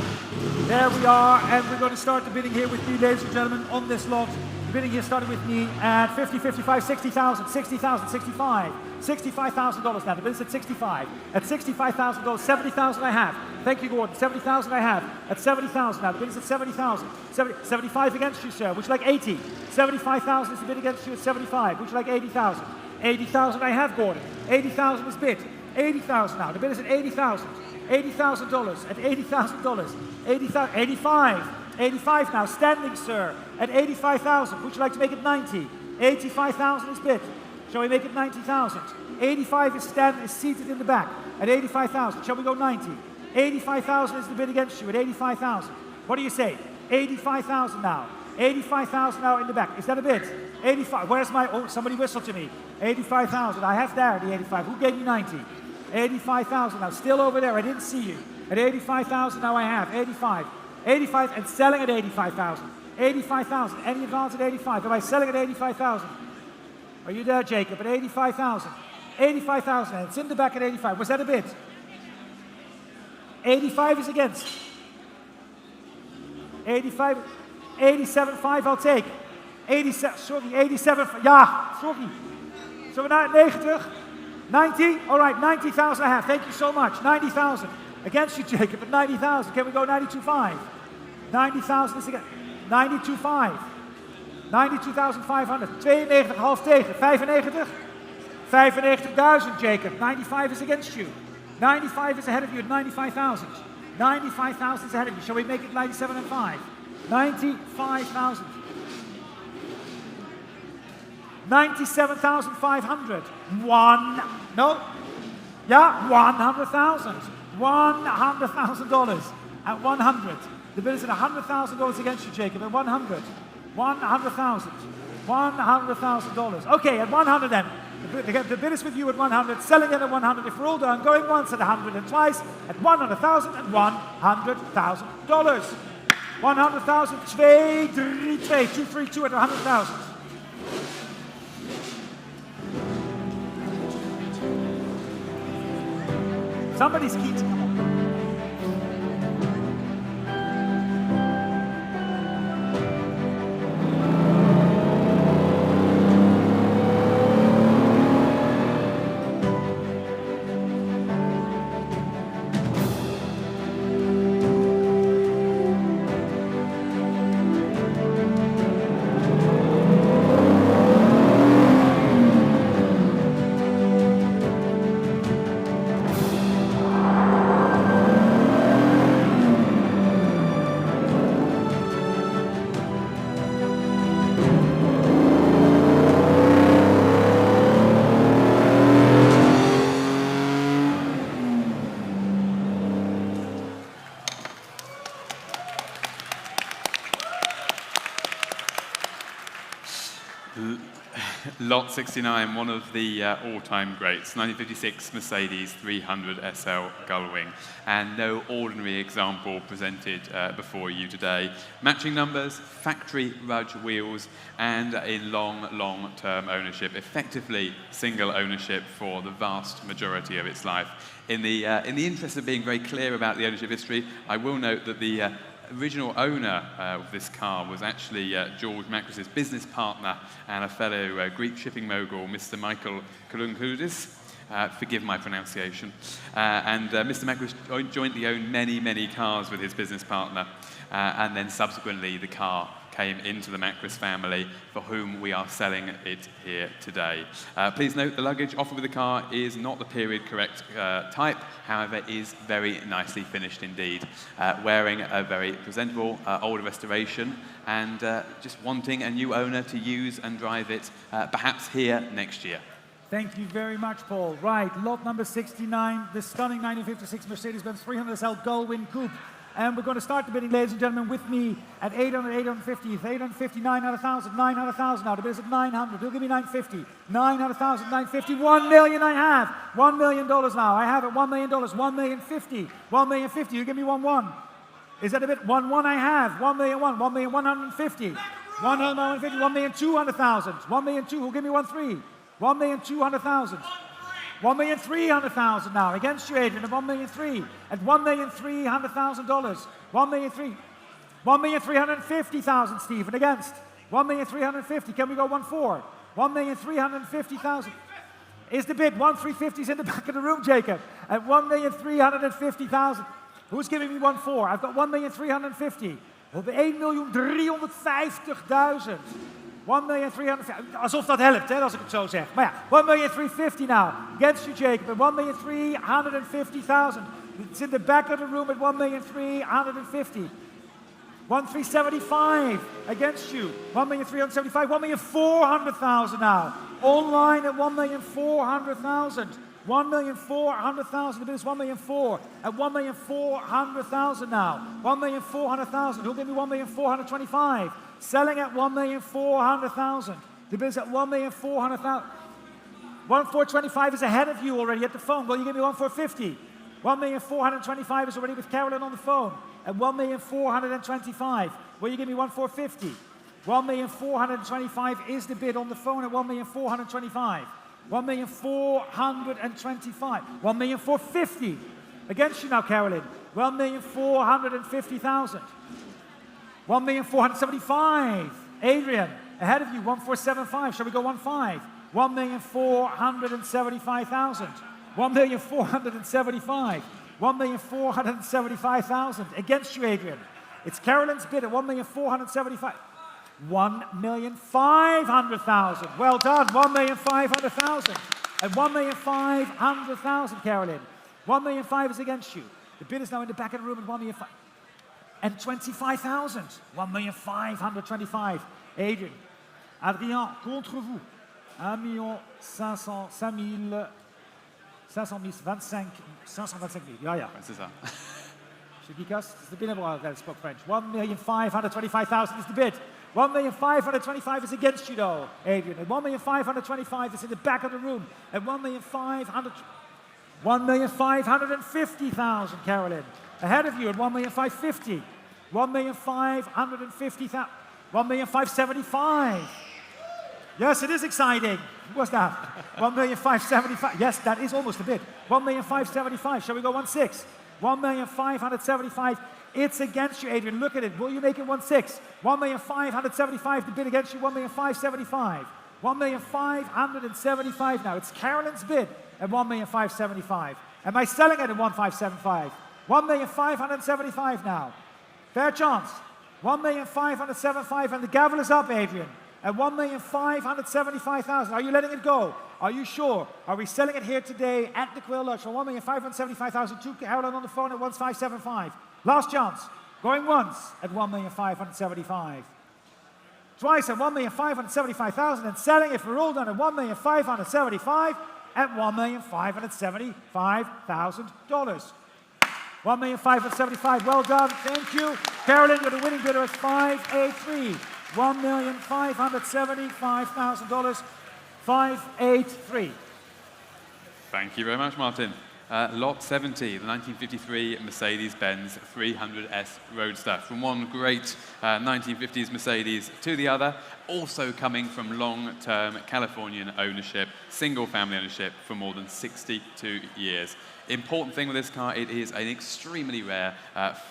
There we are, and we're going to start the bidding here with me, ladies and gentlemen, on this lot. The bidding here started with me at 50, 55, 60,000, 60,000, 65. $65,000 now. The bid is at 65. At $65,000, 70,000 I have. Thank you, Gordon. 70,000 I have. At 70,000 now. The bid is at 70,000. 75 against you, sir. Would you like 80? 75,000 is the bid against you at 75. Would you like 80,000? 80,000 I have, Gordon. 80,000 is bid. 80,000 now. The bid is at 80,000. $80,000 at $80,000. 80,000. 85. 85 now. Standing, sir. At 85,000. Would you like to make it 90? 85,000 is bid. Shall we make it 90,000? 85 is seated in the back at 85,000. Shall we go 90? 85,000 is the bid against you at 85,000. What do you say? 85,000 now. 85,000 now in the back. Is that a bid? 85. Where's my... Oh, somebody whistled to me. 85,000. I have there the 85. Who gave me 90? 85,000 now. Still over there. I didn't see you. At 85,000 now I have. 85. 85 and selling at 85,000. 85,000. Any advance at 85? Am I selling at 85,000? Are you there, Jacob? At 85,000. 85,000. And it's in the back at 85. Was that a bid? 85 is against. 85. 87,5 I'll take. 87. Sorry, 87. Ja, sorry. So we're now at 90. 90? All right, 90,000 I have. Thank you so much. 90,000. Against you, Jacob, at 90,000. Can we go 92,500? 90,000 is against. 92,500. 92,500. 92 half tegen. 95? 95,000, Jacob. 95 is against you. 95 is ahead of you at 95,000. 95,000 is ahead of you. Shall we make it 97,500? 95,000. 97,500. No? Yeah, 100,000. $100,000 at 100. The bid is at $100,000 against you, Jacob, at 100. 100,000. $100,000. Okay, at 100 then. The bid is with you at 100, selling it at 100. If we're all done, going once at 100 and twice at 100,000 and $100,000. 100,000, 232 at 100,000. Somebody's key to come on. Lot 69, one of the all-time greats, 1956 Mercedes 300 SL Gullwing, and no ordinary example presented before you today. Matching numbers, factory Rudge wheels, and in long-term ownership, effectively single ownership for the vast majority of its life. In the interest of being very clear about the ownership history, I will note that the original owner of this car was actually George Makris's business partner and a fellow Greek shipping mogul, Mr. Michael Kalounkoudis. Forgive my pronunciation. And Mr. Makris jointly owned many, many cars with his business partner. And then subsequently, the car came into the Makris family, for whom we are selling it here today. Please note the luggage offered with the car is not the period correct type, however is very nicely finished indeed, wearing a very presentable older restoration and just wanting a new owner to use and drive it perhaps here next year. Thank you very much, Paul. Right, lot number 69, the stunning 1956 Mercedes-Benz 300 SL Gullwing Coupe. And we're going to start the bidding, ladies and gentlemen, with me at 800, 850, 850, 900,000, 900,000 now. The bid is at 900. He'll give me 950, 900,000, 950, 1 million I have. $1 million now. I have it, $1 million, 1 million 50, 1 million 50. You give me 1 Is that a bit? 1 I have. 1 million 1 million 150, 150, 1 million 200,000, 1 million 2. Who'll give me 1 3, 1 million 200,000. 1,300,000 now against you, Adrian, at 1,300,000 at $1,300,000. 1,300,000. 1,350,000, Stephen, against 1,350,000. Can we go 1,400,000? 1,350,000 is the bid. 1,350 is in the back of the room, Jacob, at 1,350,000. Who's giving me 1,400,000? I've got 1,350,000. Op 1,350,000. 1,350,000. Alsof dat helpt, hè, als ik het zo zeg. Maar ja, 1,350,000 now. Against you, Jacob, at 1,350,000. It's in the back of the room at 1,350,000. 1,375 against you. 1,375,000. 1,400,000 now. Online at 1,400,000. 1,400,000. The bid is 1,400,000 at 1,400,000 now. 1,400,000. Who'll give me 1,425,000? Selling at 1,400,000. The bid is at 1,400,000. 1,425 is ahead of you already at the phone. Will you give me 1,450? 1,425 is already with Carolyn on the phone at 1,425. Will you give me 1,450? 1,425 is the bid on the phone at 1,425. 1,425. 1,450. Against you now, Carolyn. 1,450,000. 1,475,000. Adrian, ahead of you, 1,475. Shall we go 1,500,000? 1,475,000. 1,475,000. 1,475,000. Against you, Adrian. It's Carolyn's bid at 1,475,000. 1,500,000. Well done. 1,500,000. At 1,500,000, Carolyn. 1,500,000 is against you. The bid is now in the back of the room at 1,500,000. And 25,000. 1,525,000. Adrian. Adrien, contre vous. 1,500,000. 500,000. 525,000. Ja, ja. C'est ça. Because it's the bid of oil that spoke French. 1,525,000 is the bid. 1,525,000 is against you, though, Adrian. At 1,525,000 is in the back of the room. At 1,550,000, Carolyn. Ahead of you at 1,550,000. 1,550,000. 1,575,000. Yes, it is exciting. What's that? 1,575,000. Yes, that is almost a bid. 1,575,000. Shall we go 1,600,000? 1,575,000. It's against you, Adrian. Look at it. Will you make it 1,600,000? 1,575,000. The bid against you. 1,575,000. 1,575,000 now. It's Carolyn's bid at 1,575,000. Am I selling it at 1,575,000? 1,575,000 now. Fair chance. 1,575,000 and the gavel is up, Adrian. At 1,575,000. Are you letting it go? Are you sure? Are we selling it here today at the Quail Lodge for 1,575,000 to Carolyn on the phone at 1,575,000? Last chance. Going once at 1,575,000. Twice at 1,575,000 and selling it for all done at 1,575,000 at $1,575,000. 1,575,000. Well done. Thank you. Carolyn, you're the winning bidder at 583. $1,575,000. 583. Thank you very much, Martin. Lot 70, the 1953 Mercedes-Benz 300S Roadster. From one great 1950s Mercedes to the other, also coming from long-term Californian ownership, single-family ownership for more than 62 years. Important thing with this car, it is an extremely rare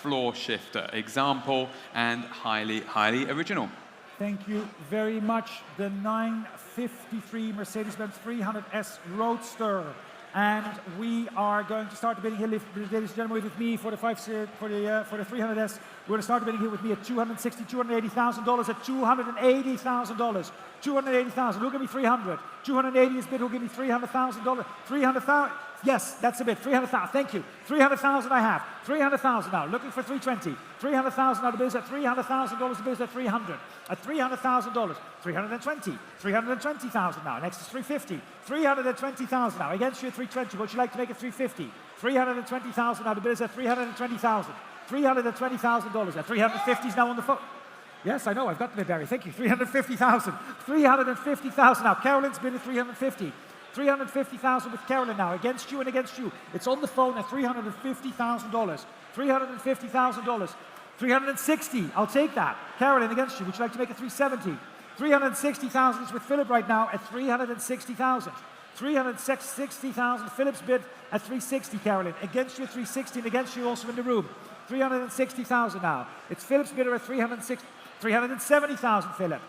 floor shifter example and highly, highly original. Thank you very much. The 953 Mercedes-Benz 300S Roadster. And we are going to start the bidding here, ladies and gentlemen, with me for the 300S. We're going to start the bidding here with me at $280,000 at $280,000. $280,000. Who'll give me 300? 280 is bid. Who'll give me $300,000? 300,000. Yes, that's a bid. 300,000. Thank you. 300,000 I have. 300,000 now. Looking for 320. 300,000 now. The bid is at $300,000. The bid is at 300. At $300,000. 320. 320,000 now. Next is 350. 320,000 now. Against you at 320. Would you like to make it 350? 320,000 now. The bid is at 320,000. $320,000. At 350 is now on the phone. Yes, I know. I've got the bid, Barry. Thank you. 350,000. 350,000 now. Carolyn's bid at 350. 350,000 with Carolyn now, against you and against you. It's on the phone at $350,000. $350,000. 360, I'll take that. Carolyn against you. Would you like to make it 370? 360,000 is with Philip right now at 360,000. 360,000. Philip's bid at 360, Carolyn. Against you at 360 and against you also in the room. 360,000 now. It's Philip's bidder at 370,000, Philip.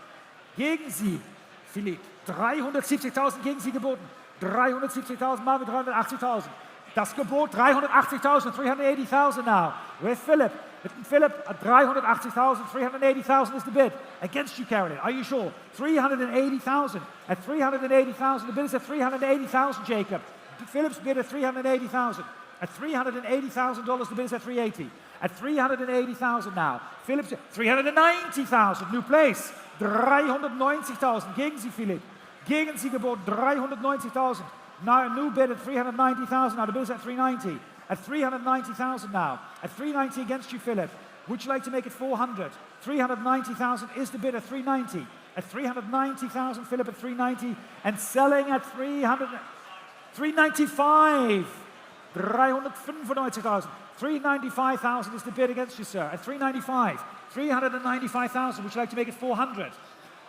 Gegen Sie, Philipp. 370.000 gegen Sie geboten. 370.000 mal mit 380.000. Das Gebot 380.000, 380,000 now. With Philip. With Philip at 380,000, 380,000 is the bid. Against you, Carolyn. Are you sure? 380,000. At 380,000, the bid is at 380,000, Jacob. Philip's bid at 380,000. At $380,000, the bid is at 380. At 380,000 now. Philip's 390,000, new place. 390,000 gegen Sie, Philipp. Gegen Sie geboten 390,000. Now a new bid at 390,000. Now the bid is at 390. At 390,000 now. At 390 against you, Philip. Would you like to make it 400? 390,000 is the bid at 390. At 390,000, Philip at 390. And selling at 395. 395,000. 395,000 is the bid against you, sir. At 395. 395,000. Would you like to make it 400?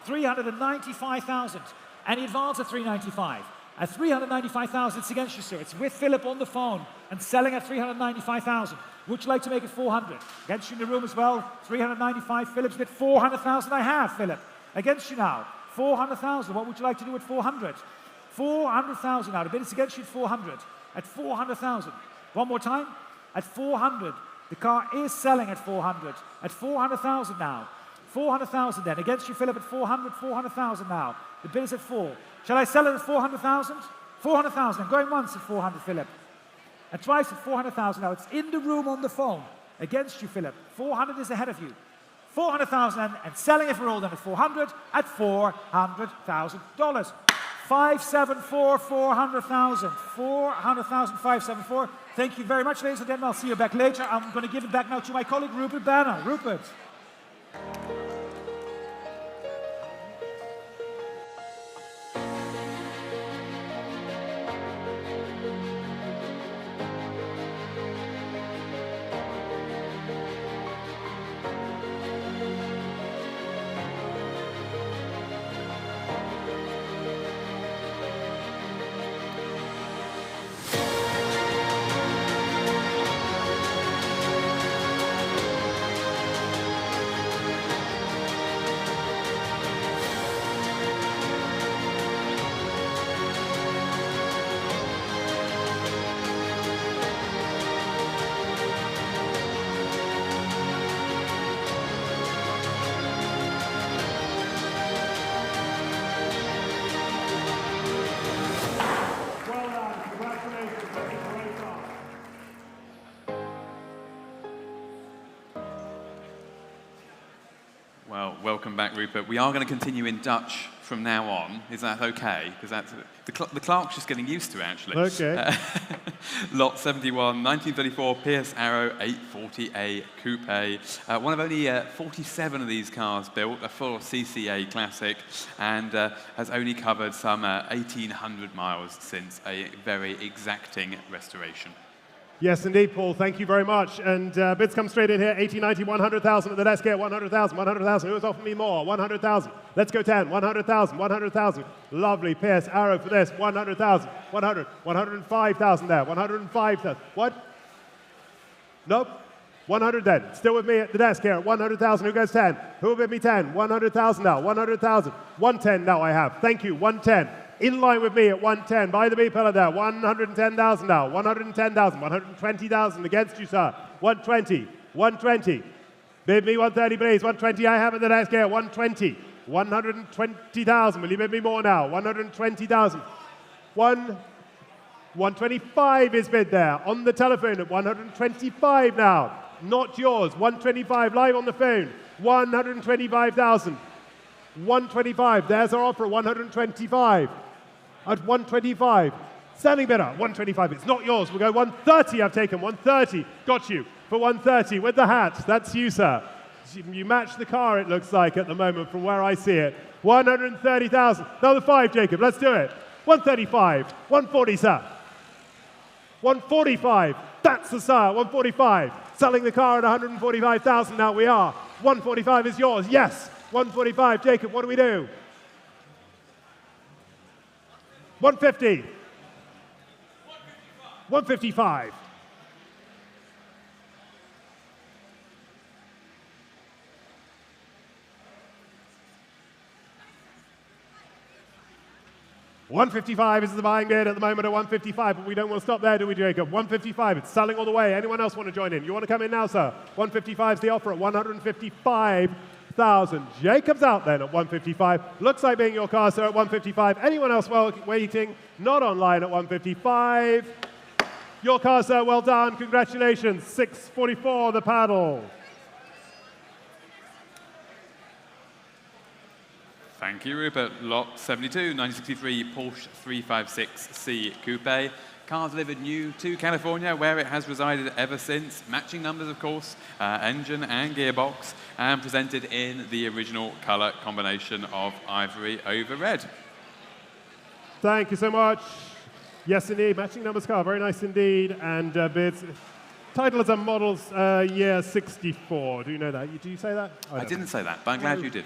395,000. Any advance at 395. At 395,000, it's against you, sir. It's with Philip on the phone and selling at 395,000. Would you like to make it 400? Against you in the room as well. 395. Philip's bid 400,000. I have, Philip. Against you now. 400,000. What would you like to do at 400? 400,000 now. The bid is against you at 400. At 400,000. One more time. At 400. The car is selling at 400. At 400,000 now. 400,000 then. Against you, Philip, at 400, 400,000 now. The bid is at 4. Shall I sell it at 400,000? 400,000. I'm going once at 400, Philip. And twice at 400,000 now. It's in the room on the phone. Against you, Philip. 400 is ahead of you. 400,000 and selling it for all then at 400 at $400,000. 574, 400,000. 400,000, 574. Thank you very much, ladies and gentlemen. I'll see you back later. I'm going to give it back now to my colleague, Rupert Banner. Rupert. Welcome back, Rupert. We are going to continue in Dutch from now on. Is that okay? Because that's the clerk's just getting used to it, actually. Okay. Lot 71, 1934 Pierce Arrow 840A Coupe. One of only 47 of these cars built, a full CCA classic, and has only covered some 1,800 miles since a very exacting restoration. Yes, indeed, Paul. Thank you very much. And bids come straight in here. 80, 90, 100,000 at the desk here. 100,000, 100,000. Who has offered me more? 100,000. Let's go 10. 100,000, 100,000. Lovely. Pierce Arrow for this. 100,000. 100. 105,000 there. 105,000. What? Nope. 100 then. Still with me at the desk here. 100,000. Who goes 10? Who will bid me 10? 100,000 now. 100,000. 110 now I have. Thank you. 110. In line with me at 110. By the B pillar there. 110,000 now. 110,000. 120,000 against you, sir. 120. 120. Bid me 130, please. 120 I have at the desk here. 120. 120,000. Will you bid me more now? 120,000. 125 is bid there. On the telephone at 125 now. Not yours. 125 live on the phone. 125,000. 125. There's our offer. 125. At 125. Standing bidder. 125. It's not yours. We'll go 130. I've taken 130. Got you for 130 with the hat. That's you, sir. You match the car, it looks like, at the moment from where I see it. 130,000. Another 5, Jacob. Let's do it. 135. 140, sir. 145. That's the sir. 145. Selling the car at 145,000 now we are. 145 is yours. Yes. 145. Jacob, what do we do? 150. 155. 155 is the buying bid at the moment at 155, but we don't want to stop there, do we, Jacob? 155, it's selling all the way. Anyone else want to join in? You want to come in now, sir? 155 is the offer at 155,000. Jacob's out then at 155. Looks like being your car, sir, at 155. Anyone else waiting? Not online at 155. Your car, sir, well done. Congratulations. 644 the paddle. Thank you, Rupert. Lot 72, 1963 Porsche 356C Coupe. Car delivered new to California, where it has resided ever since. Matching numbers, of course, engine and gearbox, and presented in the original color combination of ivory over red. Thank you so much. Yes, indeed. Matching numbers car. Very nice indeed. And bids. Title is a Models Year 64. Do you know that? Do you say that? I didn't say that, but I'm glad you did.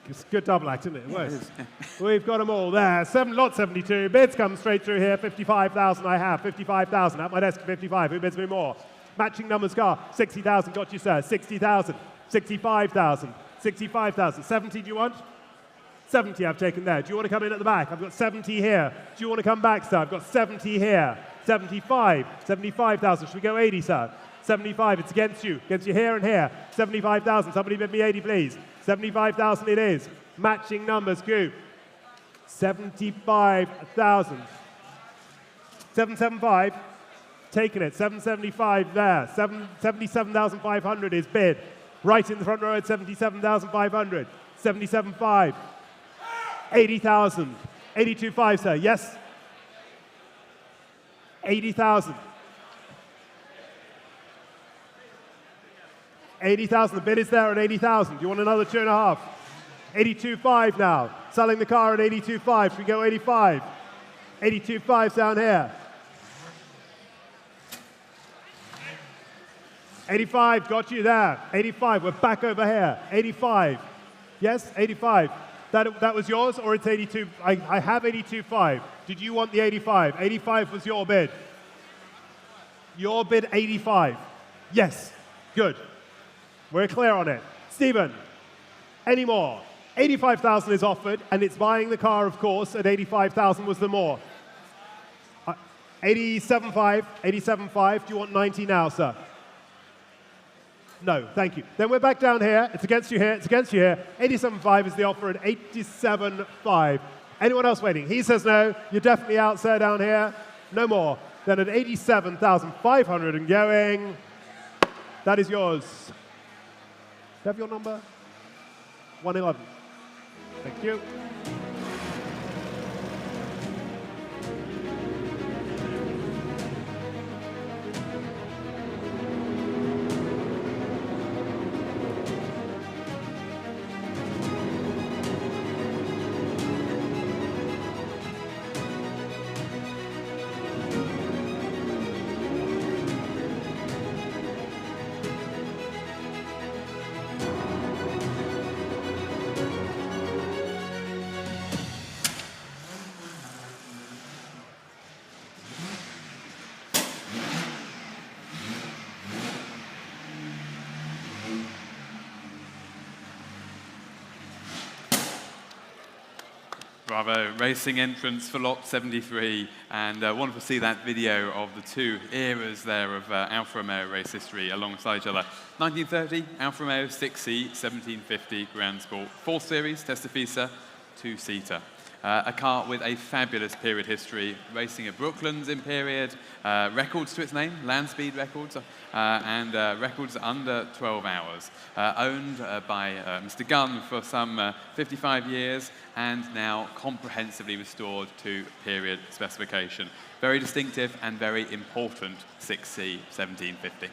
It's a good double act, isn't it? It works. We've got them all there. Lot 72. Bids come straight through here. 55,000 I have. 55,000. At my desk, 55. Who bids me more? Matching numbers car. 60,000. Got you, sir. 60,000. 65,000. 65,000. 70 do you want? 70 I've taken there. Do you want to come in at the back? I've got 70 here. Do you want to come back, sir? I've got 70 here. 75. 75,000. Should we go 80, sir? 75. It's against you. Against you here and here. 75,000. Somebody bid me 80, please. 75,000 it is. Matching numbers, Coop. 75,000. 775. Taking it. 775 there. 77,500 is bid. Right in the front row at 77,500. 77.5. 80,000. 82.5, sir. Yes? 80,000. 80,000. The bid is there at 80,000. Do you want another 2.5? 82.5 now. Selling the car at 82.5. Should we go 85? 82.5 down here. 85, got you there. 85, we're back over here. 85. Yes, 85. That was yours, or it's 82? I have 82.5. Did you want the 85? 85 was your bid. Your bid, 85. Yes, good. We're clear on it. Stephen, any more? 85,000 is offered, and it's buying the car, of course, at 85,000 was the more. 87.5, 87.5. Do you want 90 now, sir? No, thank you. Then we're back down here. It's against you here. It's against you here. 87.5 is the offer at 87.5. Anyone else waiting? He says no. You're definitely out, sir, down here. No more. Then at 87,500 and going. That is yours. Do you have your number? 111. Thank you. Bravo, racing entrance for lot 73, and wonderful to see that video of the two eras there of Alfa Romeo race history alongside each other. 1930, Alfa Romeo 6C, 1750 Grand Sport, 4 Series, T50, 2-seater. A car with a fabulous period history, racing at Brooklands in period, records to its name, land speed records, and records under 12 hours. Owned by Mr. Gunn for some 55 years, and now comprehensively restored to period specification. Very distinctive and very important 6C 1750.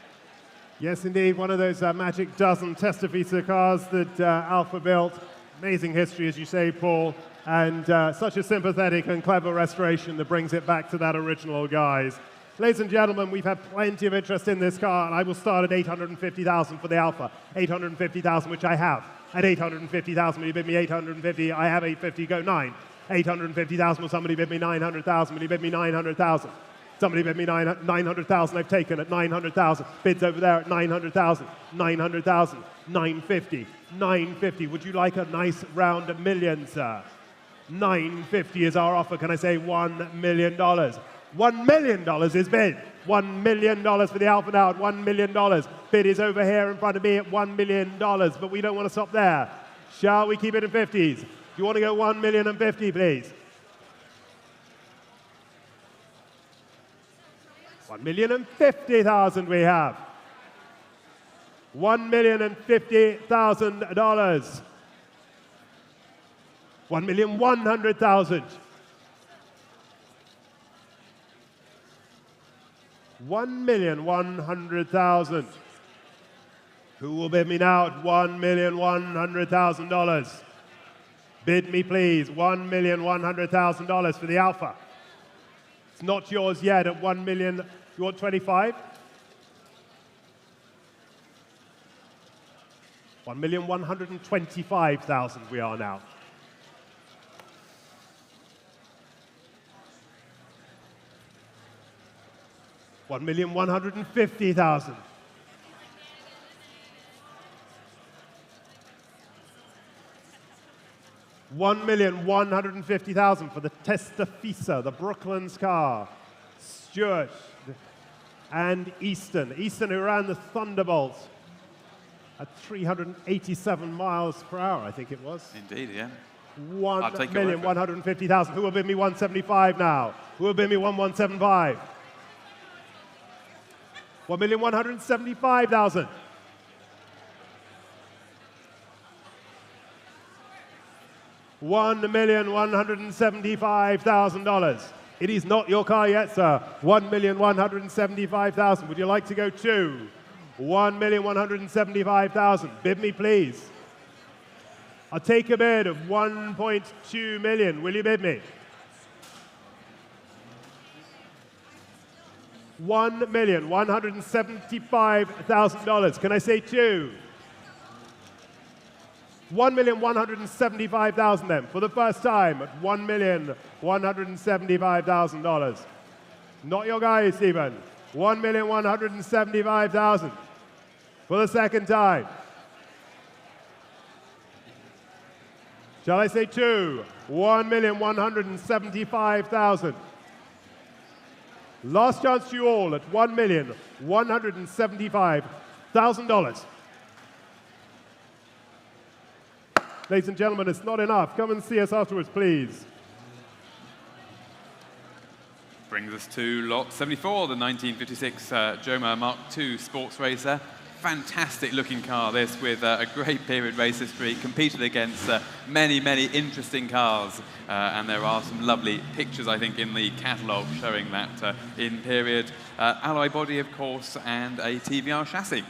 Yes, indeed, one of those magic dozen T50 cars that Alfa built. Amazing history, as you say, Paul. And such a sympathetic and clever restoration that brings it back to that original guise. Ladies and gentlemen, we've had plenty of interest in this car, and I will start at 850,000 for the Alfa. 850,000, which I have. At 850,000, will you bid me 850? I have 850, go 9. 850,000, will somebody bid me 900,000? Will you bid me 900,000? Somebody bid me 900,000, I've taken at 900,000. Bids over there at 900,000. 900,000, 950, 950. Would you like a nice round million, sir? 950 is our offer. Can I say $1 million? $1 million is bid. $1 million for the Alfa now at $1 million. Bid is over here in front of me at $1 million, but we don't want to stop there. Shall we keep it in 50s? Do you want to go 1,050,000, please? 1,050,000 we have. $1,050,000. 1,100,000. 1,100,000. Who will bid me now at $1,100,000? Bid me, please. $1,100,000 for the Alfa. It's not yours yet at 1 million. You want 25? 1,125,000 we are now. $1,150,000. $1,150,000 for the T50, the Brooklands car. Stewart and Easton. Easton, who ran the Thunderbolt at 387 miles per hour, I think it was. Indeed, yeah. 1,150,000. Who will bid me 175 now? Who will bid me 1,175? 1,175,000. $1,175,000. It is not your car yet, sir. 1,175,000. Would you like to go to 1,175,000? Bid me, please. I'll take a bid of 1.2 million. Will you bid me? $1,175,000. Can I say two? 1,175,000 then, for the first time at $1,175,000. Not your guy, Stephen. 1,175,000 for the second time. Shall I say two? 1,175,000. Last chance to you all at $1,175,000. Ladies and gentlemen, it's not enough. Come and see us afterwards, please. Brings us to lot 74, the 1956 Joma Mark II sports racer. Fantastic looking car, this, with a great period race history, competed against many, many interesting cars. And there are some lovely pictures, I think, in the catalogue showing that in period. Alloy body, of course, and a TVR chassis.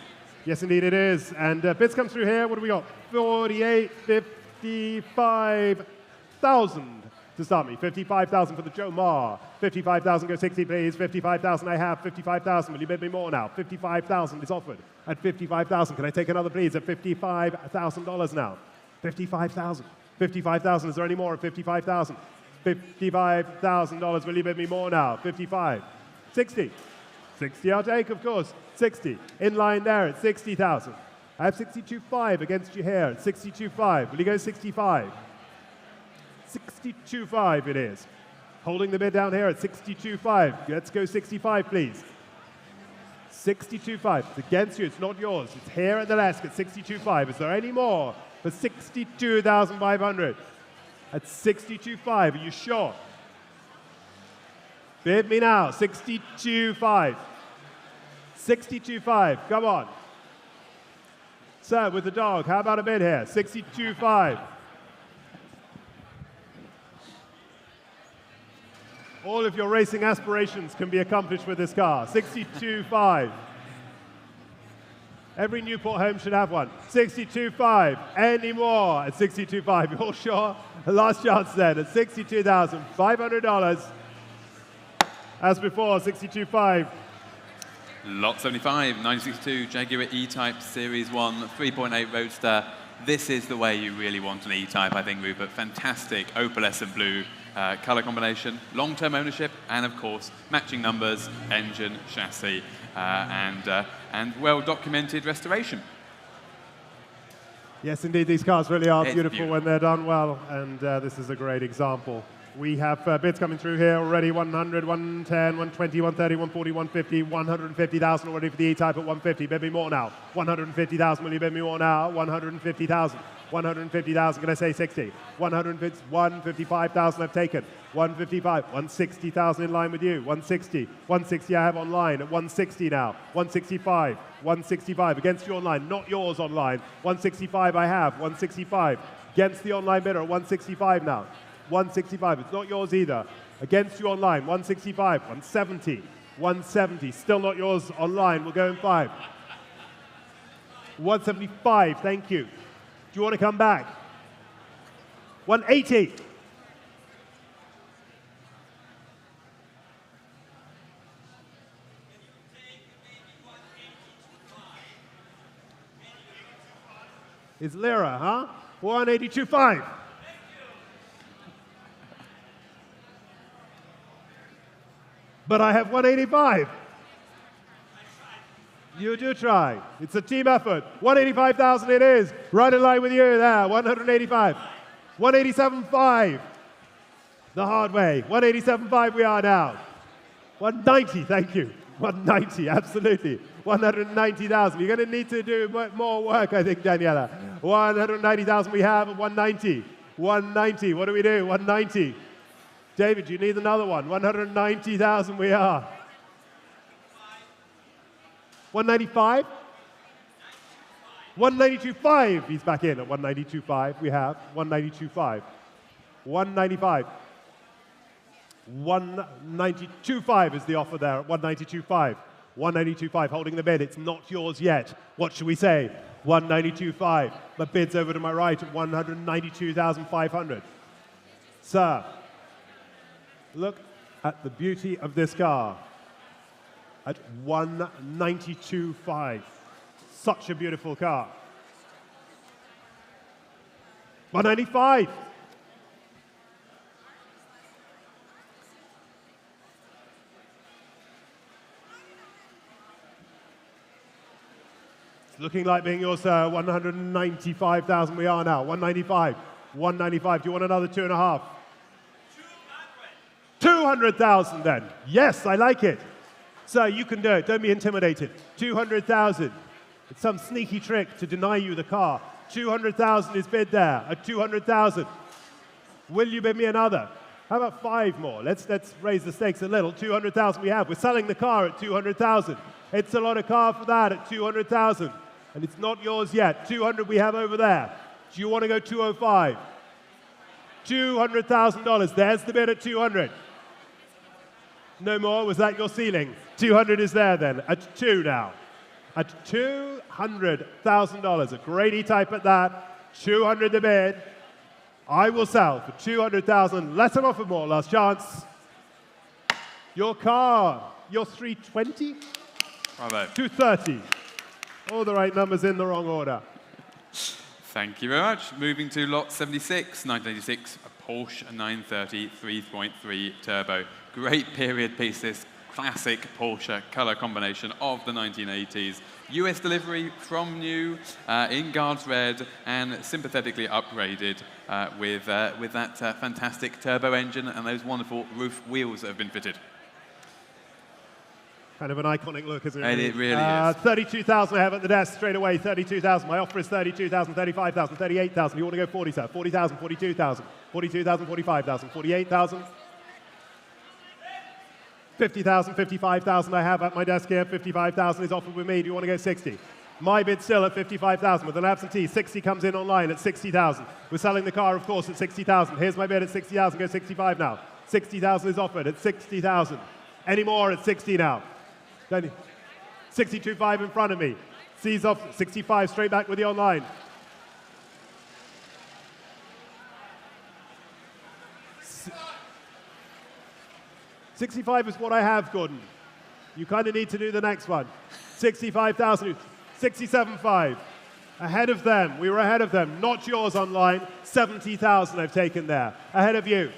Yes, indeed it is. And bids come through here. What do we got? 48, 55,000 to start me. 55,000 for the Joe Ma. 55,000, go 60, please. 55,000 I have. 55,000. Will you bid me more now? 55,000 is offered. At 55,000, can I take another, please? At $55,000 now. 55,000. 55,000. Is there any more at 55,000? $55,000. Will you bid me more now? 55. 60. 60 I'll take, of course. 60. In line there at 60,000. I have 62.5 against you here at 62.5. Will you go 65? 62.5 it is. Holding the bid down here at 62.5. Let's go 65, please. 62.5. It's against you. It's not yours. It's here at the desk at 62.5. Is there any more for 62,500? At 62.5. Are you sure? Bid me now. 62.5. 62.5. Come on. Sir, with the dog, how about a bid here? 62.5. All of your racing aspirations can be accomplished with this car. 62.5. Every Newport home should have one. 62.5. Any more at 62.5? You're all sure? Last chance then at $62,500. As before, 62.5. Lot 75, 1962 Jaguar E-Type Series 1 3.8 Roadster. This is the way you really want an E-Type, I think, Rupert. Fantastic opalescent blue color combination, long-term ownership, and of course, matching numbers, engine, chassis, and well-documented restoration. Yes, indeed, these cars really are beautiful beautiful when they're done well, and this is a great example. We have bids coming through here already, 100, 110, 120, 130, 140, 150, 150,000 already for the E-Type at 150. Bid me more now. 150,000, will you bid me more now? 150,000. 150,000, can I say 60? 155,000 I've taken. 155, 160,000 in line with you. 160, 160 I have online at 160 now. 165, 165 against you online, not yours online. 165 I have, 165 against the online bidder at 165 now. 165, it's not yours either. Against you online, 165, 170, 170, still not yours online, we'll go in 5. 175, thank you. Do you want to come back? 180. It's Lira, huh? 182.5. But I have 185. You do try. It's a team effort. 185,000 it is. Right in line with you there. 185. 187.5. The hard way. 187.5 we are now. 190, thank you. 190, absolutely. 190,000. You're going to need to do more work, I think, Daniela. 190,000 we have at 190. 190, what do we do? 190. David, you need another one. 190,000 we are. 195? 192.5. He's back in at 192.5. We have 192.5. 195. 192.5 is the offer there at 192.5. 192.5 holding the bid. It's not yours yet. What should we say? 192.5. The bid's over to my right at 192,500. Sir, look at the beauty of this car at 192.5. Such a beautiful car. 195. It's looking like being yours, sir. 195,000 we are now. 195. 195. Do you want another 2.5? 200,000 then. Yes, I like it. Sir, you can do it. Don't be intimidated. 200,000. It's some sneaky trick to deny you the car. 200,000 is bid there at 200,000. Will you bid me another? How about 5 more? Let's raise the stakes a little. 200,000 we have. We're selling the car at 200,000. It's a lot of car for that at 200,000. And it's not yours yet. 200 we have over there. Do you want to go 205? $200,000. There's the bid at 200. No more? Was that your ceiling? 200 is there then. At 2 now. At $200,000. A great E-type at that. 200 the bid. I will sell for 200,000. Let him offer more. Last chance. Your car. Your 320? Bravo. 230. All the right numbers in the wrong order. Thank you very much. Moving to lot 76, 1986, a Porsche 930 3.3 turbo. Great period piece, this classic Porsche color combination of the 1980s. US delivery from new, in Guards red, and sympathetically upgraded with that fantastic turbo engine and those wonderful roof wheels that have been fitted. Kind of an iconic look, isn't it? And it really is. 32,000 I have at the desk straight away. 32,000. My offer is 32,000, 35,000, 38,000. You want to go 40, sir? 40,000, 42,000, 42,000, 45,000, 48,000. 50,000, 55,000 I have at my desk here. 55,000 is offered with me. Do you want to go 60? My bid still at 55,000 with an absentee. 60 comes in online at 60,000. We're selling the car, of course, at 60,000. Here's my bid at 60,000. Go 65 now. 60,000 is offered at 60,000. Any more at 60 now? 62.5 in front of me. C's off 65 straight back with the online. S 65 is what I have, Gordon. You kind of need to do the next one. 65,000. 67.5. Ahead of them. We were ahead of them. Not yours online. 70,000 I've taken there. Ahead of you.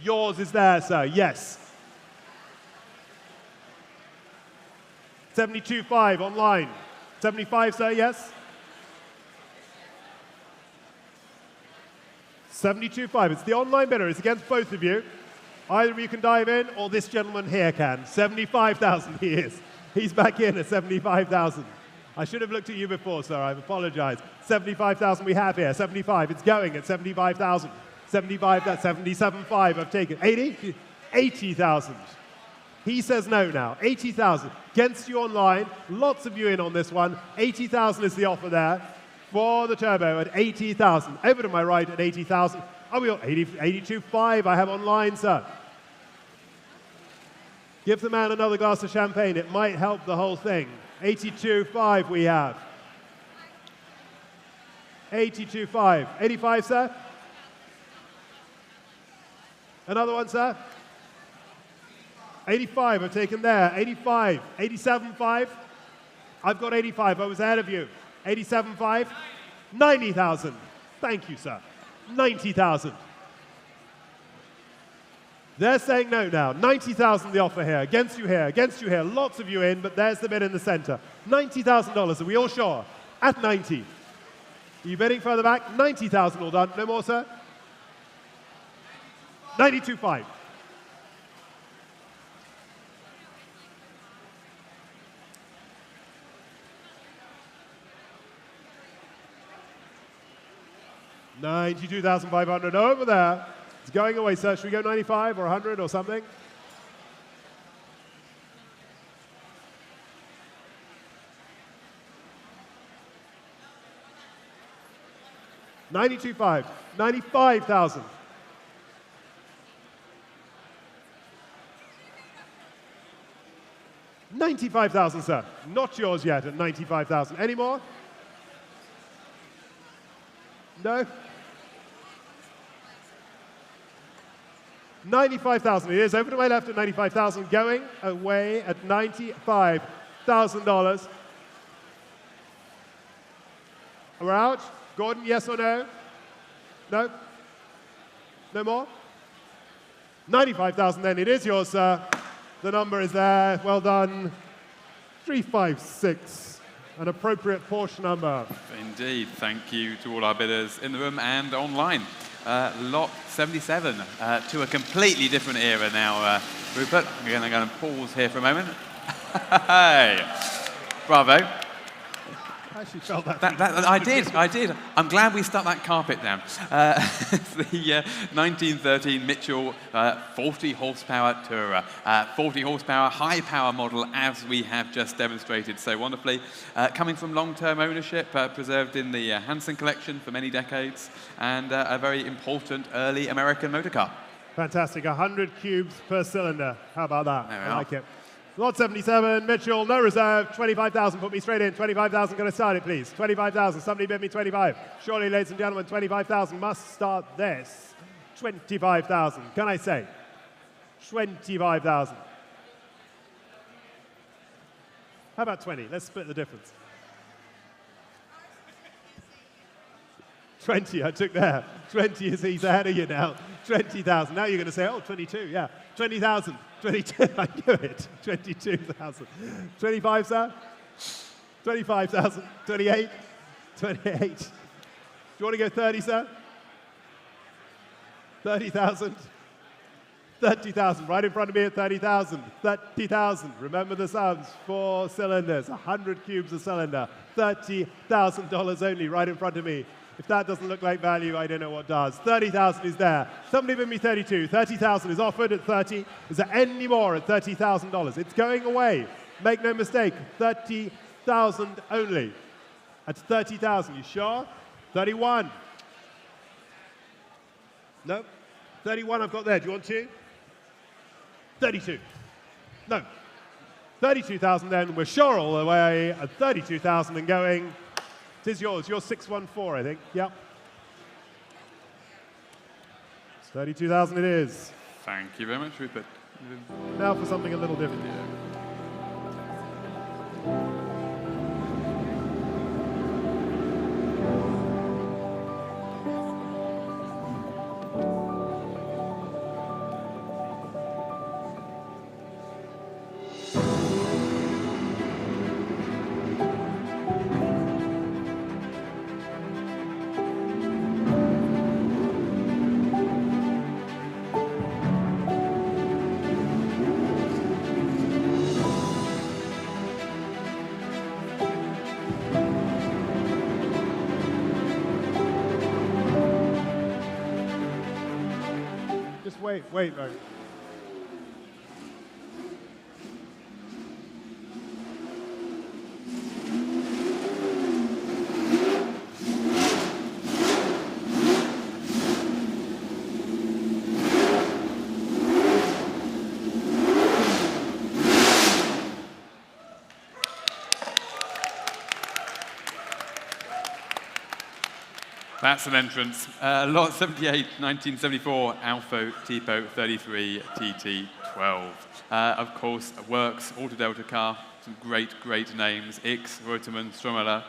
Yours is there, sir. Yes. 72.5 online. 75, sir, yes? 72.5. It's the online bidder. It's against both of you. Either of you can dive in, or this gentleman here can. 75,000 he is. He's back in at 75,000. I should have looked at you before, sir. I apologize. 75,000 we have here. 75. It's going at 75,000. 75, that's 77.5 I've taken. 80? 80,000. He says no now. 80,000. Against you online. Lots of you in on this one. 80,000 is the offer there for the turbo at 80,000. Over to my right at 80,000. Oh, we got 82.5 I have online, sir. Give the man another glass of champagne. It might help the whole thing. 82.5 we have. 82.5. 85, sir? Another one, sir? 85, I've taken there. 85, 87.5. I've got 85, I was ahead of you. 87.5, 90,000. Thank you, sir. 90,000. They're saying no now. 90,000 the offer here. Against you here, against you here. Lots of you in, but there's the bid in the center. $90,000, are we all sure? At 90. Are you bidding further back? 90,000 all done. No more, sir? 92.5. $92,500 over there. It's going away, sir. Should we go 95 or 100 or something? $92,500. 95,000. $95,000, sir. Not yours yet at 95,000. Any more? No? 95,000. It is over to my left at 95,000, going away at $95,000. We're out. Gordon, yes or no? No? No more? 95,000 then. It is yours, sir. The number is there. Well done. 356. An appropriate Porsche number. Indeed. Thank you to all our bidders in the room and online. Lot 77 to a completely different era now, Rupert. We're going to pause here for a moment. Hey. Bravo. I actually felt that. I did. I'm glad we stuck that carpet down. The 1913 Mitchell 40 horsepower Tourer. 40 horsepower, high power model, as we have just demonstrated so wonderfully. Coming from long-term ownership, preserved in the Hansen collection for many decades, and a very important early American motor car. Fantastic. 100 cubes per cylinder. How about that? There we I are. like it. Lot 77, Mitchell, no reserve, 25,000. Put me straight in. 25,000. Going to start it, please. 25,000. Somebody bid me 25. Surely, ladies and gentlemen, 25,000 must start this. 25,000. Can I say? 25,000. How about 20? Let's split the difference. 20, I took there. 20 is he's ahead of you now. 20,000. Now you're going to say, oh, 22, yeah. 20,000. 22, I knew it. 22,000. 25, sir? 25,000. 28? 28. Do you want to go 30, sir? 30,000. 30,000. Right in front of me at 30,000. 30,000. Remember the sums. 4 cylinders. 100 cubes a cylinder. $30,000 only right in front of me. If that doesn't look like value, I don't know what does. 30,000 is there. Somebody bid me 32. 30,000 is offered at 30. Is there any more at $30,000? It's going away. Make no mistake. 30,000 only. At 30,000. You sure? 31. No? 31 I've got there. Do you want to? 32. No. 32,000 then. We're sure all the way at 32,000 and going. It is yours. You're 614, I think. Yep. It's 32,000 it is. Thank you very much, Rupert. Now for something a little different. Wait. That's an entrance. Lot 78, 1974, Alfa Tipo 33 TT12. Of course, works Auto Delta car, some great names, X, Reutemann, Strommler,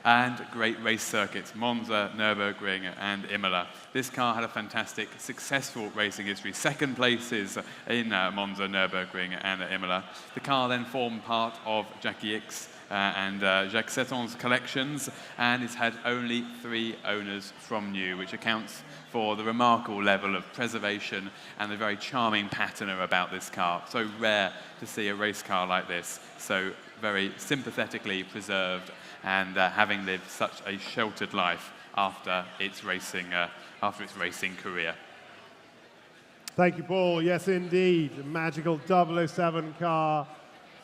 and great race circuits, Monza, Nürburgring, and Imola. This car had a fantastic, successful racing history. Second places in Monza, Nürburgring, and Imola. The car then formed part of Jackie X and Jacques Setton's collections, and it's had only 3 owners from new, which accounts for the remarkable level of preservation and the very charming patina about this car. So rare to see a race car like this, so very sympathetically preserved and having lived such a sheltered life after its racing career. Thank you, Paul. Yes, indeed. A magical 007 car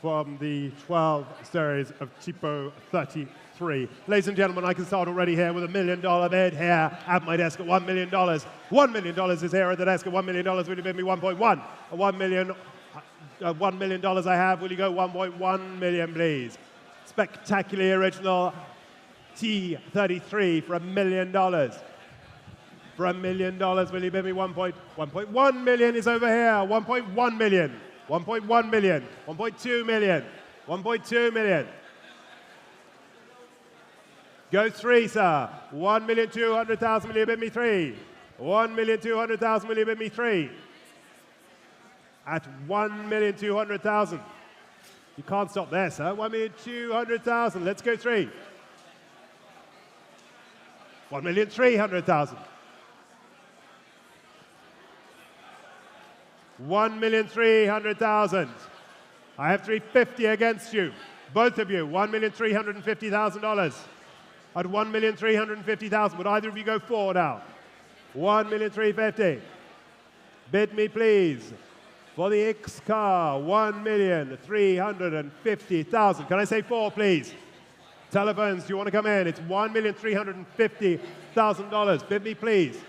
from the 12 series of Tipo 33. Ladies and gentlemen, I can start already here with $1 million bid here at my desk at $1 million. $1 million is here at the desk at $1 million. Will you bid me 1.1? $1 million I have. Will you go 1.1 million, please? Spectacularly original T33 for $1 million. For $1 million, will you bid me 1.1 million is over here. 1.1 million. 1.1 million. 1.2 million. 1.2 million. Go 3, sir. 1,200,000. Will you bid me 3? 1,200,000. Will you bid me 3? At 1,200,000. You can't stop there, sir. 1,200,000. Let's go 3. 1,300,000. 1,300,000. I have 350 against you. Both of you, $1,350,000. At $1,350,000. Would either of you go forward now? $1,350,000. Bid me, please. For the X car, $1,350,000. Can I say 4, please? Telephones, do you want to come in? It's $1,350,000. Bid me, please.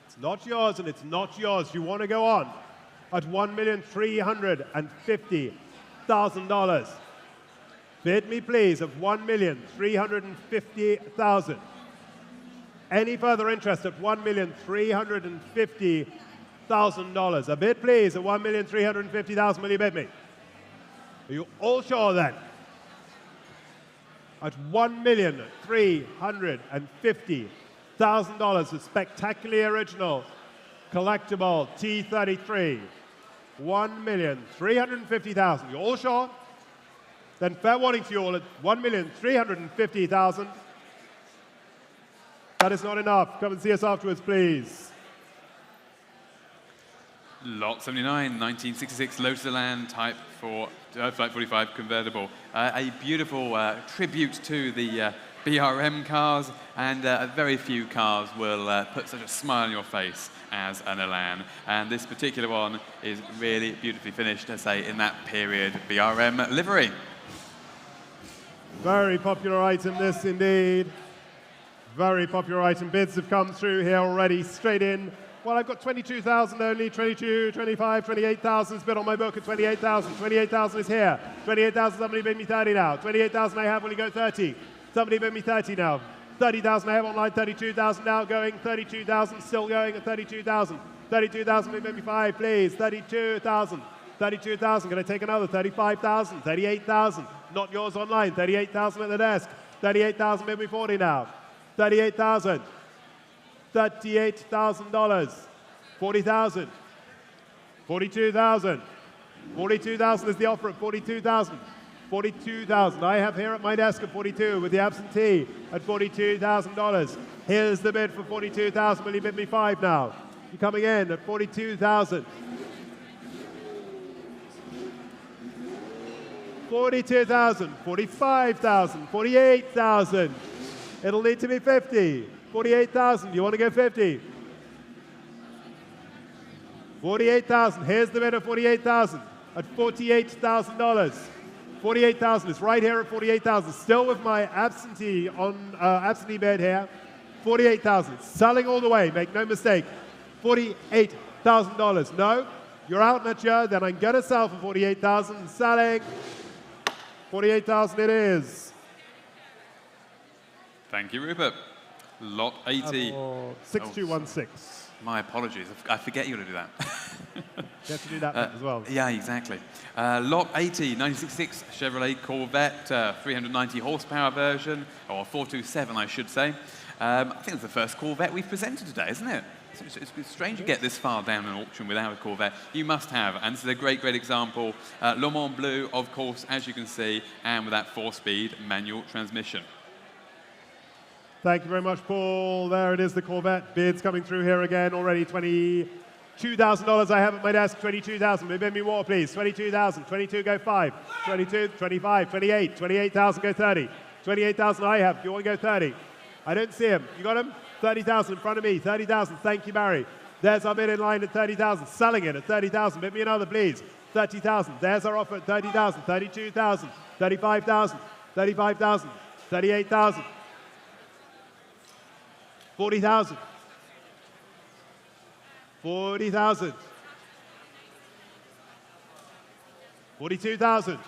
It's not yours and it's not yours. You want to go on at $1,350,000. Bid me, please, of $1,350,000. Any further interest at $1,350,000? A bid, please, at $1,350,000. Will you bid me? Are you all sure then? At $1,350,000, a spectacularly original collectible T33. $1,350,000. You all sure? Then fair warning to you all at $1,350,000. That is not enough. Come and see us afterwards, please. Lot 79, 1966 Lotus Elan Type 4 Flight 45 convertible. A beautiful tribute to the BRM cars, and very few cars will put such a smile on your face as an Elan. And this particular one is really beautifully finished, I say, in that period BRM livery. Very popular item, this indeed. Very popular item. Bids have come through here already, straight in. Well, I've got 22,000 only, 22, 25, 28,000 is bid on my book at 28,000. 28,000 is here. 28,000, somebody bid me 30 now. 28,000 I have, will you go 30? Somebody bid me 30 now. 30,000 I have online, 32,000 now going, 32,000 still going at 32,000. 32,000, bid me 5, please. 32,000. 32,000, can I take another? 35,000, 38,000. Not yours online, 38,000 at the desk. 38,000, bid me 40 now. 38,000. $38,000. 40,000. 42,000. 42,000 is the offer at 42,000. 42,000. I have here at my desk at 42 with the absentee at $42,000. Here's the bid for 42,000. Will you bid me 5 now? You're coming in at 42,000. 42,000, 45,000, 48,000. It'll need to be 50. 48,000. You want to go 50? 48,000. Here's the bid of 48,000 at $48,000. 48,000 is right here at 48,000. Still with my absentee on absentee bid here. 48,000. Selling all the way. Make no mistake. $48,000. No, you're out, Nacho. Then I'm gonna sell for 48,000. Selling. 48,000 it is. Thank you, Rupert. Lot 80. 6216. My apologies. I forget you to do that. You have to do that as well. Yeah, exactly. Lot 80, 1966 Chevrolet Corvette, 390 horsepower version, or 427, I should say. I think it's the first Corvette we've presented today, isn't it? It's strange to get this far down an auction without a Corvette. You must have, and this is a great, great example. Le Mans Blue, of course, as you can see, and with that 4-speed manual transmission. Thank you very much, Paul. There it is, the Corvette. Bids coming through here again already. $22,000 I have at my desk. 22,000. Bid me more, please. 22,000. 22, go 5. 22, 25, 28. 28,000, go 30. 28,000 I have. Do you want to go 30? I don't see him. You got him? 30,000 in front of me. 30,000. Thank you, Barry. There's our bid in line at 30,000. Selling it at 30,000. Bid me another, please. 30,000. There's our offer at 30,000. 32,000. 35,000. 35,000. 38,000. 40,000. 40,000. 42,000.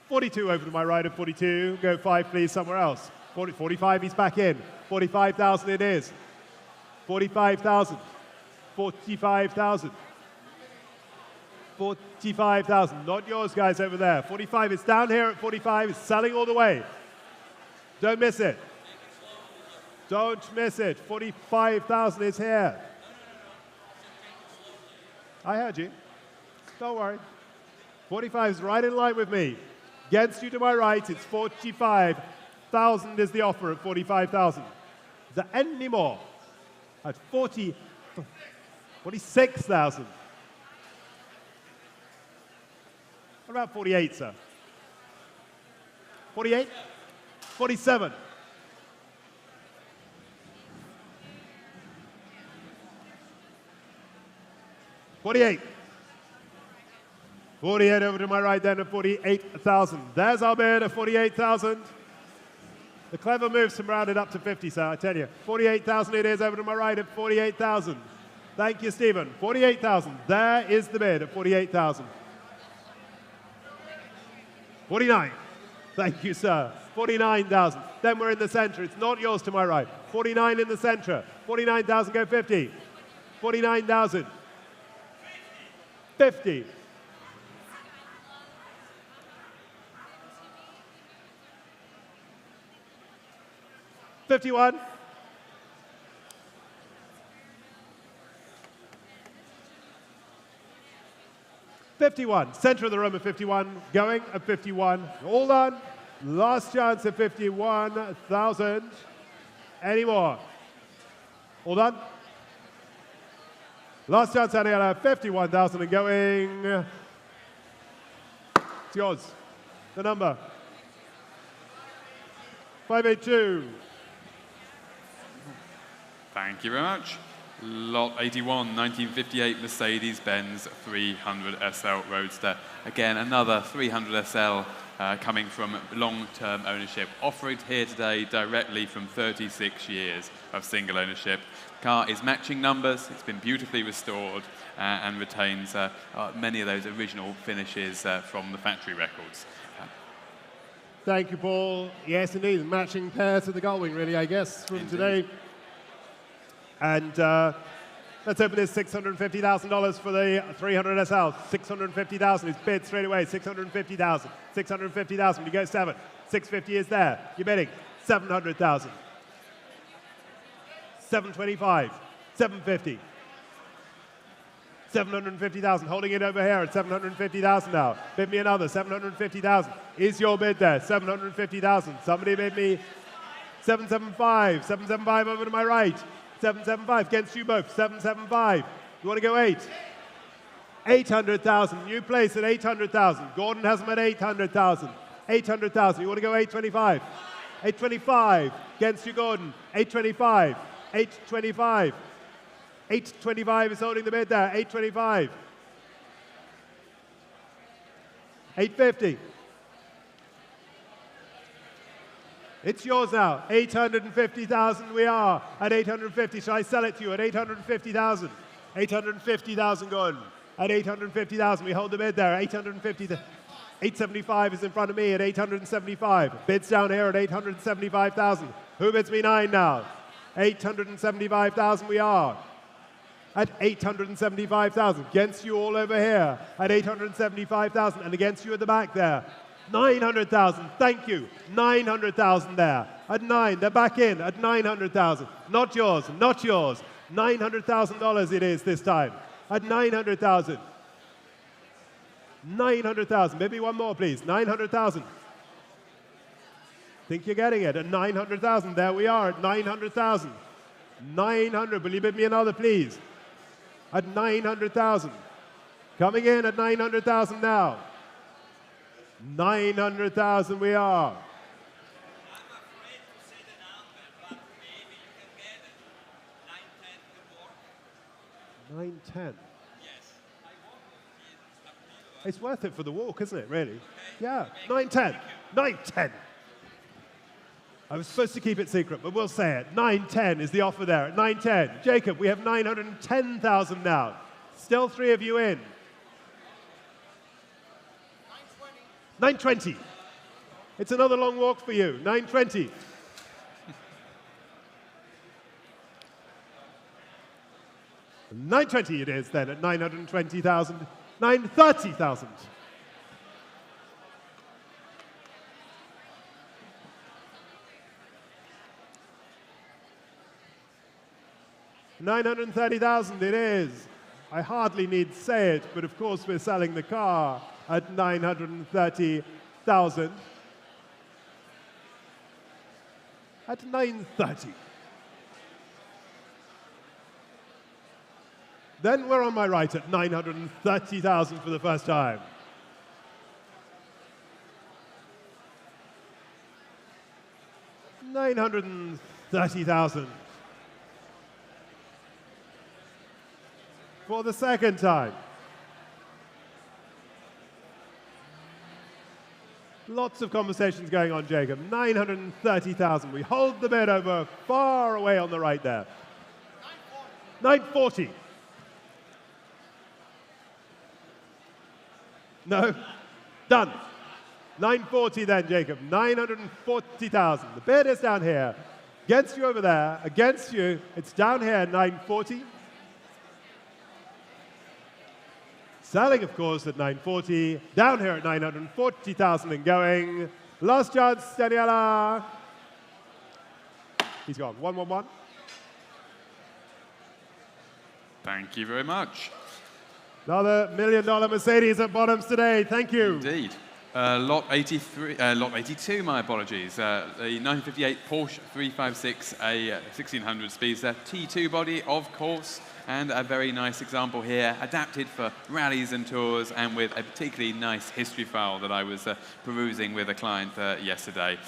42 over to my right at 42. Go 5, please, somewhere else. 45, he's back in. 45,000 it is. 45,000. 45,000. 45,000. Not yours, guys, over there. 45, it's down here at 45. It's selling all the way. Don't miss it. Don't miss it. 45,000 is here. I heard you. Don't worry. 45 is right in line with me. Against you to my right, it's 45,000 is the offer at 45,000. Is there any more? At 46,000. What about 48, sir? 48? 47. 48. 48 over to my right then at 48,000. There's our bid at 48,000. The clever moves from rounded up to 50, sir, I tell you. 48,000 it is over to my right at 48,000. Thank you, Stephen. 48,000. There is the bid at 48,000. 49. Thank you, sir. 49,000. Then we're in the center. It's not yours to my right. 49 in the center. 49,000, go 50. 49,000. 50. 51. 51. Center of the room at 51. Going at 51. All done. Last chance at 51,000. Any more? All done? Last chance at 51,000 and going. It's yours. The number. 582. Thank you very much. Lot 81, 1958 Mercedes-Benz 300 SL Roadster. Again, another 300 SL coming from long-term ownership. Offered here today directly from 36 years of single ownership. Car is matching numbers. It's been beautifully restored and retains many of those original finishes from the factory records. Thank you, Paul. Yes, indeed. Matching pair to the Gullwing, really, I guess, from today. And let's open this $650,000 for the 300 SL. $650,000 is bid straight away. $650,000. $650,000. You go 7. $650 is there. You're bidding $700,000. $725,000. $750,000. $750,000. Holding it over here at $750,000 now. Bid me another $750,000. Is your bid there? $750,000. Somebody bid me $775,000. $775,000 over to my right. $775,000 against you both. $775,000. You want to go 8? $800,000. New place at $800,000. Gordon has them at $800,000. $800,000. You want to go 825? $825,000 against you, Gordon. $825,000. $825,000. $825,000 is holding the bid there. $825,000. $850,000. It's yours now. $850,000 we are at $850,000. Shall I sell it to you at $850,000? $850,000 Gordon. At $850,000 we hold the bid there. $850,000. $875,000 is in front of me at $875,000. Bids down here at $875,000. Who bids me 9 now? $875,000 we are at $875,000. Against you all over here at $875,000 and against you at the back there. $900,000. Thank you. $900,000 there. At 9. They're back in at $900,000. Not yours. Not yours. $900,000 it is this time. At $900,000. $900,000. Maybe one more, please. $900,000. Think you're getting it at $900,000. There we are at $900,000. $900,000. Will you bid me another, please? At $900,000. Coming in at $900,000 now. $900,000 we are. $910. It's worth it for the walk, isn't it, really? Yeah, $910. $910. I was supposed to keep it secret, but we'll say it. $910 is the offer there at $910. Jacob, we have $910,000 now. Still 3 of you in. $920. It's another long walk for you. $920. $920 it is then at $920,000. $930,000. $930,000 it is. I hardly need say it, but of course we're selling the car at $930,000. At $930,000. Then we're on my right at $930,000 for the first time. 930,000. For the second time. Lots of conversations going on, Jacob. 930,000. We hold the bid over far away on the right there. 940. No. Done. 940 then, Jacob. 940,000. The bid is down here. Against you over there. Against you. It's down here, 940. Selling, of course, at 940. Down here at 940,000 and going. Last chance, Daniela. He's gone. 111. Thank you very much. Another $1 million Mercedes at Bonhams today. Thank you. Indeed. Lot 82, my apologies. The 1958 Porsche 356, a 1600 Speedster, T2 body, of course, and a very nice example here, adapted for rallies and tours, and with a particularly nice history file that I was perusing with a client yesterday.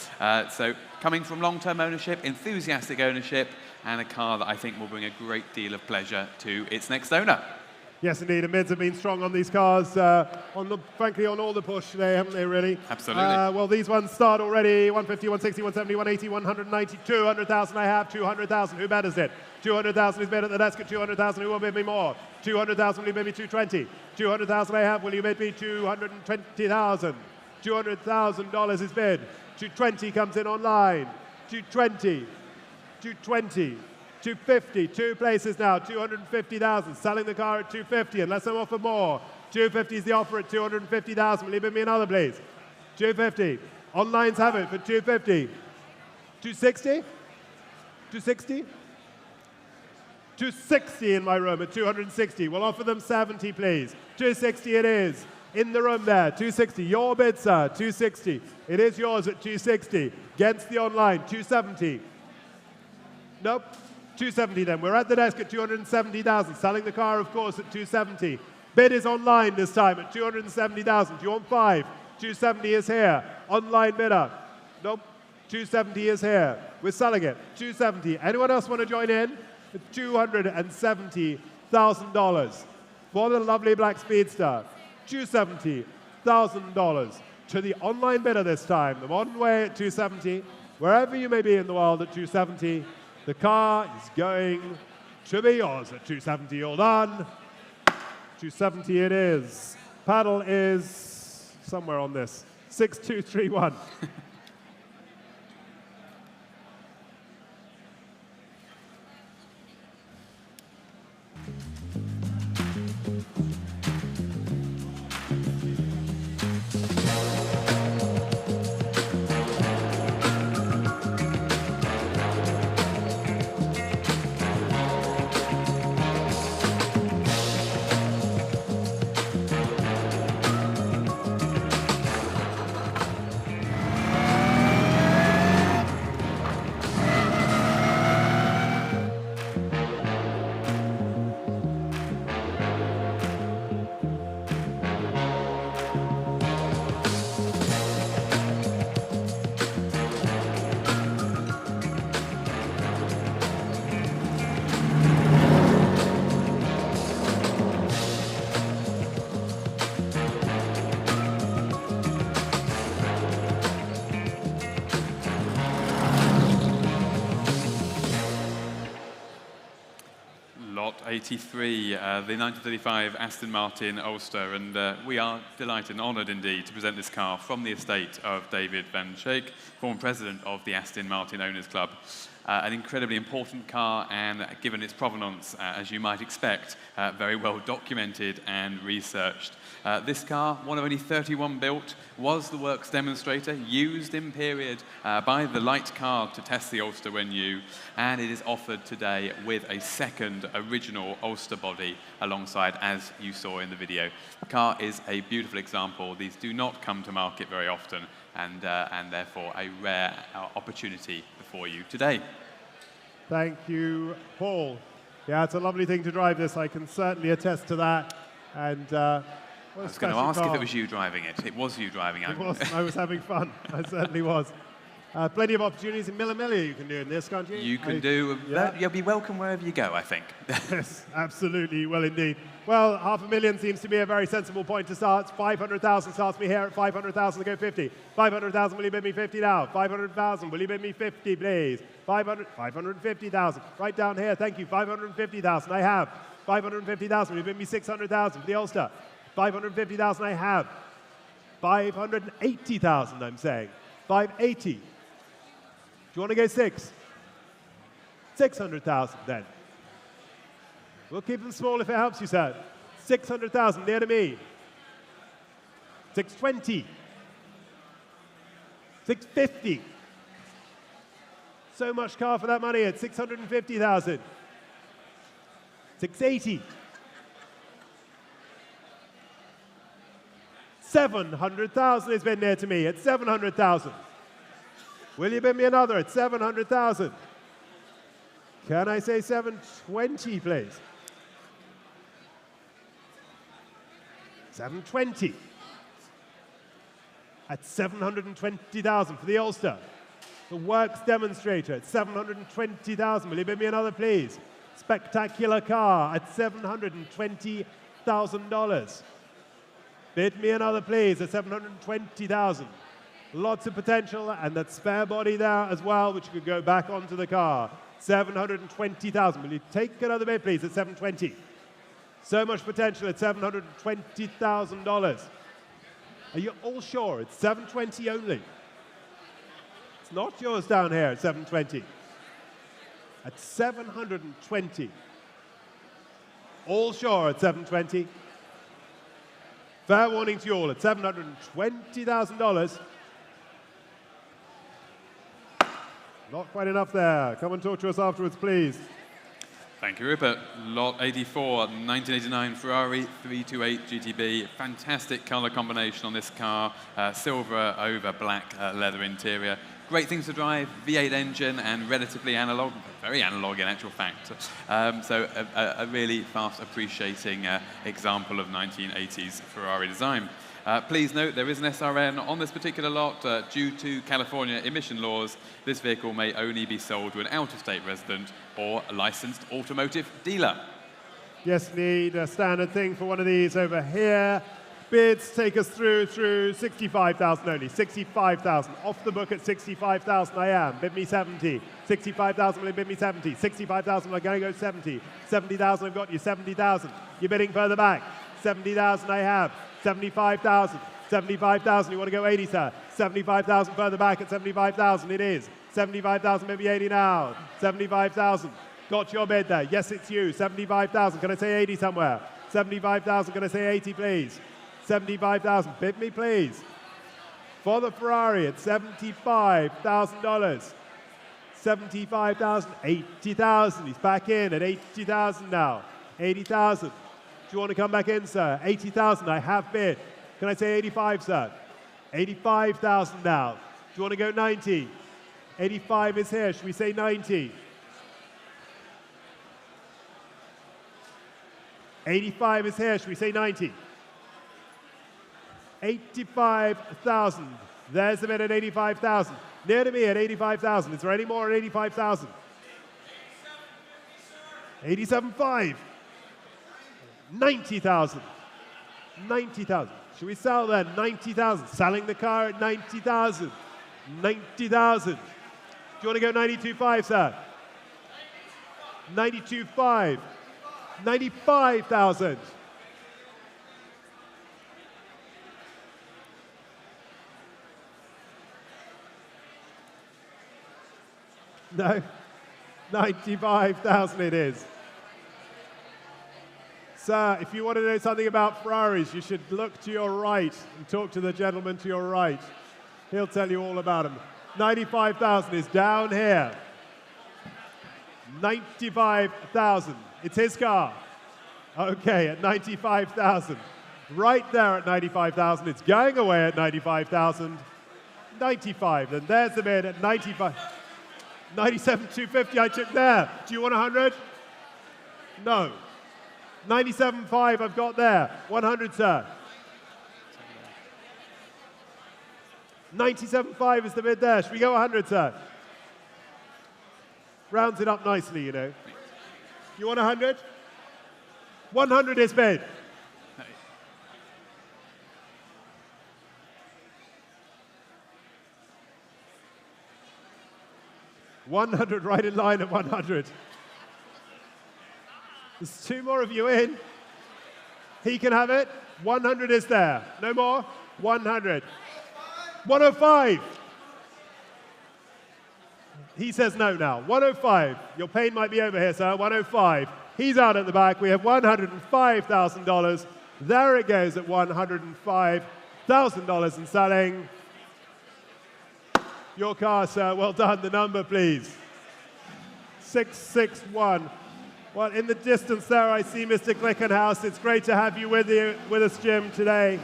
So coming from long-term ownership, enthusiastic ownership, and a car that I think will bring a great deal of pleasure to its next owner. Yes, indeed. The mids have been strong on these cars. Frankly, on all the push today, haven't they, really? Absolutely. Well, these ones start already. 150, 160, 170, 180, 190, 200,000 I have, 200,000. Who betters it? 200,000 is bid at the desk at 200,000. Who will bid me more? 200,000, will you bid me 220? 200,000 I have, will you bid me 220,000? $200,000 is bid. 220 comes in online. 220, 220. 250, two places now, 250,000. Selling the car at 250 unless I'm offered more. 250 is the offer at 250,000. Will you bid me another, please? 250. Online's have it for 250. 260? 260? 260 in my room at 260. We'll offer them 70, please. 260 it is. In the room there, 260. Your bid, sir, 260. It is yours at 260. Against the online, 270. Nope. 270 then. We're at the desk at 270,000. Selling the car, of course, at 270. Bid is online this time at 270,000. Do you want 5? 270 is here. Online bidder. Nope. 270 is here. We're selling it. 270. Anyone else want to join in? $270,000 for the lovely black Speedster. $270,000 to the online bidder this time. The modern way at 270. Wherever you may be in the world at 270. The car is going to be yours at 270. All done. 270 it is. Paddle is somewhere on this. 6231. Lot 83, the 1935 Aston Martin Ulster, and we are delighted and honoured indeed to present this car from the estate of David Van Schaik, former president of the Aston Martin Owners Club. An incredibly important car, and given its provenance, as you might expect, very well documented and researched. This car, one of only 31 built, was the works demonstrator used in period by the light car to test the Ulster when new, and it is offered today with a second original Ulster body alongside, as you saw in the video. The car is a beautiful example. These do not come to market very often, and therefore a rare opportunity before you today. Thank you, Paul. Yeah, it's a lovely thing to drive this. I can certainly attest to that. And I was going to ask if it was you driving it. It was you driving it. It was. I was having fun. I certainly was. Plenty of opportunities in Millimillia you can do in this, can't you? You can do. Yeah. You'll be welcome wherever you go, I think. Yes, absolutely. Well, indeed. Well, 500,000 seems to be a very sensible point to start. 500,000 starts me here at 500,000 to go 50. 500,000, will you bid me 50 now? 500,000, will you bid me 50, please? 550,000, right down here. Thank you. 550,000, I have. 550,000, will you bid me 600,000 for the Ulster? 550,000, I have. 580,000, I'm saying. 580. Do you want to go 6? 600,000 then. We'll keep them small if it helps you, sir. 600,000, near to me. 620. 650. So much car for that money at 650,000. 680. 700,000 has been near to me at 700,000. Will you bid me another at 700,000? Can I say 720, please? 720. At 720,000 for the Ulster. The Works demonstrator at 720,000. Will you bid me another, please? Spectacular car at $720,000. Bid me another, please, at 720,000. Lots of potential, and that spare body there as well, which could go back onto the car. 720,000. Will you take another bid, please, at 720? So much potential at $720,000. Are you all sure? It's 720 only. It's not yours down here at 720. At 720. All sure at 720. Fair warning to you all at $720,000. Not quite enough there. Come and talk to us afterwards, please. Thank you, Rupert. Lot 84, 1989 Ferrari 328 GTB. Fantastic color combination on this car. Silver over black leather interior. Great things to drive, V8 engine and relatively analog, very analog in actual fact. So a really fast appreciating example of 1980s Ferrari design. Please note there is an SRN on this particular lot. Due to California emission laws, this vehicle may only be sold to an out-of-state resident or a licensed automotive dealer. Yes, need a standard thing for one of these over here. Bids take us through 65,000 only. 65,000. Off the book at 65,000 I am. Bid me 70. 65,000, will you bid me 70? 65,000, I'm going to go 70. 70,000, I've got you. 70,000. You're bidding further back. 70,000 I have. 75,000. 75,000, you want to go 80, sir? 75,000 further back at 75,000, it is. 75,000, maybe 80 now. 75,000. Got your bid there. Yes, it's you. 75,000. Can I say 80 somewhere? 75,000. Can I say 80, please? 75,000. Bid me, please. For the Ferrari at $75,000. 75,000. 80,000. He's back in at 80,000 now. 80,000. Do you want to come back in, sir? 80,000. I have bid. Can I say 85, sir? 85,000 now. Do you want to go 90? 85 is here. Should we say 90? 85 is here. Should we say 90? 85,000. There's the bid at 85,000. Near to me at 85,000. Is there any more at 85,000? 87.5. 90,000. 90,000. Should we sell then? 90,000. Selling the car at 90,000. 90,000. Do you want to go 92.5, sir? 92.5. 95,000. No, 95,000 it is. Sir, if you want to know something about Ferraris, you should look to your right and talk to the gentleman to your right. He'll tell you all about them. 95,000 is down here. 95,000. It's his car. Okay, at 95,000. Right there at 95,000. It's going away at 95,000. 95. And there's the bid at 95. 97,250 I took there. Do you want 100? No. 97.5 I've got there. 100, sir. 97.5 is the bid there. Should we go 100, sir? Rounds it up nicely, you know. You want 100? 100 is bid. $100 right in line at 100. There's 2 more of you in. He can have it. 100 is there. No more? 100. 105. He says no now. 105. Your pain might be over here, sir. 105. He's out at the back. We have $105,000. There it goes at $105,000 and selling. Your car, sir. Well done. The number, please. 661. Well, in the distance there, I see Mr. Glickenhaus. It's great to have you with us, Jim, today.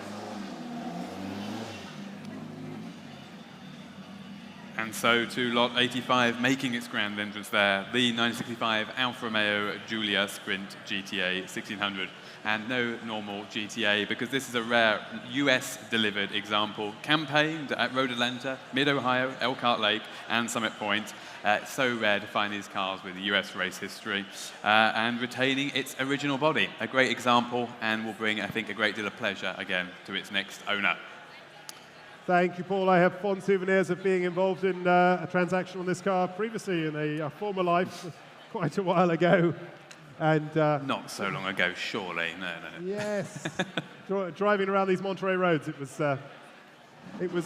And so to lot 85, making its grand entrance there, the 965 Alfa Romeo Giulia Sprint GTA 1600. And no normal GTA, because this is a rare US-delivered example, campaigned at Road Atlanta, Mid-Ohio, Elkhart Lake, and Summit Point. It's so rare to find these cars with US race history and retaining its original body. A great example, and will bring, I think, a great deal of pleasure again to its next owner. Thank you, Paul. I have fond souvenirs of being involved in a transaction on this car previously in a former life, quite a while ago. And not so long ago, surely. No. Yes. Driving around these Monterey roads, it was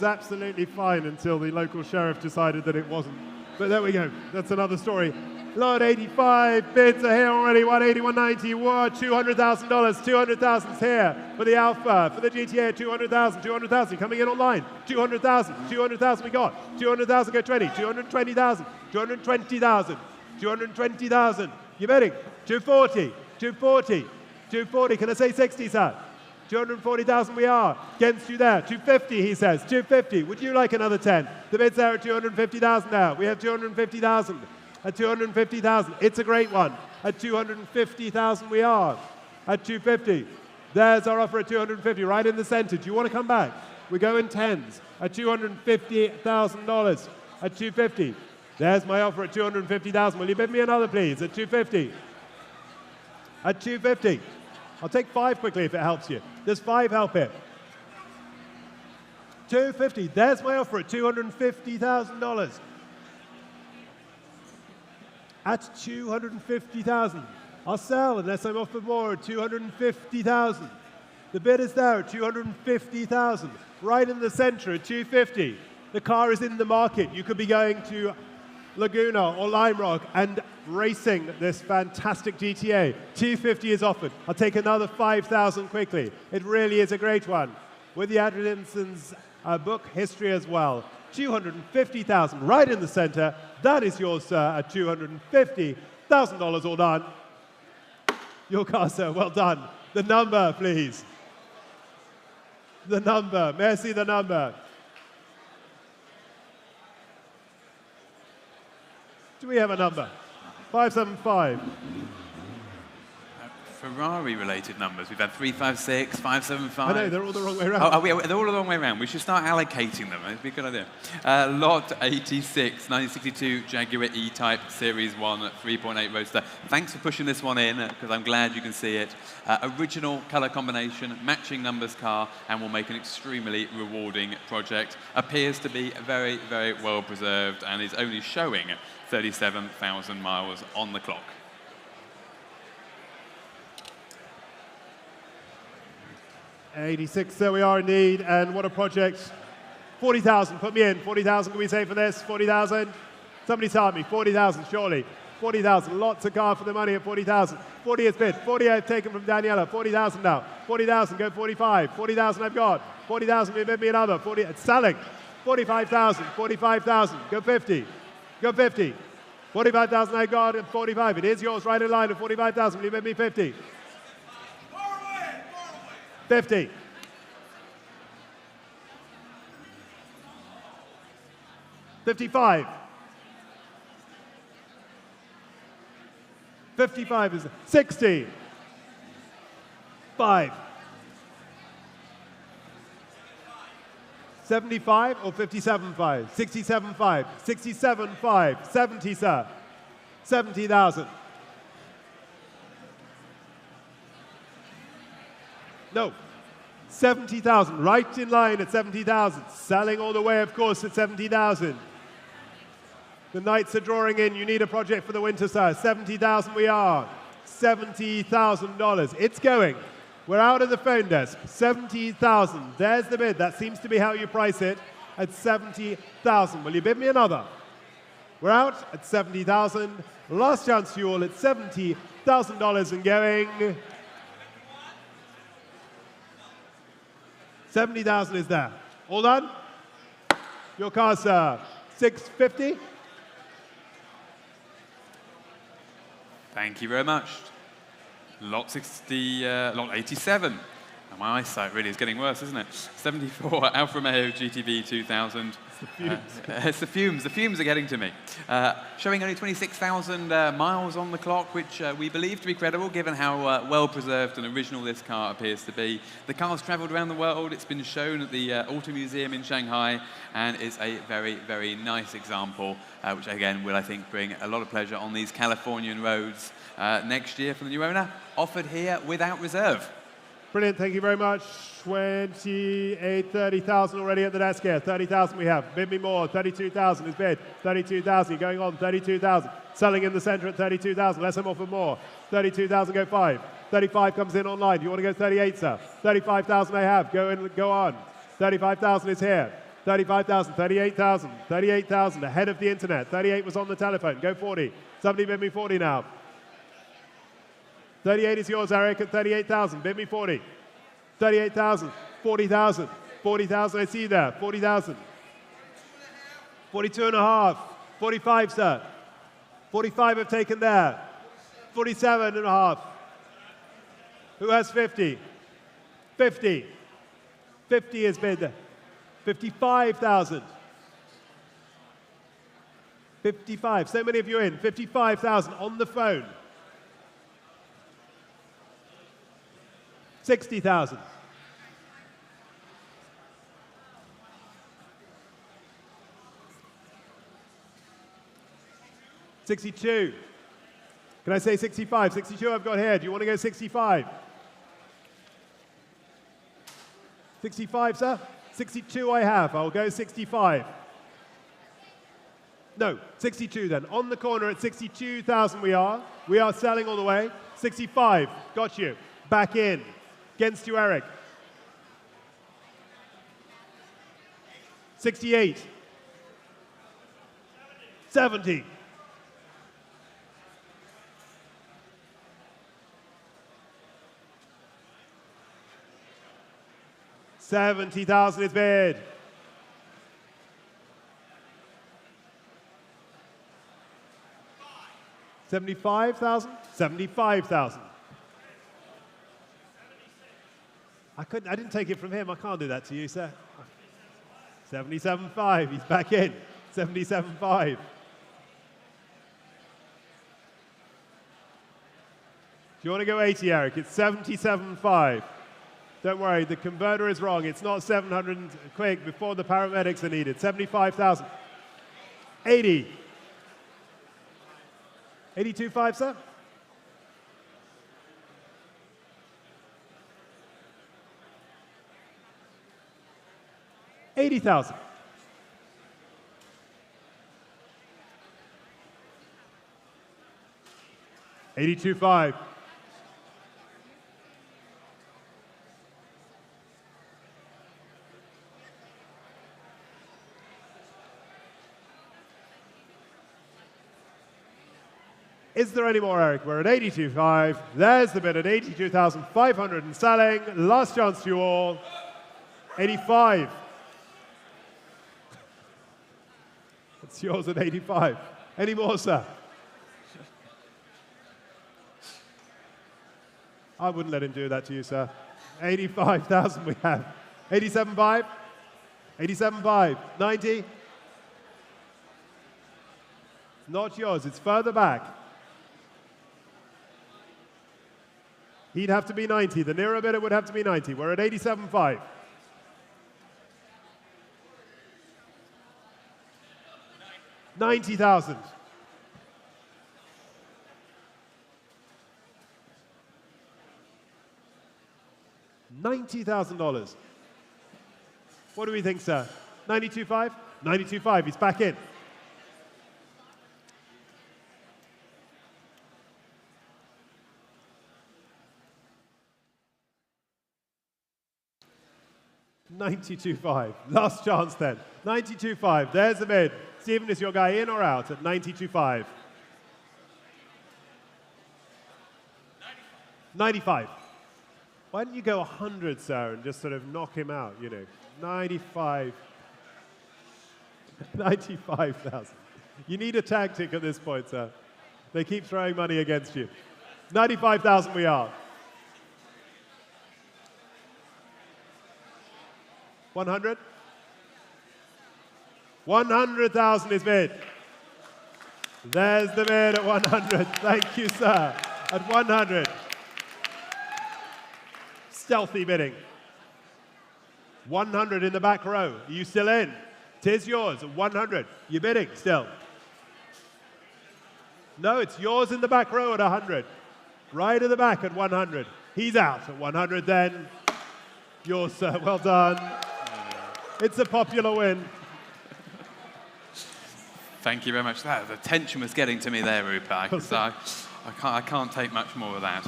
absolutely fine until the local sheriff decided that it wasn't. But there we go. That's another story. Lot 85 bids are here already. 180, 190, $200,000. 200,000's here for the Alpha, for the GTA. 200,000, 200,000 coming in online. 200,000, 200,000 we got. 200,000 go 20. 220,000, 220,000, 220,000. You're bidding. 240, 240, 240. Can I say 60, sir? 240,000 we are. Against you there. 250, he says. 250. Would you like another 10? The bid's there at 250,000 now. We have 250,000. At 250,000. It's a great one. At 250,000 we are. At 250. There's our offer at 250, right in the center. Do you want to come back? We go in tens. At $250,000. At 250. There's my offer at 250,000. Will you bid me another, please? At 250. At 250. I'll take 5 quickly if it helps you. Does 5 help here? 250. There's my offer at $250,000. At 250,000. I'll sell unless I'm offered more at 250,000. The bid is there at 250,000. Right in the center at 250. The car is in the market. You could be going to Laguna or Lime Rock and racing this fantastic GTA. 250 is offered. I'll take another 5,000 quickly. It really is a great one. With the Adrianson's book history as well. 250,000 right in the center. That is yours, sir, at $250,000 all done. Your car, sir, well done. The number, please. The number. May I see the number? Do we have a number? 575. Ferrari-related numbers. We've had 356, 575. I know, they're all the wrong way around. They're all the wrong way around. We should start allocating them. It'd be a good idea. Lot 86, 1962 Jaguar E-Type Series 1 3.8 Roadster. Thanks for pushing this one in, because I'm glad you can see it. Original color combination, matching numbers car, and will make an extremely rewarding project. Appears to be very, very well preserved, and is only showing 37,000 miles on the clock. '86, there we are indeed, and what a project. 40,000, put me in. 40,000, can we say for this? 40,000? Somebody start me. 40,000, surely. 40,000, lots of car for the money at 40,000. 40 is bid. 40 I've taken from Daniela. 40,000 now. 40,000, go 45. 40,000 I've got. 40,000, you bid me another. 40, it's selling. 45,000, 45,000, go 50. Go 50. 45,000 I got at 45. It is yours right in line at 45,000. Will you bid me 50? 50. 55. 55 is 60. 5. 75 or 57.5? 67.5, 67.5, 70, sir. 70,000. No, 70,000, right in line at 70,000. Selling all the way, of course, at 70,000. The nights are drawing in. You need a project for the winter, sir. 70,000 we are. $70,000. It's going. We're out of the phone desk. 70,000. There's the bid. That seems to be how you price it at 70,000. Will you bid me another? We're out at 70,000. Last chance to you all at $70,000 and going. 70,000 is there. All done? Your car's 650. Thank you very much. Lot 87. And my eyesight really is getting worse, isn't it? 74 Alfa Romeo GTB 2000. It's the fumes. The fumes are getting to me. Showing only 26,000 miles on the clock, which we believe to be credible, given how well-preserved and original this car appears to be. The car's travelled around the world. It's been shown at the Auto Museum in Shanghai, and it's a very, very nice example, which, again, will, I think, bring a lot of pleasure on these Californian roads next year from the new owner, offered here without reserve. Brilliant, thank you very much. 28, 30,000 already at the desk here. 30,000 we have. Bid me more. 32,000 is bid. 32,000 going on. 32,000. Selling in the center at 32,000. Let's him offer more. 32,000 go 5. 35 comes in online. You want to go 38, sir? 35,000 I have. Go in, go on. 35,000 is here. 35,000, 38,000, 38,000 ahead of the internet. 38 was on the telephone. Go 40. Somebody bid me 40 now. 38 is yours, Eric, at 38,000. Bid me 40. 38,000, 40,000, 40,000, I see you there, 40,000. 42 and a half, 45, sir. 45 have taken there. 47 and a half. Who has 50? 50. 50 is bid. 55,000. 55, so many of you in. 55,000 on the phone. 60,000. 62. Can I say 65? 62 I've got here. Do you want to go 65? 65, sir? 62 I have. I'll go 65. No, 62 then. On the corner at 62,000 we are. We are selling all the way. 65. Got you. Back in. Against you, Eric. 68. 70. 70,000 is bid. $75,000? I didn't take it from him. I can't do that to you, sir. 77.5. He's back in. 77.5. Do you want to go 80, Eric? It's 77.5. Don't worry, the converter is wrong. It's not 700 quick before the paramedics are needed. 75,000. 80. 82.5, sir? 80,000. 82.5. Is there any more, Eric? We're at 82.5. There's the bid at 82,500 and selling. Last chance to you all. 85. It's yours at 85. Any more, sir? I wouldn't let him do that to you, sir. 85,000 we have. 87.5. 87.5. 90. Not yours. It's further back. He'd have to be 90. The nearer bidder would have to be 90. We're at 87.5. 90,000. $90,000. What do we think, sir? 92.5? 92.5, he's back in. $92.5. Last chance then. $92.5. There's the bid. Stephen, is your guy in or out at $92.5? 95. Why don't you go 100, sir, and just sort of knock him out, you know? 95. 95,000. You need a tactic at this point, sir. They keep throwing money against you. 95,000 we are. 100? 100,000 is bid. There's the bid at 100. Thank you, sir. At 100. Stealthy bidding. 100 in the back row. Are you still in? Tis yours at 100. You're bidding still. No, it's yours in the back row at 100. Right at the back at 100. He's out at 100 then. Yours, sir. Well done. It's a popular win. Thank you very much. The tension was getting to me there, Rupert. So I can't take much more of that.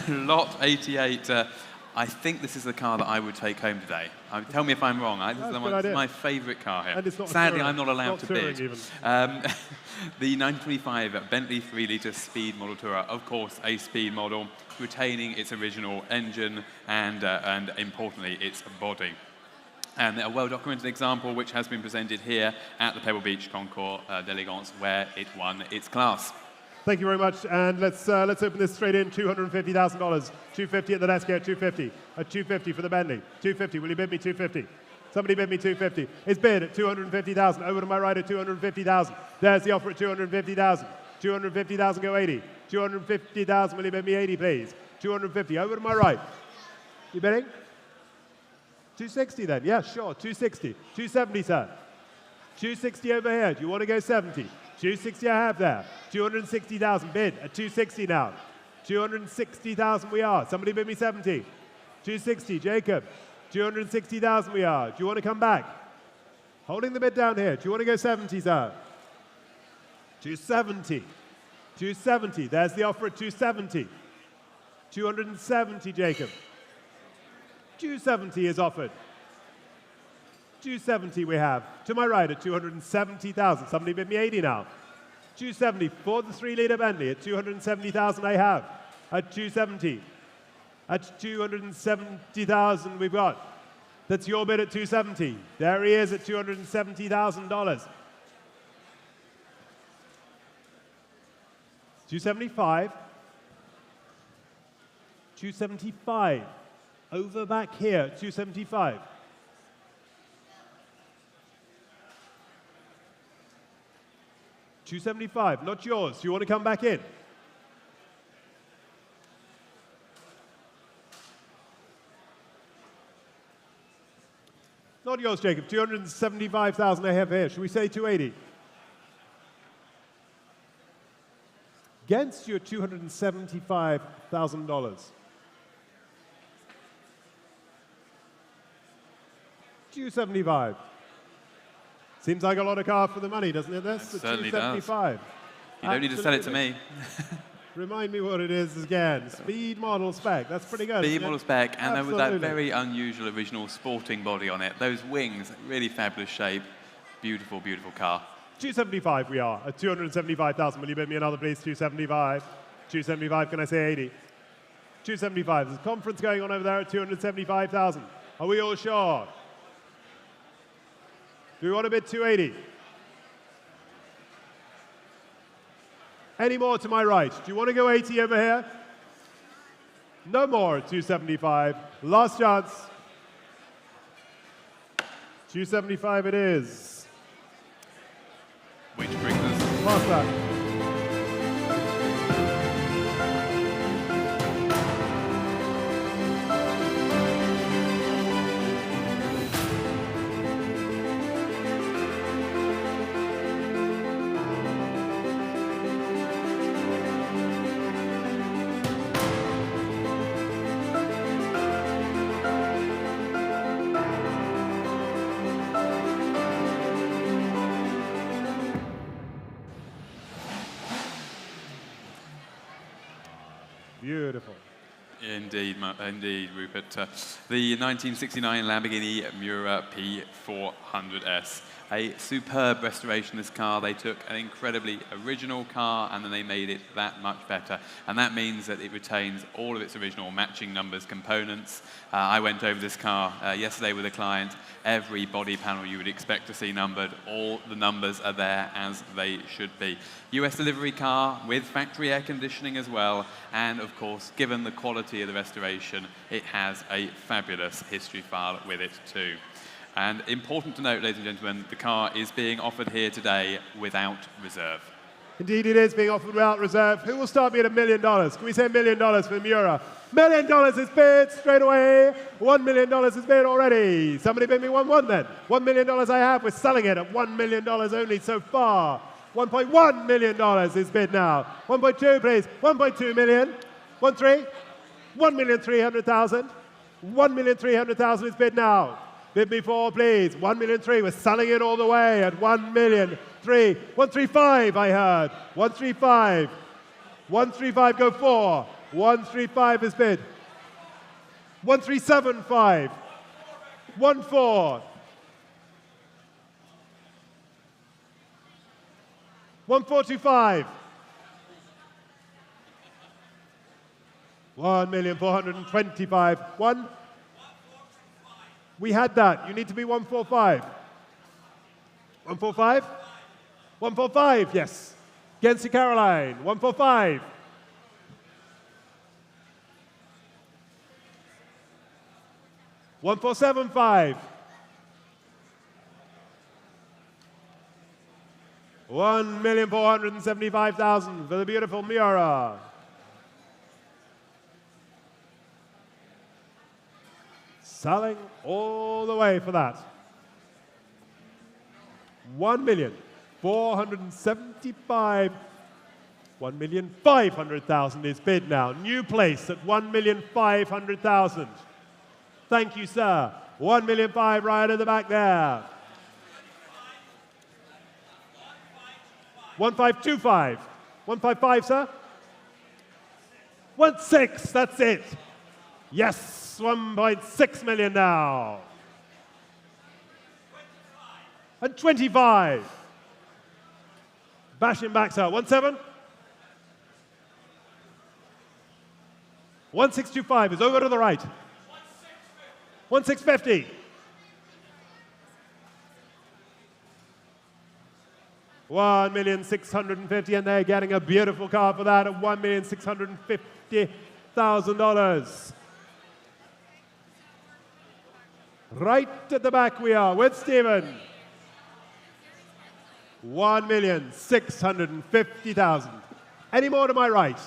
Lot 88. I think this is the car that I would take home today. Tell me if I'm wrong. This is my favourite car here. Sadly, I'm not allowed to bid. The 925 Bentley 3-litre speed model tourer, of course, a speed model, retaining its original engine and importantly, its body. And a well-documented example which has been presented here at the Pebble Beach Concours d'Elegance, where it won its class. Thank you very much, and let's open this straight in. $250,000. $250 at the desk here. $250. At $250 for the Bentley. $250. Will you bid me $250? Somebody bid me $250. It's bid at $250,000. Over to my right at $250,000. There's the offer at $250,000. $250,000 go 80. $250,000. Will you bid me 80, please? $250. Over to my right. You bidding? $260 then. Yeah, sure. $260. $270, sir. $260 over here. Do you want to go 70? $260 I have there. $260,000 bid at $260 now. $260,000 we are. Somebody bid me 70. $260, Jacob. $260,000 we are. Do you want to come back? Holding the bid down here. Do you want to go 70, sir? $270. $270. There's the offer at $270. $270, Jacob. $270 is offered. $270 we have. To my right at $270,000. Somebody bid me 80 now. $270 for the 3-litre Bentley at $270,000 I have. At $270. At $270,000 we've got. That's your bid at $270. There he is at $270,000. $275. $275. Over back here, $275. $275, not yours. Do you want to come back in? Not yours, Jacob. $275,000 I have here. Should we say $280? Against your $275,000. $275. Seems like a lot of car for the money, doesn't it, this? It certainly does. $275. You don't need to sell it to me. Remind me what it is again. Speed model spec. That's pretty good. Speed model spec, and then with that very unusual original sporting body on it. Those wings, really fabulous shape. Beautiful, beautiful car. $275 we are at $275,000. Will you bid me another, please? $275. $275. Can I say 80? $275. There's a conference going on over there at $275,000. Are we all sure? Do we want to bid $280? Any more to my right? Do you want to go 80 over here? No more at $275. Last chance. $275 it is. Which brings us... Past that. Indeed, indeed, Rupert. The 1969 Lamborghini Miura P400S. A superb restoration of this car. They took an incredibly original car and then they made it that much better. And that means that it retains all of its original matching numbers components. I went over this car yesterday with a client. Every body panel you would expect to see numbered. All the numbers are there as they should be. US delivery car with factory air conditioning as well. And of course, given the quality of the restoration, it has a fabulous history file with it too. And important to note, ladies and gentlemen, the car is being offered here today without reserve. Indeed, it is being offered without reserve. Who will start me at $1 million? Can we say $1 million for Miura? $1 million is bid straight away. $1 million is bid already. Somebody bid me 1-1 then. $1 million I have. We're selling it at $1 million only so far. $1.1 million is bid now. 1.2, please. 1.2 million. 1.3. 1,300,000. 1,300,000 is bid now. Bid me 4, please. 1,000,003. We're selling it all the way at 1,003,000. 135, I heard. 135. 135, go 4. 135 is bid. 1375. 14. 1425. 1,425,000. 1. We had that. You need to be 145. 145? 145, yes. Gensi Caroline, 145. 1475. 1,475,000 for the beautiful Miura. Selling all the way for that. 1,475,000. 1,500,000 is bid now. New place at 1,500,000. Thank you, sir. 1,500,000 right at the back there. 1,525. 155, sir. 1.6, that's it. Yes. 1.6 million now. And 25. Bash him back, sir. 1.7. 1.625 is over to the right. 1.650. 1,650,000, and they're getting a beautiful car for that at $1,650,000. Right at the back we are with Stephen. 1,650,000. Any more to my right?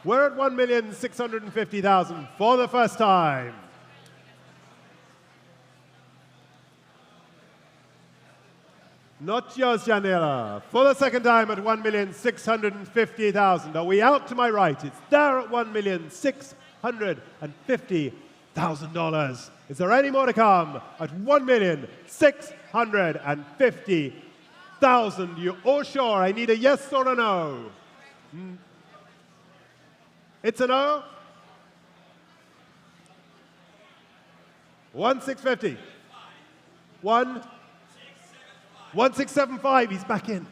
We're at 1,650,000 for the first time. Not yours, Janela. For the second time at 1,650,000. Are we out to my right? It's there at $1,650,000. Is there any more to come at 1,650,000? You all sure? I need a yes or a no. It's a no? 1,650. 1,675. He's back in.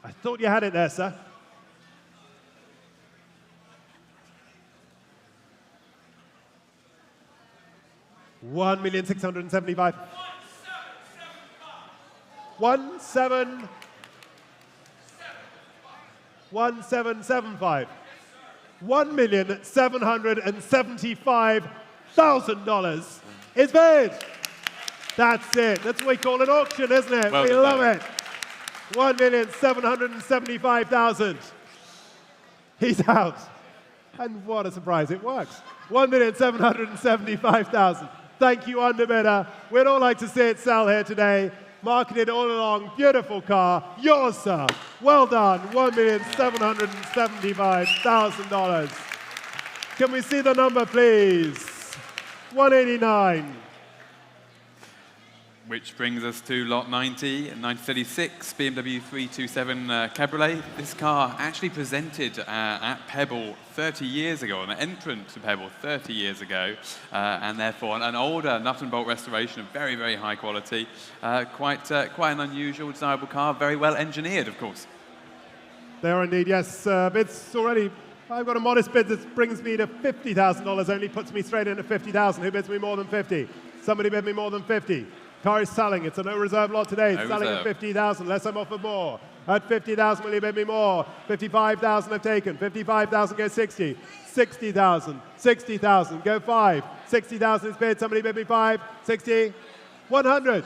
I thought you had it there, sir. $1,675,000. 1,775. $1,775,000 is bid. That's it. That's what we call an auction, isn't it? Well, we love it. 1,775,000. He's out. And what a surprise, it works. 1,775,000. Thank you, underbidder. We'd all like to see it sell here today. Marketed all along. Beautiful car. Yours, sir. Well done. $1,775,000. Can we see the number, please? 189. Which brings us to lot 90, 1936 BMW 327 Cabriolet. This car actually presented at Pebble 30 years ago, an entrant to Pebble 30 years ago, and therefore an older nut and bolt restoration of very, very high quality. Quite an unusual, desirable car, very well engineered, of course. They are indeed, yes. Bids already. I've got a modest bid that brings me to $50,000, only puts me straight into 50,000. Who bids me more than 50? Somebody bid me more than 50. Car is selling. It's a no reserve lot today. It's selling at 50,000. Less I'm offered more. At 50,000, will you bid me more? 55,000 I've taken. 55,000, go 60. 60,000. 60,000, go 5. 60,000 is bid. Somebody bid me 5. 60. 100.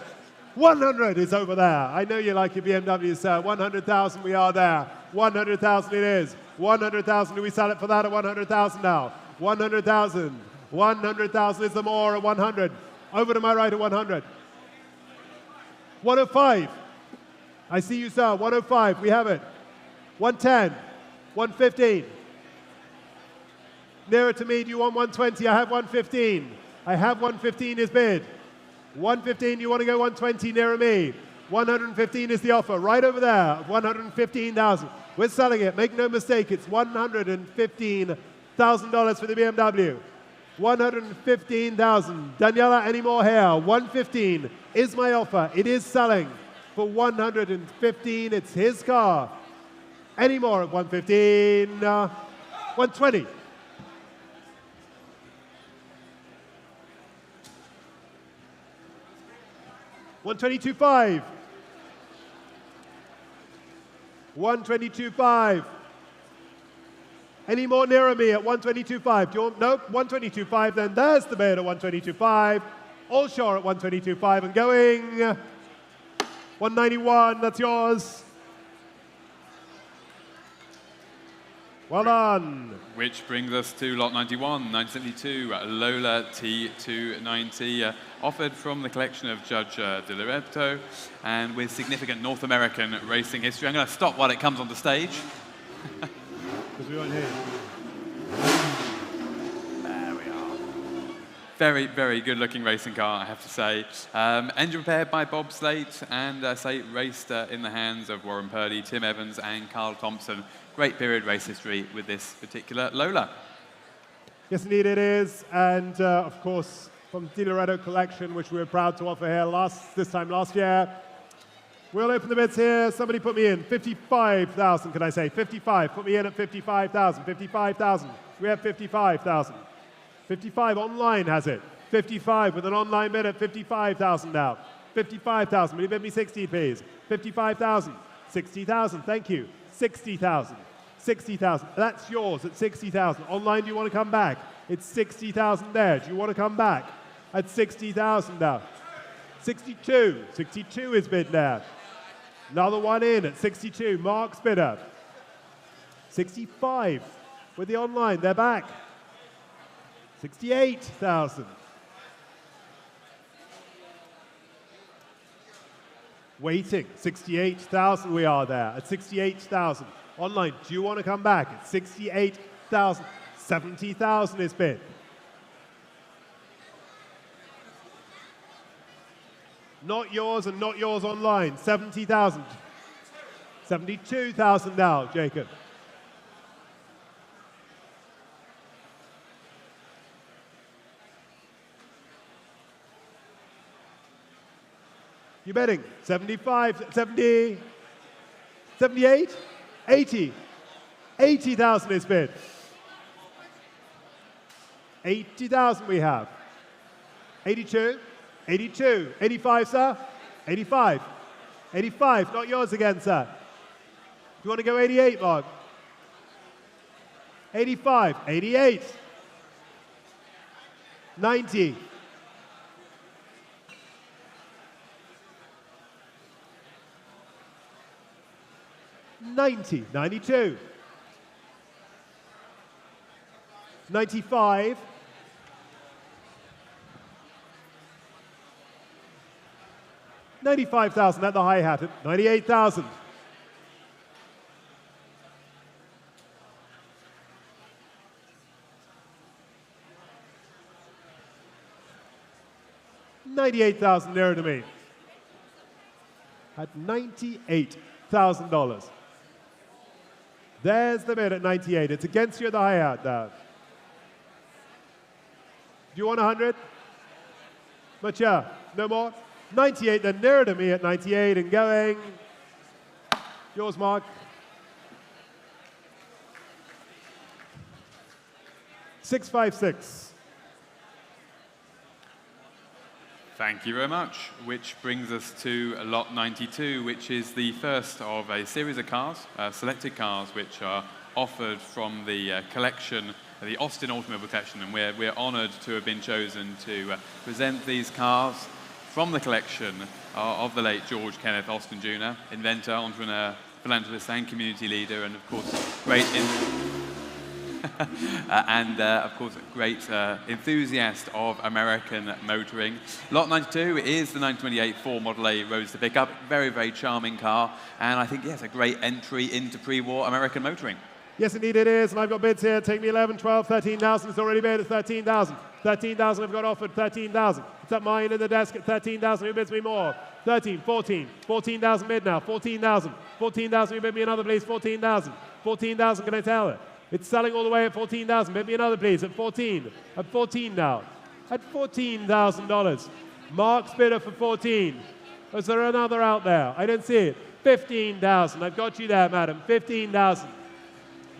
100 is over there. I know you like your BMWs, sir. 100,000, we are there. 100,000 it is. 100,000, do we sell it for that at 100,000 now? 100,000. 100,000 is the more at 100. Over to my right at 100. 105. I see you, sir. 105. We have it. 110. 115. Nearer to me. Do you want 120? I have 115. I have 115 is bid. 115. You want to go 120 nearer me? 115 is the offer. Right over there. 115,000. We're selling it. Make no mistake. It's $115,000 for the BMW. 115,000. Daniela, any more here? 115 is my offer. It is selling for 115. It's his car. Any more at 115? 120. $122,500. $122,500. Any more nearer me at $122,500? Do you want, nope, $122,500. Then there's the bid at $122,500. All sure at $122,500 and going. $191. That's yours. Well done. Which brings us to lot 91, 1972, Lola T290, offered from the collection of Judge De Loreto, and with significant North American racing history. I'm going to stop while it comes on the stage. Because we weren't here. There we are. Very, very good-looking racing car, I have to say. Engine prepared by Bob Slate, and raced in the hands of Warren Purdy, Tim Evans, and Carl Thompson. Great period race history with this particular Lola. Yes, indeed it is. And, of course, from the De Loreto collection, which we were proud to offer here this time last year. We'll open the bids here. Somebody put me in. 55,000, can I say? 55. Put me in at 55,000. 55,000. We have 55,000. 55 online has it. 55 with an online bid at 55,000 now. 55,000. Will you bid me 60, please? 55,000. 60,000. Thank you. 60,000. 60,000. That's yours at 60,000. Online, do you want to come back? It's 60,000 there. Do you want to come back at 60,000 now? 62. 62 is bid there. Another one in at 62. Mark's bidder. 65 with the online. They're back. 68,000. Waiting. 68,000 we are there at 68,000. Online, do you want to come back at 68,000? 70,000 is bid. Not yours and not yours online. 70,000. 72,000 now, Jacob. You betting? 75, 70, 78, 80. 80,000 is bid. 80,000 we have. 82, 82, 85, sir? 85. 85, not yours again, sir. Do you want to go 88, Mark? 85, 88. 90. 90, 92, 95, 95,000 at the hi-hat, 98,000. $98,000 nearer to me. at $98,000. There's the bid at 98. It's against you at the high out there. Do you want 100? But yeah, no more? 98, then nearer to me at 98 and going. Yours, Mark. 656. Thank you very much, which brings us to lot 92, which is the first of a series of cars, selected cars, which are offered from the collection, the Austin Automobile Collection, and we're honored to have been chosen to present these cars from the collection of the late George Kenneth Austin Jr., inventor, entrepreneur, philanthropist, and community leader, and of course, great great enthusiast of American motoring. Lot 92 is the 1928 Ford Model A Roadster pickup. Very, very charming car, and I think, yes, a great entry into pre-war American motoring. Yes, indeed it is, and I've got bids here. Take me 11, 12, 13,000. It's already bid at 13,000. 13,000 I've got offered, 13,000. It's at mine in the desk at 13,000. Who bids me more? 13, 14. 14,000 bid now, 14,000. 14,000, who bid me another, please? 14,000. 14,000, can I tell it? It's selling all the way at 14,000. Bid me another, please, at 14. At 14 now. At $14,000. Mark's bidder for 14. Is there another out there? I don't see it. 15,000. I've got you there, madam. 15,000.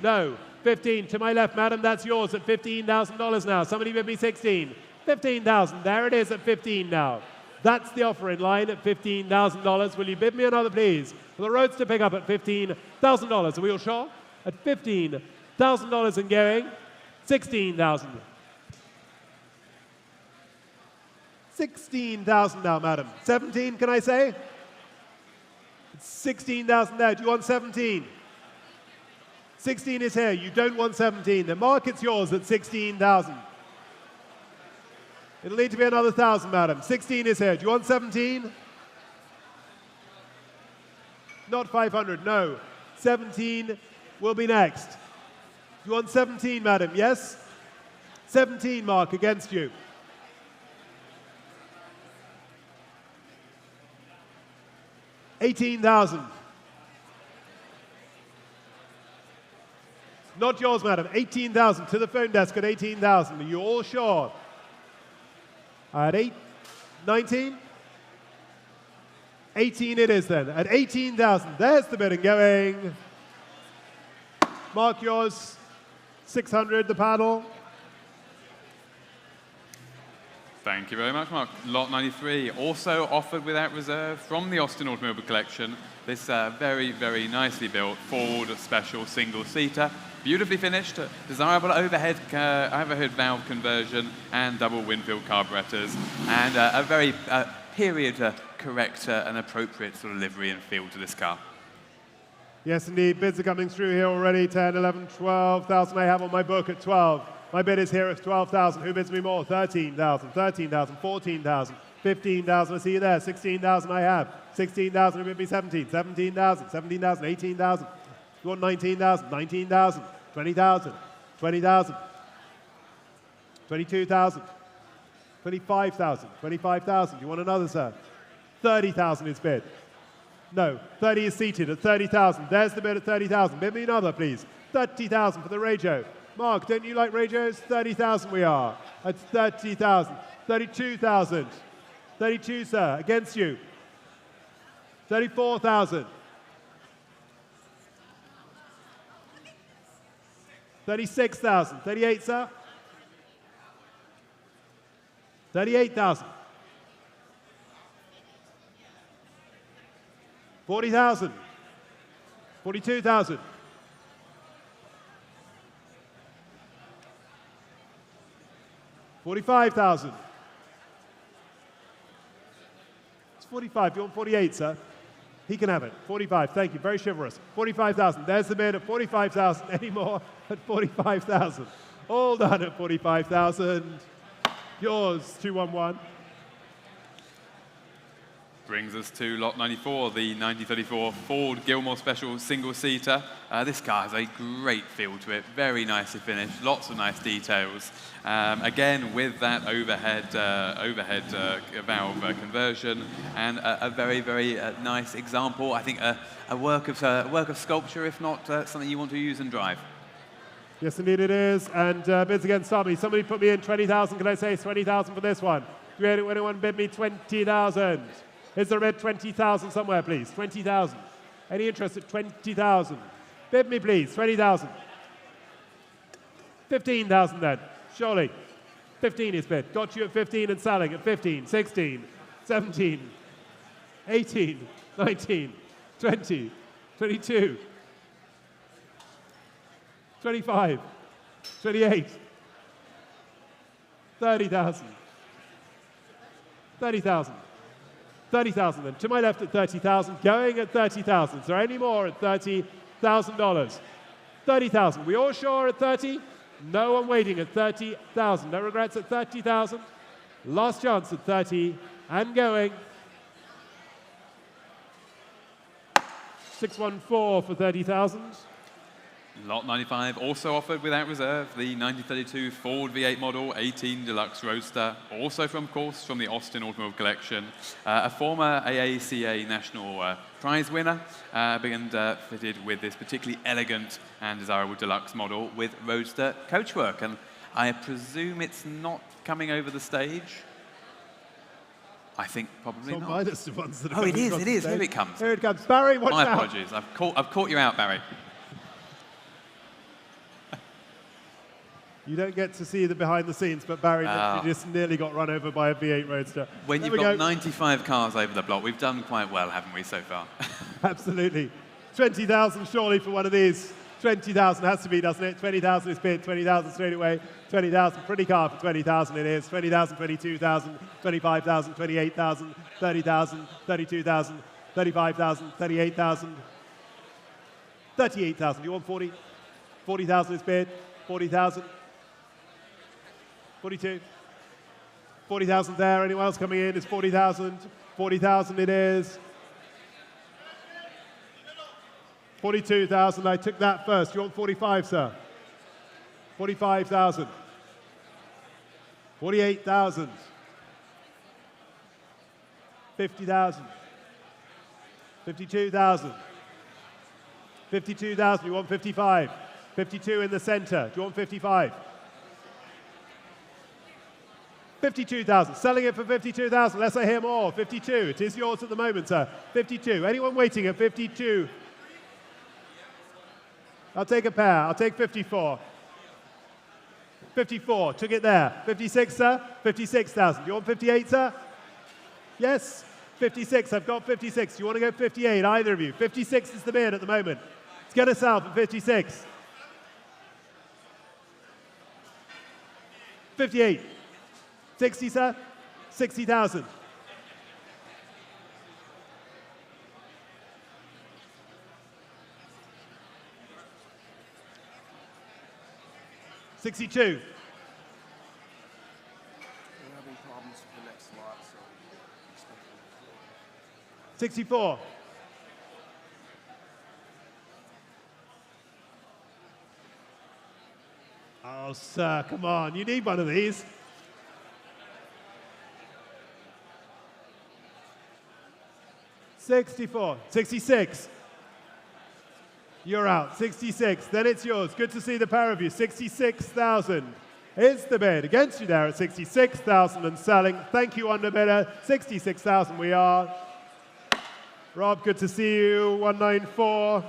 No. 15. To my left, madam. That's yours at $15,000 now. Somebody bid me 16. 15,000. There it is at 15 now. That's the offer in line at $15,000. Will you bid me another, please? For the Roadster pickup at $15,000. Are we all sure? At $15,000 and going. 16,000. 16,000 now, madam. 17, can I say? It's 16,000 there. Do you want 17? 16 is here. You don't want 17. The market's yours at 16,000. It'll need to be another 1,000, madam. 16 is here. Do you want 17? Not 500, no. 17 will be next. You want 17, madam? Yes? 17, Mark, against you. 18,000. Not yours, madam. 18,000 to the phone desk at 18,000. Are you all sure? At 19? 18 it is then. At 18,000. There's the bidding going. Mark yours. 600 the paddle. Thank you very much, Mark. Lot 93, also offered without reserve from the Austin Automobile Collection. This very, very nicely built Ford special single-seater. Beautifully finished, desirable overhead valve conversion and double Winfield carburetors, and a very period-correct and appropriate sort of livery and feel to this car. Yes, indeed. Bids are coming through here already. 10, 11, 12,000 I have on my book at 12. My bid is here at 12,000. Who bids me more? 13,000, 13,000, 14,000, 15,000. I see you there. 16,000 I have. 16,000. Who bid me 17? 17,000, 17,000, 18,000. You want 19,000, 19,000, 20,000, 20,000, 22,000, 25,000, 25,000. You want another, sir? 30,000 is bid. No, 30 is seated at 30,000. There's the bid at 30,000. Bid me another, please. 30,000 for the Rancho. Mark, don't you like Ranchos? 30,000 we are. At 30,000. 32,000. 32, sir, against you. 34,000. 36,000. 38, sir. 38,000. 40,000. 42,000. 45,000. It's 45. You want 48, sir? He can have it. 45. Thank you. Very chivalrous. 45,000. There's the bid at 45,000. Any more at 45,000? All done at 45,000. Yours, 211. Brings us to lot 94, the 1934 Ford Gilmore Special single-seater. This car has a great feel to it, very nicely finished, lots of nice details. Again, with that overhead valve conversion, and a very, very nice example. I think a work of sculpture, if not something you want to use and drive. Yes, indeed it is. And bids against somebody. Somebody put me in 20,000. Can I say 20,000 for this one? Do anyone bid me 20,000? Is there a bid 20,000 somewhere, please? 20,000. Any interest at 20,000? Bid me, please. 20,000. 15,000 then. Surely. 15 is bid. Got you at 15 and selling at 15, 16, 17, 18, 19, 20, 22, 25, 28, 30,000, 30,000, 30,000 then. To my left at 30,000, going at 30,000. Is there any more at $30,000? 30,000. We all sure at 30? No one waiting at 30,000. No regrets at 30,000. Last chance at 30 and going. 614 for 30,000. Lot 95 also offered without reserve, the 1932 Ford V8 model 18 Deluxe Roadster, also from the Austin Automobile Collection. A former AACA National Prize winner, and fitted with this particularly elegant and desirable deluxe model with Roadster coachwork. And I presume it's not coming over the stage. I think probably not. Minus the ones that are it is. stage. Here it comes. Here it comes. Barry, watch My out. apologies. I've caught you out, Barry. You don't get to see the behind the scenes, but Barry just nearly got run over by a V8 Roadster. When you've got 95 cars over the block, we've done quite well, haven't we, so far? Absolutely. 20,000 surely for one of these. 20,000 has to be, doesn't it? 20,000 is bid, 20,000 straight away. 20,000, pretty car for 20,000 it is. 20,000, 22,000, 25,000, 28,000, 30,000, 32,000, 35,000, 38,000, 38,000. You want 40? 40,000 is bid. 40,000. 42. 40,000 there. Anyone else coming in? It's 40,000. 40,000 it is. 42,000. I took that first. You want 45, sir? 45,000. 48,000. 50,000. 52,000. 52,000. You want 55? 52 in the center. Do you want 55? 52,000. Selling it for 52,000. Unless I hear more. 52. It is yours at the moment, sir. 52. Anyone waiting at 52? I'll take a pair. I'll take 54. 54. Took it there. 56, sir. 56,000. You want 58, sir? Yes. 56. I've got 56. You want to go 58? Either of you. 56 is the bid at the moment. Let's get us out for 56. 58. 60, sir? 60,000. 62. 64. 'Oh, sir, come on. You need one of these. 64. 66. You're out. 66. Then it's yours. Good to see the pair of you. 66,000 is the bid. Against you there at 66,000 and selling. Thank you, underbidder. 66,000 we are. Rob, good to see you. 194.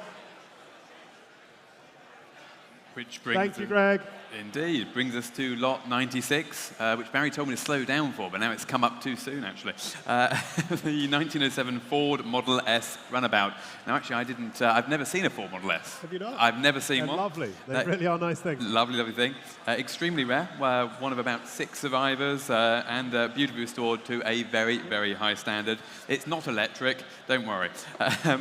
Which brings Thank you, Greg. Indeed, brings us to lot 96, which Barry told me to slow down for, but now it's come up too soon, actually. The 1907 Ford Model S Runabout. Now, actually, I've never seen a Ford Model S. Have you not? I've never seen They're one. lovely. They really are nice things. Lovely, lovely thing. Extremely rare. One of about 6 survivors, and beautifully restored to a very, very high standard. It's not electric, don't worry.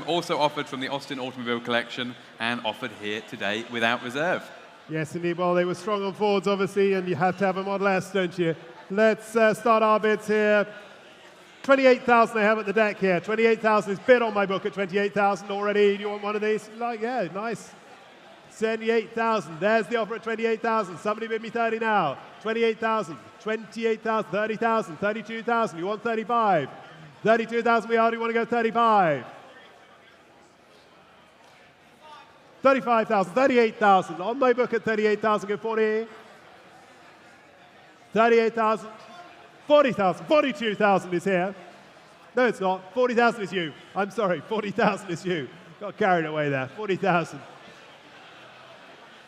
Also offered from the Austin Automobile Collection, and offered here today without reserve. Yes, indeed. Well, they were strong on Fords, obviously, and you have to have a Model S, don't you? Let's start our bids here. 28,000 I have at the deck here. 28,000 is bid on my book at 28,000 already. Do you want one of these? Like, yeah, nice. 78,000. There's the offer at 28,000. Somebody bid me 30 now. 28,000, 28,000, 30,000, 32,000. You want 35? 32,000 we are. Do you want to go 35? 35,000, 38,000. On my book at 38,000, go 40. 38,000, 40,000, 42,000 is here. No, it's not. 40,000 is you. I'm sorry, 40,000 is you. Got carried away there. 40,000.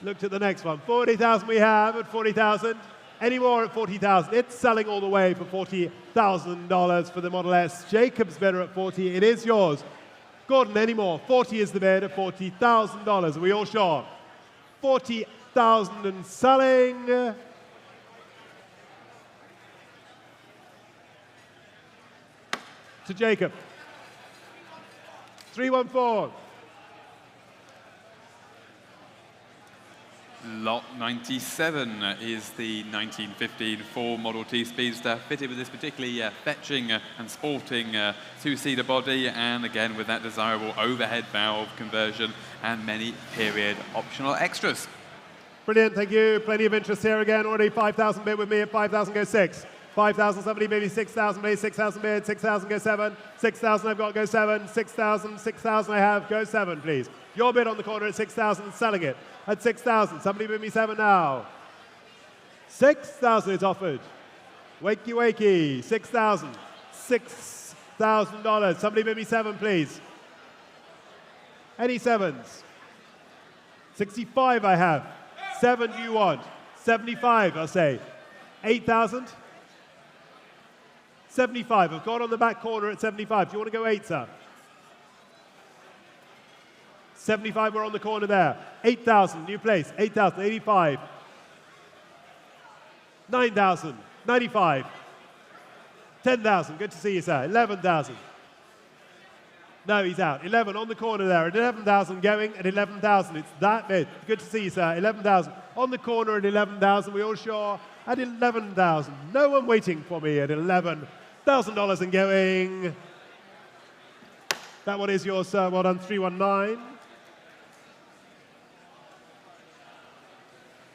Looked at the next one. 40,000 we have at 40,000. Any more at 40,000? It's selling all the way for $40,000 for the Model S. Jacob's bidder at 40. It is yours. Gordon, any more? 40 is the bid at $40,000. Are we all sure? 40,000 and selling. To Jacob. 314. Lot 97 is the 1915 Ford Model T Speedster, fitted with this particularly fetching and sporting two-seater body, and again with that desirable overhead valve conversion and many period optional extras. Brilliant, thank you. Plenty of interest here again. Already 5,000 bid with me. At 5,000 go 6. 5,000, somebody maybe 6,000 bid, 6,000 bid, 6,000 go 7. 6,000 I've got, go 7. 6,000, 6,000 I have, go 7, please. Your bid on the corner at 6,000, selling it at 6,000. Somebody bid me 7 now. 6,000 is offered. Wakey, wakey, 6,000. $6,000. Somebody bid me 7, please. Any 7s? 65 I have. 7 do you want? 75, I'll say. 8,000? 75. I've got on the back corner at 75. Do you want to go 8, sir? 75, we're on the corner there. 8,000, new place. 8,000, 85. 9,000, 95. 10,000, good to see you, sir. 11,000. No, he's out. 11 on the corner there. At 11,000 going at 11,000. It's that bid. Good to see you, sir. 11,000. On the corner at 11,000. We all sure at 11,000. No one waiting for me at $11,000 and going. That one is yours, sir. Well done. 319.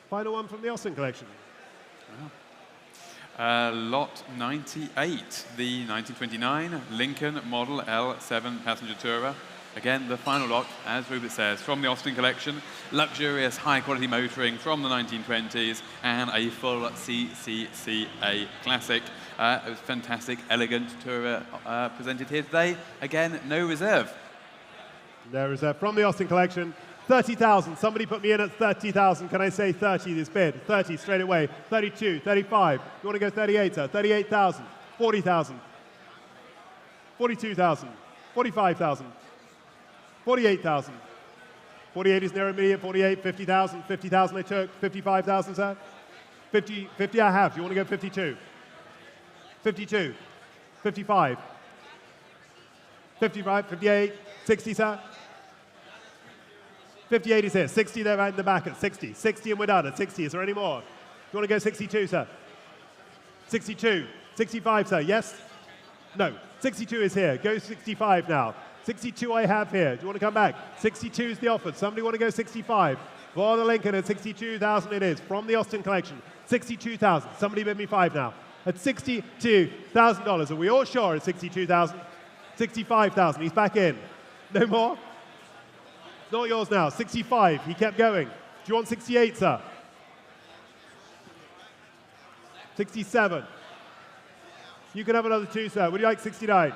Final one from the Austin collection. Lot 98, the 1929 Lincoln Model L7 passenger tourer. Again, the final lot, as Rupert says, from the Austin collection. Luxurious, high-quality motoring from the 1920s and a full CCCA classic. It was fantastic, elegant tourer presented here today. Again, no reserve. No reserve. From the Austin collection. 30,000. Somebody put me in at 30,000. Can I say 30 this bid? 30 straight away. 32, 35. You want to go 38, sir? 38,000. 40,000. 42,000. 45,000. 48,000. 48 is near immediate. 48, 50,000. 50,000 I took. 55,000, sir? 50 I have. Do you want to go 52? 52. 55. 55, 58, 60, sir? 58 is here. 60 there right in the back at 60. 60 and we're done at 60. Is there any more? Do you want to go 62, sir? 62. 65, sir. Yes? No. 62 is here. Go 65 now. 62 I have here. Do you want to come back? 62 is the offer. Somebody want to go 65? For the Lincoln at 62,000 it is. From the Austin collection. 62,000. Somebody bid me 5 now. At $62,000. Are we all sure at 62,000? 65,000. He's back in. No more? Not yours now. 65. He kept going. Do you want 68, sir? 67. You can have another 2, sir. Would you like 69?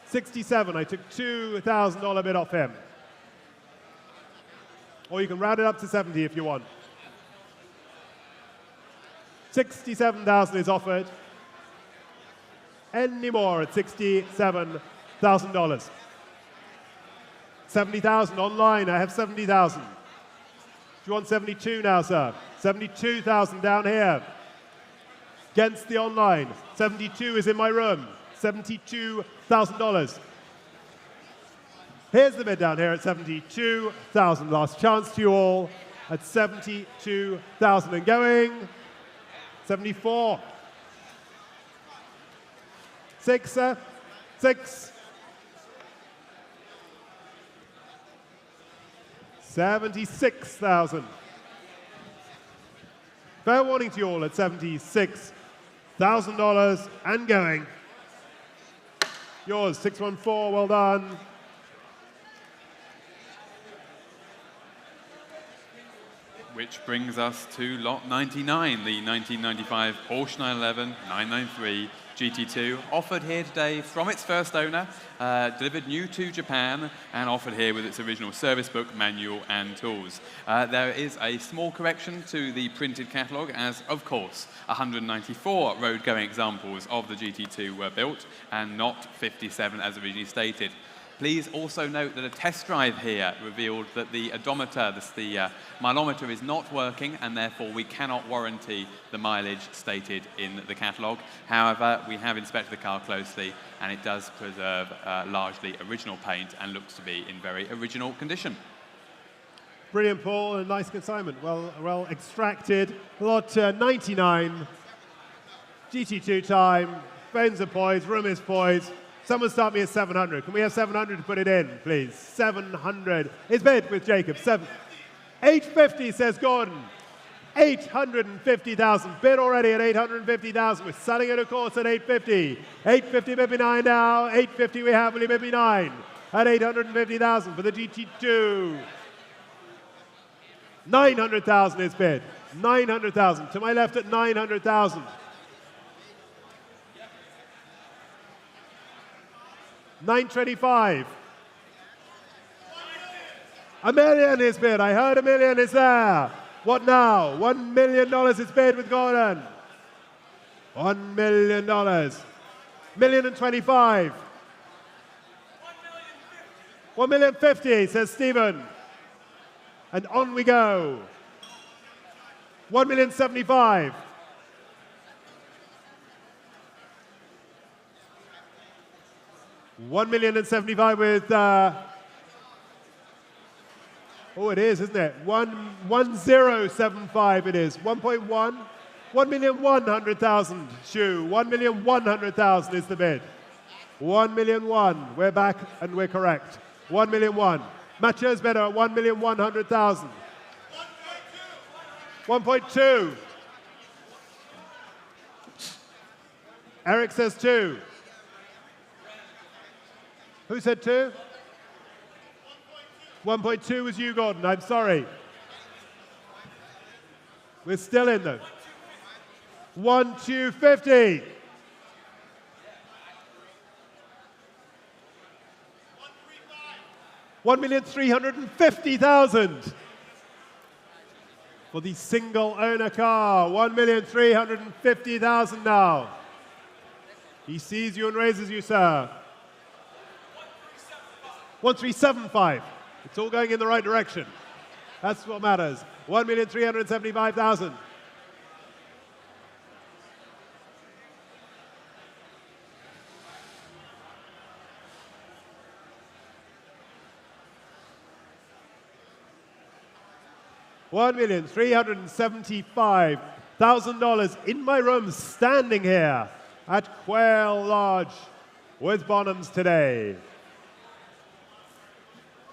67. I took $2,000 bid off him. Or you can round it up to 70 if you want. 67,000 is offered. Any more at $67,000. 70,000 online. I have 70,000. Do you want 72 now, sir? 72,000 down here. Against the online. 72 is in my room. $72,000. Here's the bid down here at 72,000. Last chance to you all at 72,000 and going. 74. 6, sir. 6. 76,000. Fair warning to you all at $76,000 and going. Yours, 614, well done. Which brings us to lot 99, the 1995 Porsche 911 993 GT2, offered here today from its first owner, delivered new to Japan, and offered here with its original service book, manual, and tools. There is a small correction to the printed catalogue, as, of course, 194 road-going examples of the GT2 were built, and not 57 as originally stated. Please also note that a test drive here revealed that the odometer, the mileometer, is not working, and therefore we cannot warranty the mileage stated in the catalogue. However, we have inspected the car closely, and it does preserve largely original paint and looks to be in very original condition. Brilliant, Paul, and nice consignment. Well extracted. Lot 99. GT2 time. Phones are poised. Room is poised. Someone start me at 700. Can we have 700 to put it in, please? 700. It's bid with Jacob. 850, says Gordon. 850,000. Bid already at 850,000. We're selling it, of course, at 850. 850 bid me 9 now. 850 we have. Will you bid me 9? At 850,000 for the GT2. 900,000 is bid. 900,000. To my left at 900,000. 925. $1 million is bid. I heard $1 million is there. What now? $1 million is bid with Gordon. $1 million. $1,025,000. $1,050,000, says Stephen. And on we go. $1,075,000. $1,075,000 with, oh, it is, isn't it? 1,075 it is. 1.1. 1,100,000 shoe. 1,100,000 is the bid. 1,001,000. We're back and we're correct. 1,001,000. Matches better at 1,100,000. 1.2. Eric says 2. Who said 2? 1.2 was you, Gordon. I'm sorry. We're still in though. 1,250. 1,350,000 for the single owner car. 1,350,000 now. He sees you and raises you, sir. 1,375. It's all going in the right direction. That's what matters. 1,375,000. $1,375,000 in my room, standing here at Quail Lodge with Bonhams today.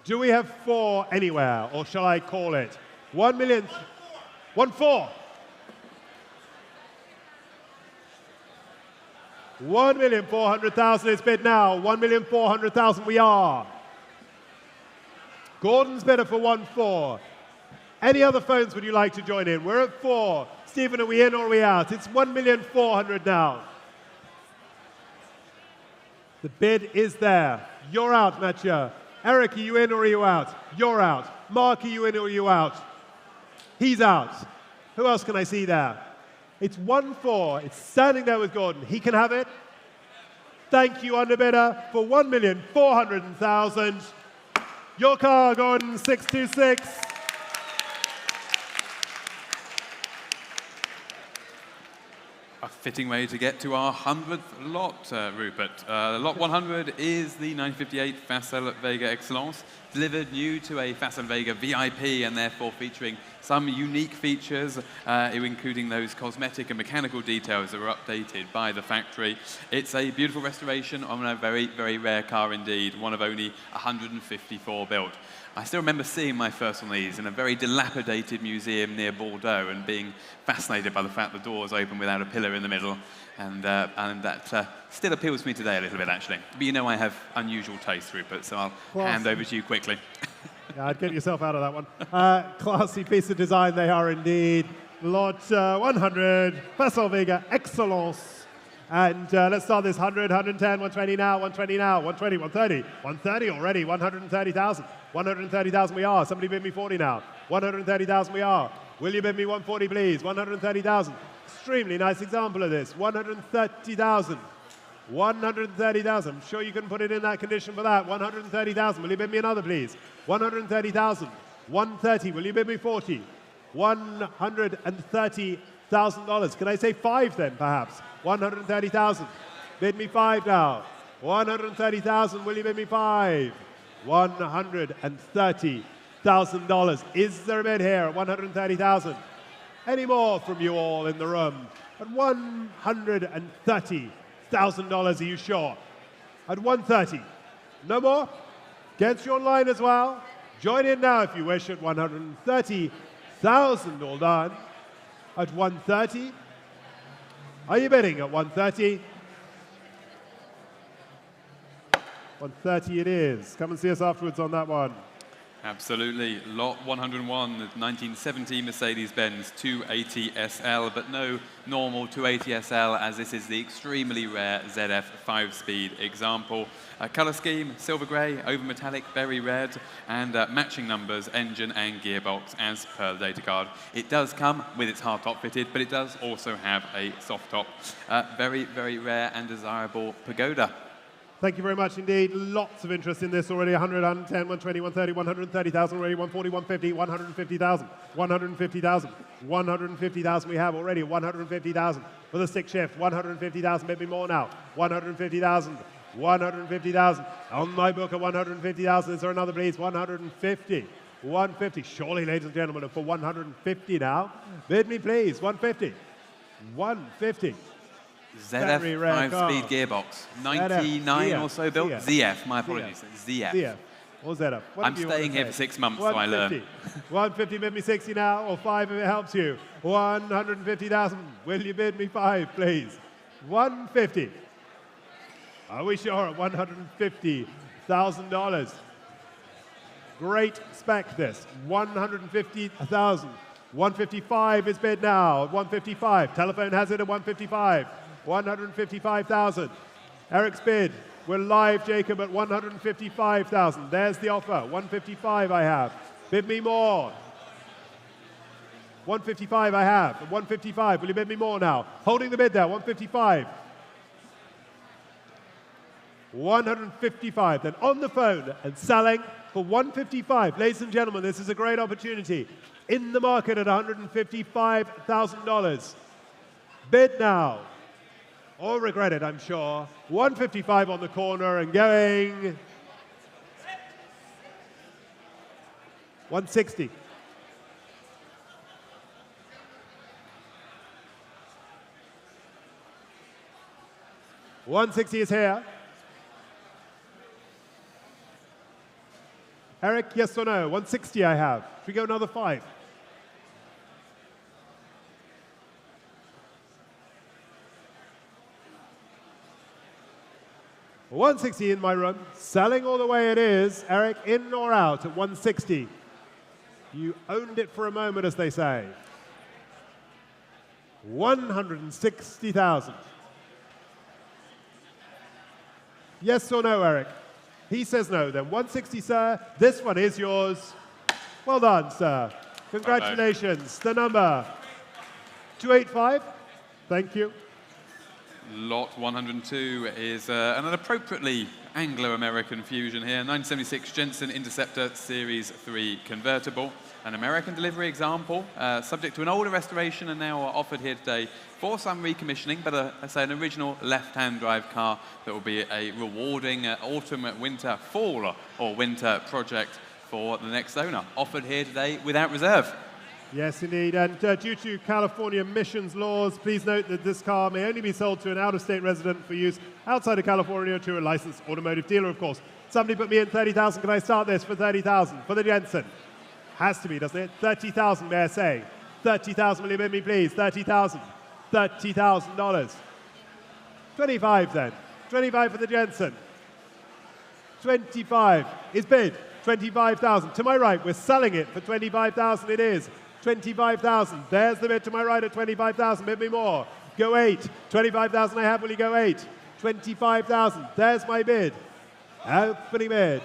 Do we have 4 anywhere, or shall I call it? 1 million. 1,400,000. 1,400,000 is bid now. 1,400,000 we are. Gordon's bidder for 1,400,000. Any other phones would you like to join in? We're at 4. Stephen, are we in or are we out? It's 1,400,000 now. The bid is there. You're out, Mathieu. Eric, are you in or are you out? You're out. Mark, are you in or are you out? He's out. Who else can I see there? It's 1,400,000. It's standing there with Gordon. He can have it. Thank you, underbidder, for 1,400,000. Your car, Gordon, 626. A fitting way to get to our 100th lot, Rupert. Lot 100 is the 1958 Facel Vega Excellence, delivered new to a Facel Vega VIP and therefore featuring some unique features, including those cosmetic and mechanical details that were updated by the factory. It's a beautiful restoration on a very, very rare car indeed, one of only 154 built. I still remember seeing my first one of these in a very dilapidated museum near Bordeaux and being fascinated by the fact the doors open without a pillar in the middle. And that still appeals to me today a little bit, actually. But you know I have unusual taste, Rupert, so I'll hand over to you quickly. Yeah, I'd get yourself out of that one. Classy piece of design they are indeed. Lot 100, Facel Vega Excellence. And let's start this 100, 110, 120 now, 120 now, 120, 130, 130 already, 130,000. 130,000 we are. Somebody bid me 40 now. 130,000 we are. Will you bid me 140, please? 130,000. Extremely nice example of this. 130,000. 130,000. I'm sure you can put it in that condition for that. 130,000. Will you bid me another, please? 130,000. 130. Will you bid me 40? $130,000. Can I say 5 then, perhaps? 130,000. Bid me 5 now. 130,000. Will you bid me 5? $130,000. Is there a bid here at 130,000? Any more from you all in the room? At $130,000, are you sure? At 130. No more? Gets you online as well. Join in now if you wish at 130,000. All done. At 130. Are you bidding at 130? 130 it is. Come and see us afterwards on that one. Absolutely. Lot 101, the 1970 Mercedes-Benz 280 SL, but no normal 280 SL, as this is the extremely rare ZF 5-speed example. Color scheme, silver grey, over metallic, very red, and matching numbers, engine and gearbox as per the data card. It does come with its hard top fitted, but it does also have a soft top. Very, very rare and desirable pagoda. Thank you very much indeed. Lots of interest in this already. 100, 110, 120, 130, 130,000 already. 140, 150, 150,000. 150,000. 150,000 we have already. 150,000 for the stick shift. 150,000, maybe more now. 150,000. 150,000. On my book at 150,000. Is there another, please? 150. 150. Surely, ladies and gentlemen, for 150 now. Bid me, please. 150. 150. ZF 5-speed gearbox, 99 or so built. ZF, my apologies. ZF. Or ZF. I'm staying here for 6 months, so I learn. 150, bid me 60 now, or 5 if it helps you. 150,000. Will you bid me 5, please? 150. Are we sure at $150,000? Great spec this. 150,000. 155 is bid now. 155. Telephone has it at 155. 155,000. Eric's bid. We're live, Jacob, at 155,000. There's the offer. 155 I have. Bid me more. 155 I have. 155. Will you bid me more now? Holding the bid there. 155. 155. Then on the phone and selling for 155. Ladies and gentlemen, this is a great opportunity. In the market at $155,000. Bid now. Or regret it, I'm sure. 155 on the corner and going. 160. $160 is here. Eric, yes or no? 160 I have. Should we go another 5? $160 in my room. Selling all the way it is. Eric, in or out at 160? You owned it for a moment, as they say. 160,000. Yes or no, Eric? He says no, then. 160, sir. This one is yours. Well done, sir. Congratulations. The number 285. Thank you. Lot 102 is an appropriately Anglo-American fusion here. 1976 Jensen Interceptor Series 3 convertible. An American delivery example, subject to an older restoration and now offered here today for some recommissioning, but I say an original left-hand drive car that will be a rewarding autumn, winter, fall or winter project for the next owner. Offered here today without reserve. Yes, indeed. And due to California emissions laws, please note that this car may only be sold to an out-of-state resident for use outside of California to a licensed automotive dealer, of course. Somebody put me in 30,000. Can I start this for 30,000? For the Jensen. Has to be, doesn't it? 30,000, may I say? 30,000, will you bid me, please? 30,000. $30,000. 25 then. 25 for the Jensen. 25 is bid. 25,000. To my right, we're selling it for 25,000. It is 25,000. There's the bid to my right at 25,000. Bid me more. Go 8. 25,000 I have. Will you go 8? 25,000. There's my bid. Opening bid.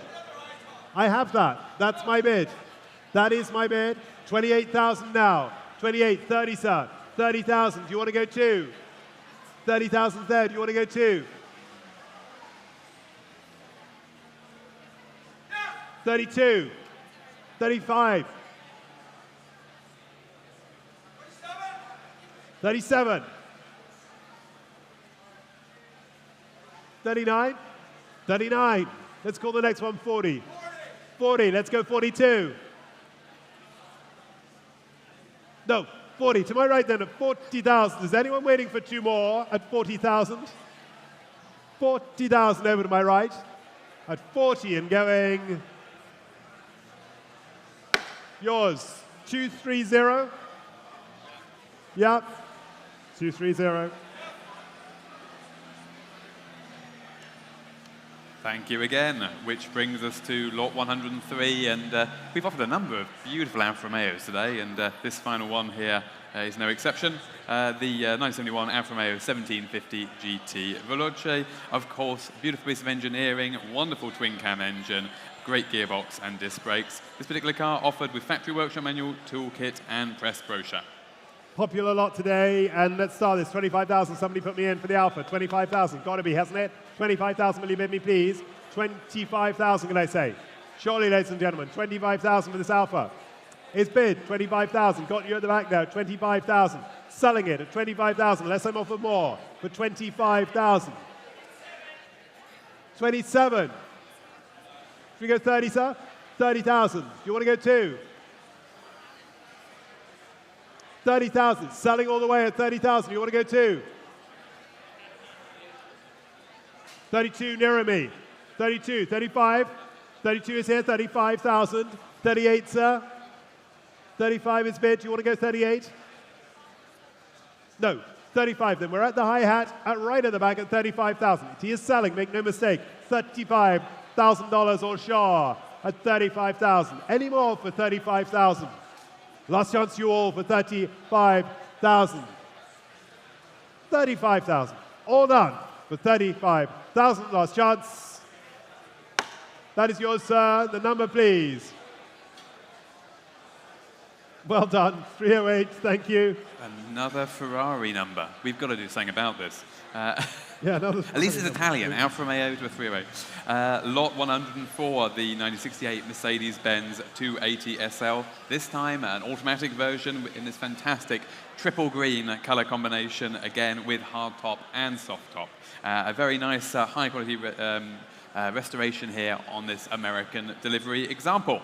I have that. That's my bid. That is my bid. 28,000 now. 28. 30, sir. 30,000. Do you want to go 2? 30,000 there. Do you want to go 2? 32, 35, 37, 39, 39. Let's call the next one 40. 40, let's go 42. No, 40. To my right then at 40,000. Is anyone waiting for 2 more at 40,000? 40,000 over to my right. At 40 and going... Yours, 230. Yep, 230. Thank you again, which brings us to lot 103, and we've offered a number of beautiful Alfa Romeos today, and this final one here is no exception. The 1971 Alfa Romeo 1750 GT Veloce, of course, beautiful piece of engineering, wonderful twin-cam engine, great gearbox and disc brakes. This particular car offered with factory workshop manual, toolkit, and press brochure. Popular lot today, and let's start this. 25,000. Somebody put me in for the Alpha. 25,000. Got to be, hasn't it? 25,000. Will you bid me, please? 25,000, can I say? Surely, ladies and gentlemen. 25,000 for this Alpha. It's bid. 25,000. Got you at the back now. 25,000. Selling it at 25,000. Unless I'm offered more for 25,000. 27. Should we go 30, sir? 30,000. Do you want to go 2? 30,000. Selling all the way at 30,000. You want to go 2? 32, nearer me. 32, 35. 32 is here, 35,000. 38, sir. 35 is bid. Do you want to go 38? No, 35 then. We're at the hi-hat, right at the back at 35,000. He is selling, make no mistake. $35,000 or sure at 35,000. Any more for 35,000? Last chance you all for 35,000. 35,000. All done for 35,000. Last chance. That is yours, sir. The number, please. Well done. 308. Thank you. Another Ferrari number. We've got to do something about this. Yeah, another at least it's Italian. Alfa Romeo to a 308. Lot 104, the 1968 Mercedes-Benz 280 SL. This time, an automatic version in this fantastic triple green color combination, again with hard top and soft top. A very nice, high-quality restoration here on this American delivery example.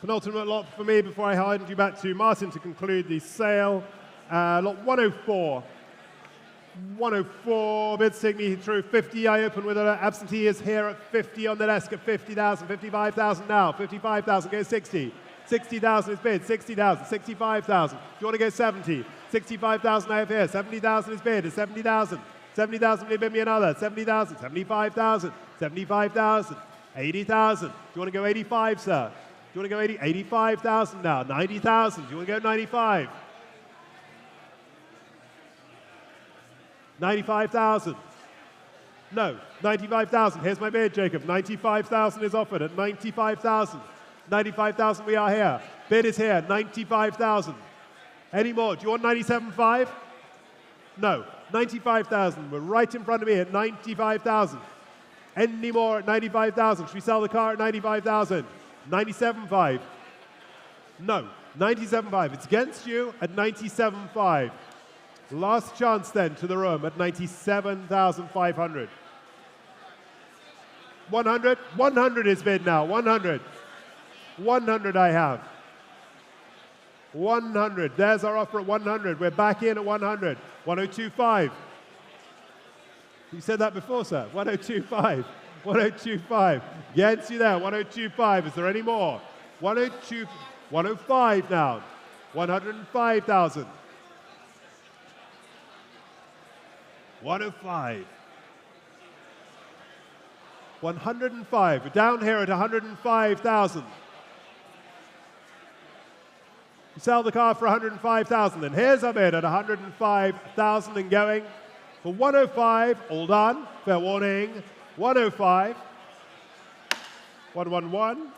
Penultimate lot for me before I hand you back to Martin to conclude the sale. Lot 104. 104, bids take me through 50. I open with an absentee is here at 50 on the desk at 50,000, 55,000 now, 55,000, go 60. 60,000 is bid, 60,000, 65,000. Do you want to go 70? 65,000 I have here, 70,000 is bid, it's 70,000. 70,000, will you bid me another? 70,000, 75,000, 75,000, 80,000. Do you want to go 85, sir? Do you want to go 80? 85,000 now, 90,000. Do you want to go 95? 95,000. No, 95,000. Here's my bid, Jacob. 95,000 is offered at 95,000. 95,000 we are here. Bid is here, 95,000. Any more? Do you want 97.5? No, 95,000. We're right in front of me at 95,000. Any more at 95,000? Should we sell the car at 95,000? 97.5? No, 97.5. It's against you at 97.5. Last chance then to the room at 97,500. 100? 100 is bid now. 100. 100 I have. 100. There's our offer at 100. We're back in at 100. 102.5. You said that before, sir. 102.5. 102.5. Gets you there. 102.5. Is there any more? 102. 105 now. 105,000. 105. 105. We're down here at 105,000. You sell the car for 105,000, and here's our bid at 105,000 and going for 105. All done. Fair warning. 105. 111.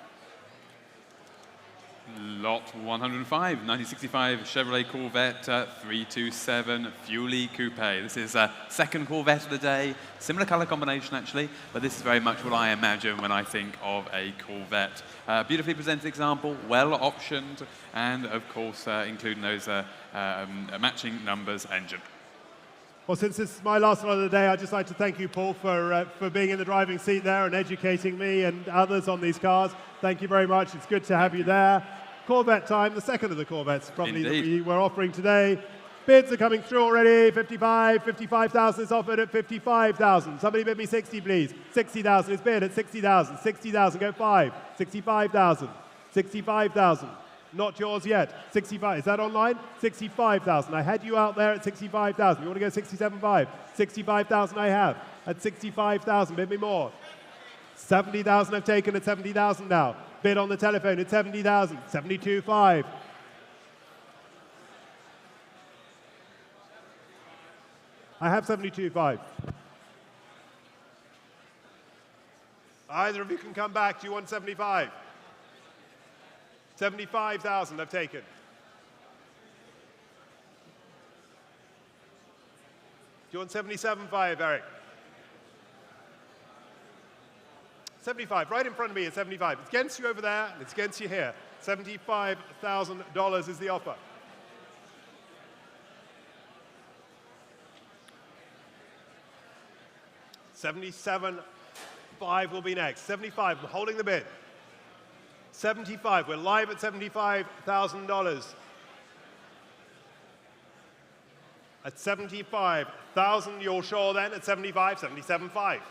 Lot 105, 1965 Chevrolet Corvette 327 Fuelie Coupe. This is a second Corvette of the day. Similar color combination, actually, but this is very much what I imagine when I think of a Corvette. Beautifully presented example, well optioned, and of course, including those matching numbers engine. Well, since this is my last one of the day, I'd just like to thank you, Paul, for being in the driving seat there and educating me and others on these cars. Thank you very much. It's good to have you there. Corvette time, the second of the Corvettes probably that we were offering today. Bids are coming through already. 55,000 is offered at 55,000. Somebody bid me 60, please. 60,000 is bid at 60,000. 60,000, go 5. 65,000. 65,000. Not yours yet. 65. Is that online? 65,000. I had you out there at 65,000. You want to go 67.5? 65,000 I have. At 65,000, bid me more. 70,000 I've taken at 70,000 now. Bid on the telephone at 70,000. 72.5. I have 72.5. Either of you can come back. Do you want 75? 75,000 I've taken. Do you want 77.5, Eric? 75, right in front of me at 75. It's against you over there, and it's against you here. $75,000 is the offer. $77,500 will be next. 75, I'm holding the bid. 75, we're live at $75,000. At 75,000, you're sure then? At 75, 77.5.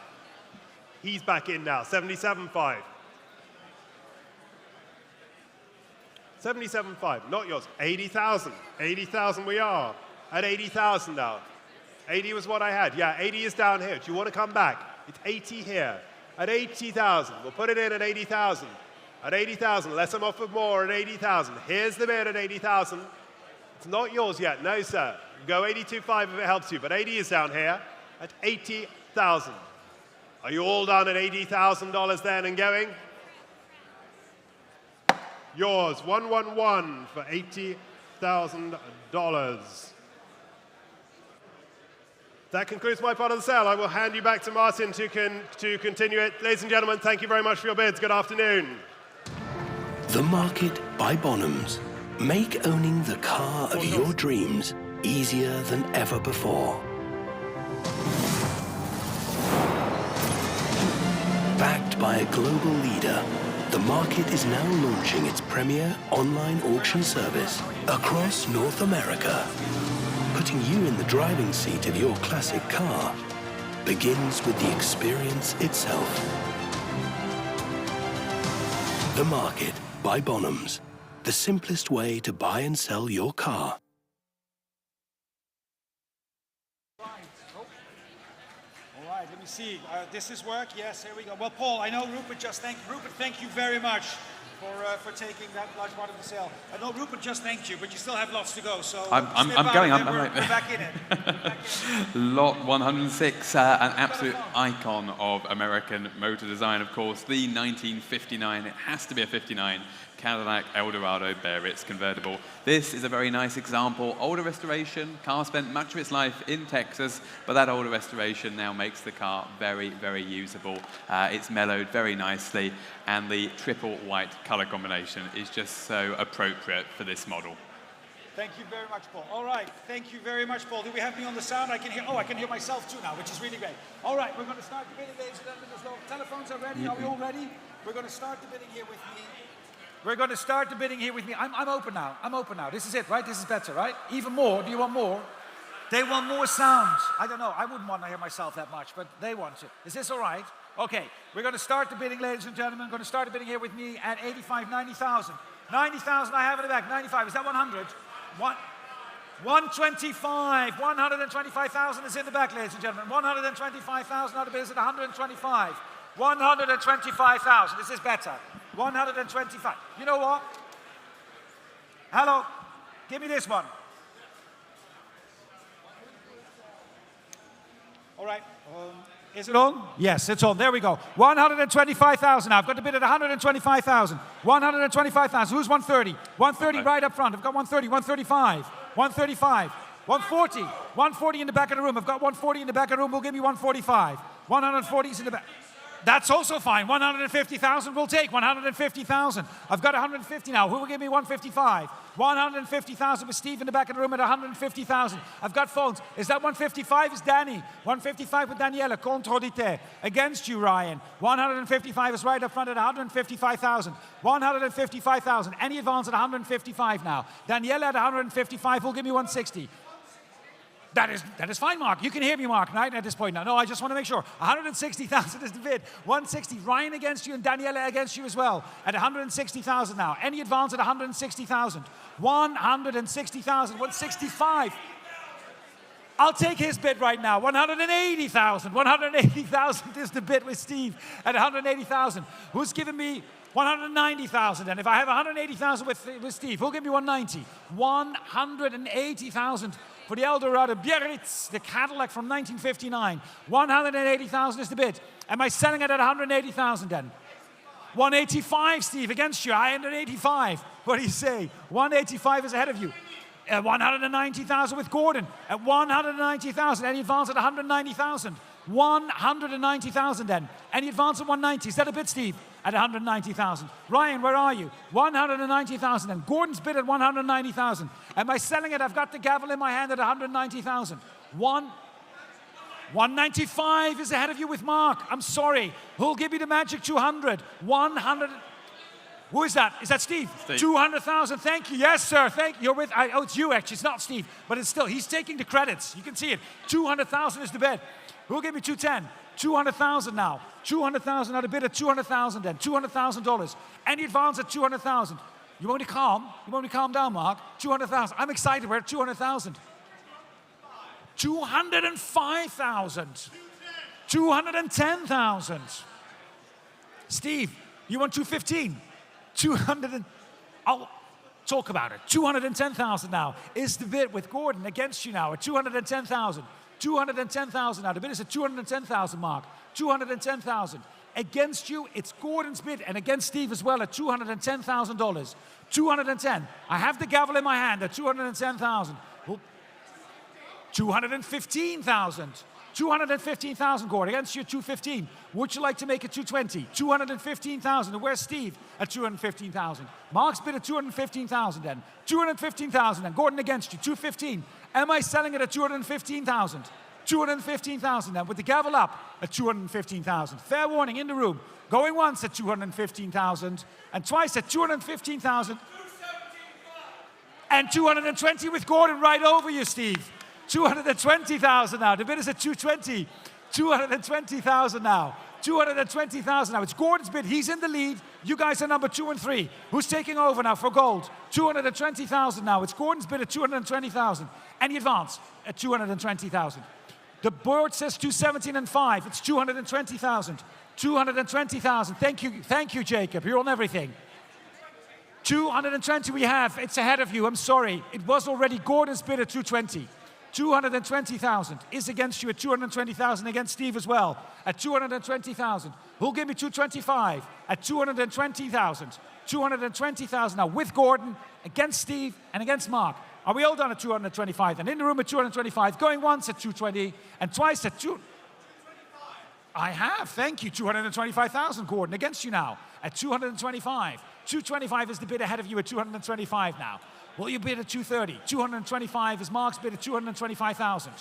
He's back in now, 77.5. 77.5, not yours. 80,000. 80,000 we are. At 80,000 now. 80 was what I had. Yeah, 80 is down here. Do you want to come back? It's 80 here. At 80,000. We'll put it in at 80,000. At 80,000. Let them offer more at 80,000. Here's the bid at 80,000. It's not yours yet. No, sir. Go 82.5 if it helps you. But 80 is down here at 80,000. Are you all done at $80,000 then and going? Yours, 111 for $80,000. That concludes my part of the sale. I will hand you back to Martin to continue it. Ladies and gentlemen, thank you very much for your bids. Good afternoon. The Market by Bonhams. Make owning the car of your dreams easier than ever before. Backed by a global leader, the Market is now launching its premier online auction service across North America. Putting you in the driving seat of your classic car begins with the experience itself. The Market by Bonhams, the simplest way to buy and sell your car. Let me see. Does this work? Yes, here we go. Well, Paul, I know Rupert thank you very much for taking that large part of the sale. I know Rupert just thanked you, but you still have lots to go. So I'm going. We're back in it. Lot 106, an absolute icon of American motor design, of course. The 1959, it has to be a 59, Cadillac Eldorado Biarritz convertible. This is a very nice example. Older restoration, car spent much of its life in Texas, but that older restoration now makes the car very, very usable. It's mellowed very nicely, and the triple white color combination is just so appropriate for this model. Thank you very much, Paul. All right, thank you very much, Paul. Do we have me on the sound? I can hear myself too now, which is really great. All right, we're going to start the bidding, ladies and gentlemen. Telephones are ready. Are we all ready? We're going to start the bidding here with me. We're going to start the bidding here with me. I'm open now. I'm open now. This is it, right? This is better, right? Even more. Do you want more? They want more sound. I don't know. I wouldn't want to hear myself that much, but they want it. Is this all right? Okay. We're going to start the bidding, ladies and gentlemen. Going to start the bidding here with me at 85, 90,000. 90,000 I have in the back. 95. Is that 100? 125. 125,000 is in the back, ladies and gentlemen. 125,000 out of bid is at 125. 125,000. This is better. 125. You know what? Hello. Give me this one. All right. Is it on? Yes, it's on. There we go. 125,000. I've got the bid at 125,000. 125,000. Who's 130? 130 right up front. I've got 130. 135. 135. 140. 140 in the back of the room. I've got 140 in the back of the room. We'll give me 145. 140 is in the back. That's also fine. 150,000 we'll take. 150,000. I've got 150 now. Who will give me 155? 150,000 with Steve in the back of the room at 150,000. I've got phones. Is that 155? Is Danny. 155 with Daniela. Controlite. Against you, Ryan. 155 is right up front at 155,000. 155,000. Any advance at 155 now. Daniela at 155 will give me 160. That is fine, Mark. You can hear me, Mark, right, at this point now. No, I just want to make sure. 160,000 is the bid. 160. Ryan against you and Daniela against you as well at 160,000 now. Any advance at 160,000. 160,000. 165. I'll take his bid right now. 180,000. 180,000 is the bid with Steve at 180,000. Who's giving me 190,000? And if I have 180,000 with Steve, who'll give me 190? 180,000. For the Eldorado Biarritz, the Cadillac from 1959. 180,000 is the bid. Am I selling it at 180,000 then? 185, Steve, against you. I ended 85. What do you say? 185 is ahead of you. At 190,000 with Gordon. At 190,000. Any advance at 190,000? 190,000 then. Any advance at 190? Is that a bid, Steve? At 190,000. Ryan, where are you? 190,000 then. Gordon's bid at 190,000. Am I selling it? I've got the gavel in my hand at 190,000. 195 is ahead of you with Mark. I'm sorry. Who'll give me the magic 200? 100. Who is that? Is that Steve? 200,000. Thank you. Yes, sir. Thank you. You're with. Oh, it's you actually. It's not Steve, but it's still. He's taking the credits. You can see it. 200,000 is the bid. Who'll give me 210? 200,000 now. 200,000 out of bid at 200,000 then. $200,000. Any advance at 200,000. You want me to calm? You want me to calm down, Mark? 200,000. I'm excited. We're at 200,000. 205,000. 210,000. Steve, you want 215? 200 and... I'll talk about it. 210,000 now is the bid with Gordon against you now at 210,000. 210,000 now. The bid is at 210,000, Mark. 210,000. Against you, it's Gordon's bid, and against Steve as well at $210,000. 210. I have the gavel in my hand at 210,000. 215,000. 215,000, Gordon. Against you, 215. Would you like to make it 220? 215,000. And where's Steve at 215,000? Mark's bid at 215,000 then. 215,000 then. Gordon against you, 215. Am I selling it at 215,000? 215,000 then, with the gavel up at 215,000. Fair warning in the room. Going once at 215,000 and twice at 215,000. And 220 with Gordon right over you, Steve. 220,000 now. The bid is at 220. 220,000 now. 220,000 now. It's Gordon's bid. He's in the lead. You guys are number 2 and 3. Who's taking over now for gold? 220,000 now. It's Gordon's bid at 220,000. Any advance at 220,000. The board says 217 and 5. It's 220,000. 220,000. Thank you, Jacob. You're on everything. 220 we have. It's ahead of you. I'm sorry. It was already Gordon's bid at 220. 220,000 is against you at 220,000, against Steve as well at 220,000. Who'll give me 225 at 220,000? 220,000 now with Gordon, against Steve, and against Mark. Are we all done at 225? And in the room at 225, going once at 220 and twice at 2. I have, thank you. 225,000, Gordon, against you now at 225. 225 is the bid ahead of you at 225 now. Will you bid at 230? 225 is Mark's bid at 225,000.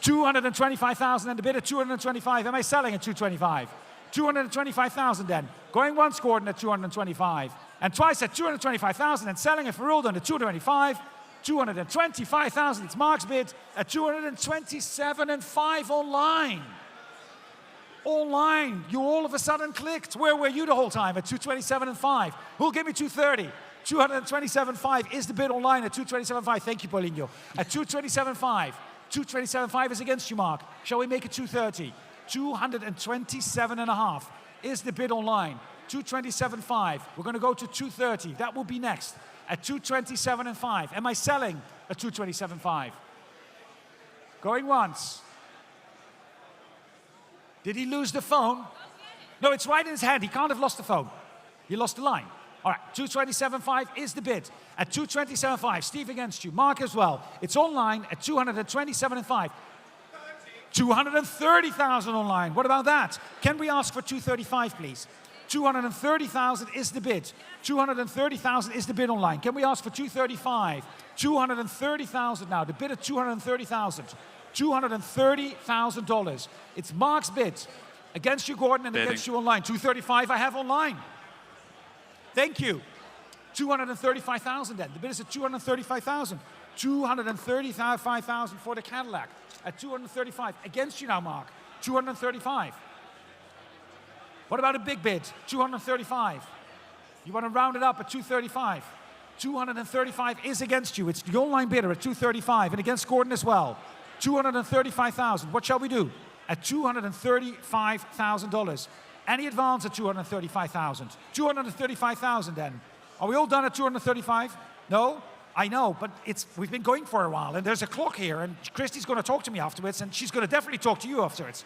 225,000 and the bid at 225. Am I selling at 225? 225,000 then. Going once, Gordon, at 225. and twice at 225,000, and selling it for all done at 225. 225,000, it's Mark's bid at 227.5 online. Online, you all of a sudden clicked. Where were you the whole time? At 227.5. Who'll give me 230? 227.5 is the bid online at 227.5. Thank you, Paulinho. At 227.5. 227.5 is against you, Mark. Shall we make it 230? 227.5 is the bid online. 227.5. We're going to go to 230. That will be next. At 227.5. Am I selling at 227.5? Going once. Did he lose the phone? No, it's right in his hand. He can't have lost the phone. He lost the line. All right, 227.5 is the bid. At 227.5, Steve against you. Mark as well. It's online at 227.5. 230,000 online. What about that? Can we ask for 235, please? 230,000 is the bid. 230,000 is the bid online. Can we ask for 235? 230,000 now. The bid at 230,000. $230,000. It's Mark's bid against you, Gordon, and against you online. 235 I have online. Thank you. 235,000 then. The bid is at 235,000. 235,000 for the Cadillac at 235. Against you now, Mark. 235. What about a big bid? 235. You want to round it up at 235. 235 is against you. It's the online bidder at 235 and against Gordon as well. 235,000. What shall we do? At $235,000. Any advance at 235,000? 235,000 then. Are we all done at 235? No? I know, but we've been going for a while, and there's a clock here, and Christy's going to talk to me afterwards, and she's going to definitely talk to you afterwards.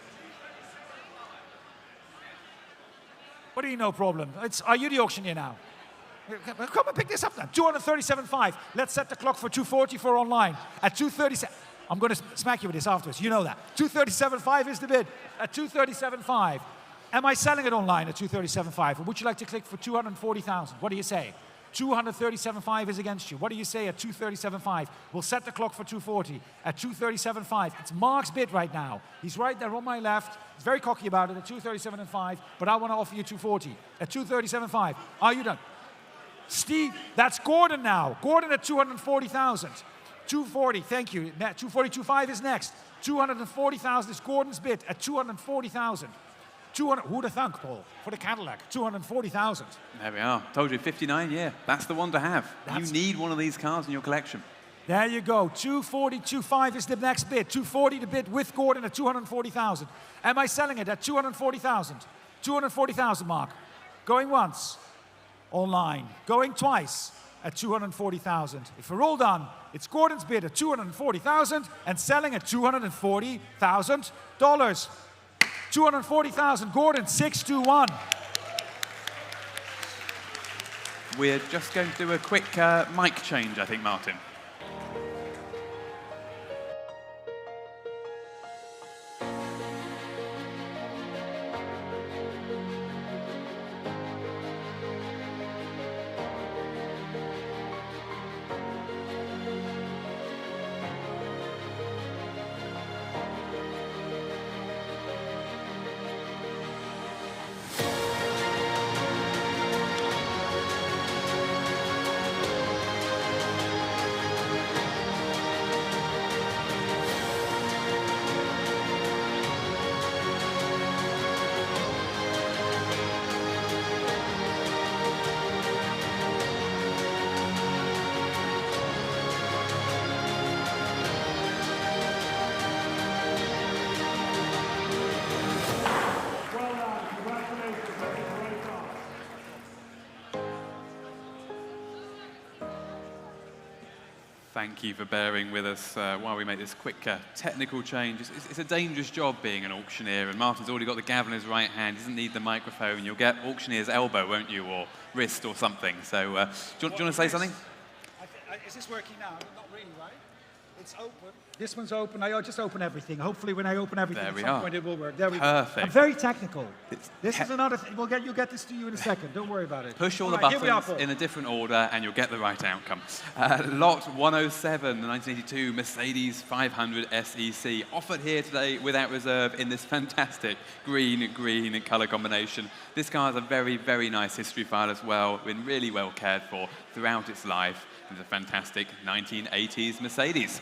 What do you know, problem? Are you the auctioneer now? Come and pick this up then. 237.5. Let's set the clock for 240 for online. At 237. I'm going to smack you with this afterwards. You know that. 237.5 is the bid. At 237.5. Am I selling it online at 237.5? Or would you like to click for 240,000? What do you say? 237.5 is against you. What do you say at 237.5? We'll set the clock for 240. At 237.5. It's Mark's bid right now. He's right there on my left. He's very cocky about it at 237.5. But I want to offer you 240. At 237.5. Are you done? Steve, that's Gordon now. Gordon at 240,000. 240, thank you. 240.25 is next. 240,000 is Gordon's bid at 240,000. Who'd have thunk, Paul, for the Cadillac? 240,000. There we are. Told you, 59, yeah. That's the one to have. You need one of these cars in your collection. There you go. 240.25 is the next bid. 240 the bid with Gordon at 240,000. Am I selling it at 240,000? 240,000, Mark. Going once. Online. Going twice at 240,000. If we're all done, it's Gordon's bid at 240,000 and selling at $240,000. 240,000. Gordon, 621. We're just going to do a quick mic change, I think, Martin. Thank you for bearing with us while we make this quick technical change. It's a dangerous job being an auctioneer, and Martin's already got the gavel in his right hand. He doesn't need the microphone. You'll get auctioneer's elbow, won't you, or wrist or something. So do you want to say something? Is this working now? Not really, right? It's open. This one's open. I just open everything. Hopefully, when I open everything, at some point it will work. There we go. Perfect. I'm very technical. This is another thing. You'll get this to you in a second. Don't worry about it. Push all the right, here we are, buttons Paul. in a different order and you'll get the right outcome. Lot 107, the 1982 Mercedes 500 SEC, offered here today without reserve in this fantastic green color combination. This car has a very, very nice history file as well, been really well cared for throughout its life. It's a fantastic 1980s Mercedes.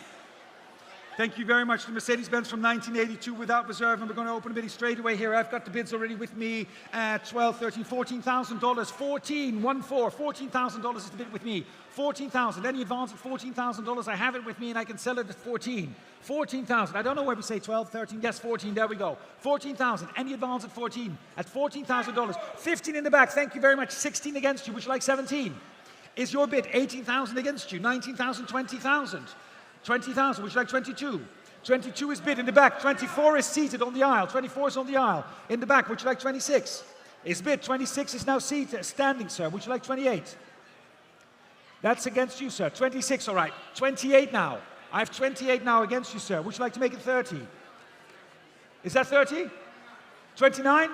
Thank you very much. The Mercedes-Benz from 1982 without reserve, and we're going to open a bidding straight away here. I've got the bids already with me at $12, $13, $14,000. $14,000 is the bid with me. $14,000. Any advance at $14,000? I have it with me, and I can sell it at $14. $14,000. I don't know why we say 12, 13. Yes, 14. There we go. $14,000. Any advance at 14? At $14,000. 15 in the back. Thank you very much. 16 against you. Would you like 17? Is your bid 18,000 against you? 19,000, 20,000. 20,000, would you like 22? 22 is bid in the back. 24 is seated on the aisle. 24 is on the aisle. In the back, would you like 26? Is bid. 26 is now seated, standing, sir. Would you like 28? That's against you, sir. 26, all right. 28 now. I have 28 now against you, sir. Would you like to make it 30? Is that 30? 29?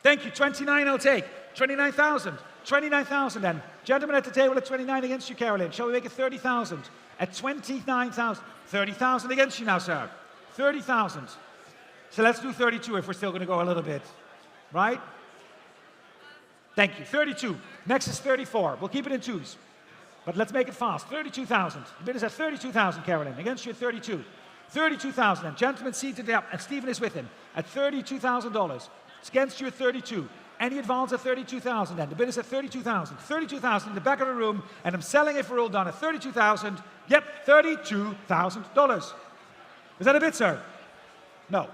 Thank you. 29 I'll take. 29,000. 29,000 then. Gentlemen at the table at 29 against you, Carolyn. Shall we make it 30,000? At 29,000. 30,000 against you now, sir. 30,000. So let's do 32 if we're still going to go a little bit. Right? Thank you. 32. Next is 34. We'll keep it in twos. But let's make it fast. 32,000. The bid is at 32,000, Carolyn. Against you at 32. 32,000. And gentlemen seated up, and Stephen is with him, at $32,000. It's against you at 32. Any advance at 32,000 then. The bid is at 32,000. 32,000 in the back of the room, and I'm selling it for all done at 32,000. Yep, $32,000. Is that a bid, sir? No.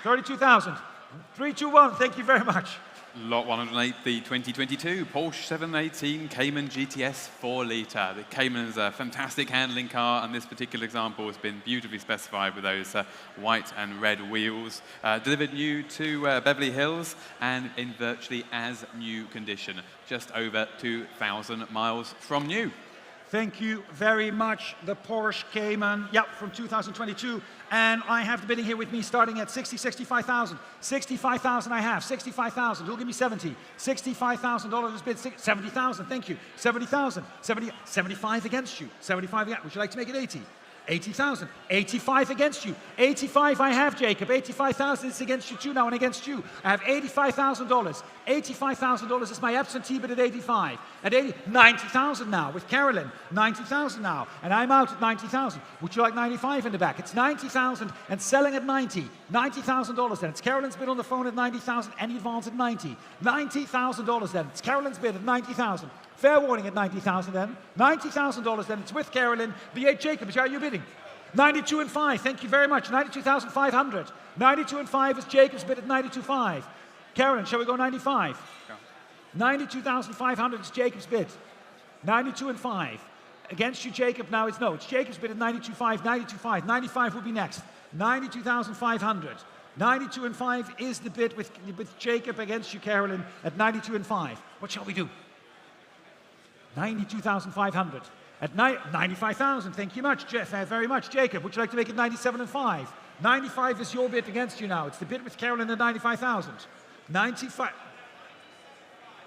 32,000. 3, 2, 1. Thank you very much. Lot 108, the 2022 Porsche 718 Cayman GTS 4-litre. The Cayman is a fantastic handling car, and this particular example has been beautifully specified with those white and red wheels. Delivered new to Beverly Hills and in virtually as new condition, just over 2,000 miles from new. Thank you very much. The Porsche Cayman, yep, from 2022. And I have the bidding here with me starting at 65,000. 65,000 I have. 65,000. Who'll give me 70? $65,000 is bid. 70,000. Thank you. 70,000. 75 against you. 75 against. Would you like to make it 80? 80,000. 85 against you. 85 I have, Jacob. 85,000 is against you too now and against you. I have $85,000. $85,000 is my absentee bid at 85. At 90,000 now with Carolyn. 90,000 now. And I'm out at 90,000. Would you like 95 in the back? It's 90,000 and selling at 90. $90,000 then. It's Carolyn's bid on the phone at 90,000. Any advance at 90. $90,000 then. It's Carolyn's bid at 90,000. Fair warning at 90,000 then. $90,000 then. It's with Carolyn. B8 Jacob, how are you bidding? 92 and 5. Thank you very much. 92,500. 92 and 5 is Jacob's bid at 92.5. Carolyn, shall we go 95? Yeah. 92,500 is Jacob's bid. 92 and 5. Against you, Jacob. Now it's no. It's Jacob's bid at 92.5. 92.5. 95 will be next. 92,500. 92 and 5 is the bid with Jacob against you, Carolyn, at 92 and 5. What shall we do? 92,500. At 95,000, thank you much, very much. Jacob, would you like to make it 97 and 5? 95 is your bid against you now. It's the bid with Carolyn at 95,000. 95.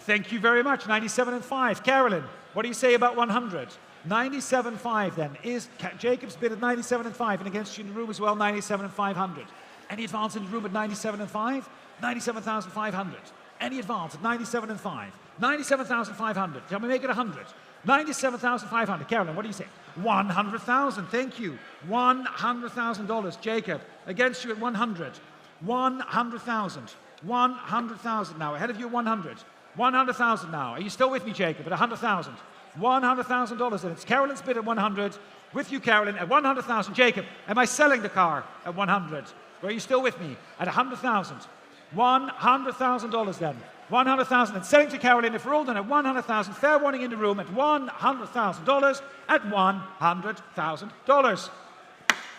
Thank you very much. 97 and 5. Carolyn, what do you say about 100? 97.5 then is Jacob's bid at 97 and 5, and against you in the room as well, 97 and 500. Any advance in the room at 97 and 5? 97,500. Any advance at 97 and 5? 97,500. Shall we make it 100? 97,500. Carolyn, what do you say? 100,000. Thank you. $100,000. Jacob, against you at 100. 100,000. 100,000 now. Ahead of you at 100. 100,000 now. Are you still with me, Jacob, at 100,000? $100,000. And it's Carolyn's bid at 100. With you, Carolyn, at 100,000. Jacob, am I selling the car at 100? Are you still with me at 100,000? $100,000 then. 100,000 and selling to Carolyn if we're all done at 100,000. Fair warning in the room at $100,000 at $100,000.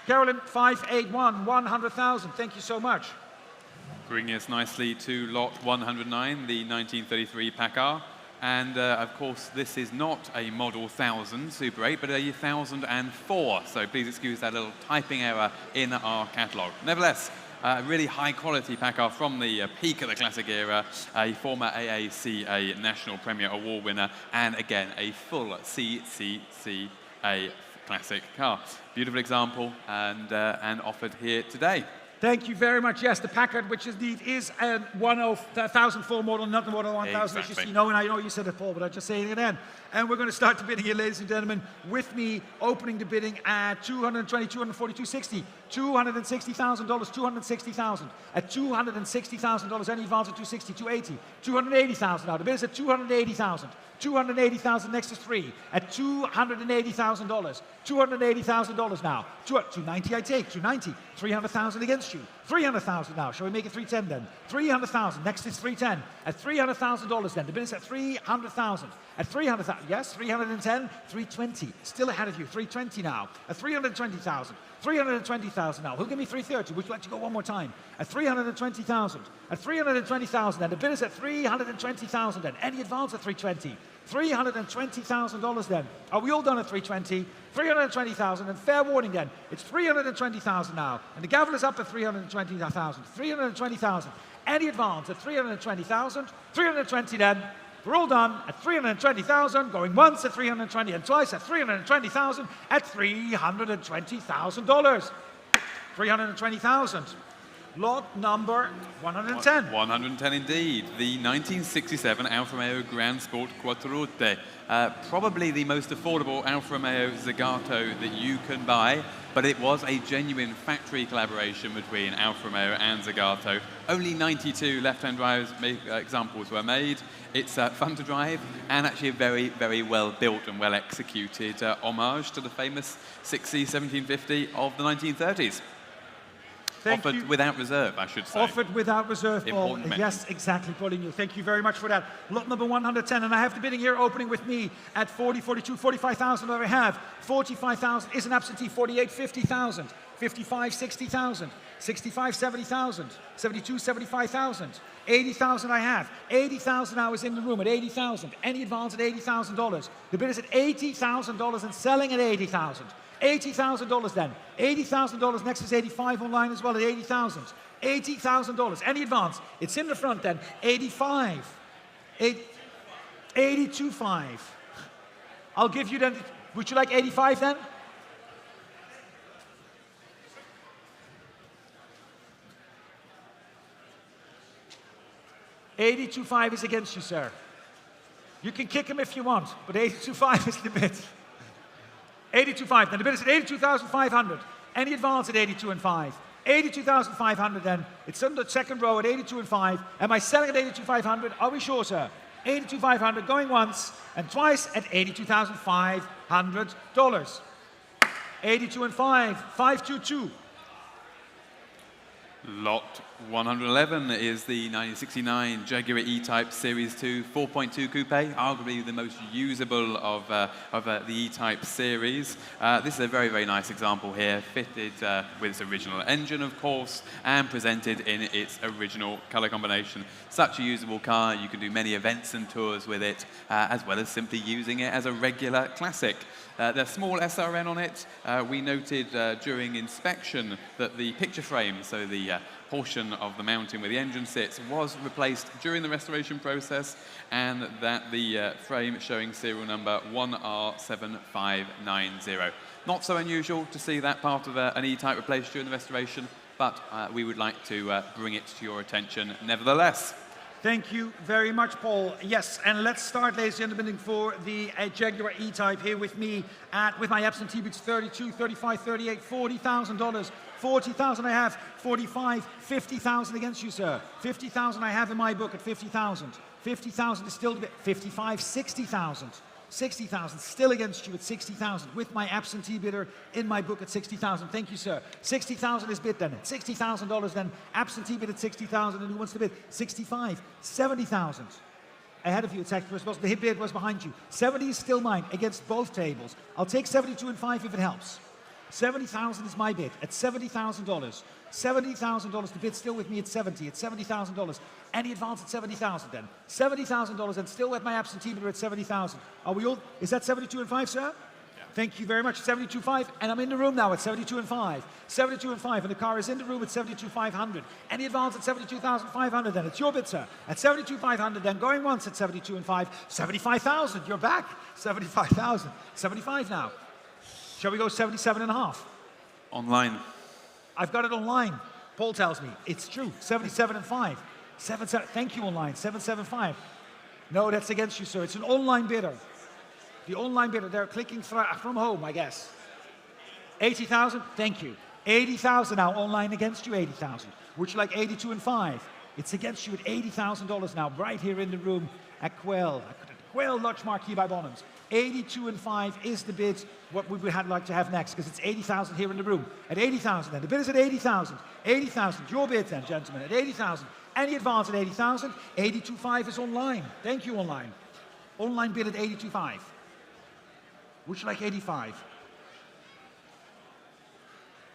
Carolyn 581, 100,000. Thank you so much. Bringing us nicely to lot 109, the 1933 Packard. And of course, this is not a Model 1000 Super 8, but a 1004. So please excuse that little typing error in our catalogue. Nevertheless, a really high quality pack car from the peak of the classic era, a former AACA National Premier Award winner, and again, a full CCCA classic car. Beautiful example and offered here today. Thank you very much. Yes, the Packard, which indeed is a 1004 model, not the Model 1000. Exactly. You know, and I know you said it, Paul, but I'm just saying it again. And we're going to start the bidding here, ladies and gentlemen, with me opening the bidding at $220, $240, $260, $260,000, $260,000. At $260,000, any advance at $260, $280, $280,000 now. The bid is at $280,000. $280,000 next is 3 at $280,000. $280,000 now. $290 I take. $290. $300,000 against you. $300,000 now. Shall we make it $310 then? $300,000. Next is $310 at $300,000 then. The bid is at $300,000. At $300,000. Yes, $310. $320. Still ahead of you. $320 now. At $320,000. $320,000 now. Who'll give me $330? Would you like to go one more time? At $320,000. At $320,000 then. The bid is at $320,000 then. Any advance at $320? $320,000 then. Are we all done at $320? $320,000 and fair warning then. It's $320,000 now. And the gavel is up at $320,000. $320,000. Any advance at $320,000? $320 then. We're all done at $320,000, going once at $320 and twice at $320,000 at $320,000. $320,000. Lot number 110. 110 indeed. The 1967 Alfa Romeo Grand Sport Quattrorutte. Probably the most affordable Alfa Romeo Zagato that you can buy, but it was a genuine factory collaboration between Alfa Romeo and Zagato. Only 92 left-hand drive examples were made. It's fun to drive and actually a very, very well built and well executed homage to the famous 6C 1750 of the 1930s. Offered without reserve, I should say. Offered without reserve, Paul. Important Yes, exactly, pulling you. Thank you very much for that. Lot number 110, and I have the bidding here opening with me at 40, 42, 45,000 I have. 45,000 is an absentee, 48, 50,000. 55, 60,000. 65, 70,000. 72, 75,000. 80,000 I have. 80,000 now is in the room at 80,000. Any advance at $80,000. The bid is at $80,000 and selling at 80,000. $80,000 then. $80,000. Next is 85 online as well at 80,000. $80,000. Any advance? It's in the front then. 85. 82.5. I'll give you then. Would you like 85 then? $82.5 is against you, sir. You can kick him if you want, but $82.5 is the bid. $82.5. Then the bid is at $82,500. Any advance at $82.5. $82,500 then. It's on the second row at $82.5. Am I selling at $82,500? Are we sure, sir? $82,500 going once and twice at $82,500. $82.5. 522. Lot 111 is the 1969 Jaguar E-Type Series 2 4.2 Coupe, arguably the most usable of the E-Type series. This is a very, very nice example here, fitted with its original engine, of course, and presented in its original color combination. Such a usable car, you can do many events and tours with it, as well as simply using it as a regular classic. The small SRN on it, we noted during inspection that the picture frame, so the portion of the mounting where the engine sits, was replaced during the restoration process, and that the frame showing serial number 1R7590. Not so unusual to see that part of an E-Type replaced during the restoration, but we would like to bring it to your attention nevertheless. Thank you very much, Paul. Yes, and let's start, ladies and gentlemen, for the Jaguar E-Type here with me with my absentee bids 32, 35, 38, $40,000. 40,000 I have, 45, 50,000 against you, sir. 50,000 I have in my book at 50,000. 50,000 is still 55, 60,000. 60,000 still against you at 60,000 with my absentee bidder in my book at 60,000. Thank you, sir. 60,000 is bid then. $60,000 then. Absentee bid at 60,000, and who wants to bid? 65, 70,000. Ahead of you, it's actually the hit bid was behind you. 70 is still mine against both tables. I'll take 72.5 if it helps. 70,000 is my bid at $70,000. $70,000. The bid's still with me at 70. At $70,000. Any advance at 70,000 then? $70,000 and still with my absentee bidder at 70,000. Are we all? Is that 72 and 5, sir? Yeah. Thank you very much. 72.5, and I'm in the room now at 72 and 5. 72 and 5, and the car is in the room at 72,500. Any advance at 72,500 then? It's your bid, sir. At 72,500 then, going once at 72 and 5. 75,000. You're back. 75,000. 75 now. Shall we go 77 and a half? Online. I've got it online. Paul tells me. It's true. 77 and 5. 77. Thank you, online. 775. No, that's against you, sir. It's an online bidder. The online bidder, they're clicking from home, I guess. 80,000. Thank you. 80,000 now. Online against you, 80,000. Would you like 82 and 5? It's against you at $80,000 now, right here in the room at Quail. Quail Lodge Marquee by Bonhams. 82 and 5 is the bid, what we would like to have next, because it's 80,000 here in the room. At 80,000 then. The bid is at 80,000. 80,000. Your bid then, gentlemen, at 80,000. Any advance at 80,000. 82.5 is online. Thank you, online. Online bid at 82.5. Would you like 85?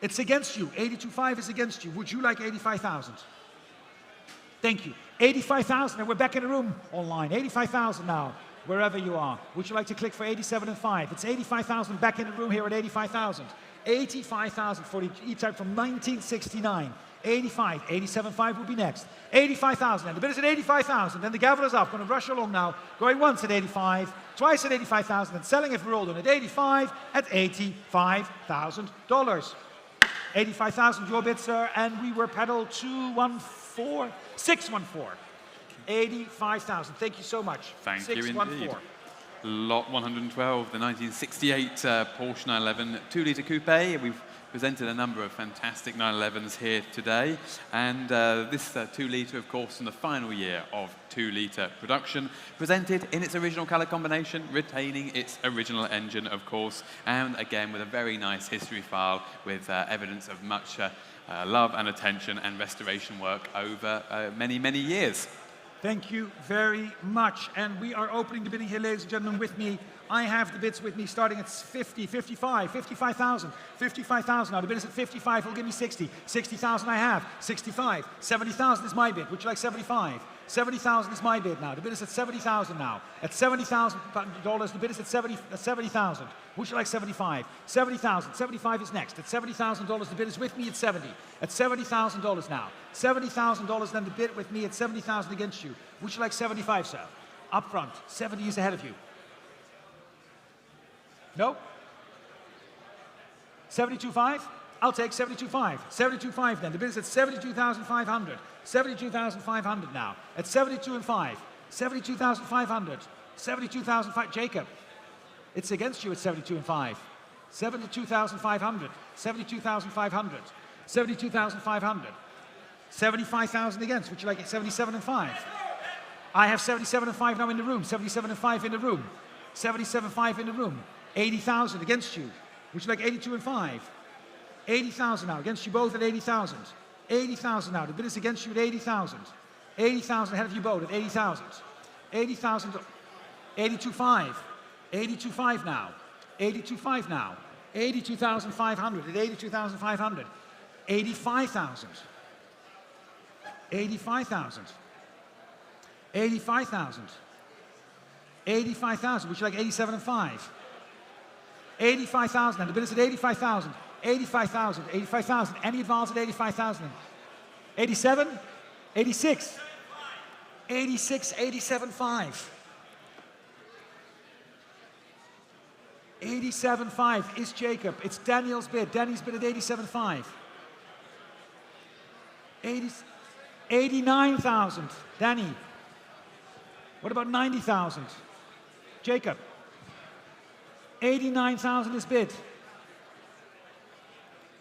It's against you. 82.5 is against you. Would you like 85,000? Thank you. 85,000, and we're back in the room online. 85,000 now, wherever you are. Would you like to click for 87 and 5? It's 85,000 back in the room here at 85,000. 85,000 for the E-Type from 1969. 85, 87.5 will be next. 85,000, and the bid is at 85,000. Then the gavel is up, going to rush along now. Going once at 85, twice at 85,000, and selling if we're all done at 85, at $85,000. 85,000, your bid, sir, and we were pedal 614. 85,000. Thank you so much. Thank you indeed. Lot 112, the 1968 Porsche 911 2-litre coupe. We've presented a number of fantastic 911s here today, and this 2-litre, of course, in the final year of 2-litre production, presented in its original colour combination, retaining its original engine, of course, and again with a very nice history file with evidence of much love and attention and restoration work over many, many years. Thank you very much. And we are opening the bidding here, ladies and gentlemen, with me. I have the bids with me starting at 50, 55, 55,000, 55,000. Now the bid is at 55, will give me 60. 60,000 I have. 65. 70,000 is my bid. Would you like 75? 70,000 is my bid now. The bid is at 70,000 now. At $70,000, the bid is at 70,000. Would you like 75? 70,000. 75 is next. At $70,000, the bid is with me at 70. At $70,000 now. $70,000, then the bid with me at 70,000 against you. Would you like 75, sir? Up front. 70 is ahead of you. No? 72.5? I'll take 72.5. 72.5 then. The bid is at 72,500. 72,500 now. At 72 and 5. 72,500. 72,500. Jacob, it's against you at 72 and 5. 72,500. 72,500. 72,500. 75,000 against. Would you like it 77 and 5? I have 77 and 5 now in the room. 77 and 5 in the room. 77.5 in the room. 80,000 against you. Would you like 82 and 5? 80,000 now against you both at 80,000. 80,000 now. The bid is against you at 80,000. 80,000 ahead of you both at 80,000. 80,000. 82.5. 82.5 now. 82.5 now. 82,500 at 82,500. 85,000. 85,000. 85,000. 85,000. Would you like 87 and 5? 85,000. And the bid is at 85,000. 85,000. 85,000. Any advance at 85,000? 87? 86? 86, 87.5. 87.5 is Jacob. It's Daniel's bid. Danny's bid at 87.5. 89,000. Danny. What about 90,000? Jacob. 89,000 is bid.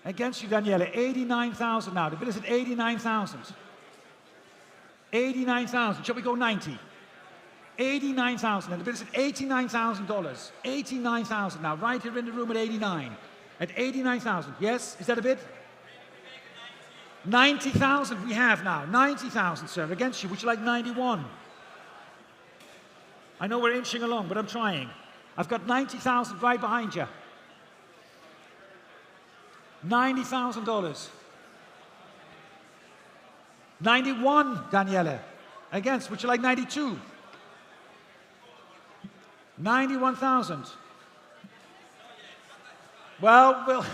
Against you, Daniela. 89,000 now. The bid is at 89,000. 89,000. Shall we go 90? 89,000. And the bid is at $89,000. 89,000 now. Right here in the room at 89. At 89,000. Yes? Is that a bid? 90,000 we have now. 90,000, sir. Against you. Would you like 91? I know we're inching along, but I'm trying. I've got 90,000 right behind you. $90,000. 91, Daniele. Against, would you like 92? 91,000. Well,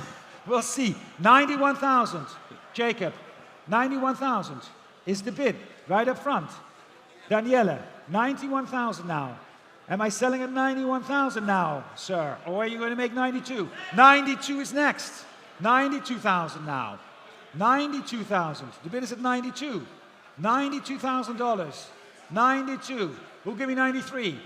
we'll see. 91,000. Jacob, 91,000 is the bid right up front. Daniele, 91,000 now. Am I selling at 91,000 now, sir? Or are you going to make 92? 92 is next. 92,000 now. 92,000. The bid is at 92. $92,000. 92. Who'll give me 93?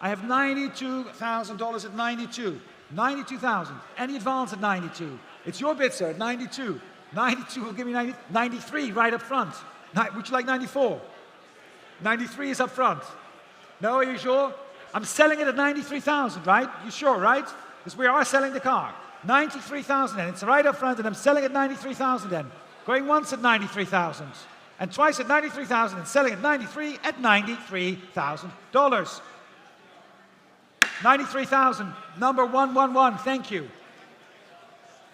I have $92,000 at 92. 92,000. Any advance at 92? It's your bid, sir, at 92. 92 will give me 93 right up front. Would you like 94? 93 is up front. No, are you sure? I'm selling it at 93,000, right? You sure, right? Because we are selling the car. 93,000 and it's right up front and I'm selling at 93,000 then. Going once at 93,000 and twice at 93,000 and selling at 93 at $93,000. 93,000, number 111, thank you.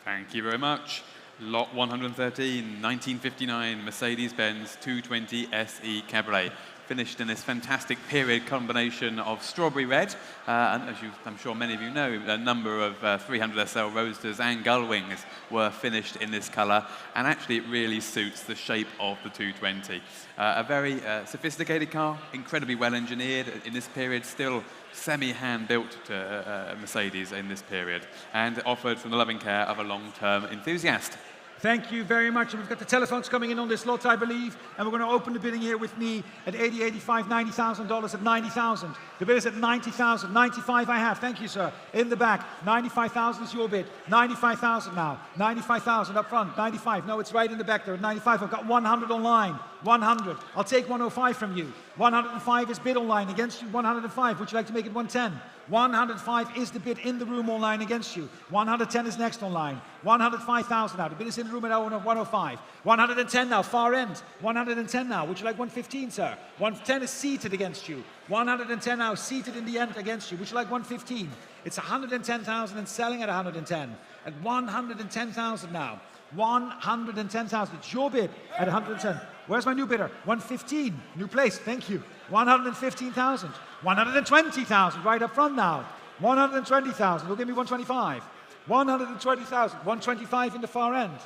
Thank you very much. Lot 113, 1959 Mercedes-Benz 220 SE Cabriolet. Finished in this fantastic period combination of strawberry red, and as I'm sure many of you know, a number of 300 SL Roadsters and Gull Wings were finished in this colour, and actually it really suits the shape of the 220. A very sophisticated car, incredibly well engineered in this period, still semi-hand built to Mercedes in this period, and offered from the loving care of a long-term enthusiast. Thank you very much. And we've got the telephones coming in on this lot, I believe. And we're going to open the bidding here with me at $80,000, $85,000, $90,000 at $90,000. The bid is at $90,000. 95 I have. Thank you, sir. In the back. 95,000 is your bid. 95,000 now. 95,000 up front. 95. No, it's right in the back there at 95. I've got 100 online. 100. I'll take 105 from you. 105 is bid online against you. 105. Would you like to make it 110? 105 is the bid in the room online against you. 110 is next online. 105,000 now. The bid is in the room at 105. 110 now, far end. 110 now. Would you like 115, sir? 110 is seated against you. 110 now, seated in the end against you. Would you like 115? It's 110,000 and selling at 110. At 110,000 now. 110,000. It's your bid at 110. Where's my new bidder? 115. New place. Thank you. 115,000. 120,000 right up front now. 120,000. Will give me 125. 120,000. 125 in the far end.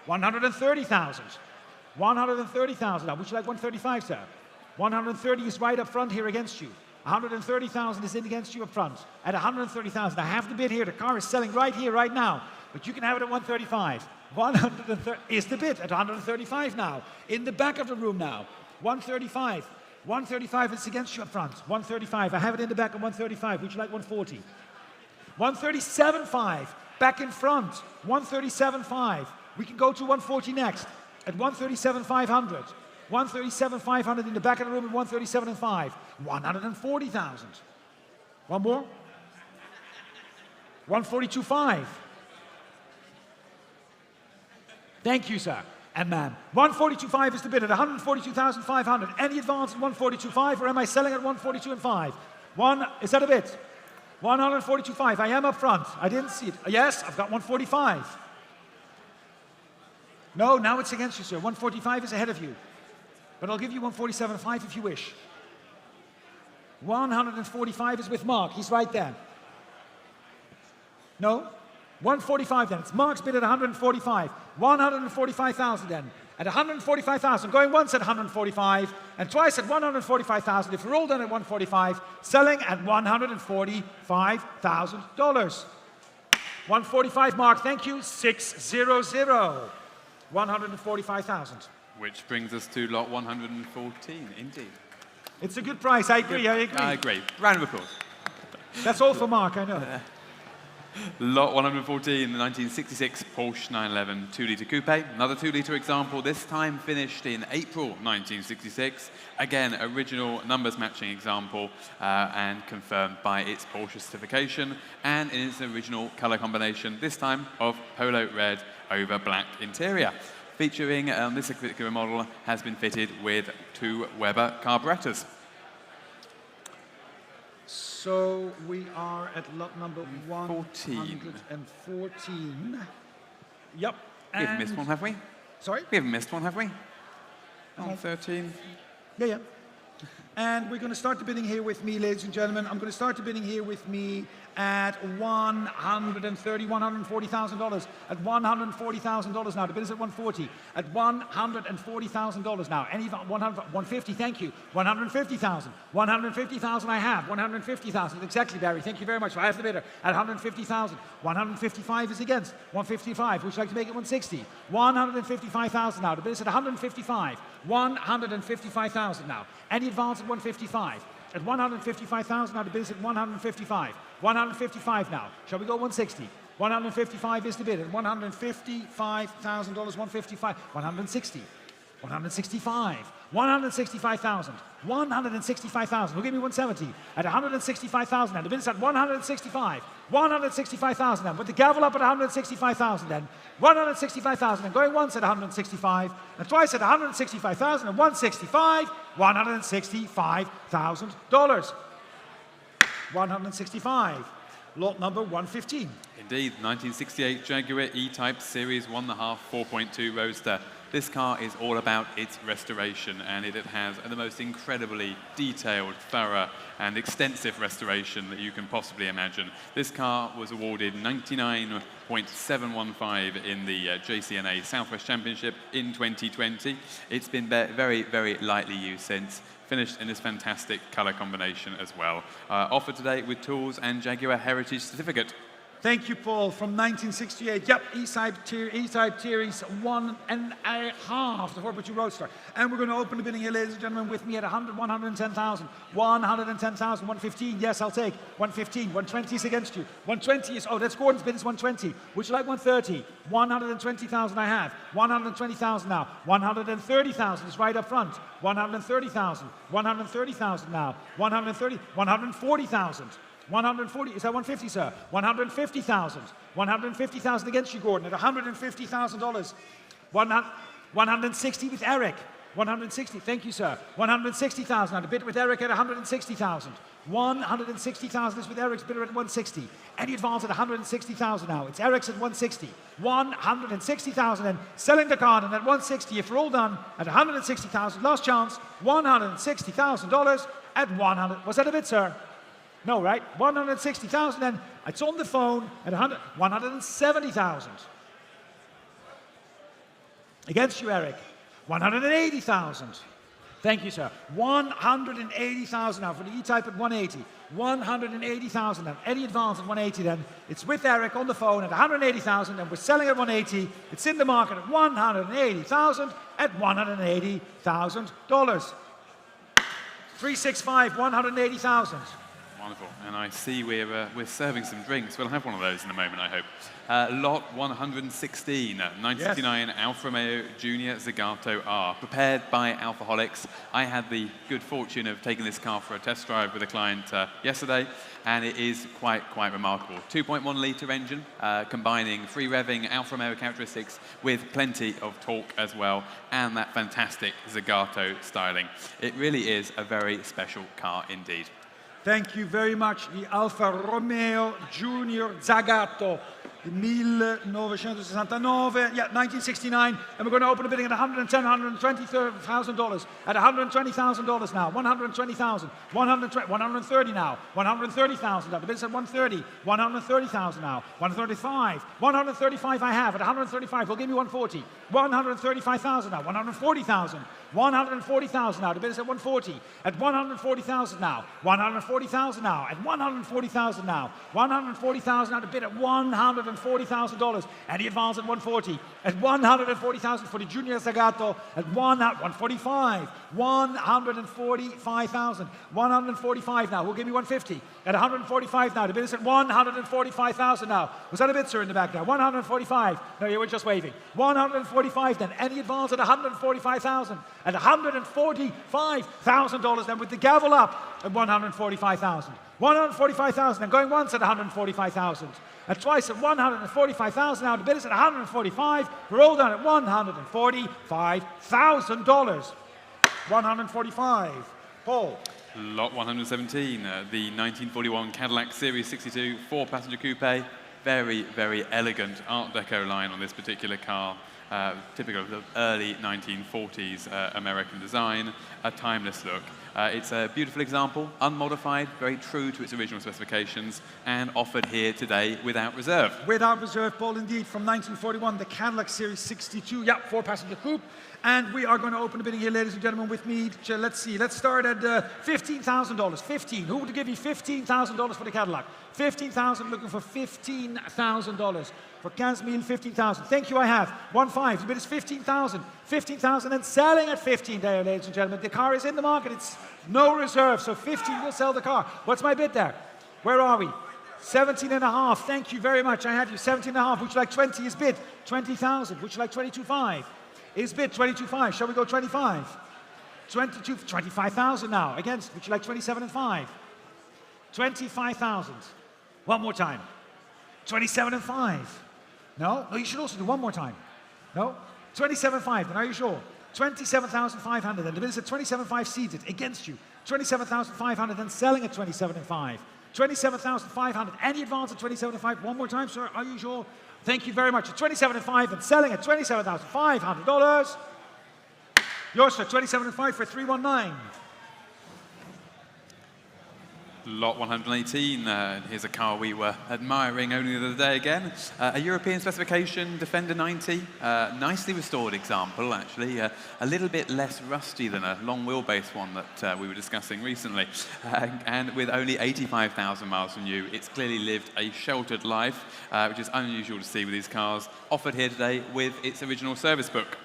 130,000. 130,000 now. Would you like 135, sir? 130 is right up front here against you. 130,000 is in against you up front. At 130,000. I have the bid here. The car is selling right here, right now. But you can have it at 135. 130 is the bid at 135 now. In the back of the room now. 135. 135 is against you up front. 135. I have it in the back at 135. Would you like 140? 137.5. Back in front. 137.5. We can go to 140 next. At 137,500. 137,500 in the back of the room at 137.5. 140,000. One more. 142.5. Thank you, sir. And ma'am. 142.5 is the bid at 142,500. Any advance at 142.5, or am I selling at 142.5? Is that a bid? 142.5. I am up front. I didn't see it. Yes, I've got 145. No, now it's against you, sir. 145 is ahead of you. But I'll give you 147.5 if you wish. 145 is with Mark. He's right there. No? 145 then. It's Mark's bid at 145. 145,000 then. At 145,000. Going once at 145 and twice at 145,000. If we're all done at 145, selling at $145,000. 145, Mark. Thank you. 600. 145,000. Which brings us to lot 114, indeed. It's a good price. I agree. I agree. I agree. Round of applause. That's all for Mark, I know. Lot 114, the 1966 Porsche 911 2-litre coupe. Another 2-litre example, this time finished in April 1966. Again, original numbers matching example and confirmed by its Porsche certification and in its original colour combination, this time of polo red over black interior. Featuring this particular model has been fitted with 2 Weber carburetors. So we are at lot number 114. We haven't missed one, have we? Sorry? We haven't missed one, have we? On 13. Yeah. And we're going to start the bidding here with me, ladies and gentlemen. I'm going to start the bidding here with me at $140,000. At $140,000 now. The bid is at $140. At $140,000 now. Any 150, thank you. $150,000. $150,000 I have. $150,000. Exactly, Barry. Thank you very much. I have the bidder at $150,000. $155 is against. $155. Would you like to make it $160? $155,000 now. The bid is at $155. $155,000 now. Any advance at $155? At $155,000 now, the bid is at $155. $155 now. Shall we go $160? $155 is the bid. At $155,000, $155. $160. $165. $165,000. $165,000. Who gave me $170? At $165,000 now. The bid is at $165. $165,000 then. Put the gavel up at $165,000 then. $165,000 and going once at $165 and twice at $165,000 and $165. $165,000. 165. Lot number 115. Indeed, 1968 Jaguar E-Type Series 1.5 4.2 Roadster. This car is all about its restoration, and it has the most incredibly detailed, thorough, and extensive restoration that you can possibly imagine. This car was awarded 99.715 in the JCNA Southwest Championship in 2020. It's been very, very lightly used since. Finished in this fantastic color combination as well. Offered today with tools and Jaguar Heritage Certificate. Thank you, Paul, from 1968. Yep, E-Type Series 1.5, the 4.2 Roadster. And we're going to open the bidding here, ladies and gentlemen, with me at 110,000. 110,000, 115, yes, I'll take. 115, 120 is against you. 120 is, oh, that's Gordon's bid, is 120. Would you like 130? 120,000 I have. 120,000 now. 130,000 is right up front. 130,000. 130,000 now. 130, 140,000. 140, is that 150, sir? 150,000. 150,000 against you, Gordon, at $150,000. 160 with Eric. 160, thank you, sir. 160,000, and a bid with Eric at 160,000. 160,000 is with Eric's bidder at 160. Any advance at 160,000 now. It's Eric's at 160. 160,000 and selling the card and at 160 if we're all done at 160,000. Last chance, $160,000 at 100. Was that a bid, sir? No, right? 160,000 and it's on the phone at 170,000. Against you, Eric. 180,000. Thank you, sir. 180,000 now for the E-Type at 180. 180,000 now. Any advance at 180 then. It's with Eric on the phone at 180,000 and we're selling at 180. It's in the market at 180,000 at $180,000. 365, 180,000. Wonderful. And I see we're serving some drinks. We'll have one of those in a moment, I hope. Lot 116, 1959 yes. Alfa Romeo Junior Zagato R. Prepared by Alfaholics. I had the good fortune of taking this car for a test drive with a client yesterday, and it is quite remarkable. 2.1 litre engine, combining free revving Alfa Romeo characteristics with plenty of torque as well, and that fantastic Zagato styling. It really is a very special car indeed. Thank you very much. The Alfa Romeo Junior Zagato, 1969. Yeah, 1969. And we're going to open the bidding at $120,000 at $120,000 now. 120,000. 130 now. 130,000 now. The bid is at 130. 130,000 now. 135. 135 I have at 135. We'll give you 140. 135,000 now. 140,000. 140,000 now. The bid is at 140. At 140,000 now. 140,000 now. At 140,000 now. 140,000 now. The bid at $140,000. And the advance at 140. At 140,000 for the Junior Zagato. At 145. 145,000. 145 now. We'll give you 150. At 145 now. The bid is at 145,000 now. Was that a bid, sir, in the back there? 145. No, you were just waving. 145 then. Any advance at 145,000. At $145,000 then with the gavel up at 145,000. 145,000 and going once at 145,000. And twice at 145,000 now. The bid is at 145. We're all done at $145,000. 145. Paul. Lot 117, the 1941 Cadillac Series 62 4-passenger coupe. very, very elegant Art Deco line on this particular car, typical of the early 1940s American design, a timeless look. It's a beautiful example, unmodified, very true to its original specifications, and offered here today without reserve. Without reserve, Paul, indeed, from 1941, the Cadillac Series 62, yeah, 4-passenger coupe. And we are going to open the bidding here, ladies and gentlemen, with me. Let's see, let's start at $15,000. 15. Who would give you $15,000 for the Cadillac? 15,000, looking for $15,000. For Casimir, 15,000. Thank you, I have. 1.5. The bid is 15,000. 15,000 and selling at 15 there, ladies and gentlemen. The car is in the market. It's no reserve, so 15 will sell the car. What's my bid there? Where are we? 17.5. Thank you very much. I had you 17.5. Would you like 20 is bid? 20,000. Would you like 22.5? Is bid 22.5. Shall we go 25? 25,000 now. Against. Would you like 27.5? 25,000. One more time. 27.5. No? No, you should also do one more time. No? 27.5. Then are you sure? 27,500. Then the bid is at 27.5 seated against you. 27,500 and selling at 27.5. 27,500. Any advance at 27.5? One more time, sir. Are you sure? Thank you very much. At 27.5 and selling at $27,500. Yours, sir. 27.5 for 319. Lot 118, here's a car we were admiring only the other day again. A European specification Defender 90, nicely restored example actually, a little bit less rusty than a long wheelbase one that we were discussing recently. And with only 85,000 miles from new, it's clearly lived a sheltered life, which is unusual to see with these cars, offered here today with its original service book.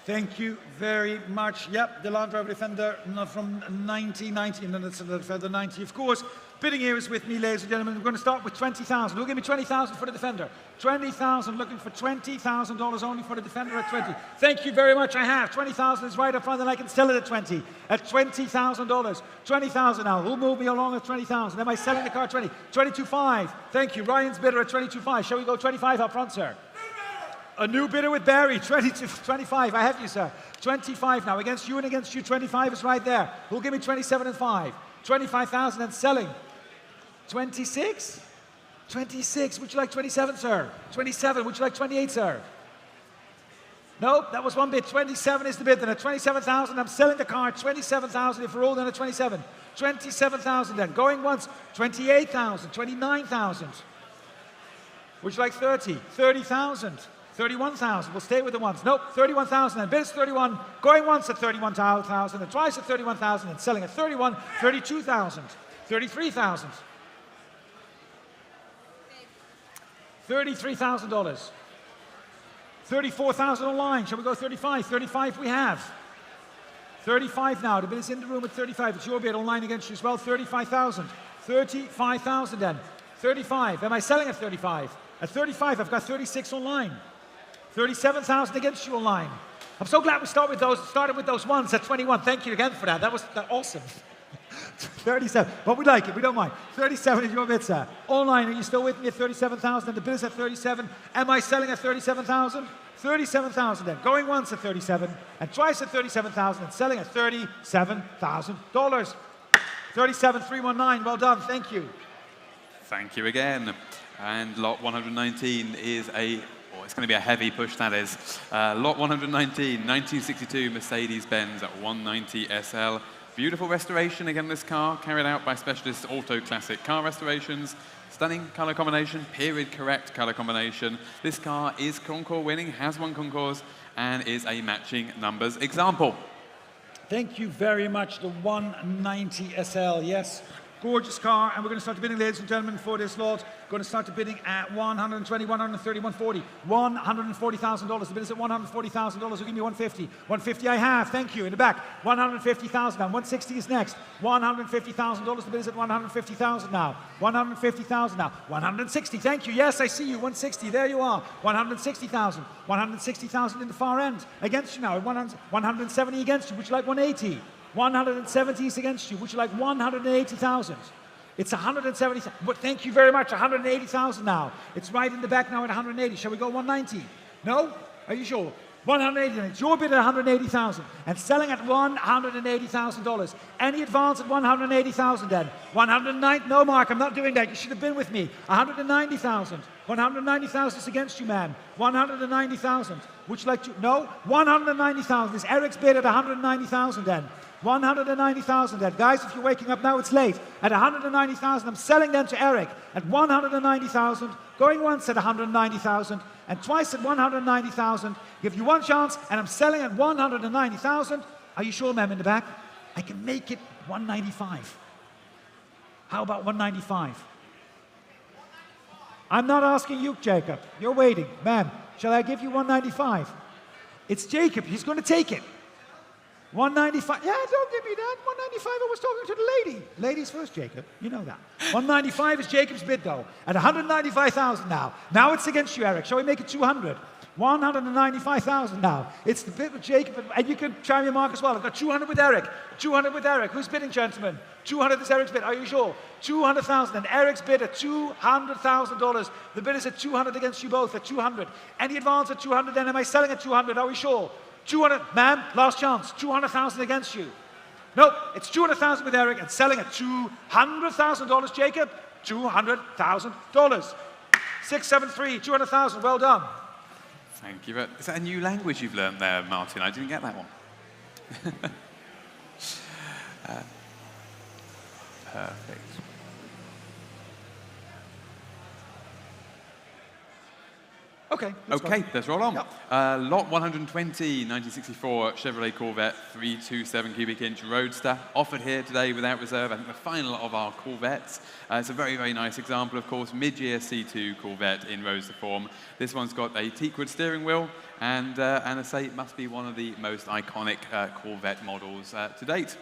Thank you very much. Yep, the Land Rover Defender from 1990, and then it's the Defender 90, of course. Bidding here is with me, ladies and gentlemen. We're going to start with 20,000. Who'll give me 20,000 for the Defender? 20,000, looking for $20,000 only for the Defender at 20. Thank you very much. I have 20,000 is right up front, and I can sell it at 20. At $20,000. 20,000 now. Who'll move me along at 20,000? Am I selling the car at 20? 22.5. Thank you. Ryan's bidder at 22.5. Shall we go 25 up front, sir? A new bidder with Barry, 25. I have you, sir. 25 now. Against you and against you, 25 is right there. Who'll give me 27.5? 25,000 and selling. 26? 26. Would you like 27, sir? 27. Would you like 28, sir? No, that was one bid. 27 is the bid. Then at 27,000, I'm selling the car. 27,000 if we're all then at 27. 27,000 then. Going once. 28,000. 29,000. Would you like 30? 30,000. 31,000. We'll stay with the ones. Nope, 31,000 and bid is 31. Going once at 31,000 and twice at 31,000 and selling at 31, 32,000, 33,000. $33,000. 34,000 online. Shall we go 35? 35 we have. 35 now. The bid is in the room at 35. It's your bid online against you as well. 35,000. 35,000 then. 35. Am I selling at 35? At 35, I've got 36 online. 37,000 against you online. I'm so glad we started with those ones at 21. Thank you again for that. That was awesome. 37. But we like it. We don't mind. 37 is your bid, sir. Online, are you still with me at 37,000? And the bid is at 37. Am I selling at 37,000? 37,000 then. Going once at 37 and twice at 37,000 and selling at $37,000. 37,319. Well done. Thank you. Thank you again. And lot 119 is it's going to be a heavy push, that is. Lot 119, 1962 Mercedes-Benz at 190 SL. Beautiful restoration, again, this car, carried out by specialist Auto Classic Car Restorations. Stunning colour combination, period correct colour combination. This car is Concours winning, has won Concours, and is a matching numbers example. Thank you very much, the 190 SL, yes. Gorgeous car, and we're going to start the bidding, ladies and gentlemen, for this lot. Going to start the bidding at 120, 130, 140, $140,000. The bid is at $140,000. Who'll give me 150? 150 I have. Thank you. In the back, 150,000 now. 160 is next. $150,000. The bid is at 150,000 now. 150,000 now. 160. Thank you. Yes, I see you. 160. There you are. 160,000. 160,000 in the far end. Against you now. 170 against you. Would you like 180? 170 is against you. Would you like 180,000? It's 170,000. But thank you very much. 180,000 now. It's right in the back now at 180. Shall we go 190? No? Are you sure? 180. It's your bid at 180,000 and selling at $180,000. Any advance at 180,000 then? 190. No, Mark, I'm not doing that. You should have been with me. 190,000. 190,000 is against you, man. 190,000. Would you like to? No? 190,000. Is Eric's bid at 190,000 then? 190,000 then. Guys, if you're waking up now, it's late. At 190,000, I'm selling them to Eric at 190,000, going once at 190,000, and twice at 190,000. Give you one chance, and I'm selling at 190,000. Are you sure, ma'am, in the back? I can make it 195. How about 195? I'm not asking you, Jacob. You're waiting. Ma'am, shall I give you 195? It's Jacob. He's going to take it. 195. Yeah, don't give me that. 195, I was talking to the lady. Ladies first, Jacob. You know that. 195 is Jacob's bid, though. At 195,000 now. Now it's against you, Eric. Shall we make it 200? 195,000 now. It's the bid with Jacob, and you can try me, Mark, as well. I've got 200 with Eric. 200 with Eric. Who's bidding, gentlemen? 200 is Eric's bid. Are you sure? 200,000. And Eric's bid at $200,000. The bid is at 200 against you both, at 200. Any advance at 200, then am I selling at 200? Are we sure? 200, ma'am, last chance. 200,000 against you. Nope, it's 200,000 with Eric and selling at $200,000, Jacob. $200,000. 673, 200,000. Well done. Thank you. Is that a new language you've learned there, Martin? I didn't get that one. Perfect. Okay. Let's roll on. Yep. Lot 120, 1964 Chevrolet Corvette 327 cubic inch Roadster, offered here today without reserve. I think the final of our Corvettes. It's a very, very nice example, of course, mid-year C2 Corvette in Roadster form. This one's got a teakwood steering wheel, and I say it must be one of the most iconic Corvette models to date.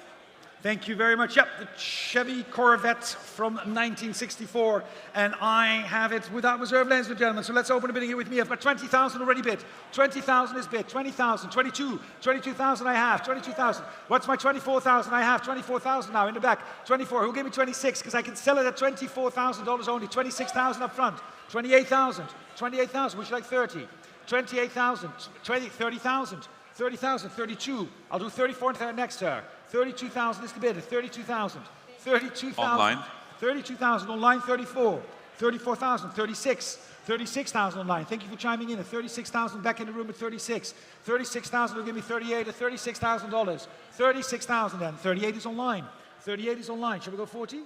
Thank you very much. Yep, the Chevy Corvette from 1964, and I have it without reserve, ladies and gentlemen. So let's open the bidding here with me. I've got 20,000 already bid. 20,000 is bid. 20,000, 22, 22,000 I have. 22,000. What's my 24,000 I have? 24,000 now in the back. 24. Who gave me 26? Because I can sell it at $24,000 only. 26,000 up front. 28,000. 28,000. Would you like 30? 28,000. 30,000. 30,000. 32. I'll do 34 next, sir. 32,000 is the bid. 32,000. 32,000. Online. 32,000 online. 34. 34,000. 36. 36,000 online. Thank you for chiming in. At 36,000 back in the room at 36. 36,000 will give me 38 at $36,000. 36,000 then. 38 is online. 38 is online. Shall we go 40?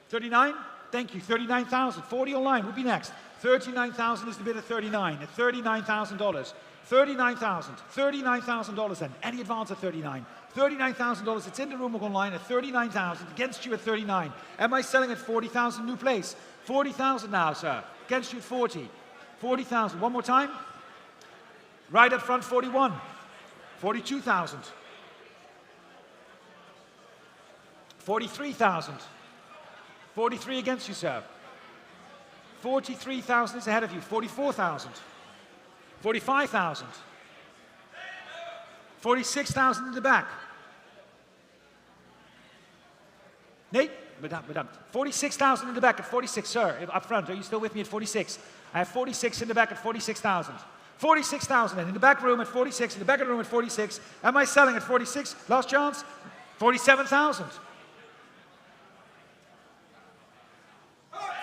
39? Thank you. 39,000. 40 online. Would be next. 39,000 is the bid at 39. At $39,000. $39,000. $39,000 then. Any advance at 39. $39,000. It's in the room online at 39,000. Against you at 39. Am I selling at 40,000? New place. 40,000 now, sir. Against you at 40. 40,000. One more time. Right up front, 41. 42,000. 43,000. 43 against you, sir. 43,000 is ahead of you. 44,000. 45,000. 46,000 in the back. Nate? Bedankt. 46,000 in the back at 46, sir. Up front, are you still with me at 46? I have 46 in the back at 46,000. 46,000 and in the back room at 46, in the back of the room at 46. Am I selling at 46? Last chance? 47,000.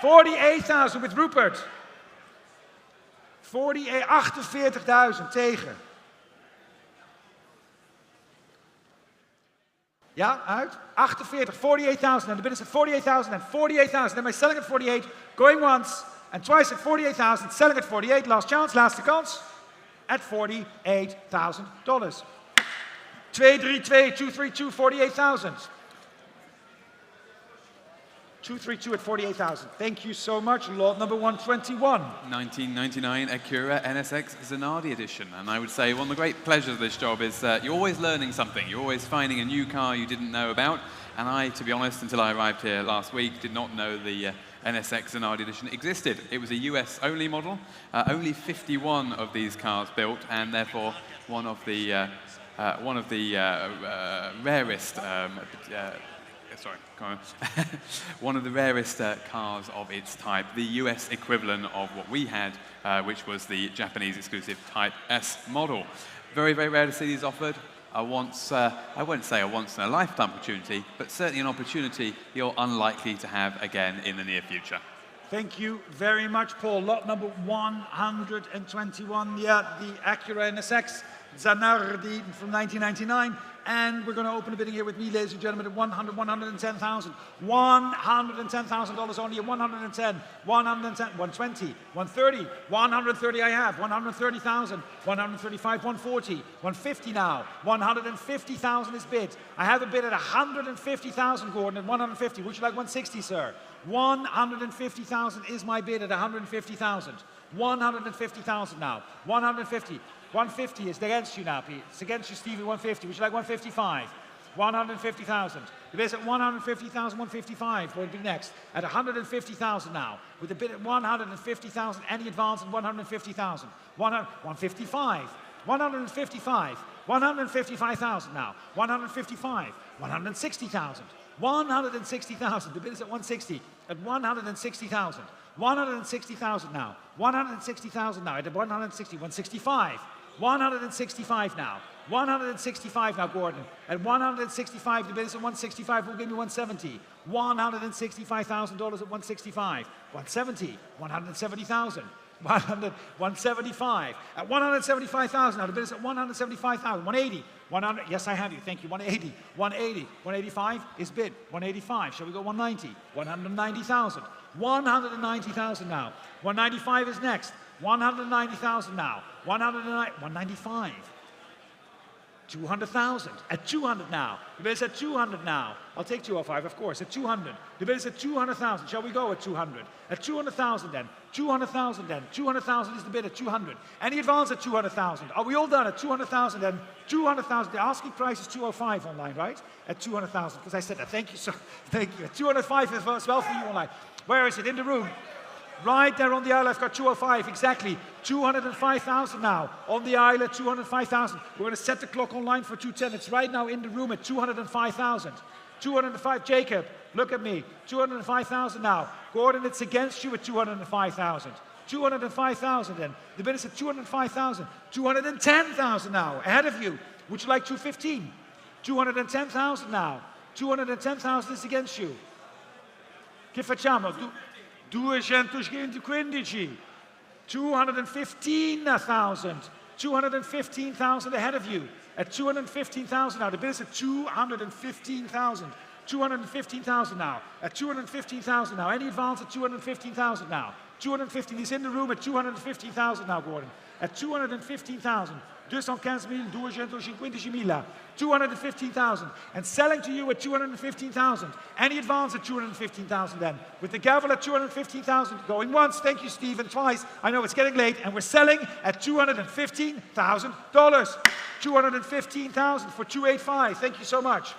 48,000 with Rupert. 48,000 tegen. Ja, uit. 48, 48,000. And the bid is at 48,000 and 48,000. Am I selling at 48? Going once and twice at 48,000. Selling at 48. Last chance, last kans. At $48,000. 232, 232, 48,000. 232 at 48,000. Thank you so much. Lot number 121. 1999 Acura NSX Zanardi edition. And I would say one of the great pleasures of this job is you're always learning something. You're always finding a new car you didn't know about. And I, to be honest, until I arrived here last week, did not know the NSX Zanardi edition existed. It was a US-only model. Only 51 of these cars built, and therefore one of the rarest. One of the rarest cars of its type, the US equivalent of what we had, which was the Japanese exclusive Type S model. Very, very rare to see these offered. I won't say a once-in-a-lifetime opportunity, but certainly an opportunity you're unlikely to have again in the near future. Thank you very much, Paul. Lot number 121, yeah, the Acura NSX Zanardi from 1999. And we're going to open the bidding here with me, ladies and gentlemen, at $110,000. $110,000 only at 110, 110, 120, 130, 130 I have, 130,000, 135, 140, 150 now, 150,000 is bid. I have a bid at 150,000, Gordon, at 150. Would you like 160, sir? 150,000 is my bid at 150,000. 150,000 now. 150. 150 is against you now, Pete. It's against you, Steve, at 150. Would you like 155? 150,000. The bid at 150,000, 155. What would be next? At 150,000 now. With a bid at 150,000, any advance at 150,000. 155. 155. 155,000 now. 155. 160,000. 160,000. The bid is at 160. At 160,000. 160,000 now. 160,000 now. At 160. 165. 165 now. 165 now, Gordon. At 165, the bid is at 165. Will give me 170. $165,000 at 165. 170. 170,000. 175. At 175,000 now, the bid is at 175,000. 180. 100. Yes, I have you. Thank you. 180. 180. 185 is bid. 185. Shall we go 190? 190,000. 190,000 now. 195 is next. 190,000 now. 195. 200,000. At 200 now. The bid is at 200 now. I'll take 205, of course. At 200. The bid is at 200,000. Shall we go at 200? At 200,000 then. 200,000 then. 200,000 is the bid at 200. Any advance at 200,000? Are we all done at 200,000 then? 200,000. The asking price is 205 online, right? At 200,000, because I said that. Thank you, sir. Thank you. At 205 as well for you online. Where is it? In the room. Right there on the aisle, I've got 205, exactly. 205,000 now. On the aisle at 205,000. We're going to set the clock online for 210. It's right now in the room at 205,000. 205, Jacob, look at me. 205,000 now. Gordon, it's against you at 205,000. 205,000 then. The bid is at 205,000. 210,000 now. Ahead of you. Would you like 215? 210,000 now. 210,000 is against you. Che facciamo? 215. 215,000. 215,000 ahead of you. At 215,000 now. The bid is at 215,000. 215,000 now. At 215,000 now. Any advance at 215,000 now. 215. He's in the room at 215,000 now, Gordon. At 215,000. 215,000. 215,000. And selling to you at 215,000. Any advance at 215,000 then. With the gavel at 215,000. Going once. Thank you, Stephen. Twice. I know it's getting late. And we're selling at $215,000. 215,000 for 285. Thank you so much.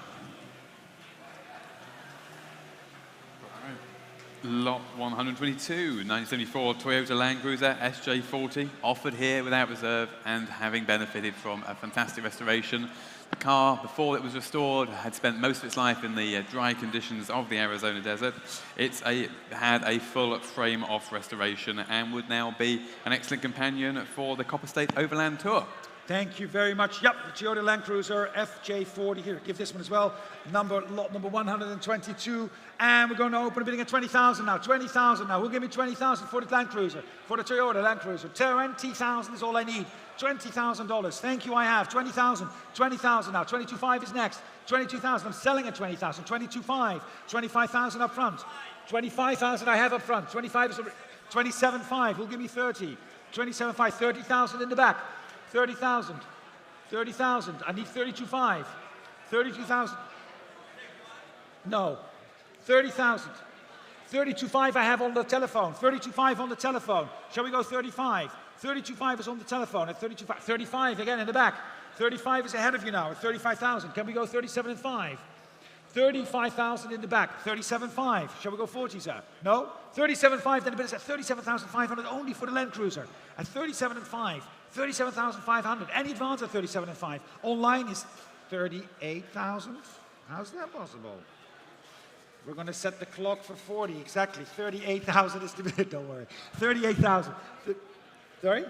Lot 122, 1974 Toyota Land Cruiser SJ40, offered here without reserve and having benefited from a fantastic restoration. The car, before it was restored, had spent most of its life in the dry conditions of the Arizona desert. It's had a full frame-off restoration and would now be an excellent companion for the Copper State Overland Tour. Thank you very much. Yep, the Toyota Land Cruiser FJ40 here. Give this one as well. Lot number 122. And we're going to open a bidding at 20,000 now. 20,000 now. Who'll give me 20,000 for the Land Cruiser? For the Toyota Land Cruiser. 20,000 is all I need. $20,000. Thank you, I have. 20,000. 20,000 now. 22.5 is next. 22,000. I'm selling at 20,000. 22.5. 25,000 up front. 25,000 I have up front. 25 is 27.5. Who'll give me 30? 27.5. 30,000 in the back. 30,000. 30,000. I need 32.5. 32,000. No. 30,000. 32.5 I have on the telephone. 32.5 on the telephone. Shall we go 35? 32.5 is on the telephone at 32.5. 35 again in the back. 35 is ahead of you now at 35,000. Can we go 37.5? 35,000 in the back. 37.5. Shall we go 40, sir? No? 37.5, then the bid is at 37,500 only for the Land Cruiser. At 37.5. 37,500. Any advance at 37.5. Online is 38,000. How's that possible? We're going to set the clock for 40. Exactly. 38,000 is the bid. Don't worry. 38,000. Sorry?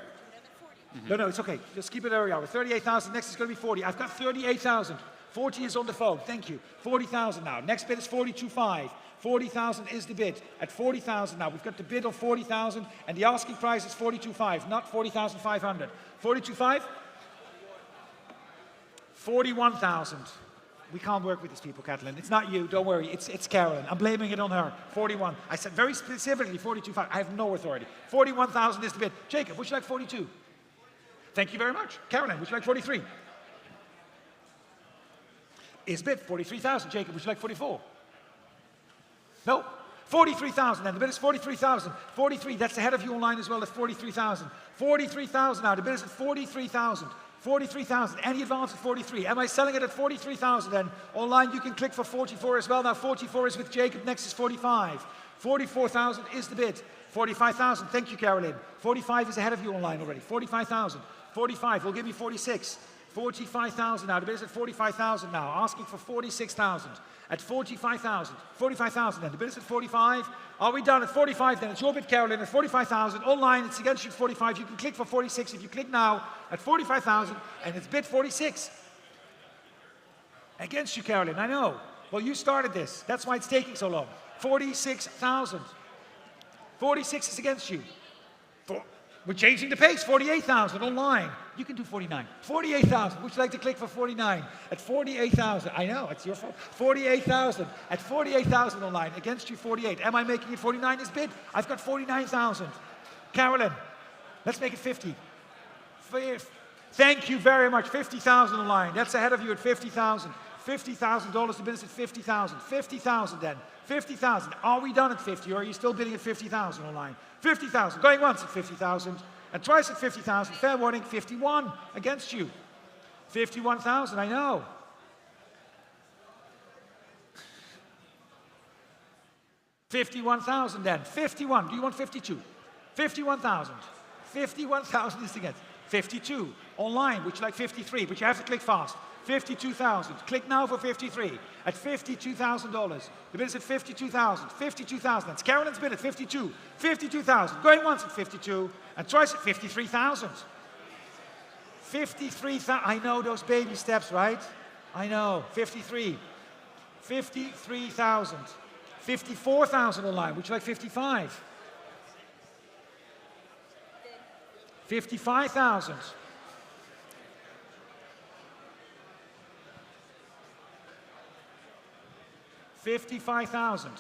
No, it's okay. Just keep it where we are. 38,000. Next is going to be 40. I've got 38,000. 40 is on the phone. Thank you. 40,000 now. Next bid is 42.5. 40,000 is the bid. At 40,000 now, we've got the bid of 40,000, and the asking price is 42.5, not 40,500. 42.5? 41,000. We can't work with these people, Kathleen. It's not you, don't worry. It's Carolyn. I'm blaming it on her. 41. I said very specifically 42.5. I have no authority. 41,000 is the bid. Jacob, would you like 42? Thank you very much. Carolyn, would you like 43? Is bid 43,000. Jacob, would you like 44? No? 43,000 then. The bid is 43,000. 43, that's ahead of you online as well at 43,000. 43,000 now. The bid is at 43,000. 43,000. Any advance at 43? Am I selling it at 43,000 then? Online you can click for 44 as well. Now 44 is with Jacob. Next is 45. 44,000 is the bid. 45,000. Thank you, Caroline. 45 is ahead of you online already. 45,000. 45 will give me 46. 45,000 now. The bid is at 45,000 now. Asking for 46,000. At 45,000. 45,000 then. The bid is at 45. Are we done at 45 then? It's your bid, Caroline, at 45,000. Online, it's against you at 45. You can click for 46 if you click now at 45,000, and it's bid 46. Against you, Caroline, I know. Well, you started this. That's why it's taking so long. 46,000. 46 is against you. We're changing the pace. 48,000 online. You can do 49. 48,000. Would you like to click for 49? At 48,000. I know, it's your fault. 48,000. At 48,000 online. Against you, 48. Am I making it 49 is bid? I've got 49,000. Carolyn, let's make it 50. Thank you very much. 50,000 online. That's ahead of you at 50,000. $50,000. The bid is at 50,000. 50,000 then. 50,000. Are we done at 50, or are you still bidding at 50,000 online? 50,000. Going once at 50,000 and twice at 50,000. Fair warning. 51 against you. 51,000. I know. 51,000 then. 51. Do you want 52? 51,000. 51,000 is against. 52. Online. Would you like 53? But you have to click fast. 52,000. Click now for 53 at $52,000. The bid is at 52,000. 52,000. That's Carolyn's bid at 52. 52,000. Going once at 52 and twice at 53,000. 53,000. I know those baby steps, right? I know. 53. 53,000. 54,000 online. Would you like 55? 55,000. 55,000.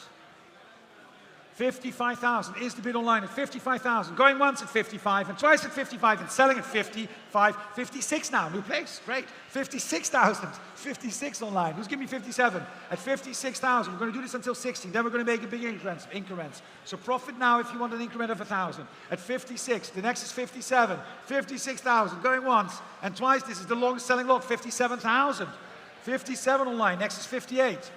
55,000 is the bid online at 55,000. Going once at 55 and twice at 55 and selling at 55. 56 now. New place. Great. 56,000. 56 online. Who's giving me 57? At 56,000. We're going to do this until 60. Then we're going to make a big increments. So profit now if you want an increment of 1,000. At 56. The next is 57. 56,000. Going once and twice. This is the longest selling lot. 57,000. 57 online. Next is 58.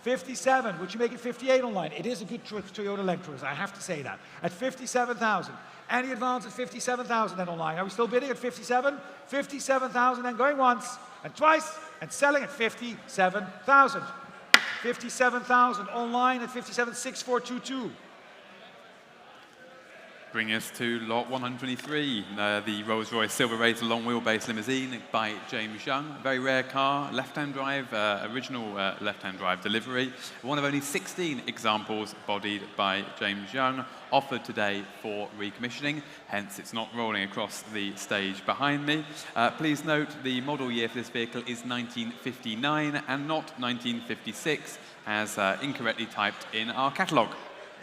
57, would you make it 58 online? It is a good Toyota Land Cruiser, I have to say that. At 57,000. Any advance at 57,000 then online? Are we still bidding at 57? 57,000 then going once and twice and selling at 57,000. 57,000 online at 57,6422. Bring us to lot 123, the Rolls-Royce Silver Razor long wheelbase limousine by James Young. A very rare car, left-hand drive, original left-hand drive delivery. One of only 16 examples bodied by James Young, offered today for recommissioning. Hence, it's not rolling across the stage behind me. Please note the model year for this vehicle is 1959 and not 1956, as incorrectly typed in our catalogue.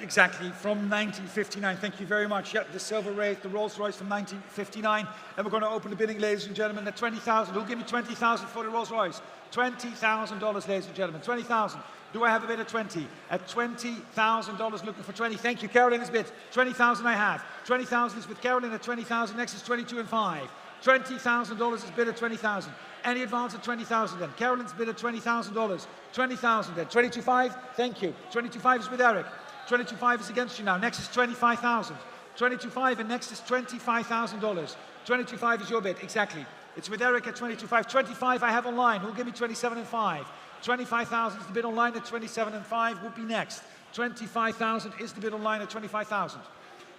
Exactly, from 1959. Thank you very much. Yeah, the Silver Wraith, the Rolls-Royce from 1959. And we're going to open the bidding, ladies and gentlemen, at 20,000. Who'll give me 20,000 for the Rolls-Royce? $20,000, ladies and gentlemen. 20,000. Do I have a bid at 20? At $20,000, looking for 20. Thank you. Carolyn is bid. 20,000 I have. 20,000 is with Carolyn at 20,000. Next is 22 and 5. $20,000 is bid at 20,000. Any advance at 20,000 then? Carolyn's bid at $20,000. 20,000 then. 22.5. Thank you. 22.5 is with Eric. 22.5 is against you now. Next is 25,000. 22.5 and next is $25,000. 22.5 is your bid, exactly. It's with Eric at 22.5. 25 I have online. Who'll give me 27 and 5? 25,000 is the bid online at 27 and 5 would be next. 25,000 is the bid online at 25,000.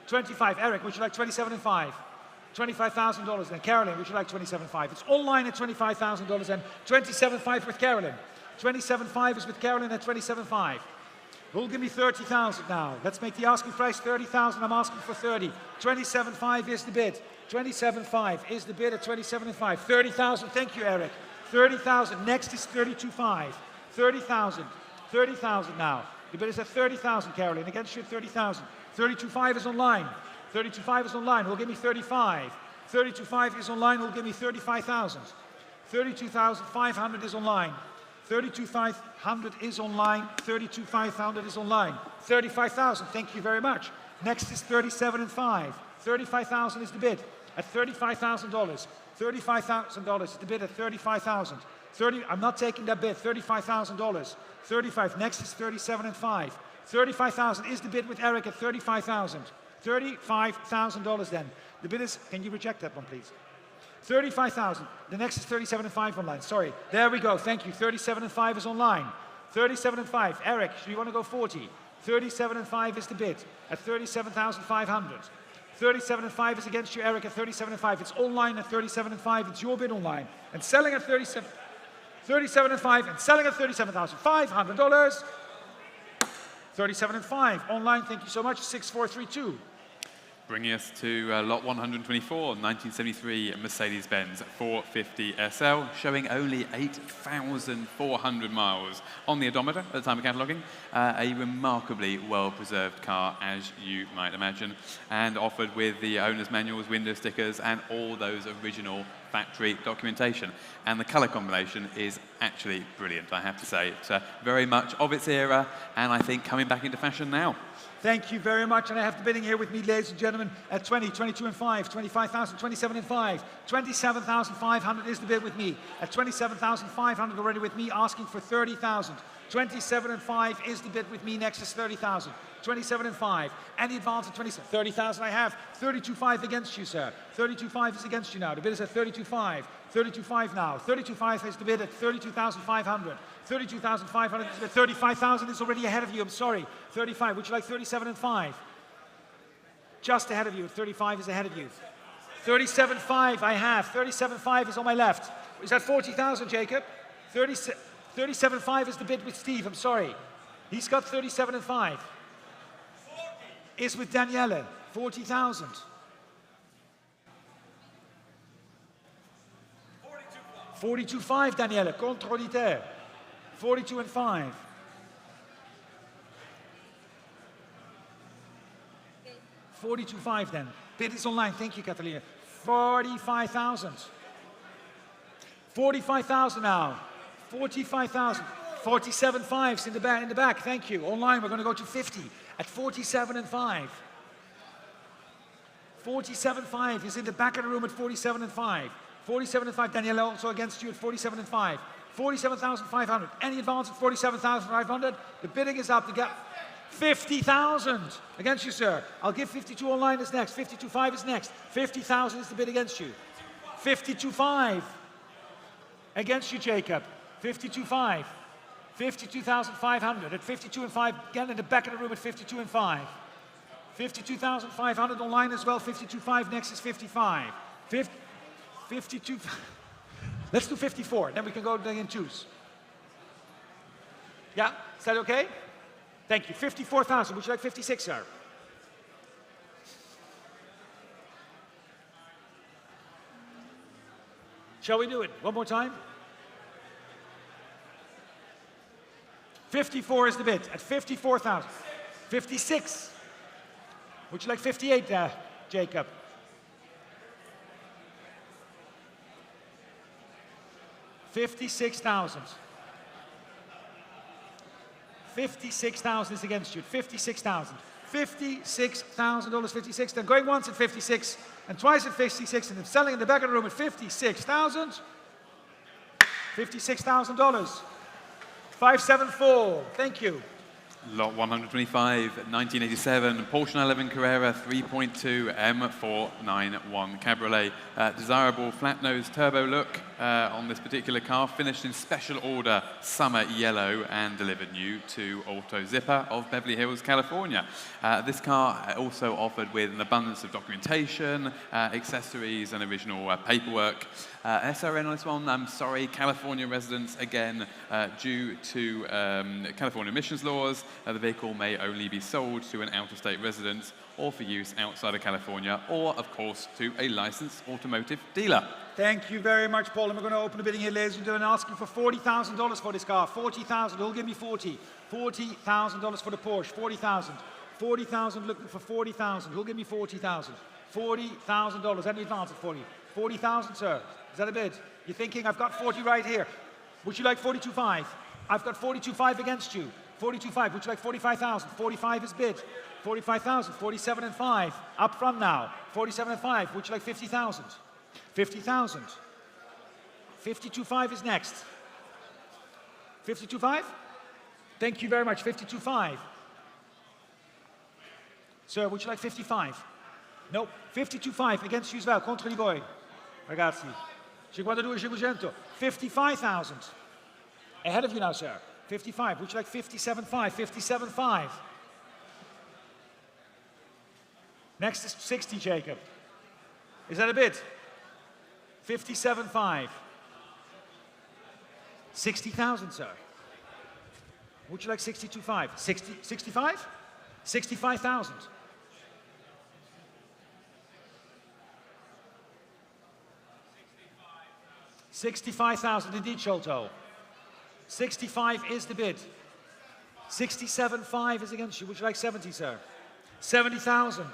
25, Eric, would you like 27 and 5? $25,000 then. Carolyn, would you like 27.5? It's online at $25,000 and 27.5 with Carolyn. 27.5 is with Carolyn at 27.5. Who'll give me 30,000 now? Let's make the asking price 30,000. I'm asking for 30. 27.5 is the bid. 27.5 is the bid at 27.5. 30,000. Thank you, Eric. 30,000. Next is 32.5. 30,000. 30,000 now. The bid is at 30,000, Caroline. Against you at 30,000. 32.5 is online. 32.5 is online. Who'll give me 35? 32.5 is online. Who'll give me 35,000? 32,500 is online. 32,500 is online. 32,500 is online. 35,000. Thank you very much. Next is 37.5. 35,000 is the bid at $35,000. $35,000 is the bid at 35,000. I'm not taking that bid. $35,000. 35. Next is 37.5. 35,000 is the bid with Eric at 35,000. $35,000 then. The bid is, can you reject that one, please? 35,000. The next is 37.5 online. Sorry. There we go. Thank you. 37.5 is online. 37.5. Eric, do you want to go 40? 37.5 is the bid at 37,500. 37.5 is against you, Eric, at 37.5. It's online at 37.5. It's your bid online. And selling at 37.5 and selling at $37,500. 37.5 online. Thank you so much. 6432. Bringing us to lot 124, 1973 Mercedes-Benz 450 SL, showing only 8,400 miles on the odometer at the time of cataloguing. A remarkably well-preserved car, as you might imagine, and offered with the owner's manuals, window stickers, and all those original factory documentation. And the colour combination is actually brilliant, I have to say. It's very much of its era, and I think coming back into fashion now. Thank you very much, and I have the bidding here with me, ladies and gentlemen, at 20, 22 and 5, 25,000, 27 and 5, 27,500 is the bid with me, at 27,500 already with me, asking for 30,000. 27 and 5 is the bid with me, next is 30,000. 27 and 5, any advance at 30,000 I have, 32.5 against you, sir. 32.5 is against you now, the bid is at 32.5. 32.5 now, 32.5 is the bid at 32,500. 32,500 is the bid, 35,000 is already ahead of you, I'm sorry. 35, would you like 37 and 5? Just ahead of you, 35 is ahead of you. 37.5 I have, 37.5 is on my left. Is that 40,000, Jacob? 37.5 is the bid with Steve, I'm sorry. He's got 37 and 5. 40. Is with Daniele, 40,000. 42.5, Daniele, controlitaire. 42 and 5. 42.5 then. Bid is online, thank you, Catalina. 45,000. 45,000 now. 45,000. 47.5's in the back, thank you. Online, we're going to go to 50 at 47 and 5. 47.5 is in the back of the room at 47 and 5. 47 and 5, Danielle also against you at 47 and 5. 47,500. Any advance at 47,500? The bidding is up to get 50,000 against you, sir. I'll give 52 online is next. 52.5 is next. 50,000 is the bid against you. 52.5 against you, Jacob. 52.5. 52,500 at 52 and 5. Again in the back of the room at 52 and 5. 52,500 online as well. 52.5 next is 55. 52. Let's do 54. Then we can go in twos. Yeah, is that okay? Thank you. 54,000. Would you like 56, sir? Shall we do it one more time? 54 is the bid at 54,000. 56. Would you like 58, Jacob? 56,000. 56,000 is against you. 56,000. $56,000. 56. Then going once at 56 and twice at 56, and then selling in the back of the room at 56,000. $56,000. 574. Thank you. Lot 125, 1987, Porsche 911 Carrera 3.2 M491 Cabriolet. Desirable flat-nose turbo look. on this particular car, finished in special order summer yellow and delivered new to Auto Zipper of Beverly Hills, California. This car also offered with an abundance of documentation, accessories and original paperwork. SRN on this one, I'm sorry, California residents, again, due to California emissions laws, the vehicle may only be sold to an out-of-state resident or for use outside of California, or, of course, to a licensed automotive dealer. Thank you very much, Paul. And we're going to open the bidding here, ladies and gentlemen, asking for $40,000 for this car. $40,000. Who'll give me 40? $40,000 for the Porsche. 40,000. 40,000. Looking for 40,000. Who'll give me 40,000? $40,000. Any advance at 40? 40,000, sir. Is that a bid? You're thinking, I've got 40 right here. Would you like 42.5? I've got 42.5 against you. 42.5. Would you like 45,000? 45 is bid. 45,000. 47.5. Up front now. 47.5. Would you like 50,000? 50,000. 52.5 is next. 52.5? Thank you very much. 52.5. Sir, would you like 55? No. 52.5 against you as well. Contro di voi. Ragazzi. 52,500. 55,000. Ahead of you now, sir. 55. Would you like 57.5? 57.5. Next is 60, Jacob. Is that a bid? 57.5. 60,000, sir. Would you like 62.5? 65? 65,000. 65,000 indeed, Sholto. 65 is the bid. 67.5 is against you. Would you like 70, sir? 70,000.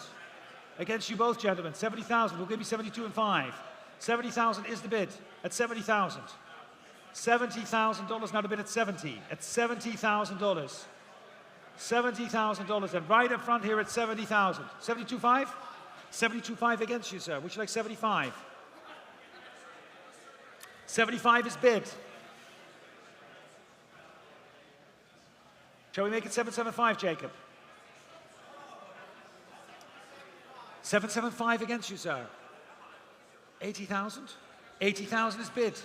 Against you both, gentlemen. 70,000. We'll give you 72.5. 70,000 is the bid at 70,000. $70,000 now the bid at 70. At $70,000. $70,000. And right up front here at 70,000. 72.5? 72.5 against you, sir. Would you like 75? 75 is bid. Shall we make it 775, Jacob? 775 against you, sir. 80,000? 80,000 is bid.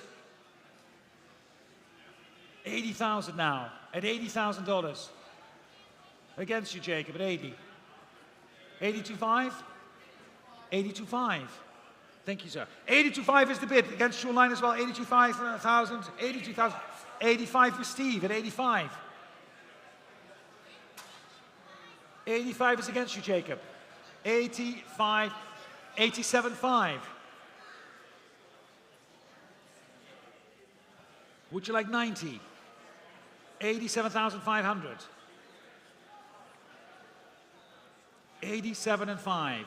80,000 now, at $80,000. Against you, Jacob, at 80. 82.5? 82.5. Thank you, sir. 82.5 is the bid. Against you line as well, 82,000. 82,000. 85 for Steve at 85. 85 is against you, Jacob. 85. 87.5. Would you like 90? 87,500. 87.5.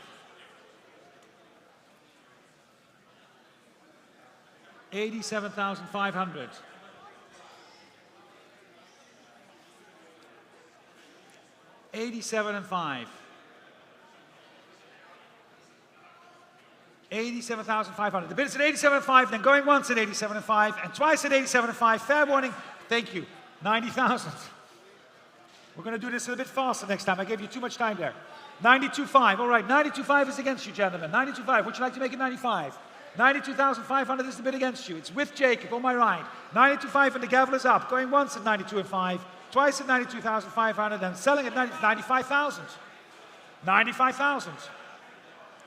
87,500. 87.5. 87,500. The bid is at 87.5, then going once at 87.5 and twice at 87.5. Fair warning. Thank you. 90,000. We're going to do this a bit faster next time. I gave you too much time there. 92.5. All right, 92.5 is against you, gentlemen. 92.5. Would you like to make it 95? 92,500 is the bid against you. It's with Jacob on my right. 92.5 and the gavel is up. Going once at 92.5, twice at 92,500, and selling at 95,000. 95,000.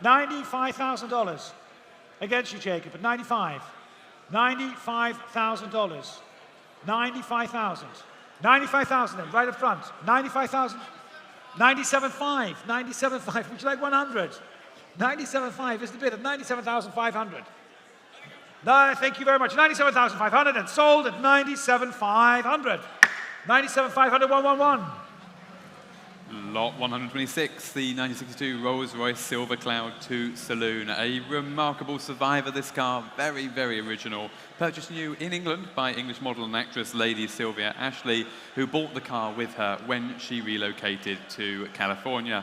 $95,000 against you, Jacob, at 95. $95,000. 95,000. 95,000 then, right up front. 95,000. 97.5. 97.5. Would you like 100? 97.5 is the bid at 97,500. Thank you very much. 97,500 and sold at 97,500. 97,500, 111. Lot 126, the 1962 Rolls-Royce Silver Cloud 2 Saloon. A remarkable survivor, this car. Very, very original. Purchased new in England by English model and actress Lady Sylvia Ashley, who bought the car with her when she relocated to California.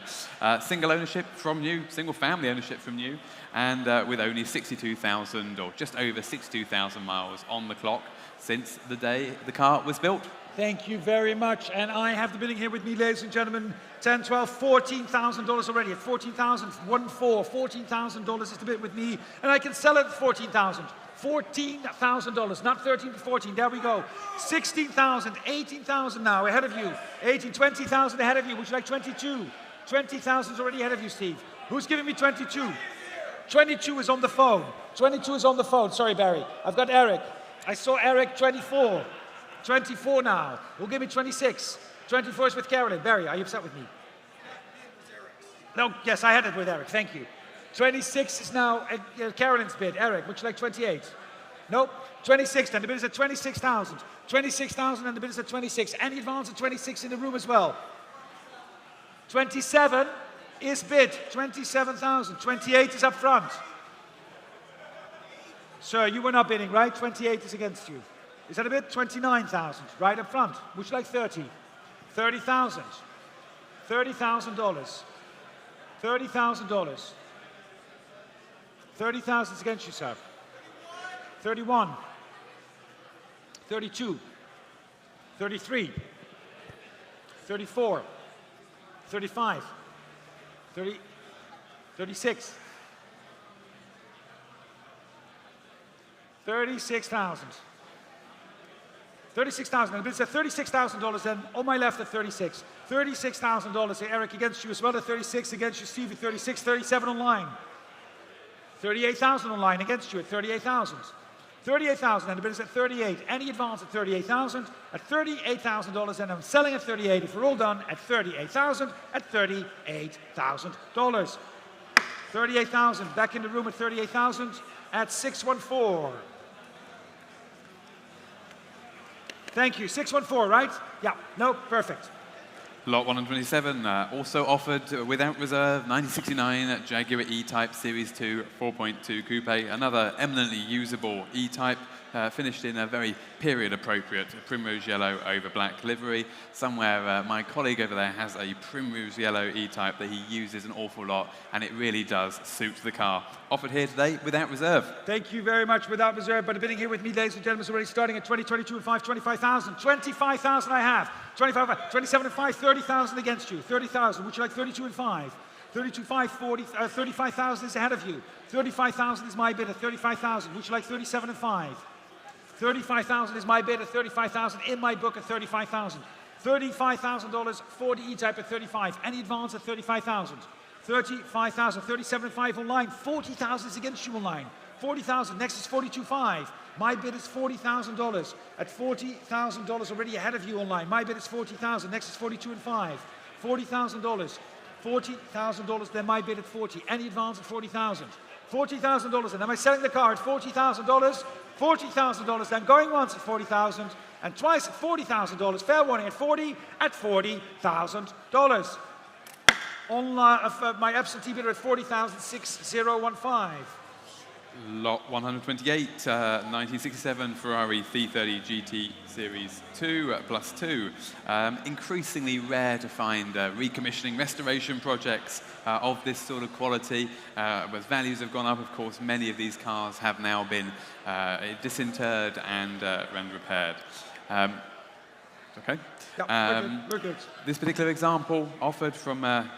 Single ownership from new, single family ownership from new, and with only 62,000 or just over 62,000 miles on the clock since the day the car was built. Thank you very much. And I have the bidding here with me, ladies and gentlemen. 10, 12, $14,000 already. At $14,000, $14,000 is the bid with me. And I can sell it at $14,000. $14,000, not 13 to 14. There we go. 16,000, 18,000 now ahead of you. 18, 20,000 ahead of you. Would you like 22? 20,000 is already ahead of you, Steve. Who's giving me 22? 22 is on the phone. 22 is on the phone. Sorry, Barry. I've got Eric. I saw Eric 24. 24 now. Who'll give me 26? 24 is with Carolyn. Barry, are you upset with me? No, yes, I had it with Eric. Thank you. 26 is now Carolyn's bid. Eric, would you like 28? Nope. 26 then. The bid is at 26,000. 26,000 and the bid is at 26. Any advance at 26 in the room as well? 27 is bid. 27,000. 28 is up front. Sir, you were not bidding, right? 28 is against you. Is that a bid? 29,000. Right up front. Would you like 30? 30,000. $30,000. $30,000. 30,000 is against you, sir. 31. 32. 33. 34. 35. 30. 36. 36,000. 36,000. And it's at $36,000 then. On my left at 36. $36,000. Eric against you as well at 36. Against you, Steve at 36. 37 online. 38,000 online against you at 38,000. 38,000 and the bid is at 38. Any advance at 38,000 at $38,000 and I'm selling at 38. If we're all done at 38,000 at $38,000. 38,000 back in the room at 38,000 at 614. Thank you. 614, right? Yeah. No, perfect. Lot 127, also offered without reserve, 1969 Jaguar E-Type Series 2 4.2 Coupe, another eminently usable E-Type, finished in a very period-appropriate primrose yellow over black livery. Somewhere my colleague over there has a primrose yellow E-Type that he uses an awful lot, and it really does suit the car. Offered here today without reserve. Thank you very much, without reserve. But the bidding here with me, ladies and gentlemen, is already starting at 20, 22 and 5, 25,000. 25,000 I have. 25, 27 and 5, 30,000 against you. 30,000. Would you like 32 and 5? 32, 5, 40, 35,000 is ahead of you. 35,000 is my bid at 35,000. Would you like 37 and 5? 35,000 is my bid at 35,000. In my book at 35,000. $35,000 for the E-Type at 35. Any advance at 35,000. 35,000. 37 and 5 online. 40,000 is against you online. 40,000. Next is 42.5. My bid is $40,000. At $40,000 already ahead of you online. My bid is 40,000. Next is 42 and 5. $40,000. $40,000. Then my bid at 40. Any advance at 40,000. $40,000. And am I selling the car at $40,000? $40,000. Then going once at 40,000 and twice at $40,000. Fair warning at 40 at $40,000. On my absentee bidder at 40,000, 6015. Lot 128, 1967 Ferrari 330 GT Series 2 plus 2. Increasingly rare to find recommissioning restoration projects of this sort of quality. As values have gone up, of course, many of these cars have now been disinterred and repaired. Okay. Yeah, we're good. This particular example offered from a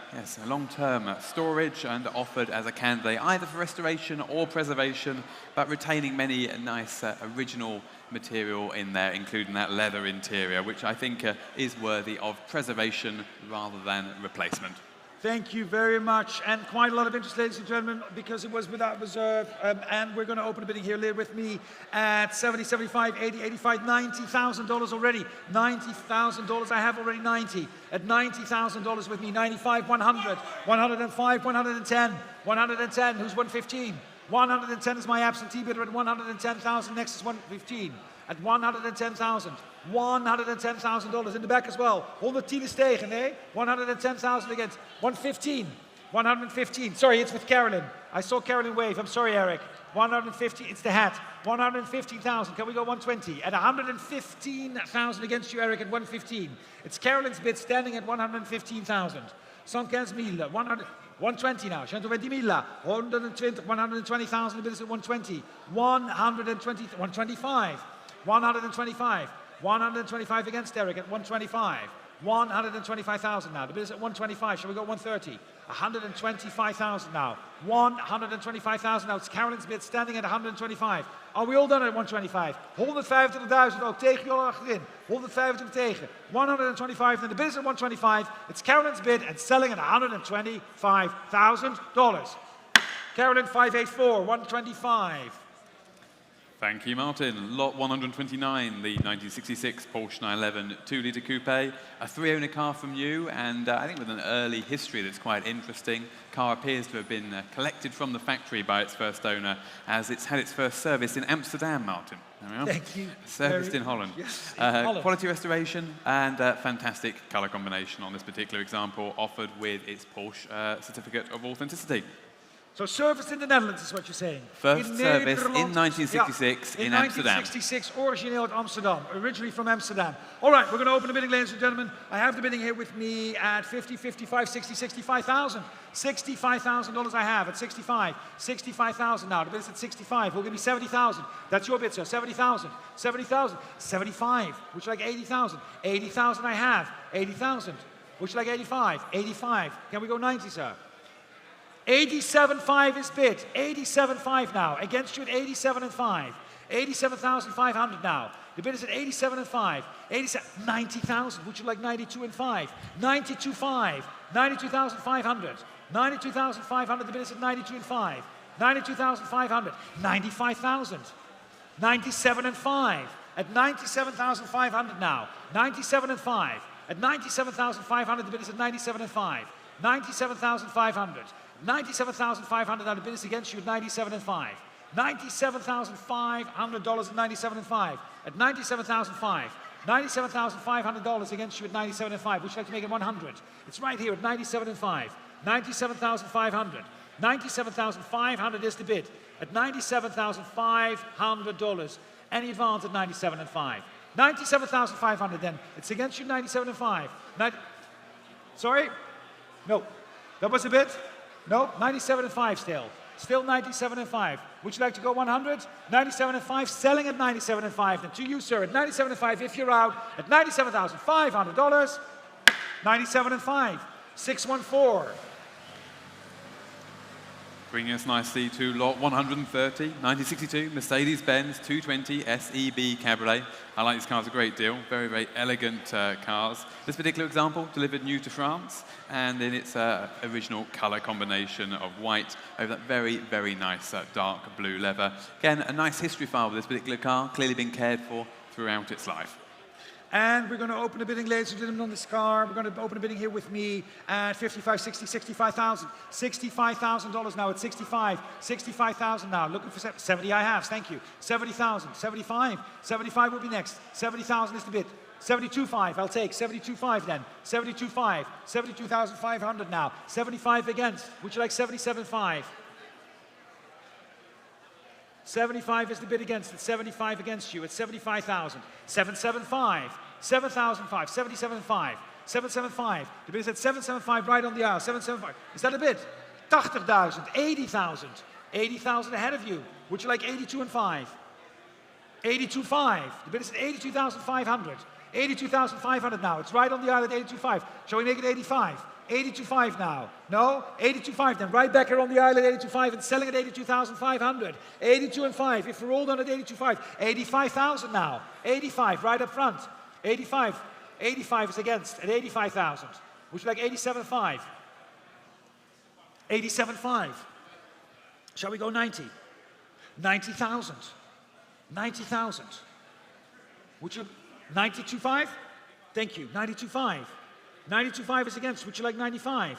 long-term storage and offered as a candidate either for restoration or preservation, but retaining many nice original material in there, including that leather interior, which I think is worthy of preservation rather than replacement. Thank you very much, and quite a lot of interest, ladies and gentlemen, because it was without reserve, and we're going to open a bidding here with me at 70, 75, 80, 85, $90,000 already. $90,000, I have already 90. At $90,000 with me, 95, 100, 105, 110, 110, who's 115? 110 is my absentee bidder at 110,000, next is 115. At 110,000. $110,000 in the back as well. 110 is tegen, eh? 110,000 against 115. 115. Sorry, it's with Carolyn. I saw Carolyn wave. I'm sorry, Eric. 150. It's the hat. 115,000. Can we go 120? At 115,000 against you, Eric, at 115. It's Carolyn's bid standing at 115,000. 115,000. 120 now. 120,000. 120,000. The bid is at 120. 120. 125. 125. 125 against Eric at 125. 125,000 now. The bid is at 125. Shall we go 130? 125,000 now. 125,000 now. It's Carolyn's bid standing at 125. Are we all done at 125? 125.000 ook tegen jullie achterin. 125 tegen. 125 and the bid is at 125. It's Carolyn's bid and selling at $125,000. Carolyn 584, 125. Thank you, Martin. Lot 129, the 1966 Porsche 911 2-litre coupe, a 3-owner car from you, and I think with an early history that's quite interesting. Car appears to have been collected from the factory by its first owner, as it's had its first service in Amsterdam, Martin. There we are. Thank you. Serviced in Holland. Yes, in Holland. Quality restoration and fantastic colour combination on this particular example, offered with its Porsche certificate of authenticity. So service in the Netherlands is what you're saying. First service in 1966 yeah, in Amsterdam. 1966, origineel uit Amsterdam, originally from Amsterdam. All right, we're going to open the bidding, ladies and gentlemen. I have the bidding here with me at 50, 55, 60, 65,000. $65,000 I have at 65. 65,000 now. The bid is at 65. We'll give me 70,000. That's your bid, sir. 70,000. 70,000. 75. Would you like 80,000? 80,000 I have. 80,000. Would you like 85? 85. Can we go 90, sir? 87.5 is bid. 87.5 now. Against you at 87.5. 87,500 now. The bid is at 87.5. 90,000. Would you like 92.5? 92.5. 92,500. 92,500. The bid is at 92.5. 92,500. 95,000. 97.5. At 97,500 now. 97.5. At 97,500. The bid is at 97.5. 97,500. 97,500 now. The bid is against you at 97.5. $97,500 at 97.5. At 97,500. $97,500 against you at 97.5. Would you like to make it 100? It's right here at 97.5. 97,500. 97,500 is the bid. At $97,500. Any advance at 97.5. 97,500 then. It's against you 97.5. Sorry? No. That was a bid? No. 97.5 still. Still 97.5. Would you like to go 100? 97.5. Selling at 97.5. Then to you, sir, at 97.5. If you're out at $97,500. 97.5. 614. Bringing us nicely to lot 130, 1962 Mercedes-Benz 220 SEB Cabriolet. I like these cars a great deal. Very, very elegant cars. This particular example delivered new to France, and in its original color combination of white over that very, very nice dark blue leather. Again, a nice history file with this particular car, clearly been cared for throughout its life. And we're going to open the bidding, ladies and gentlemen, on this car. We're going to open the bidding here with me at 55, 60, 65,000. $65,000 now at 65. 65,000 now. Looking for 70 I have. Thank you. 70,000. 75. 75 will be next. 70,000 is the bid. 72.5 I'll take. 72.5 then. 72.5. 72,500 now. 75 against. Would you like 77.5? 75 is the bid against it. 75 against you. It's 75,000. 775. 7,005. 77.5. 775. The bid is at 775 right on the aisle. 775. Is that a bid? 80,000. 80,000. 80,000 ahead of you. Would you like 82.5? 82.5. The bid is at 82,500. 82,500 now. It's right on the aisle at 82.5. Shall we make it 85? 82.5 now. No? 82.5 then. Right back here on the aisle at 82.5 and selling at 82,500. 82.5. If we're all done at 82.5. 85,000 now. 85 right up front. 85. 85 is against at 85,000. Would you like 87.5? 87.5. Shall we go 90? 90,000. 90,000. Would you 92.5? Thank you. 92.5. 92.5 is against. Would you like 95?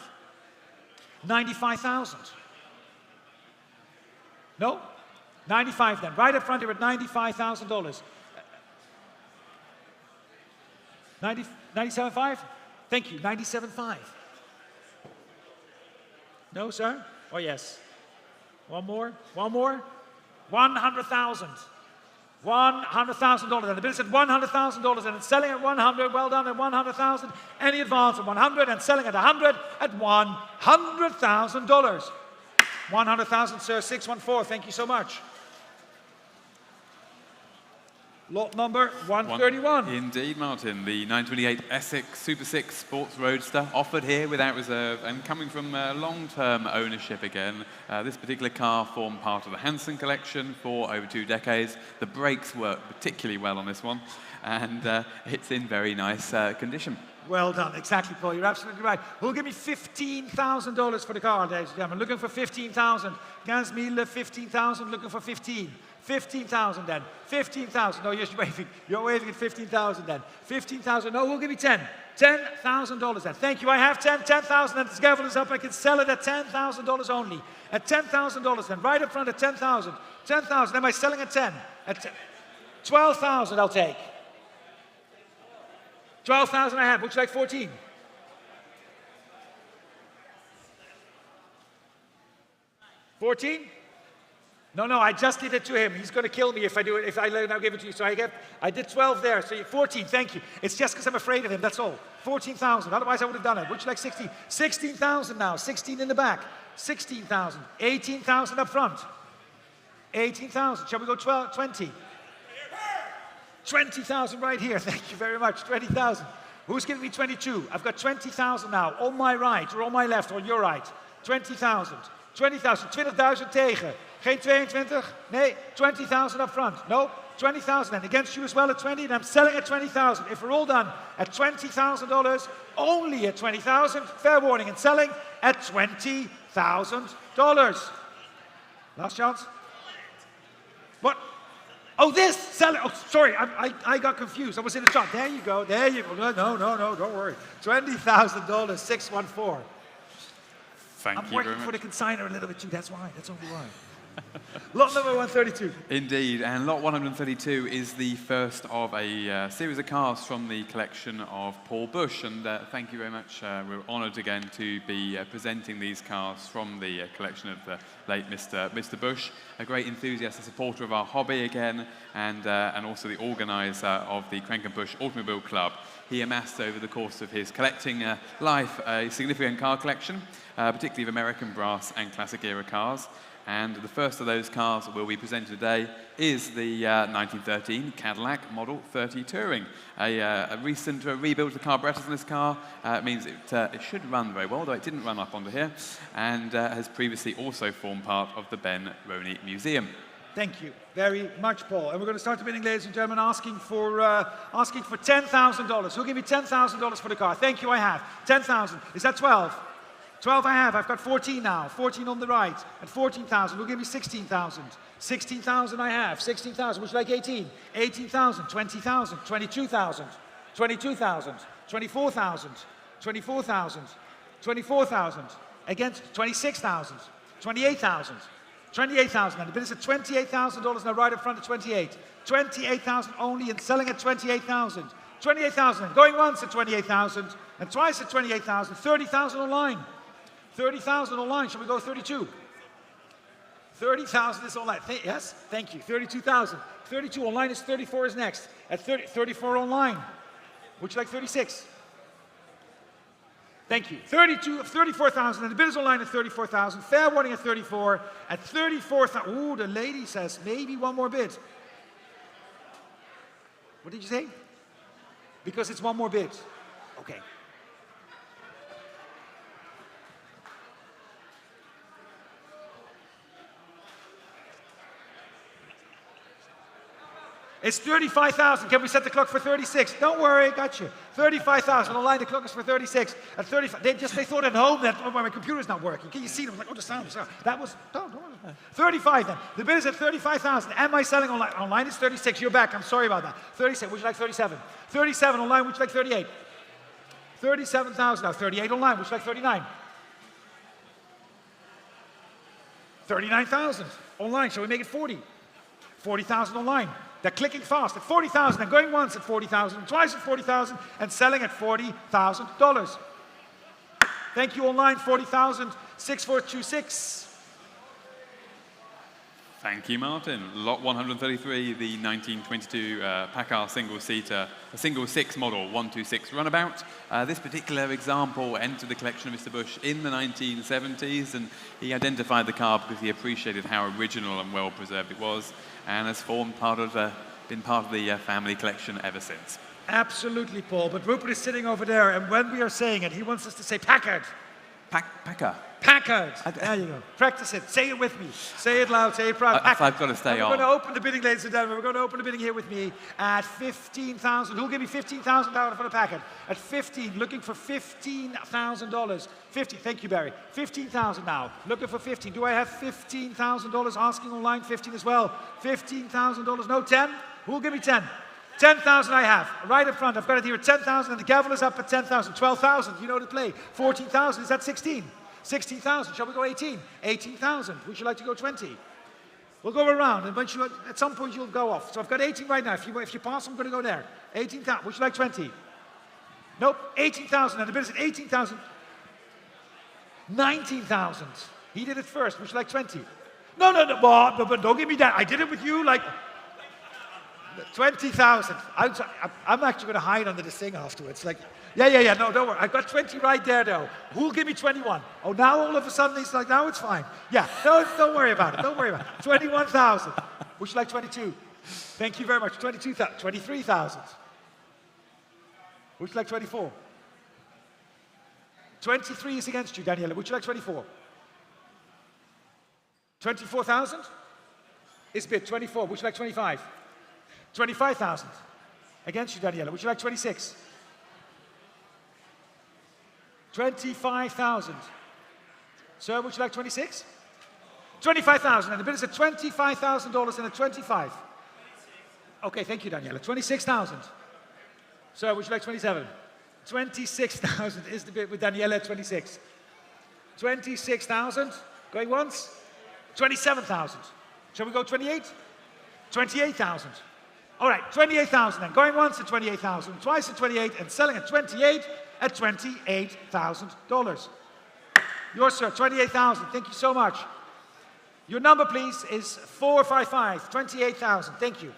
95,000. No? 95 then. Right up front here at $95,000. 97.5? Thank you. 97.5. No, sir? Or yes? One more? One more? 100,000. $100,000. And the bid is at $100,000 and it's selling at 100. Well done at 100,000. Any advance at 100 and selling at 100 at $100,000. 100,000, sir. 614. Thank you so much. Lot number 131. Indeed, Martin. The 928 Essex Super 6 Sports Roadster, offered here without reserve and coming from long-term ownership again. This particular car formed part of the Hansen collection for over 2 decades. The brakes work particularly well on this one, and it's in very nice condition. Well done, exactly, Paul. You're absolutely right. Who'll give me $15,000 for the car, ladies and gentlemen? Looking for 15,000. Gans Miele, 15,000. Looking for 15. 15,000 then. 15,000. No, you're waving. You're waving at 15,000 then. 15,000. No, who'll give me 10? $10,000 then. Thank you. I have 10. 10,000. And this gavel is up. I can sell it at $10,000 only. At $10,000 then. Right up front at 10,000. 10,000. Am I selling at 10? At 12,000 I'll take. 12,000 I have. Would you like 14? 14? No, I just did it to him. He's going to kill me if I do it, if I now give it to you. So I did 12 there. So 14, thank you. It's just because I'm afraid of him, that's all. 14,000. Otherwise I would have done it. Would you like 16? 16,000 now. 16 in the back. 16,000. 18,000 up front. 18,000. Shall we go 20? 20,000 right here. Thank you very much. 20,000. Who's giving me 22? I've got 20,000 now. On my right or on my left or on your right. 20,000. 20,000. 20,000 tegen. Geen 22? Nee. 20,000 up front. No. 20,000 and against you as well at 20. And I'm selling at 20,000. If we're all done at $20,000, only at 20,000. Fair warning. And selling at $20,000. Last chance. What? Oh, this! Sell it! Oh, sorry, I got confused. I was in the shop. There you go, there you go. No, don't worry. $20,000, 614. Thank I'm you working very much. for the consignor a little bit too, that's why, that's only why. Lot number 132. Indeed, and lot 132 is the first of a series of cars from the collection of Paul Bush, and thank you very much. We're honoured again to be presenting these cars from the collection of the late Mr. Bush, a great enthusiast and supporter of our hobby again, and also the organiser of the Crank & Bush Automobile Club. He amassed over the course of his collecting life a significant car collection, particularly of American brass and classic era cars. And the first of those cars that will be presented today is the 1913 Cadillac Model 30 Touring. A recent rebuild of the carburetors in this car means it should run very well, though it didn't run up onto here, and has previously also formed part of the Ben Roney Museum. Thank you very much, Paul. And we're going to start the bidding, ladies and gentlemen, asking for $10,000. Who'll give me $10,000 for the car? Thank you, I have. 10,000. Is that 12? 12 I have. I've got 14 now. 14 on the right. At 14,000. Who'll give me 16,000? 16,000 I have. 16,000. Would you like 18? 18,000. 20,000. 22,000. 22,000. 24,000. 24,000. 24,000. Against 26,000. 28,000. 28,000. And the bid is at $28,000 now, right up front at 28. 28,000 only and selling at 28,000. 28,000. Going once at 28,000 and twice at 28,000. 30,000 online. 30,000 online. Shall we go 32? 30,000 is online. Yes? Thank you. 32,000. 32 online is 34 is next. At 34 online. Would you like 36? Thank you. 34,000, and the bid is online at 34,000. Fair warning at 34. At 34,000, ooh, the lady says maybe one more bid. What did you say? Because it's one more bid. Okay. It's 35,000. Can we set the clock for 36? Don't worry, got you. 35,000. Online, the clock is for 36. At 35, they thought at home that my computer's not working. Can you see them? Like, oh, the sound. That was, don't worry. 35 then. The bid is at 35,000. Am I selling online? Online is 36. You're back. I'm sorry about that. 36. Would you like 37? 37 online. Would you like 38? 37,000. Now 38 online. Would you like 39? 39,000 online. Shall we make it 40? 40,000 online. They're clicking fast at 40,000 and going once at 40,000 and twice at 40,000 and selling at $40,000. Thank you online, 40,000, 6426. Thank you, Martin. Lot 133, the 1922 Packard single-seater, a single-six model 126 runabout. This particular example entered the collection of Mr. Bush in the 1970s, and he identified the car because he appreciated how original and well-preserved it was, and has formed part of been part of the family collection ever since. Absolutely, Paul. But Rupert is sitting over there, and when we are saying it, he wants us to say Packard. Packer. Packard. There you go. Practice it. Say it with me. Say it loud. Say it proud. I've got to stay on. We're going to open the bidding, ladies and gentlemen. We're going to open the bidding here with me at 15,000. Who'll give me $15,000 for the Packard? At 15, looking for $15,000. 50. Thank you, Barry. 15,000 now. Looking for 15. Do I have $15,000? Asking online 15 as well. $15,000. No, 10. Who'll give me 10? 10,000 I have, right up front. I've got it here at 10,000, and the gavel is up at 10,000. 12,000, you know the play. 14,000, is that 16? 16,000, shall we go 18? 18,000, would you like to go 20? We'll go around, and at some point you'll go off. So I've got 18 right now. If you pass, I'm going to go there. 18,000, would you like 20? Nope, 18,000, and the bid is at 18,000. 19,000, he did it first, would you like 20? No, but don't give me that. I did it with you, like... 20,000. I'm actually going to hide under this thing afterwards. Like, yeah, no, don't worry. I've got 20 right there, though. Who'll give me 21? Oh, now all of a sudden he's like, now it's fine. Yeah, no, don't worry about it. Don't worry about it. 21,000. Would you like 22? Thank you very much. 22,000. 23,000. Would you like 24? 23 is against you, Daniela. Would you like 24? 24,000? Is bid. 24. Would you like 25? 25,000. Against you, Daniela. Would you like 26? 25,000. Sir, would you like 26? 25,000. And the bid is at $25,000 and at 25. Okay, thank you, Daniela. 26,000. Sir, would you like 27? 26,000 is the bid with Daniela at 26. 26,000. Going once? 27,000. Shall we go 28? 28,000. All right, 28,000 then. Going once at 28,000, twice at 28, and selling at 28 at $28,000. Yours, sir, 28,000. Thank you so much. Your number, please, is 455, 28,000. Thank you.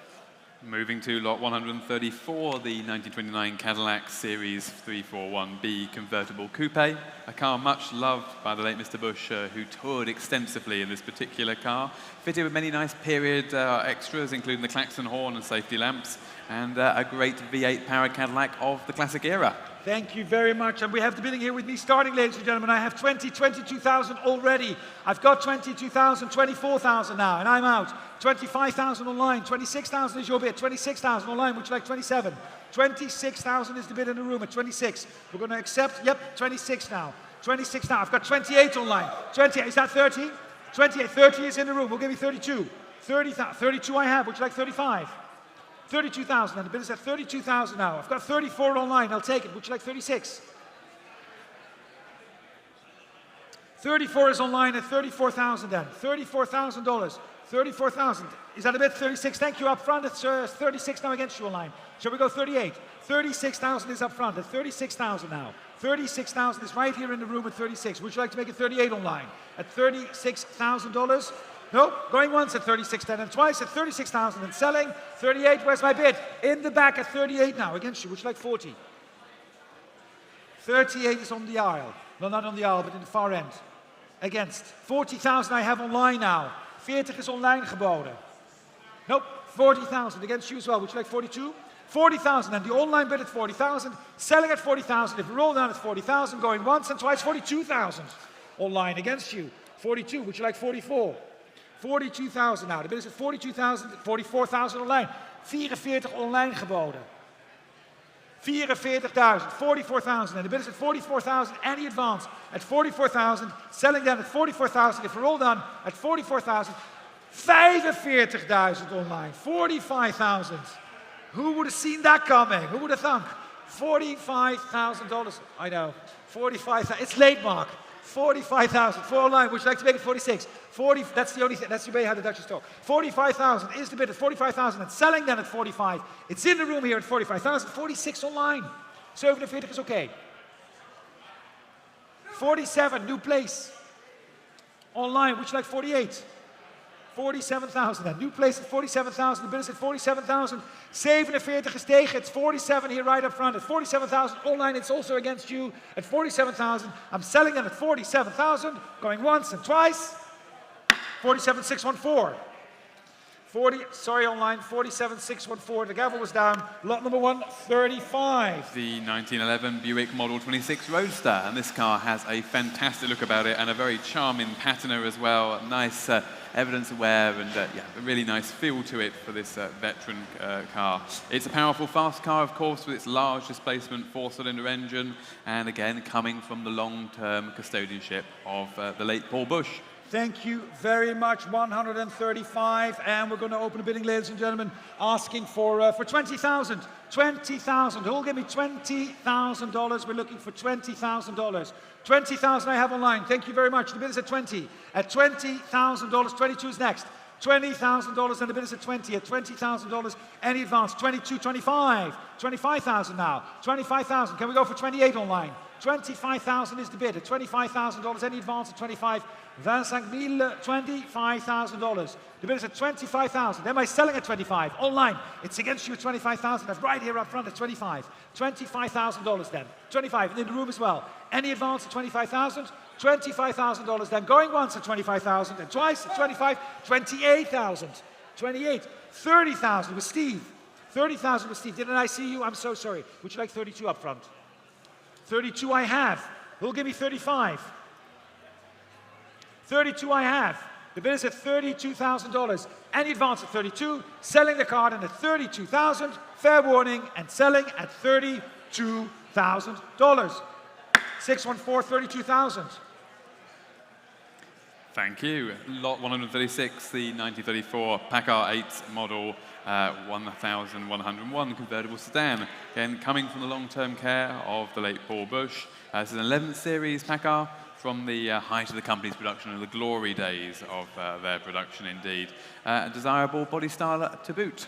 Moving to lot 134, the 1929 Cadillac Series 341B convertible coupe, a car much loved by the late Mr. Bush, who toured extensively in this particular car, fitted with many nice period extras, including the klaxon horn and safety lamps, and a great V8 powered Cadillac of the classic era. Thank you very much. And we have the bidding here with me starting, ladies and gentlemen. I have 22,000 already. I've got 22,000, 24,000 now, and I'm out. 25,000 online. 26,000 is your bid. 26,000 online. Would you like 27? 26,000 is the bid in the room at 26. We're going to accept. Yep, 26 now. 26 now. I've got 28 online. 28. Is that 30? 28. 30 is in the room. We'll give you 32. 32 I have. Would you like 35? 32,000, and the bid is at 32,000 now. I've got 34 online, I'll take it. Would you like 36? 34 is online at 34,000 then. $34,000. 34,000. Is that a bid? 36. Thank you up front. It's 36 now against you online. Shall we go 38? 36,000 is up front at 36,000 now. 36,000 is right here in the room at 36. Would you like to make it 38 online at $36,000? No, going once at 36,000 and twice at 36,000 and selling 38. Where's my bid? In the back at 38 now against you. Would you like 40? 38 is on the aisle. No, not on the aisle, but in the far end. Against 40,000 I have online now. 40 is online geboden. Nope, 40,000 against you as well. Would you like 42? 40,000 and the online bid at 40,000. Selling at 40,000. If we roll down at 40,000, going once and twice 42,000 online against you. 42. Would you like 44? 42,000 now. De bid is at 42,000, 44,000 online. 44 online geboden. 44,000, 44,000. And the bid is at 44,000. Any advance at 44,000. Selling down at 44,000. If we're all done at 44,000. 45,000 online. 45,000. Who would have seen that coming? Who would have thunk? $45,000. I know. 45,000. It's late, Mark. 45,000 for online. Would you like to make it 46? 40. That's the only thing. That's the way how the Dutch talk. 45,000 is the bid at 45,000 and selling then at 45. It's in the room here at 45,000. 46 online. 47 is okay. 47, new place. Online. Would you like 48? 47,000 then. New place at 47,000. The bid is at 47,000. 47 gestegen. It's 47 here right up front. At 47,000 online. It's also against you at 47,000. I'm selling them at 47,000. Going once and twice. 47,614. sorry, online, 47,614. The gavel was down. Lot number 135. The 1911 Buick Model 26 Roadster, and this car has a fantastic look about it and a very charming patina as well. Nice evidence of wear and yeah, a really nice feel to it for this veteran car. It's a powerful, fast car, of course, with its large displacement 4-cylinder engine, and again, coming from the long-term custodianship of the late Paul Bush. Thank you very much, 135, and we're going to open the bidding, ladies and gentlemen, asking for 20,000. 20,000. Who'll give me $20,000? We're looking for $20,000. 20,000 I have online. Thank you very much. The bid is at 20. At $20,000, 22 is next. $20,000 and the bid is at 20. At $20,000, any advance? 22, 25. 25,000 now. 25,000. Can we go for 28 online? 25,000 is the bid. At $25,000, any advance at 25. 25,000. The bid is at 25,000. Am I selling at 25? Online. It's against you at 25,000. That's right here up front at 25. $25,000 then. 25. And in the room as well. Any advance at 25,000? $25,000 then. Going once at 25,000 and twice at 25. 28,000. 28. 30,000 with Steve. 30,000 with Steve. Didn't I see you? I'm so sorry. Would you like 32 up front? 32 I have. Who'll give me 35? 32 I have. The bid is at $32,000. Any advance at 32, selling the card and at 32,000, fair warning, and selling at $32,000. 614, 32,000. Thank you. Lot 136, the 1934 Packard 8 model 1101 convertible sedan. Again, coming from the long-term care of the late Paul Bush. This is an 11th series Packard from the height of the company's production and the glory days of their production indeed. A desirable body style to boot.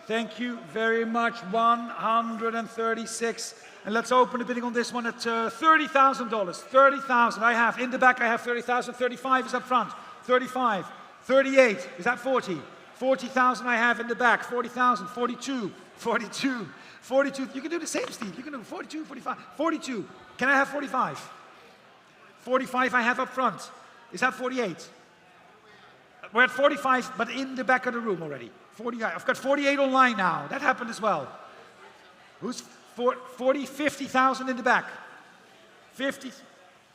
Thank you very much. 136. And let's open the bidding on this one at $30,000. 30,000 I have. In the back I have 30,000. 35 is up front. 35. 38. Is that 40? 40,000 I have in the back. 40,000. 42. 42. 42. You can do the same, Steve. You can do 42, 45. 42. Can I have 45? 45 I have up front. Is that 48? We're at 45, but in the back of the room already. 40, I've got 48 online now. That happened as well. Who's 40, 50,000 in the back? 50,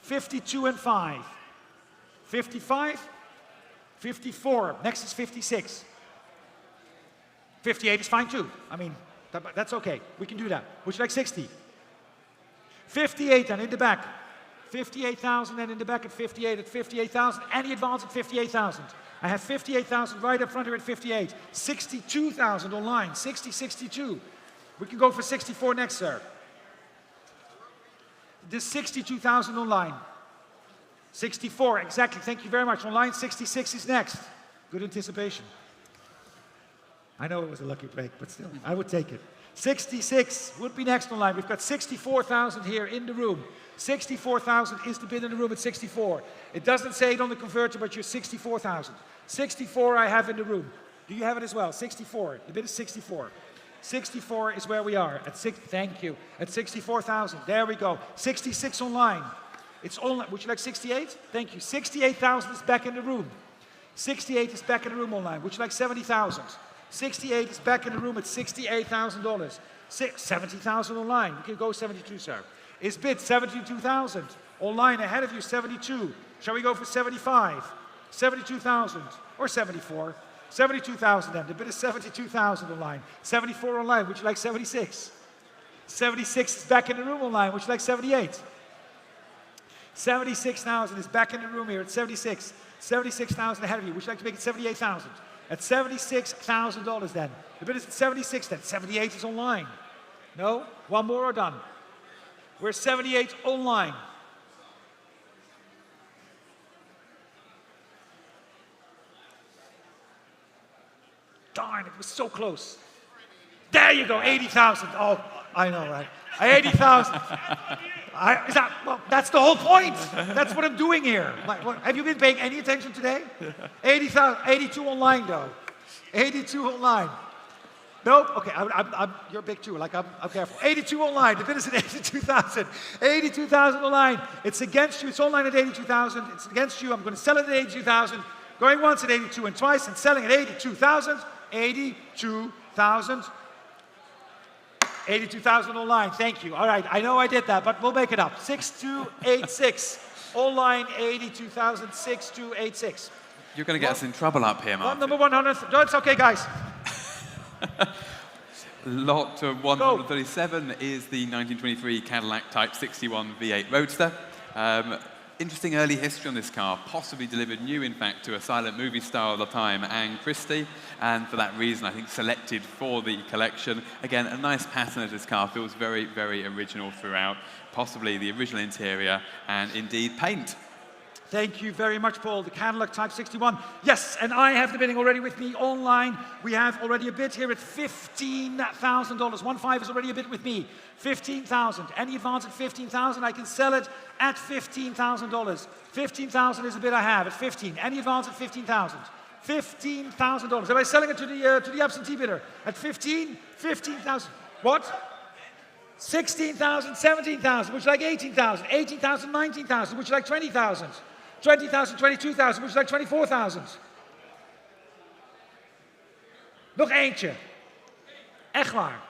52 and 5. 55, 54. Next is 56. 58 is fine too. I mean, that's okay. We can do that. Would you like 60? 58 and in the back. 58,000 and in the back at 58 at 58,000. Any advance at 58,000. I have 58,000 right up front here at 58. 62,000 online. 60, 62. We can go for 64 next, sir. This 62,000 online. 64, exactly. Thank you very much. Online, 66 is next. Good anticipation. I know it was a lucky break, but still, I would take it. 66 would be next online. We've got 64,000 here in the room. 64,000 is the bid in the room at 64. It doesn't say it on the converter, but you're 64,000. 64 I have in the room. Do you have it as well? 64. The bid is 64. 64 is where we are. At thank you. At 64,000. There we go. 66 online. It's online. Would you like 68? Thank you. 68,000 is back in the room. 68 is back in the room online. Would you like 70,000? 68 is back in the room at $68,000. 70,000 online. We can go 72, sir. Is bid 72,000. Online ahead of you, 72. Shall we go for 75? 72,000 or 74? 72,000 then. The bid is 72,000 online. 74 online. Would you like 76? 76 is back in the room online. Would you like 78? 76,000 is back in the room here at 76. 76,000 ahead of you. Would you like to make it 78,000? At $76,000 then. The bid is at 76 then. 78 is online. No? One more or done? We're 78 online. Darn, it was so close. There you go, 80,000. Oh, I know, right? 80,000. Well, that's the whole point. That's what I'm doing here. Have you been paying any attention today? 80,000, 82 online though. 82 online. Nope. Okay, you're big too. Like I'm careful. 82 online. The bid is at 82,000. 82,000 online. It's against you. It's online at 82,000. It's against you. I'm going to sell it at 82,000. Going once at 82 and twice and selling at 82,000. 82,000. 82,000 online, thank you. All right, I know I did that, but we'll make it up. 6286. Online, 82,000, 6286. You're going to get us in trouble up here, Martin. Number 100. No, it's okay, guys. Lot 137 is the 1923 Cadillac Type 61 V8 Roadster. Interesting early history on this car, possibly delivered new, in fact, to a silent movie star of the time, Anne Christie, and for that reason, I think, selected for the collection. Again, a nice pattern of this car, feels very, very original throughout, possibly the original interior and indeed paint. Thank you very much, Paul. The Cadillac Type 61. Yes, and I have the bidding already with me online. We have already a bid here at $15,000. 1.5 is already a bid with me. 15,000. Any advance at 15,000, I can sell it at $15,000. 15,000 is the bid I have at 15. Any advance at 15,000. $15,000. Am I selling it to the absentee bidder at 15? 15,000. What? 16,000, 17,000. Would you like 18,000? 18,000, 19,000. Would you like 20,000? 20,000, 22,000. Would you like 24,000? Nog eentje. Echt waar.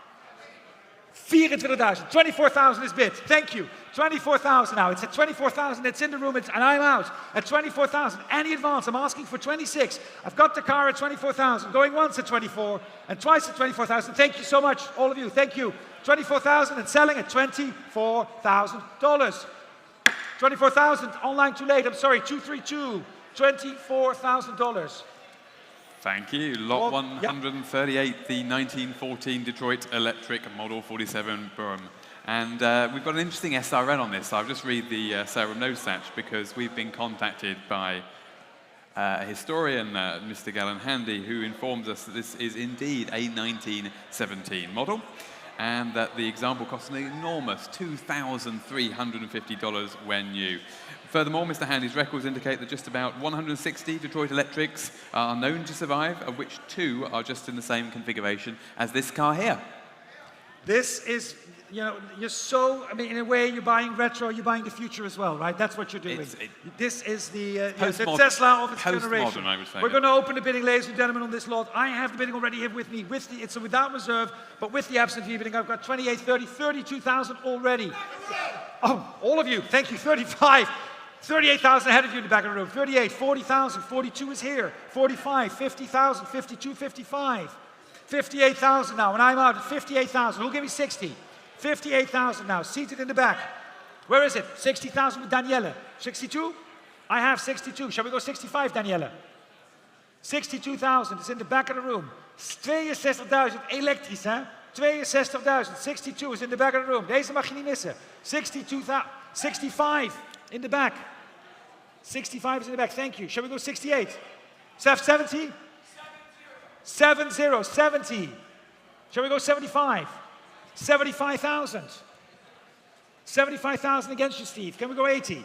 24,000. 24,000 is bid. Thank you. 24,000 now. It's at 24,000. It's in the room. And I'm out at 24,000. Any advance? I'm asking for 26. I've got the car at 24,000. Going once at 24 and twice at 24,000. Thank you so much, all of you. Thank you. 24,000 and selling at $24,000. 24,000. Online too late. I'm sorry. 232. $24,000. Thank you. Lot 138, the 1914 Detroit Electric Model 47 Burm. And we've got an interesting SRN on this. I'll just read the Sarah Nosach because we've been contacted by a historian, Mr. Gallen Handy, who informs us that this is indeed a 1917 model and that the example costs an enormous $2,350 when new. Furthermore, Mr. Handy's records indicate that just about 160 Detroit Electrics are known to survive, of which 2 are just in the same configuration as this car here. This is, you know, you're so, I mean, in a way, you're buying retro, you're buying the future as well, right? That's what you're doing. This is the Tesla of its generation. I would say. We're going to open the bidding, ladies and gentlemen, on this lot. I have the bidding already here with me. It's without reserve, but with the absentee bidding, I've got 28, 30, 32,000 already. Oh, all of you, thank you, 35. 38,000 ahead of you in the back of the room. 38, 40,000, 42 is here. 45, 50,000, 52, 55. 58,000 now, and I'm out at 58,000. Who'll give me 60? 58,000 now, seated in the back. Where is it? 60,000 with Danielle. 62? I have 62. Shall we go 65, Danielle? 62,000 is in the back of the room. 62,000 elektrisch, hè? 62,000. 62 is in the back of the room. Deze mag je niet missen. 62,000. 65 in the back. 65 is in the back. Thank you. Shall we go 68? 70? 70. 70. Shall we go 75? 75,000. 75,000 against you, Steve. Can we go 80?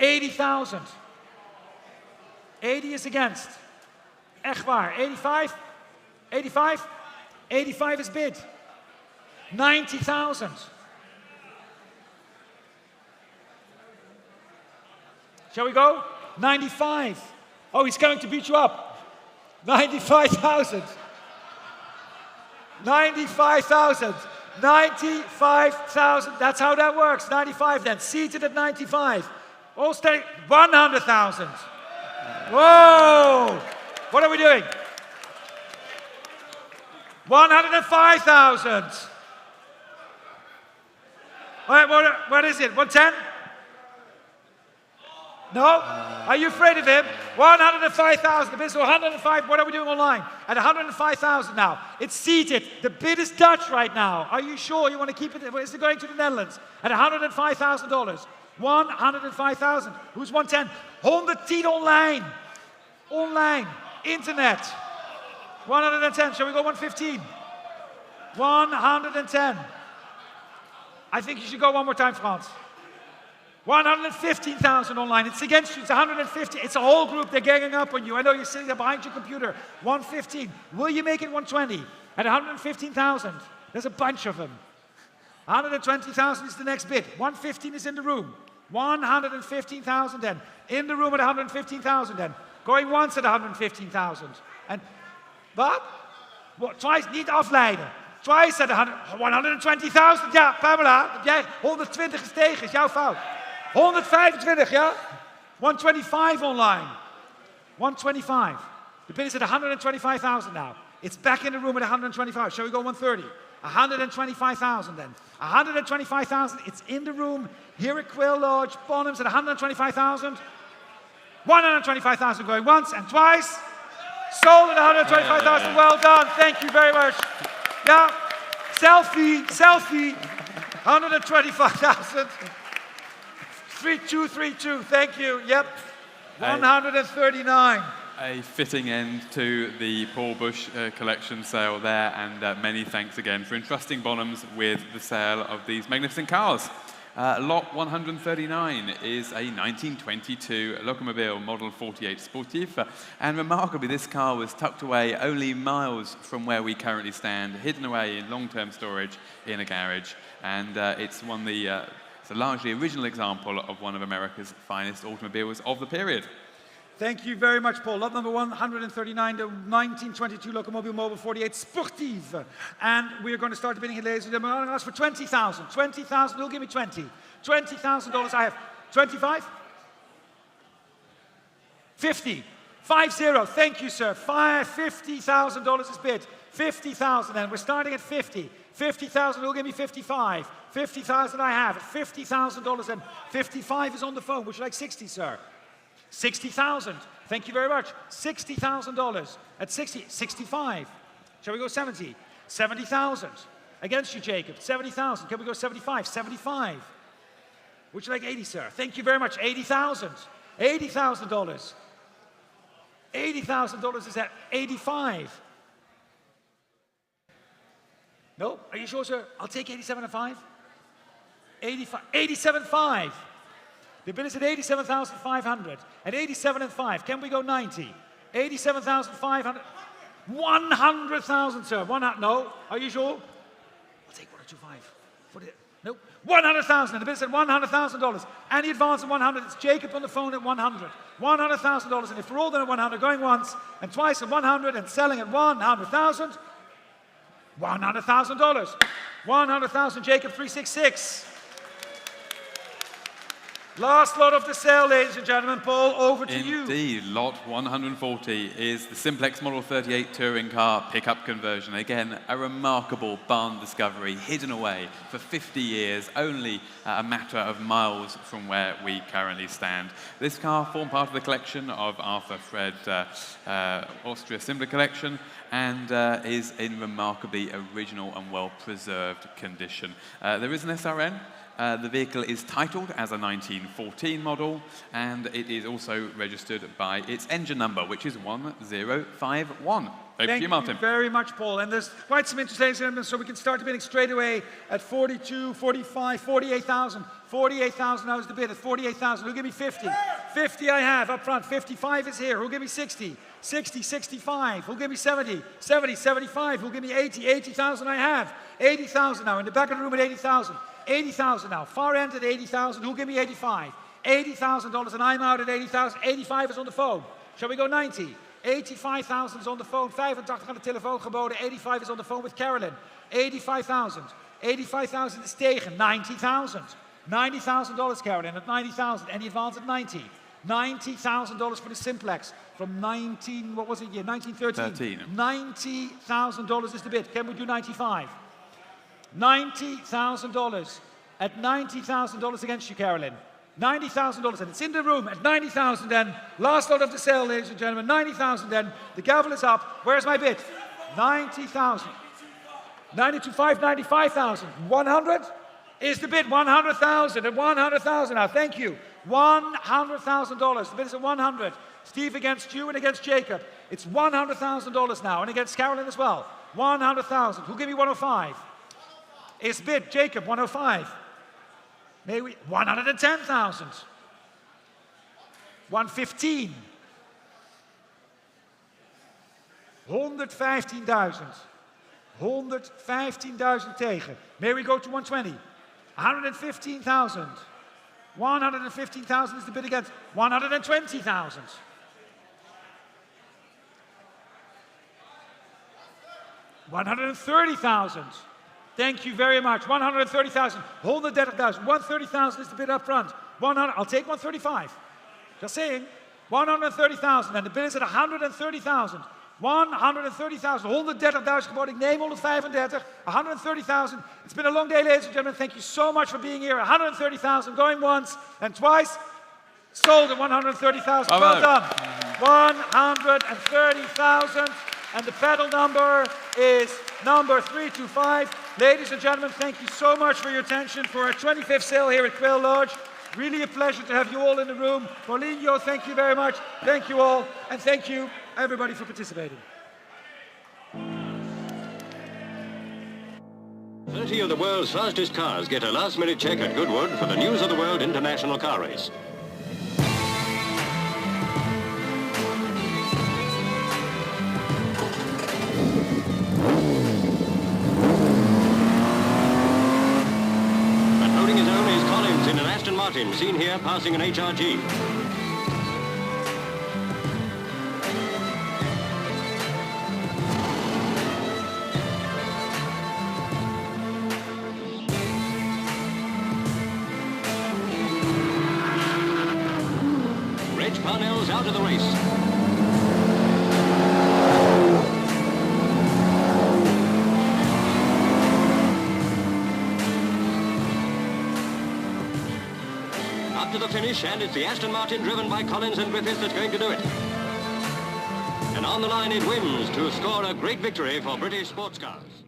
80,000. 80 is against. Echt waar. 85? 85? 85 is bid. 90,000. Shall we go? 95. Oh, he's going to beat you up. 95,000. 95,000. 95,000. That's how that works. 95 then. Seated at 95. All stay. 100,000. Whoa! What are we doing? 105,000. What is it? 110? No? Are you afraid of him? 105,000. The bid is 105. What are we doing online? At 105,000 now. It's seated. The bid is Dutch right now. Are you sure you want to keep it? Is it going to the Netherlands? At $105,000. 105,000. Who's 110? 110 online. Online. Internet. 110. Shall we go 115? 110. I think you should go one more time, Frans. 115,000 online. It's against you. It's 150. It's a whole group. They're ganging up on you. I know you're sitting there behind your computer. 115. Will you make it 120? At 115,000. There's a bunch of them. 120,000 is the next bid. 115 is in the room. 115,000 then. In the room at 115,000 then. Going once at 115,000. And wat? Twice, niet afleiden. Twice at 120,000. Ja, Pamela, jij 120 gestegen, is jouw fout. 125, ja? 125 online. 125. The bid is at 125,000 now. It's back in the room at 125. Shall we go 130? 125,000 then. 125,000. It's in the room here at Quail Lodge. Bonhams at 125,000. 125,000 going once and twice. Sold at 125,000. Well done. Thank you very much. Yeah. Selfie. 125,000. 3232. Thank you. Yep. 139. A fitting end to the Paul Bush collection sale there, and many thanks again for entrusting Bonhams with the sale of these magnificent cars. Lot 139 is a 1922 Locomobile Model 48 Sportif, and remarkably this car was tucked away only miles from where we currently stand, hidden away in long-term storage in a garage, and it's a largely original example of one of America's finest automobiles of the period. Thank you very much, Paul. Lot number 139, the 1922 Locomobile Model 48 Sportive. And we're going to start the bidding here, ladies and gentlemen. I'm going to ask for 20,000. 20,000, who'll give me 20? $20,000 I have. 25? 50. 50. Thank you, sir. $50,000 is bid. 50,000 then. We're starting at 50. 50,000, who'll give me 55? 50,000 I have. $50,000 and 55 is on the phone. Would you like 60, sir? 60,000. Thank you very much. $60,000 at 60. 65. Shall we go 70? 70,000. Against you, Jacob. 70,000. Can we go 75? 75. Would you like 80, sir? Thank you very much. 80,000. $80,000. $80,000 is at 85. No? Are you sure, sir? I'll take 87.5. 85. 87.5. The bid is at 87,500. At 87.5, can we go 90? 87,500. 100,000, sir. No. Are you sure? I'll take 125. Nope. 100,000. The bid is at $100,000. Any advance at 100? It's Jacob on the phone at 100. $100,000. And if we're all done at 100, going once and twice at 100 and selling at 100,000, $100,000. 100,000. Jacob 366. Last lot of the sale, ladies and gentlemen. Paul, over to you. Indeed, lot 140 is the Simplex Model 38 touring car pickup conversion. Again, a remarkable barn discovery, hidden away for 50 years, only a matter of miles from where we currently stand. This car formed part of the collection of Arthur Fred Austria Simpler collection, and is in remarkably original and well-preserved condition. There is an SRN. The vehicle is titled as a 1914 model, and it is also registered by its engine number, which is 1051. Over to you, Martin. Thank you very much, Paul. And there's quite some interest, ladies and gentlemen, so we can start the bidding straight away at 42, 45, 48,000. 48,000 now is the bid at 48,000. Who'll give me 50? 50 I have up front. 55 is here. Who'll give me 60? 60, 65. Who'll give me 70? 70, 75. Who'll give me 80? 80,000 I have. 80,000 now. In the back of the room at 80,000. 80,000 now. Far end at 80,000. Who'll give me 85? $80,000 and I'm out at 80,000. 85 is on the phone. Shall we go 90? 85,000 is on the phone. 85 aan de telefoon geboden. 85 is on the phone with Carolyn. 85,000. 85,000 is tegen. 90,000. $90,000, Carolyn, at 90,000. Any advance at 90? $90,000 for the Simplex from 1913. $90,000 is the bid. Can we do 95? $90,000. At $90,000 against you, Carolyn. $90,000, and it's in the room at 90,000 then. Last lot of the sale, ladies and gentlemen. 90,000 then. The gavel is up. Where's my bid? 90,000. 92,500, 95,000. 100 is the bid. 100,000 and 100,000 now. Thank you. $100,000. The bid is at 100. Steve against you and against Jacob. It's $100,000 now, and against Carolyn as well. 100,000. Who'll give me 105? It's bid. Jacob, 105. May we? 110,000. 115. 115,000. 115,000 tegen. May we go to 120? 115,000. 115,000 is the bid against. 120,000. 130,000. Thank you very much. 130,000. Hold the debt of 1,000. 130,000 is the bid up front. 100. I'll take 135. Just saying. 130,000. And the bid is at 130,000. 130,000. Hold the debt of 1,000 geworden. Ik neem 135. 130,000. It's been a long day, ladies and gentlemen. Thank you so much for being here. 130,000. Going once and twice. Sold at 130,000. Well done. 130,000. And the pedal number is number 325. Ladies and gentlemen, thank you so much for your attention for our 25th sale here at Quail Lodge. Really a pleasure to have you all in the room. Paulinho, thank you very much. Thank you all. And thank you, everybody, for participating. 30 of the world's fastest cars get a last-minute check at Goodwood for the News of the World International Car Race. In an Aston Martin, seen here passing an HRG. Reg Parnell's out of the race. To the finish, and it's the Aston Martin driven by Collins and Griffiths that's going to do it. And on the line it wins to score a great victory for British sports cars.